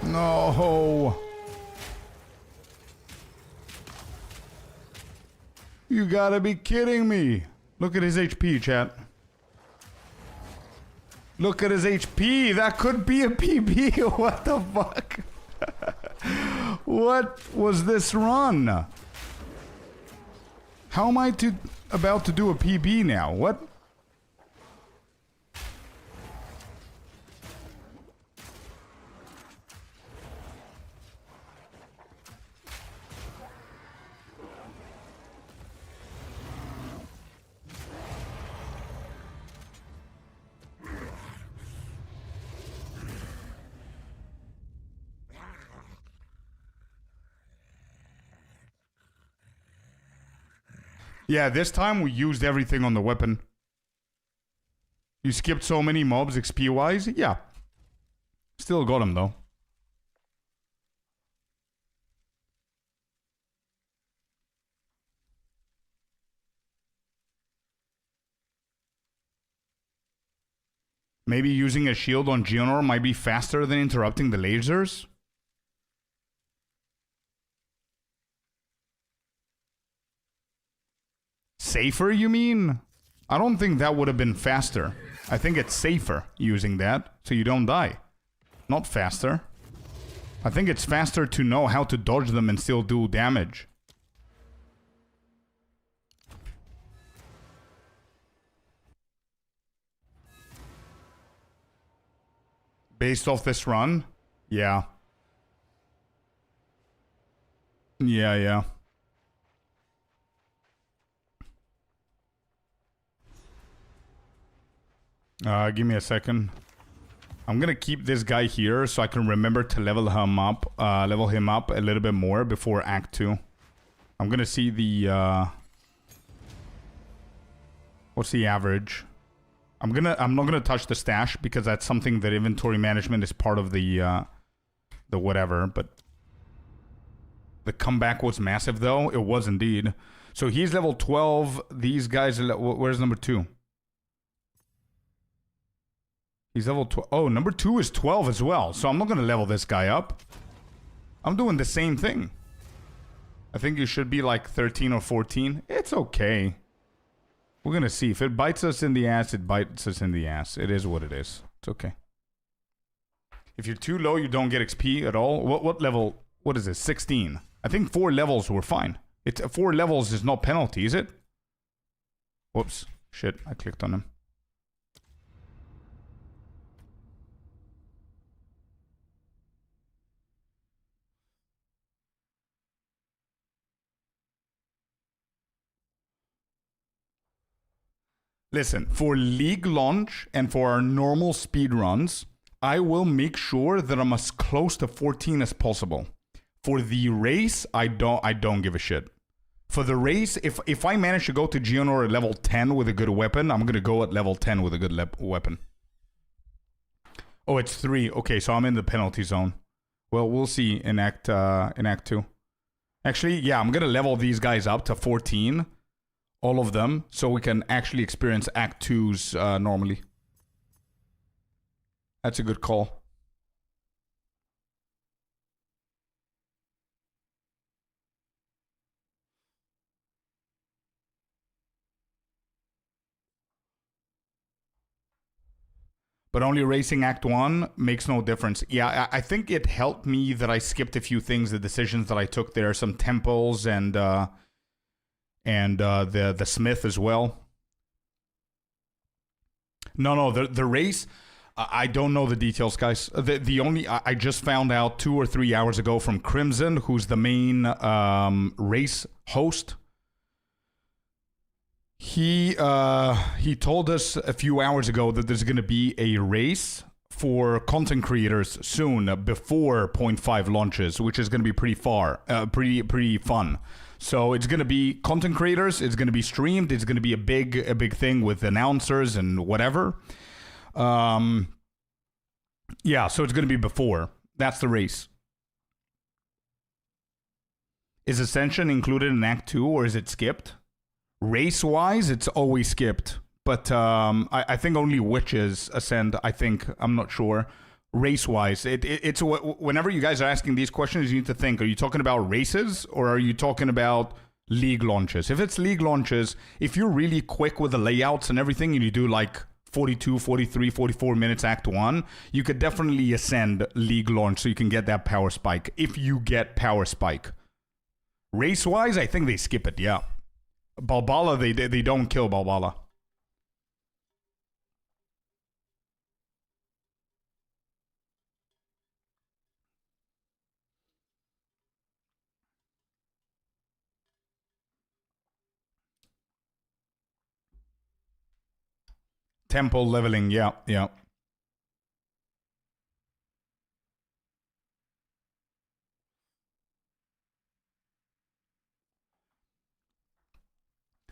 No. You gotta be kidding me. Look at his HP, chat. Look at his HP. That could be a PB. What the fuck? What was this run? How am I about to do a PB now? What? Yeah, this time we used everything on the weapon. You skipped so many mobs XP-wise? Yeah. Still got him, though. Maybe using a shield on Geonor might be faster than interrupting the lasers? Safer, you mean? I don't think that would have been faster. I think it's safer using that, so you don't die. Not faster. I think it's faster to know how to dodge them and still do damage. Based off this run? Yeah. Yeah. Give me a second. I'm gonna keep this guy here so I can remember to level him up a little bit more before Act 2. I'm gonna see the what's the average? I'm not gonna touch the stash because that's something that inventory management is part of the whatever, but the comeback was massive though. It was indeed. So he's level 12. These guys are where's number 2? He's level 12. Oh, number 2 is 12 as well. So I'm not going to level this guy up. I'm doing the same thing. I think you should be like 13 or 14. It's okay. We're going to see. If it bites us in the ass, it bites us in the ass. It is what it is. It's okay. If you're too low, you don't get XP at all. What level? What is this? 16. I think 4 levels were fine. 4 levels is not penalty, is it? Whoops. Shit, I clicked on him. Listen, for League launch and for our normal speed runs, I will make sure that I'm as close to 14 as possible. For the race, I don't give a shit. For the race, if I manage to go to Geonor at level 10 with a good weapon, I'm gonna go at level 10 with a good weapon. Oh, it's 3. Okay, so I'm in the penalty zone. Well, we'll see in Act 2. Actually, yeah, I'm gonna level these guys up to 14. All of them, so we can actually experience Act 2s normally. That's a good call. But only racing Act 1 makes no difference. Yeah, I think it helped me that I skipped a few things, the decisions that I took there, some temples and the smith as well. No, the race, I don't know the details, guys. The only I just found out 2 or 3 hours ago from Crimson, who's the main race host. He told us a few hours ago that there's going to be a race for content creators soon before 0.5 launches, which is going to be pretty fun. So it's going to be content creators, it's going to be streamed, it's going to be a big thing with announcers and whatever. Yeah, so it's going to be before. That's the race. Is Ascension included in Act 2 or is it skipped? Race-wise, it's always skipped. But I think only witches ascend, I think. I'm not sure. Race-wise, it's whenever you guys are asking these questions, you need to think, are you talking about races or are you talking about league launches? If it's league launches, if you're really quick with the layouts and everything and you do like 42, 43, 44 minutes Act 1, you could definitely ascend league launch so you can get that power spike if you get power spike. Race-wise, I think they skip it, yeah. Balbala, they don't kill Balbala. Temple leveling, yeah.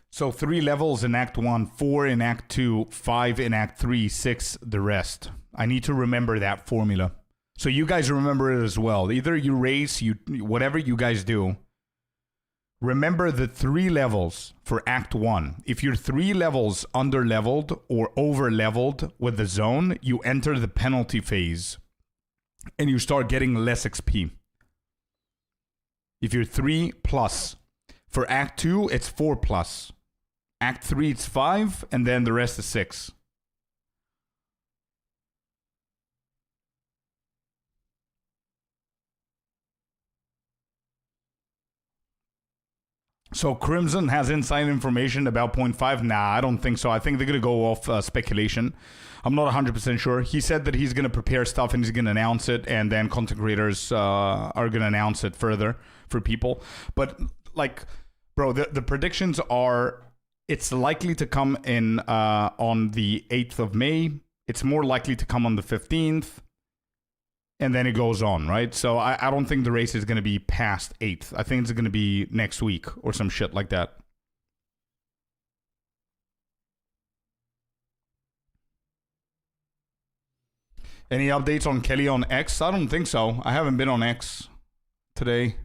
So 3 levels in Act 1, 4 in Act 2, 5 in Act 3, 6 the rest. I need to remember that formula. So you guys remember it as well. Either you race, whatever you guys do, remember the 3 levels for Act 1. If you're 3 levels under-leveled or over-leveled with the zone, you enter the penalty phase and you start getting less XP. If you're 3 plus. For Act 2, it's 4 plus. Act 3, it's 5, and then the rest is 6. So Crimson has inside information about 0.5? Nah, I don't think so. I think they're going to go off speculation. I'm not 100% sure. He said that he's going to prepare stuff and he's going to announce it, and then content creators are going to announce it further for people. But, like, bro, the predictions are it's likely to come in on the 8th of May. It's more likely to come on the 15th. And then it goes on, right? So I don't think the race is going to be past 8th. I think it's going to be next week or some shit like that. Any updates on Kelly on X? I don't think so. I haven't been on X today.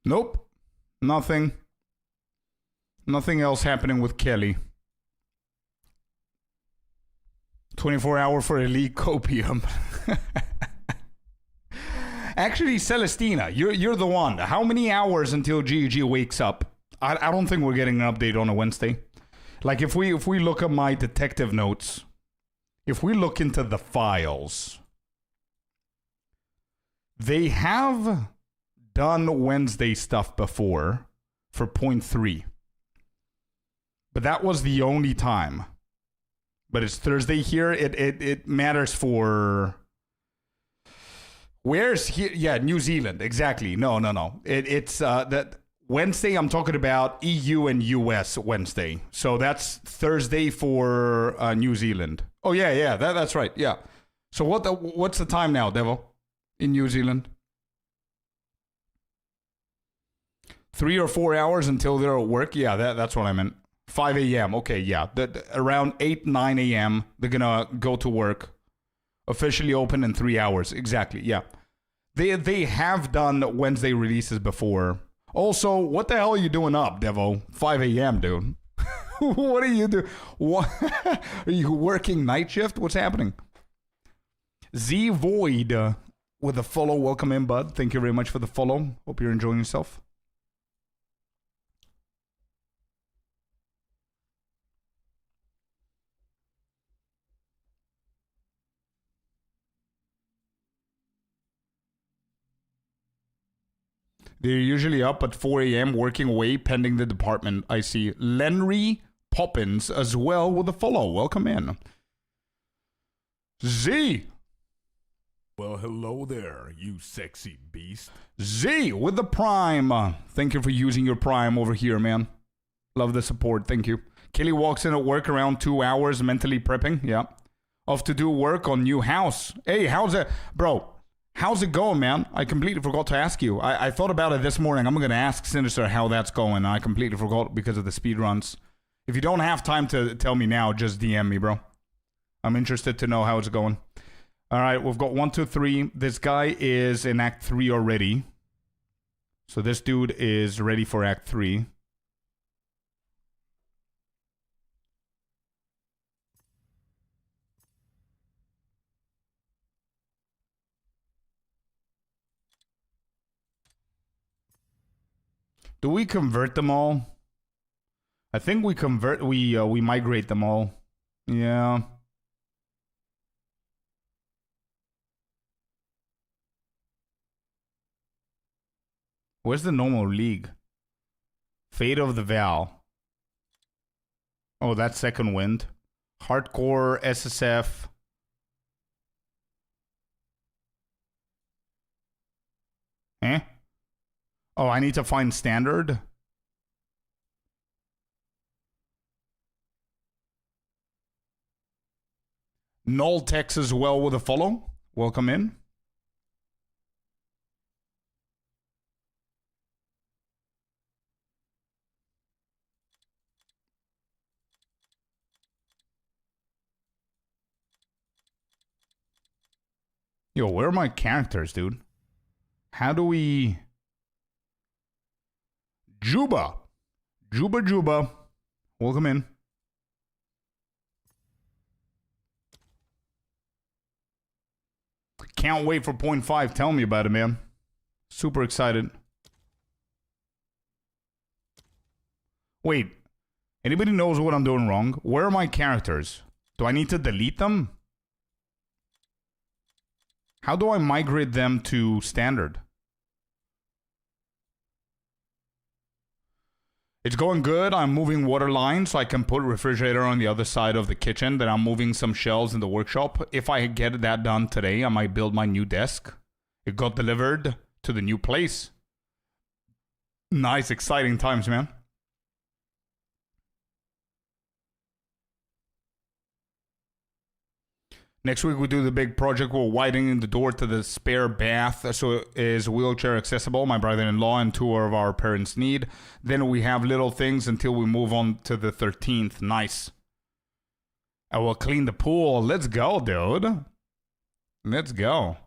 Nope. Nothing. Nothing else happening with Kelly. 24 hour for elite copium. Actually, Celestina, you're the one. How many hours until GG wakes up? I don't think we're getting an update on a Wednesday. Like, if we look at my detective notes, if we look into the files, they have done Wednesday stuff before for 0.3. But that was the only time. But it's Thursday here. It matters for... Where's here? Yeah, New Zealand. Exactly. No. It's that Wednesday. I'm talking about EU and US Wednesday. So that's Thursday for New Zealand. Oh yeah. That's right. Yeah. So what's the time now, Devil, in New Zealand? 3 or 4 hours until they're at work. Yeah, that's what I meant. 5 a.m. Okay, yeah. Around 8, 9 a.m. they're gonna go to work. Officially open in 3 hours. Exactly, yeah. They have done Wednesday releases before. Also, what the hell are you doing up, Devo? 5 a.m., dude. What are you doing? What? Are you working night shift? What's happening? Z Void with a follow. Welcome in, bud. Thank you very much for the follow. Hope you're enjoying yourself. They're usually up at 4 a.m. working away pending the department. I see Lenry Poppins as well with a follow. Welcome in. Z. Well, hello there, you sexy beast. Z with the Prime. Thank you for using your Prime over here, man. Love the support. Thank you. Kelly walks in at work around 2 hours mentally prepping. Yeah. Off to do work on new house. Hey, how's it? Bro. How's it going, man? I completely forgot to ask you. I thought about it this morning. I'm going to ask Sinister how that's going. I completely forgot because of the speedruns. If you don't have time to tell me now, just DM me, bro. I'm interested to know how it's going. All right, we've got 1, 2, 3. This guy is in Act 3 already. So this dude is ready for Act 3. Do we convert them all? I think we migrate them all. Yeah. Where's the normal league? Fate of the Val. Oh, that's Second Wind. Hardcore SSF. Eh? Oh, I need to find standard. Null Tex as well with a follow. Welcome in. Yo, where are my characters, dude? How do we... Juba. Juba. Welcome in. Can't wait for 0.5. Tell me about it, man. Super excited. Wait. Anybody knows what I'm doing wrong? Where are my characters? Do I need to delete them? How do I migrate them to standard? It's going good. I'm moving water lines so I can put refrigerator on the other side of the kitchen. Then I'm moving some shelves in the workshop. If I get that done today, I might build my new desk. It got delivered to the new place. Nice, exciting times, man. Next week we do the big project. We're widening the door to the spare bath so it is wheelchair accessible. My brother-in-law and two of our parents need. Then we have little things until we move on to the 13th. Nice. I will clean the pool. Let's go, dude. Let's go.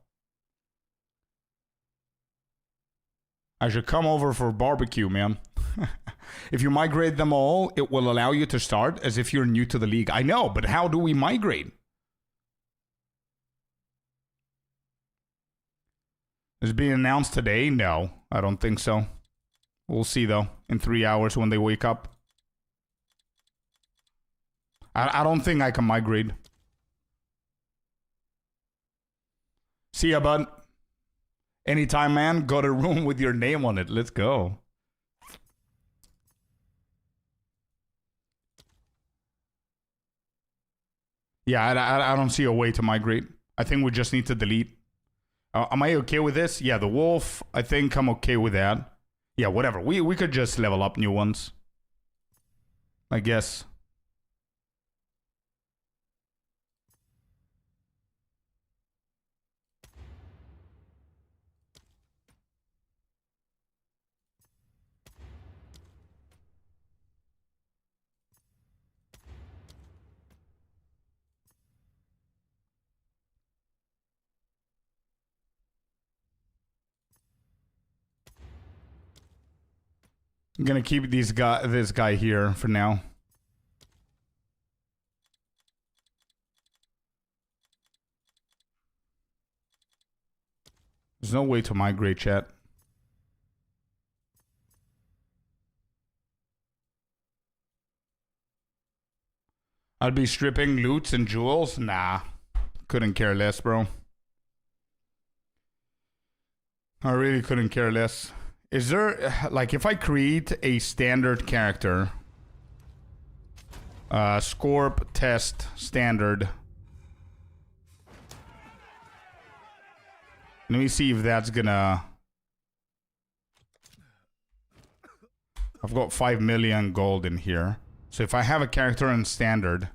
I should come over for barbecue, man. If you migrate them all, it will allow you to start as if you're new to the league. I know, but how do we migrate? Is being announced today? No, I don't think so. We'll see, though, in 3 hours when they wake up. I don't think I can migrate. See ya, bud. Anytime, man. Got a room with your name on it. Let's go. Yeah, I don't see a way to migrate. I think we just need to delete. Am I okay with this? Yeah, the wolf, I think I'm okay with that. Yeah, whatever. We could just level up new ones, I guess. I'm gonna keep this guy here for now. There's no way to migrate, chat. I'd be stripping loots and jewels? Nah. Couldn't care less, bro. I really couldn't care less. Is there, like, if I create a standard character, Scorp test standard. Let me see if that's gonna... I've got 5 million gold in here. So if I have a character in standard...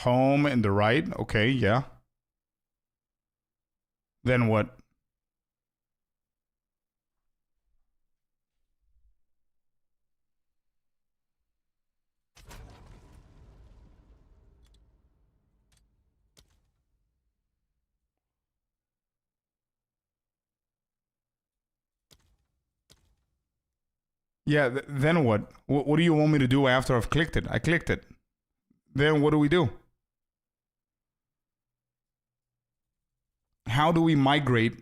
Home in the right. Okay, yeah. Then what? Yeah, then what? What do you want me to do after I've clicked it? I clicked it. Then what do we do? How do we migrate?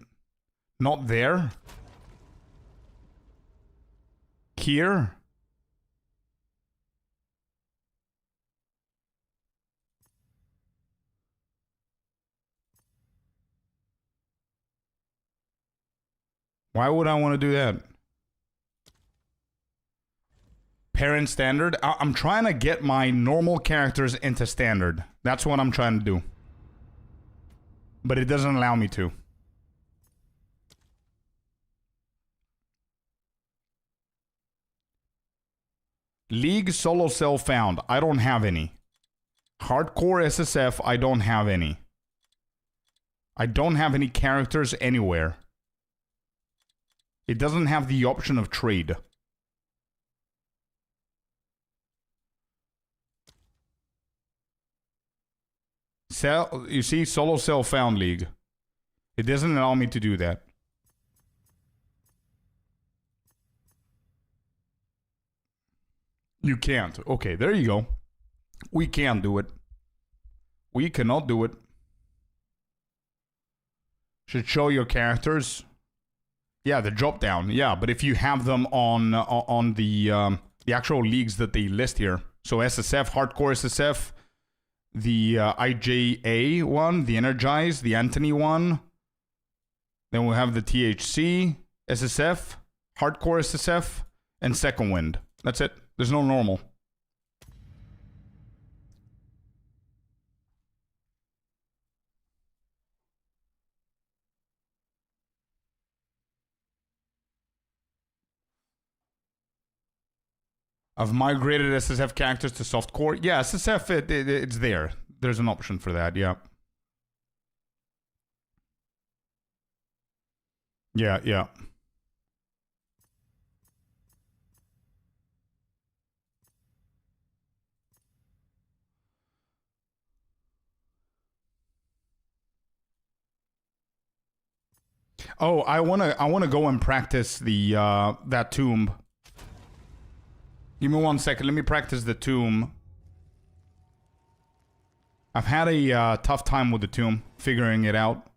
Not there? Here? Why would I want to do that? Parent standard? I'm trying to get my normal characters into standard. That's what I'm trying to do. But it doesn't allow me to. League solo cell found. I don't have any. Hardcore SSF. I don't have any. I don't have any characters anywhere. It doesn't have the option of trade. Cell, you see, solo cell found league. It doesn't allow me to do that. You can't. Okay, there you go. We can't do it. We cannot do it. Should show your characters. Yeah, the drop down. Yeah, but if you have them on the actual leagues that they list here. So SSF, Hardcore SSF, the IJA one, the Energize, the Anthony one. Then we'll have the THC, SSF, Hardcore SSF, and Second Wind. That's it. There's no normal. I've migrated SSF characters to softcore. Yeah, SSF, it's there. There's an option for that, yeah. Yeah. Oh, I wanna go and practice the that tomb. Give me 1 second. Let me practice the tomb. I've had a tough time with the tomb, figuring it out.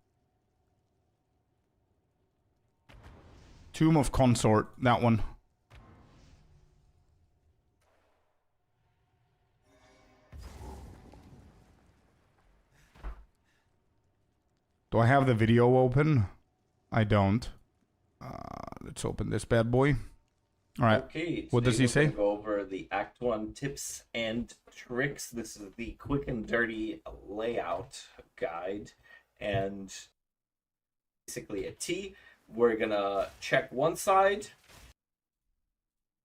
Tomb of Consort, that one. Do I have the video open? I don't. Let's open this bad boy. All right. Okay. What does he say? We're gonna go over the Act 1 tips and tricks. This is the quick and dirty layout guide, and basically a T. We're gonna check one side.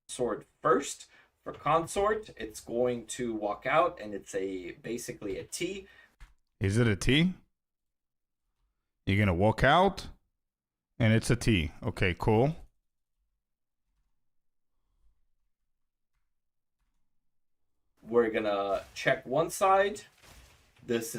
Sword first. For consort, it's going to walk out, and it's basically a T. Is it a T? You're gonna walk out, and it's a T. Okay, cool. We're gonna check one side. This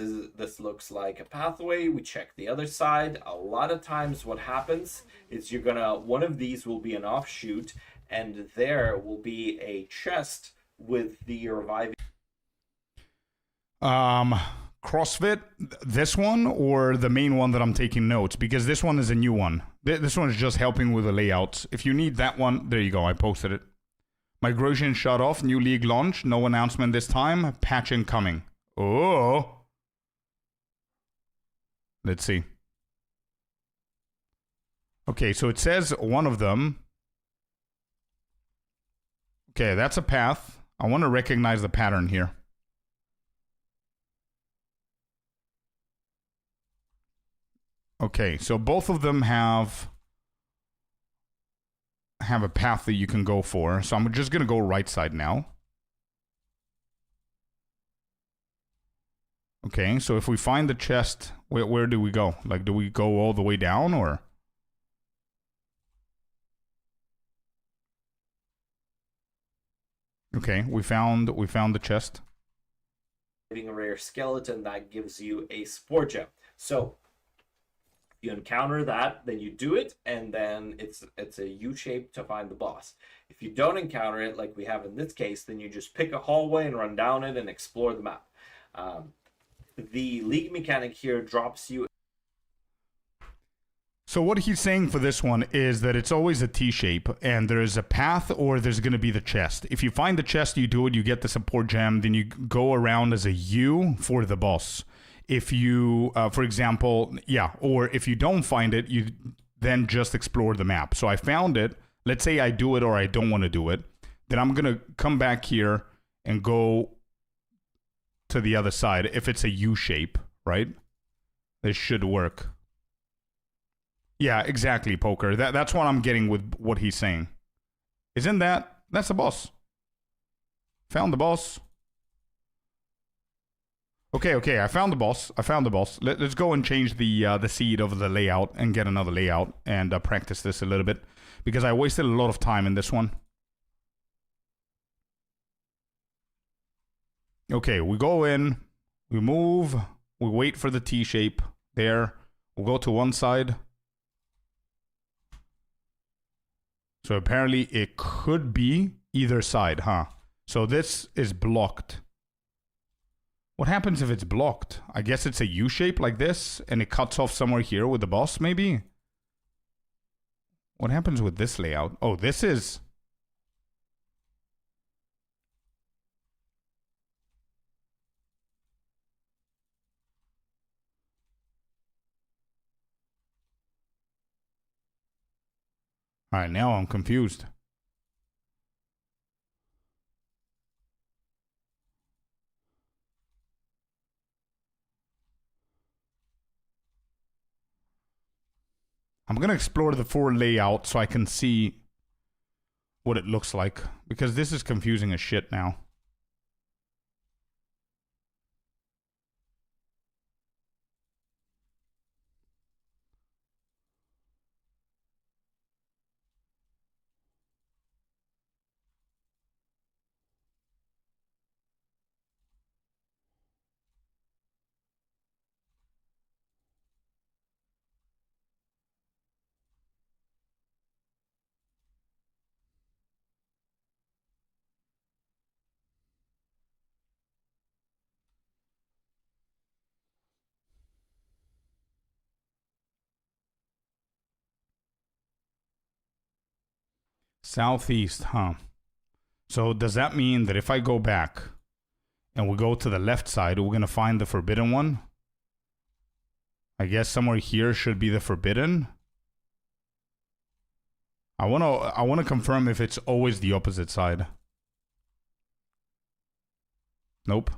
looks like a pathway. We check the other side. A lot of times what happens is one of these will be an offshoot, and there will be a chest with the reviving. CrossFit, this one or the main one that I'm taking notes? Because this one is a new one. This one is just helping with the layouts. If you need that one, there you go. I posted it. Migration shut off. New league launch. No announcement this time. Patch incoming. Oh. Let's see. Okay, so it says one of them. Okay, that's a path. I want to recognize the pattern here. Okay, so both of them have a path that you can go for. So I'm just going to go right side now. Okay, so if we find the chest, where do we go? Like, do we go all the way down, or? Okay, we found the chest. A rare skeleton that gives you a spore gem. So you encounter that, then you do it, and then it's a U shape to find the boss. If you don't encounter it, like we have in this case, then you just pick a hallway and run down it and explore the map. The league mechanic here drops you. So what he's saying for this one is that it's always a T shape, and there's a path or there's going to be the chest. If you find the chest, you do it, you get the support gem, then you go around as a U for the boss. If you, for example, or if you don't find it, you then just explore the map. So I found it. Let's say I do it or I don't want to do it. Then I'm going to come back here and go to the other side. If it's a U shape, right? This should work. Yeah, exactly, Poker. That's what I'm getting with what he's saying. Isn't that? That's the boss. Found the boss. Okay, I found the boss. Let's go and change the seed of the layout and get another layout and practice this a little bit, because I wasted a lot of time in this one. Okay, we go in, we move, We wait for the T shape there. We'll go to one side. So apparently it could be either side, huh? So this is blocked. What happens if it's blocked? I guess it's a U shape like this, and it cuts off somewhere here with the boss, maybe? What happens with this layout? Oh, this is... Alright, now I'm confused. I'm gonna explore the full layout so I can see what it looks like, because this is confusing as shit now. Southeast, huh? So does that mean that if I go back and we go to the left side, we're gonna find the forbidden one? I guess somewhere here should be the forbidden. I wanna confirm if it's always the opposite side. Nope.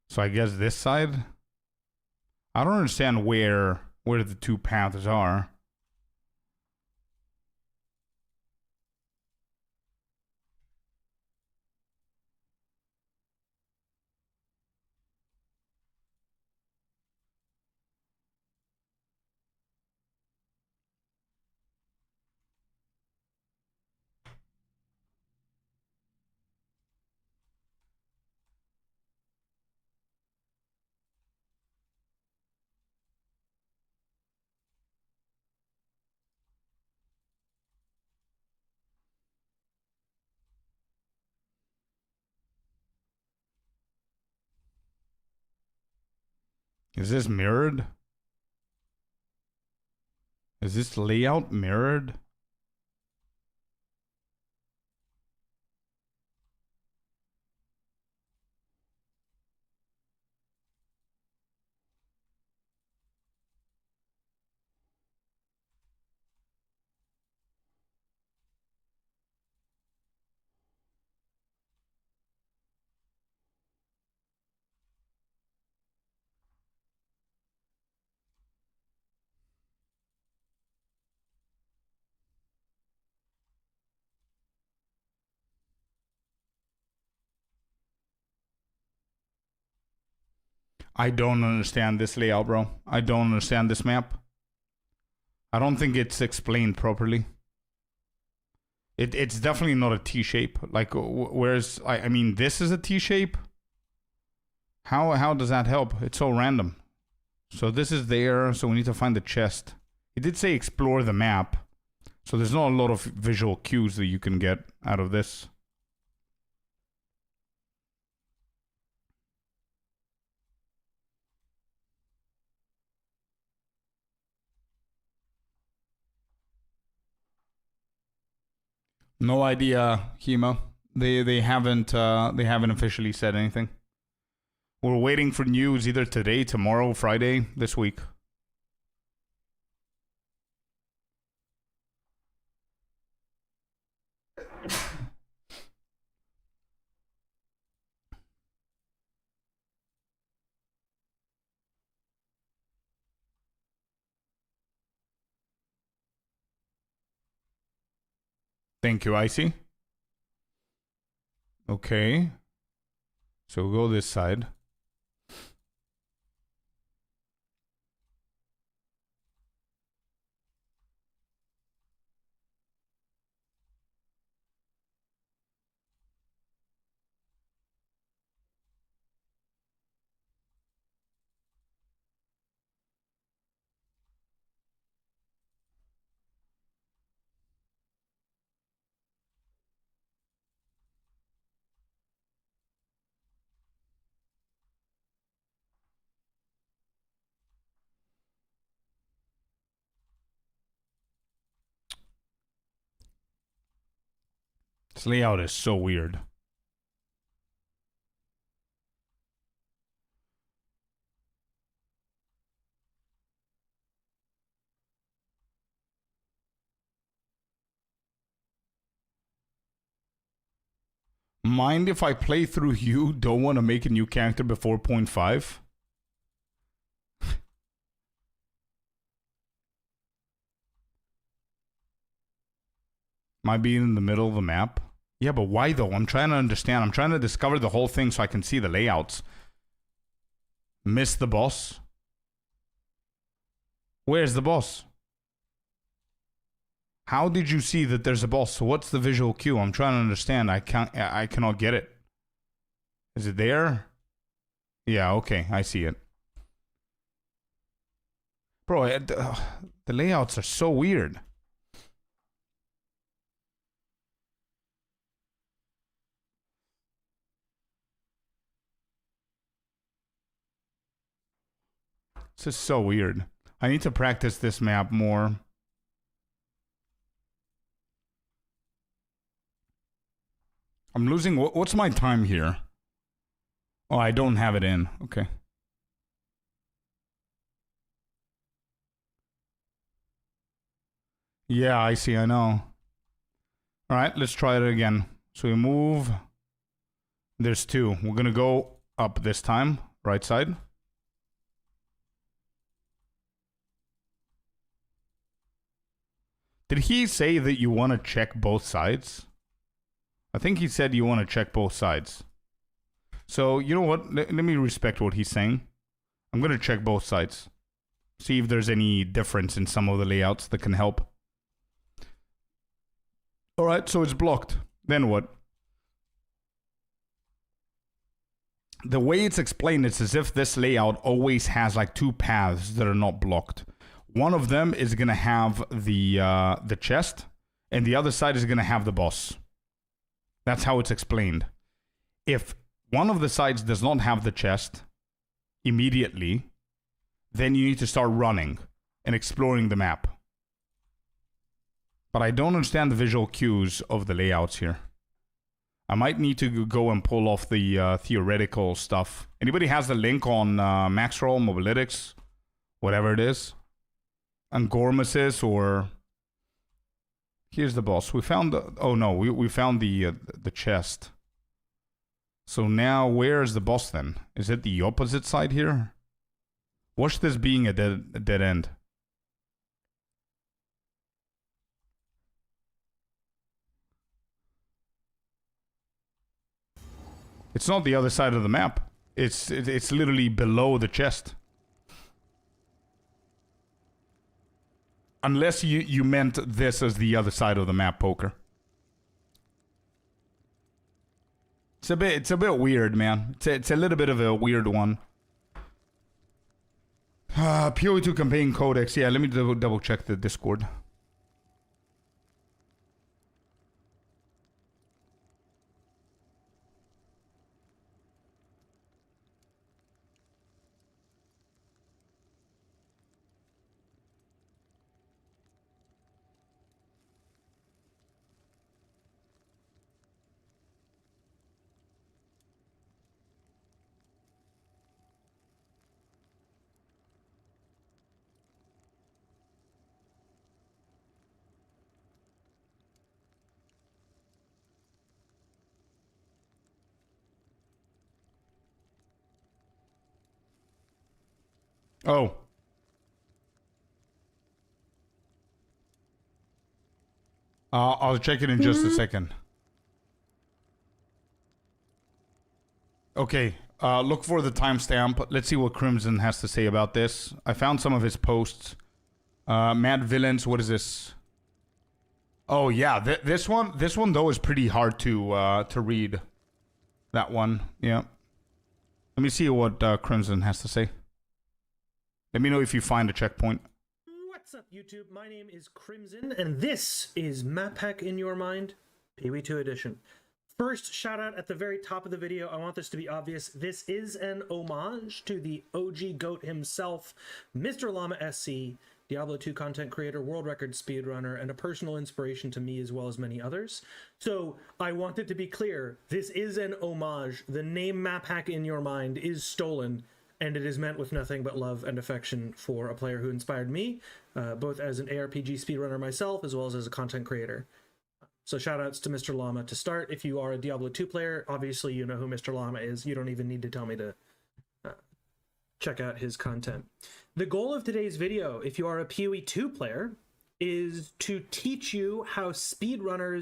So I guess this side? I don't understand where the two paths are. Is this mirrored? Is this layout mirrored? I don't understand this layout, bro. I don't understand this map. I don't think it's explained properly. It's definitely not a T shape. Like, where's... I mean, this is a T shape? How does that help? It's so random. So this is there, so we need to find the chest. It did say explore the map. So there's not a lot of visual cues that you can get out of this. No idea, Hema. They haven't officially said anything. We're waiting for news either today, tomorrow, Friday, this week. Thank you, Icy. Okay. So we'll go this side. This layout is so weird. Mind if I play through you? Don't want to make a new character before 0.5? Might be in the middle of the map. Yeah, but why though? I'm trying to understand. I'm trying to discover the whole thing so I can see the layouts. Miss the boss? Where's the boss? How did you see that there's a boss? So what's the visual cue? I'm trying to understand. I cannot get it. Is it there? Yeah, okay, I see it. Bro, the layouts are so weird. This is so weird. I need to practice this map more. I'm losing... What's my time here? Oh, I don't have it in. Okay. Yeah, I see. I know. All right, let's try it again. So we move. There's two. We're going to go up this time. Right side. Did he say that you want to check both sides? I think he said you want to check both sides. So, you know what? Let me respect what he's saying. I'm going to check both sides. See if there's any difference in some of the layouts that can help. Alright, so it's blocked. Then what? The way it's explained, it's as if this layout always has like two paths that are not blocked. One of them is going to have the chest, and the other side is going to have the boss. That's how it's explained. If one of the sides does not have the chest immediately, then you need to start running and exploring the map. But I don't understand the visual cues of the layouts here. I might need to go and pull off the theoretical stuff. Anybody has the link on Maxroll, Mobalytics, whatever it is? Angormasis or... Here's the boss. We found the... Oh no, we found the chest. So now where is the boss then? Is it the opposite side here? Watch this being a dead end. It's not the other side of the map. It's literally below the chest. Unless you meant this as the other side of the map, Poker. It's a bit weird, man. It's a little bit of a weird one. POE2 campaign codex. Yeah, let me double check the Discord. Oh. I'll check it in just a second. Okay, look for the timestamp. Let's see what Crimson has to say about this. I found some of his posts. Mad Villains, what is this? Oh yeah, this one though is pretty hard to read. That one, yeah. Let me see what Crimson has to say. Let me know if you find a checkpoint. What's up, YouTube? My name is Crimson, and this is Map Hack in Your Mind, POE2 edition. First, shout out at the very top of the video. I want this to be obvious. This is an homage to the OG GOAT himself, Mr. Llama SC, Diablo 2 content creator, world record speedrunner, and a personal inspiration to me as well as many others. So I want it to be clear, this is an homage. The name map hack in your mind is stolen, and it is meant with nothing but love and affection for a player who inspired me, both as an ARPG speedrunner myself as well as a content creator. So shoutouts to Mr. Llama to start. If you are a Diablo 2 player, obviously you know who Mr. Llama is. You don't even need to tell me to check out his content. The goal of today's video, if you are a POE2 player, is to teach you how speedrunners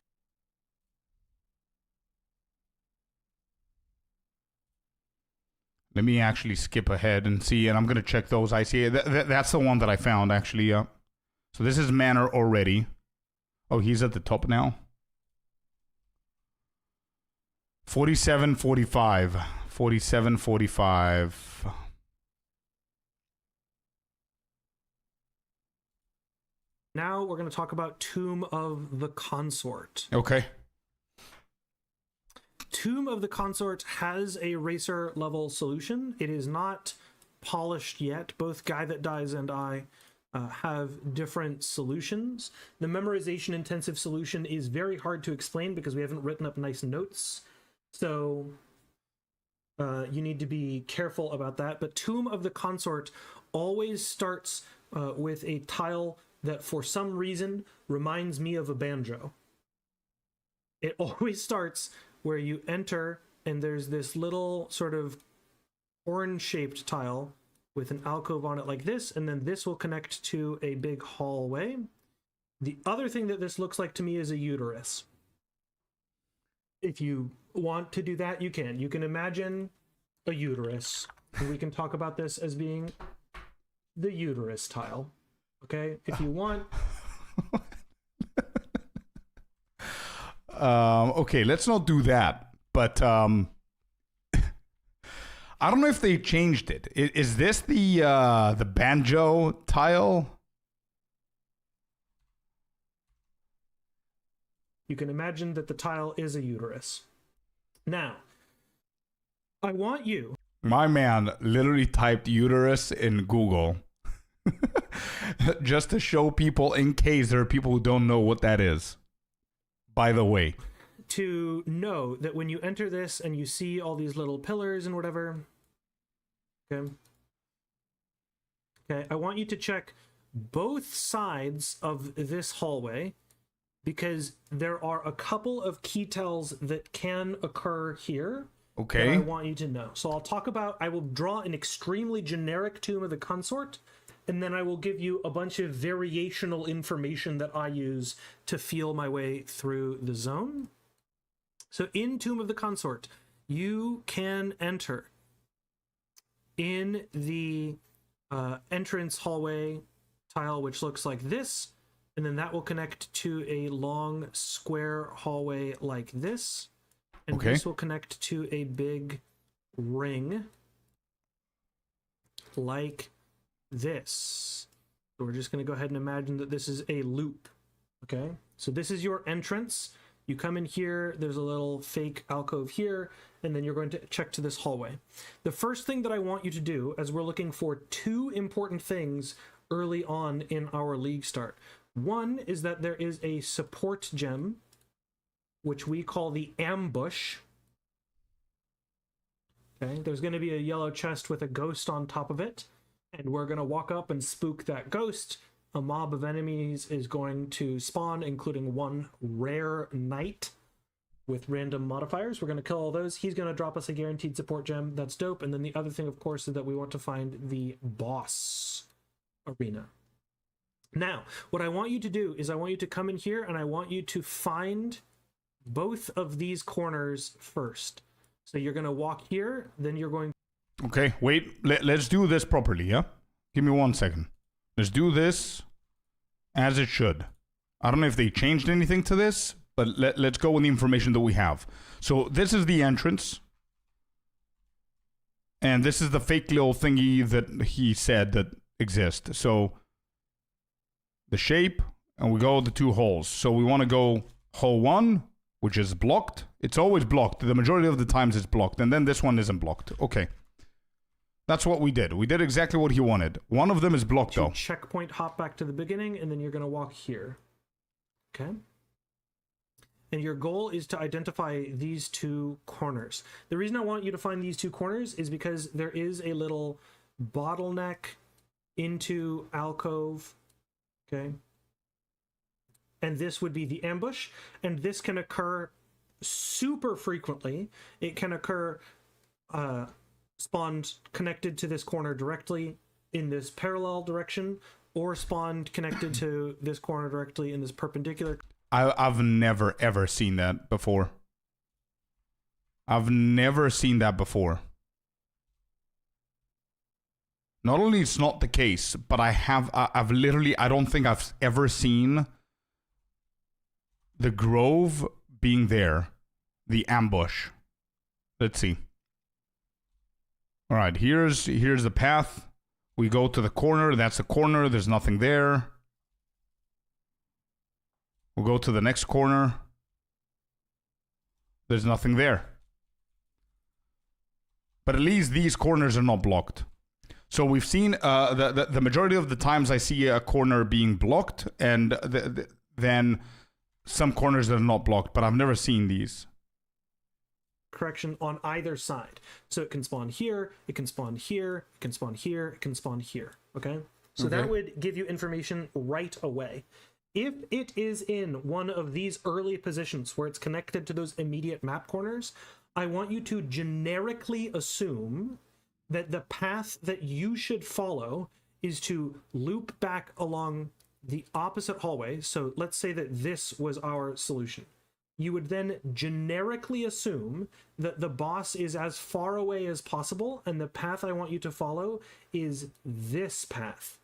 Let me actually skip ahead and see, and I'm going to check those. I see that's the one that I found, actually. So this is Manor already. Oh, he's at the top now. 4745. 4745. Now we're going to talk about Tomb of the Consort. Okay. Tomb of the Consort has a racer level solution. It is not polished yet. Both Guy That Dies and I have different solutions. The memorization intensive solution is very hard to explain because we haven't written up nice notes. So you need to be careful about that. But Tomb of the Consort always starts with a tile that for some reason reminds me of a banjo. It always starts where you enter and there's this little sort of orange-shaped tile with an alcove on it like this, and then this will connect to a big hallway. The other thing that this looks like to me is a uterus. If you want to do that, you can. You can imagine a uterus. And we can talk about this as being the uterus tile. Okay? If you want... Okay, let's not do that. But I don't know if they changed it. Is this the banjo tile? You can imagine that the tile is a uterus. Now, I want you... My man literally typed uterus in Google. Just to show people, in case there are people who don't know what that is. By the way, to know that when you enter this and you see all these little pillars and whatever, okay, I want you to check both sides of this hallway because there are a couple of key tells that can occur here. Okay. That I want you to know. So I will draw an extremely generic Tomb of the Consort, and then I will give you a bunch of variational information that I use to feel my way through the zone. So in Tomb of the Consort, you can enter in the entrance hallway tile, which looks like this, and then that will connect to a long square hallway like this, and this will connect to a big ring like this. So we're just going to go ahead and imagine that this is a loop. Okay, so this is your entrance. You come in here, there's a little fake alcove here, and then you're going to check to this hallway. The first thing that I want you to do, as we're looking for two important things early on in our league start. One is that there is a support gem, which we call the ambush. Okay, there's going to be a yellow chest with a ghost on top of it. And we're going to walk up and spook that ghost. A mob of enemies is going to spawn, including one rare knight with random modifiers. We're going to kill all those. He's going to drop us a guaranteed support gem. That's dope. And then the other thing, of course, is that we want to find the boss arena. Now, what I want you to do is I want you to come in here and I want you to find both of these corners first. So you're going to walk here, then you're going... Okay, wait. Let's do this properly, yeah? Give me 1 second. Let's do this as it should. I don't know if they changed anything to this, but let's go with the information that we have. So this is the entrance. And this is the fake little thingy that he said that exists. So the shape, and we go the two holes. So we want to go hole 1 which is blocked. It's always blocked. The majority of the times it's blocked. And then this one isn't blocked. Okay. That's what we did. We did exactly what he wanted. One of them is blocked, though. Checkpoint, hop back to the beginning, and then you're going to walk here. Okay? And your goal is to identify these two corners. The reason I want you to find these two corners is because there is a little bottleneck into alcove. Okay? And this would be the ambush. And this can occur super frequently. It can occur spawned connected to this corner directly in this parallel direction, or spawned connected to this corner directly in this perpendicular. I've never ever seen that before. I've never seen that before. Not only it's not the case, but I've literally, I don't think I've ever seen the grove being there, the ambush. Let's see. All right, here's the path. We go to the corner. That's the corner. There's nothing there. We'll go to the next corner. There's nothing there. But at least these corners are not blocked. So we've seen the majority of the times I see a corner being blocked, and then some corners that are not blocked, but I've never seen these. Correction on either side. So it can spawn here, it can spawn here, it can spawn here, it can spawn here. Okay? So that would give you information right away. If it is in one of these early positions where it's connected to those immediate map corners, I want you to generically assume that the path that you should follow is to loop back along the opposite hallway. So let's say that this was our solution. You would then generically assume that the boss is as far away as possible, and the path I want you to follow is this path.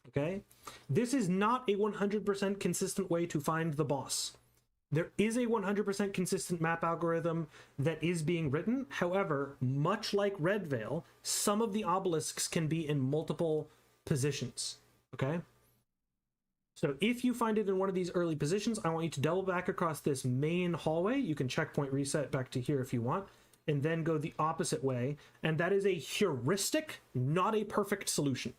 Okay? This is not a 100% consistent way to find the boss. There is a 100% consistent map algorithm that is being written. However, much like Red Veil, some of the obelisks can be in multiple positions. Okay? So if you find it in one of these early positions, I want you to double back across this main hallway. You can checkpoint reset back to here if you want, and then go the opposite way. And that is a heuristic, not a perfect solution.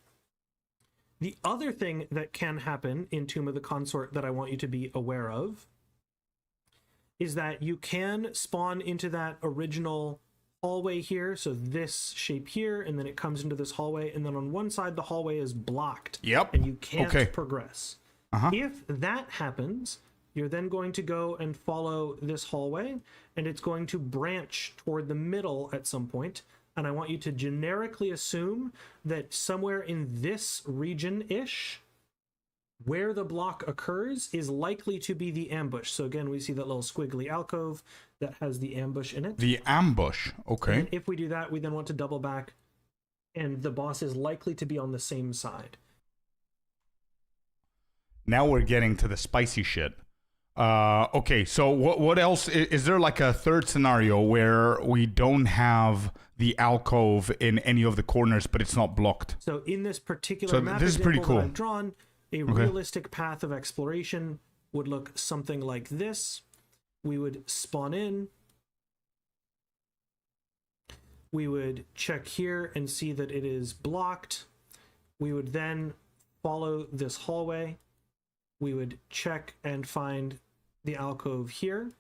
The other thing that can happen in Tomb of the Consort that I want you to be aware of is that you can spawn into that original hallway here. So this shape here, and then it comes into this hallway, and then on one side the hallway is blocked. Yep. And you can't progress. If that happens, you're then going to go and follow this hallway, and it's going to branch toward the middle at some point. And I want you to generically assume that somewhere in this region-ish, where the block occurs, is likely to be the ambush. So again, we see that little squiggly alcove that has the ambush in it. The ambush, okay. And if we do that, we then want to double back, and the boss is likely to be on the same side. Now we're getting to the spicy shit. Okay, so what else? Is there like a third scenario where we don't have the alcove in any of the corners, but it's not blocked? So in this particular map this is pretty example that cool. I've drawn, a realistic path of exploration would look something like this. We would spawn in. We would check here and see that it is blocked. We would then follow this hallway. We would check and find the alcove here.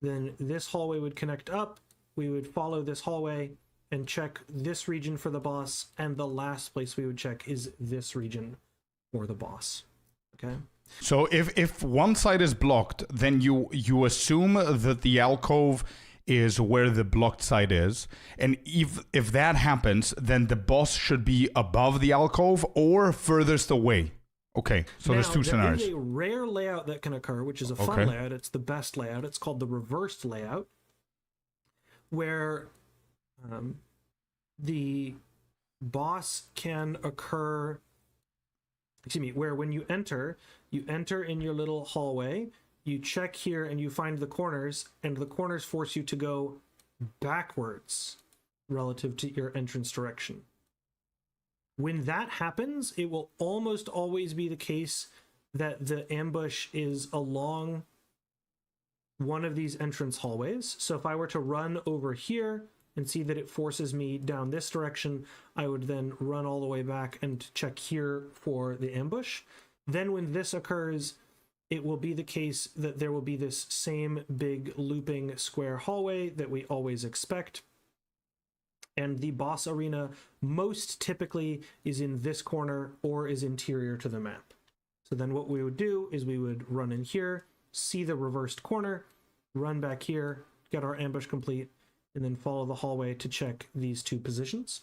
Then this hallway would connect up. We would follow this hallway and check this region for the boss. And the last place we would check is this region for the boss. Okay? So if one side is blocked, then you assume that the alcove is where the blocked side is. And if that happens, then the boss should be above the alcove or furthest away. Okay, so there's two scenarios. There is a rare layout that can occur, which is a fun layout. It's the best layout. It's called the reversed layout, where the boss can occur, where when you enter in your little hallway, you check here and you find the corners, and the corners force you to go backwards relative to your entrance direction. When that happens, it will almost always be the case that the ambush is along one of these entrance hallways. So if I were to run over here and see that it forces me down this direction, I would then run all the way back and check here for the ambush. Then when this occurs, it will be the case that there will be this same big looping square hallway that we always expect. And the boss arena most typically is in this corner or is interior to the map. So then what we would do is we would run in here, see the reversed corner, run back here, get our ambush complete, and then follow the hallway to check these two positions.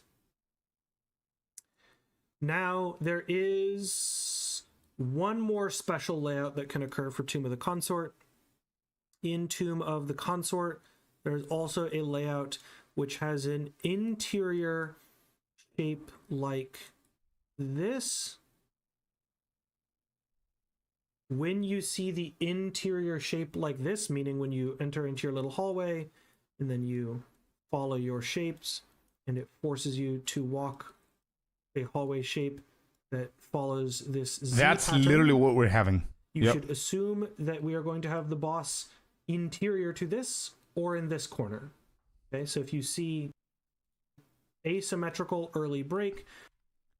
Now there is one more special layout that can occur for Tomb of the Consort. In Tomb of the Consort, there's also a layout which has an interior shape like this. When you see the interior shape like this, meaning when you enter into your little hallway and then you follow your shapes and it forces you to walk a hallway shape that follows this Z That's pattern, literally what we're having. you Yep. should assume that we are going to have the boss interior to this or in this corner. Okay, so if you see asymmetrical early break,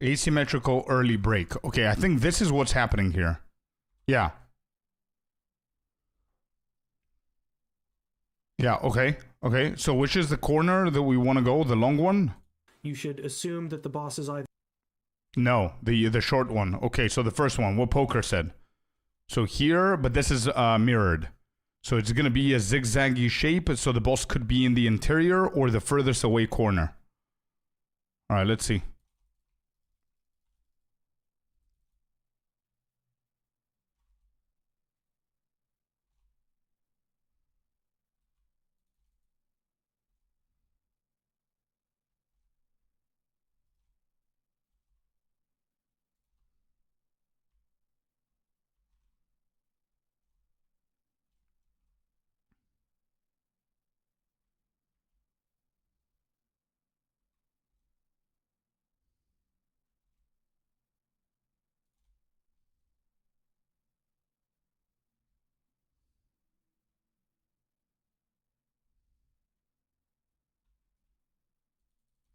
Asymmetrical early break. Okay, I think this is what's happening here. Yeah. Yeah, okay. Okay, so which is the corner that we want to go? The long one? you should assume that the boss is either No, the short one. Okay, so the first one, what Poker said. So here, but this is mirrored. So it's going to be a zigzaggy shape, so the boss could be in the interior or the furthest away corner. All right, let's see.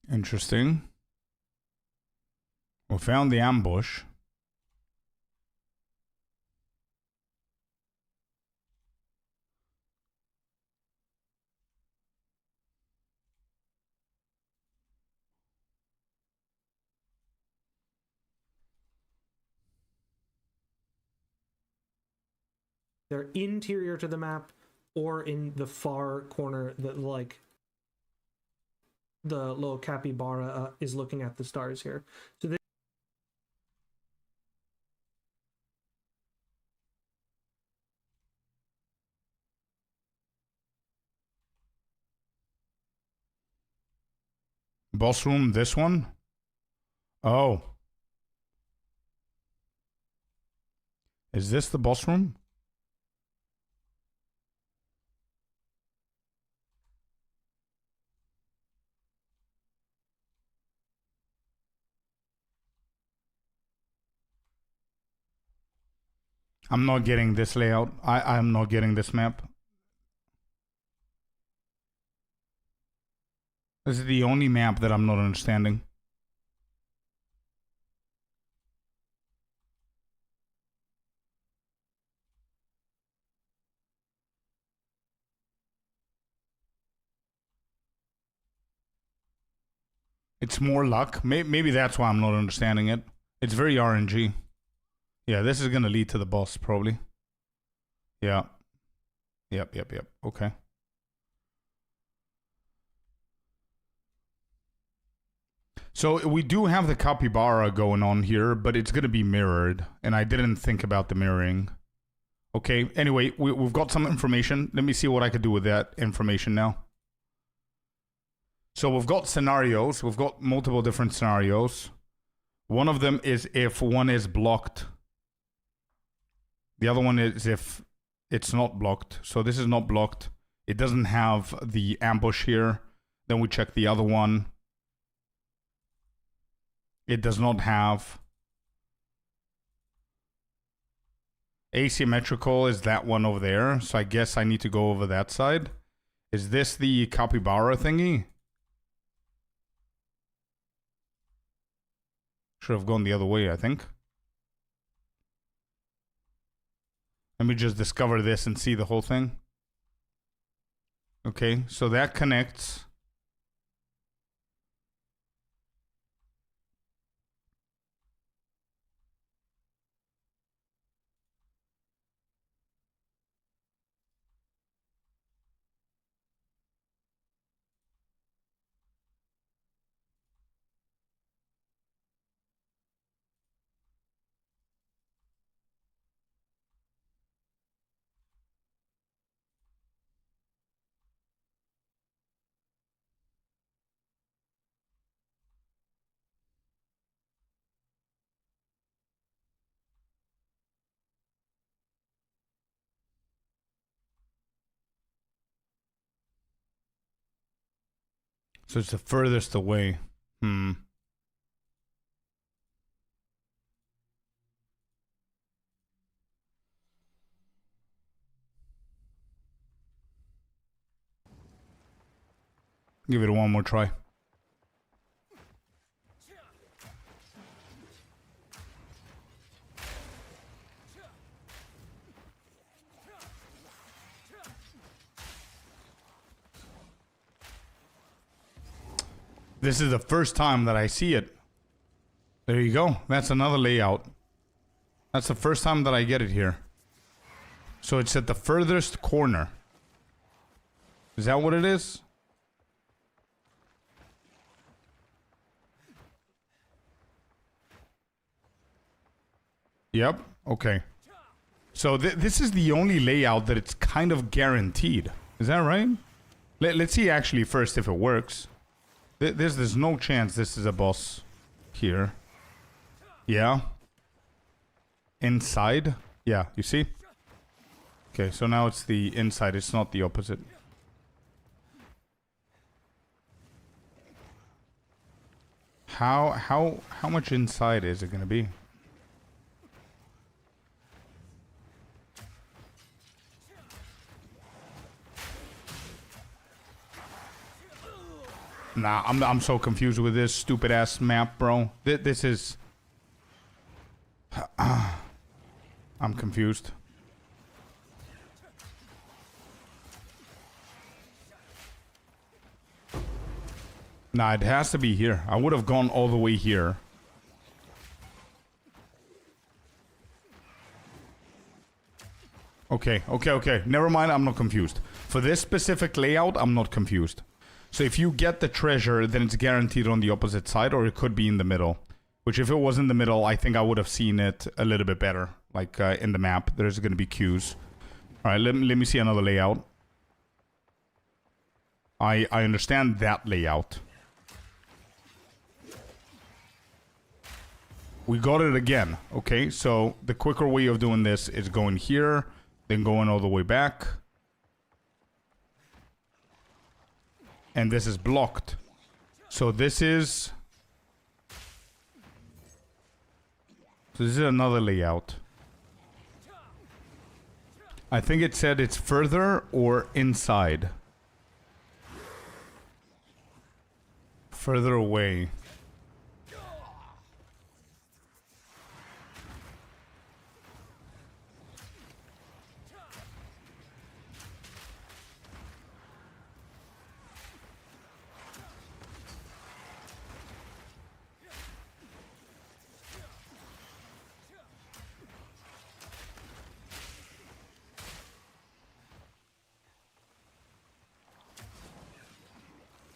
Interesting. We found the ambush. they're interior to the map or in the far corner that like the little capybara is looking at the stars here. So this Boss room, this one? Oh. Is this the boss room? I'm not getting this layout. I'm not getting this map. This is the only map that I'm not understanding. It's more luck. Maybe that's why I'm not understanding it. It's very RNG. Yeah, this is going to lead to the boss, probably. Yeah. Yep. Okay. So we do have the capybara going on here, but it's going to be mirrored. And I didn't think about the mirroring. Okay, anyway, we've got some information. Let me see what I could do with that information now. So we've got scenarios. We've got multiple different scenarios. One of them is if one is blocked. The other one is if it's not blocked. So this is not blocked. It doesn't have the ambush here. Then we check the other one. It does not have Asymmetrical is that one over there. So I guess I need to go over that side. Is this the capybara thingy? Should have gone the other way, I think. Let me just discover this and see the whole thing. Okay, so that connects. So it's the furthest away. Give it one more try. This is the first time that I see it. There you go. That's another layout. That's the first time that I get it here. So it's at the furthest corner. Is that what it is? Yep. Okay. So this is the only layout that it's kind of guaranteed. Is that right? Let's see actually first if it works. There's no chance this is a boss here. Yeah. Inside. Yeah, you see? Okay, so now it's the inside. It's not the opposite. How much inside is it gonna be? Nah, I'm so confused with this stupid ass map, bro. This is I'm confused. Nah, it has to be here. I would have gone all the way here. Okay. Never mind, I'm not confused. For this specific layout, I'm not confused. So if you get the treasure, then it's guaranteed on the opposite side, or it could be in the middle. Which if it was in the middle, I think I would have seen it a little bit better. Like in the map, there's going to be queues. Alright, let me see another layout. I understand that layout. We got it again. Okay, so the quicker way of doing this is going here, then going all the way back. And this is blocked. So this is... So this is another layout. I think it said it's further or inside. Further away.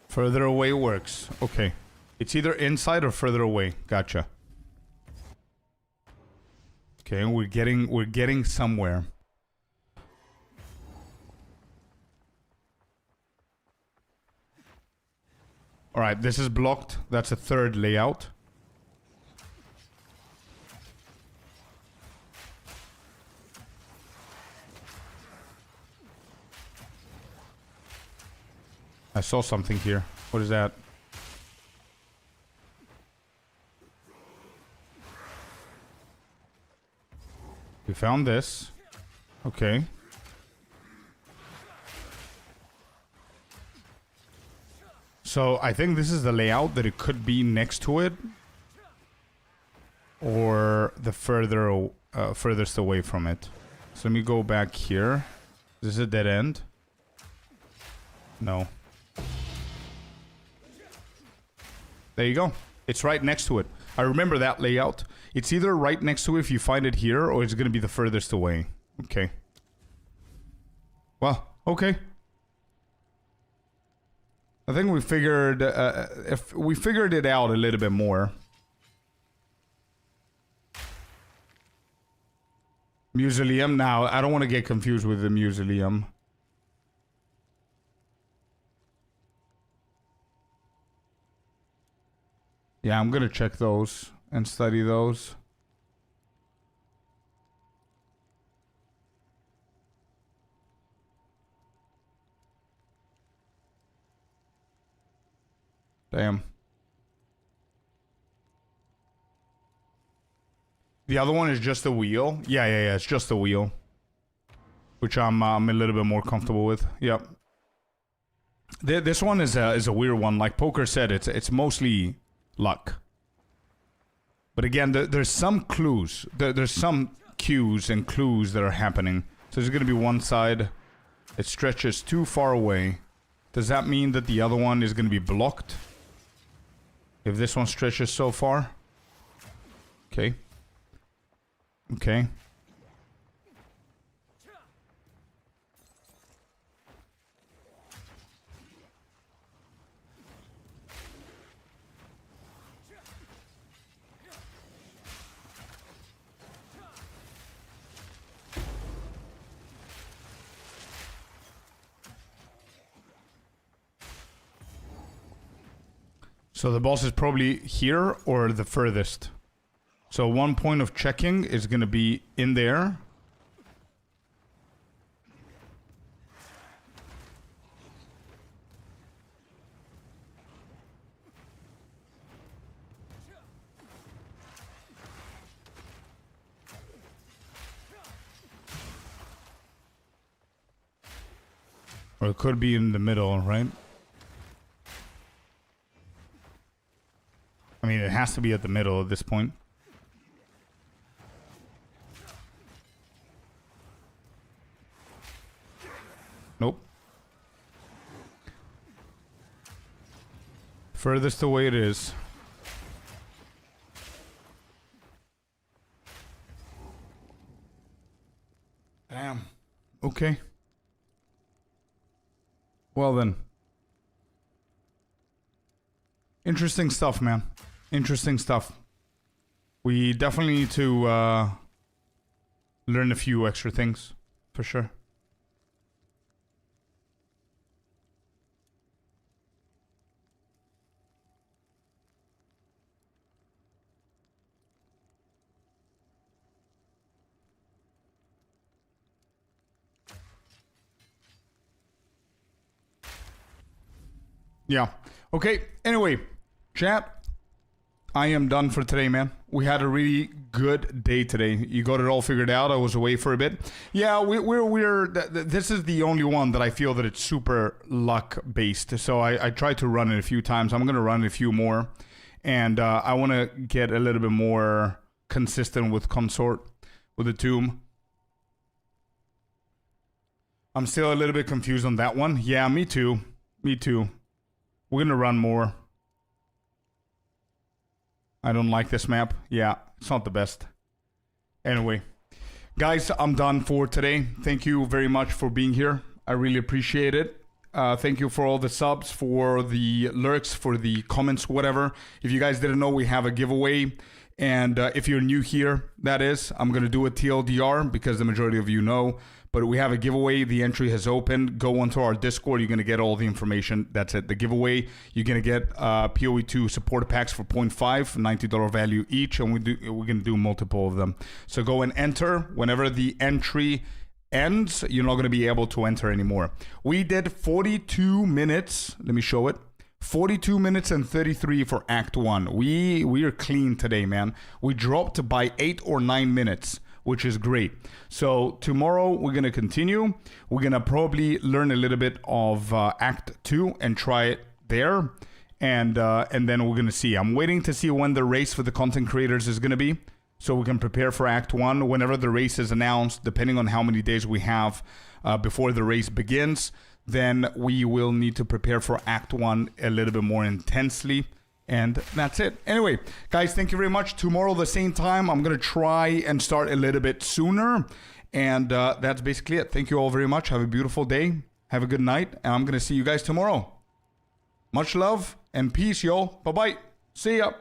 Further away works. Okay. It's either inside or further away. Gotcha. Okay, we're getting somewhere. Alright, this is blocked. That's a third layout. I saw something here. What is that? We found this. Okay. So I think this is the layout that it could be next to it. Or the furthest away from it. So let me go back here. Is this a dead end? No. There you go. It's right next to it. I remember that layout. It's either right next to it if you find it here, or it's going to be the furthest away. Okay. Well, okay. I think we figured if we figured it out a little bit more. Mausoleum. Now, I don't want to get confused with the mausoleum. Yeah, I'm gonna check those and study those. Damn. The other one is just the wheel. Yeah, it's just the wheel, which I'm a little bit more comfortable with. Yep. This one is a weird one. Like Poker said, it's mostly luck. But again, there's some clues. There's some cues and clues that are happening. So there's gonna be one side. It stretches too far away. Does that mean that the other one is gonna be blocked? If this one stretches so far? Okay. Okay. So the boss is probably here or the furthest. So one point of checking is going to be in there. Or it could be in the middle, right? I mean, it has to be at the middle at this point. Nope. Furthest away it is. Damn. Okay. Well then. Interesting stuff, man. Interesting stuff. We definitely need to learn a few extra things, for sure. Yeah. Okay. Anyway, chat. I am done for today, man. We had a really good day today. You got it all figured out. I was away for a bit. Yeah, we're this is the only one that I feel that it's super luck based. So I tried to run it a few times. I'm gonna run it a few more, and I want to get a little bit more consistent with Consort, with the Tomb. I'm still a little bit confused on that one. Yeah, me too. Me too. We're gonna run more. I don't like this map. Yeah, it's not the best. Anyway, guys, I'm done for today. Thank you very much for being here. I really appreciate it. Thank you for all the subs, for the lurks, for the comments, whatever. If you guys didn't know, we have a giveaway. And if you're new here, that is, I'm going to do a TLDR because the majority of you know. But we have a giveaway. The entry has opened. Go onto our Discord. You're going to get all the information. That's it. The giveaway, you're going to get POE2 Supporter Packs for 0.5, $90 value each. And we're going to do multiple of them. So go and enter. Whenever the entry ends, you're not going to be able to enter anymore. We did 42 minutes. Let me show it. 42 minutes and 33 for Act 1. We are clean today, man. We dropped by 8 or 9 minutes. which is great. So tomorrow we're going to continue. We're going to probably learn a little bit of Act 2 and try it there. And then we're going to see. I'm waiting to see when the race for the content creators is going to be, so we can prepare for Act 1 whenever the race is announced, depending on how many days we have before the race begins. Then we will need to prepare for Act 1 a little bit more intensely. And that's it. Anyway, guys, thank you very much. Tomorrow, the same time, I'm going to try and start a little bit sooner. And that's basically it. Thank you all very much. Have a beautiful day. Have a good night. And I'm going to see you guys tomorrow. Much love and peace, y'all. Bye-bye. See ya.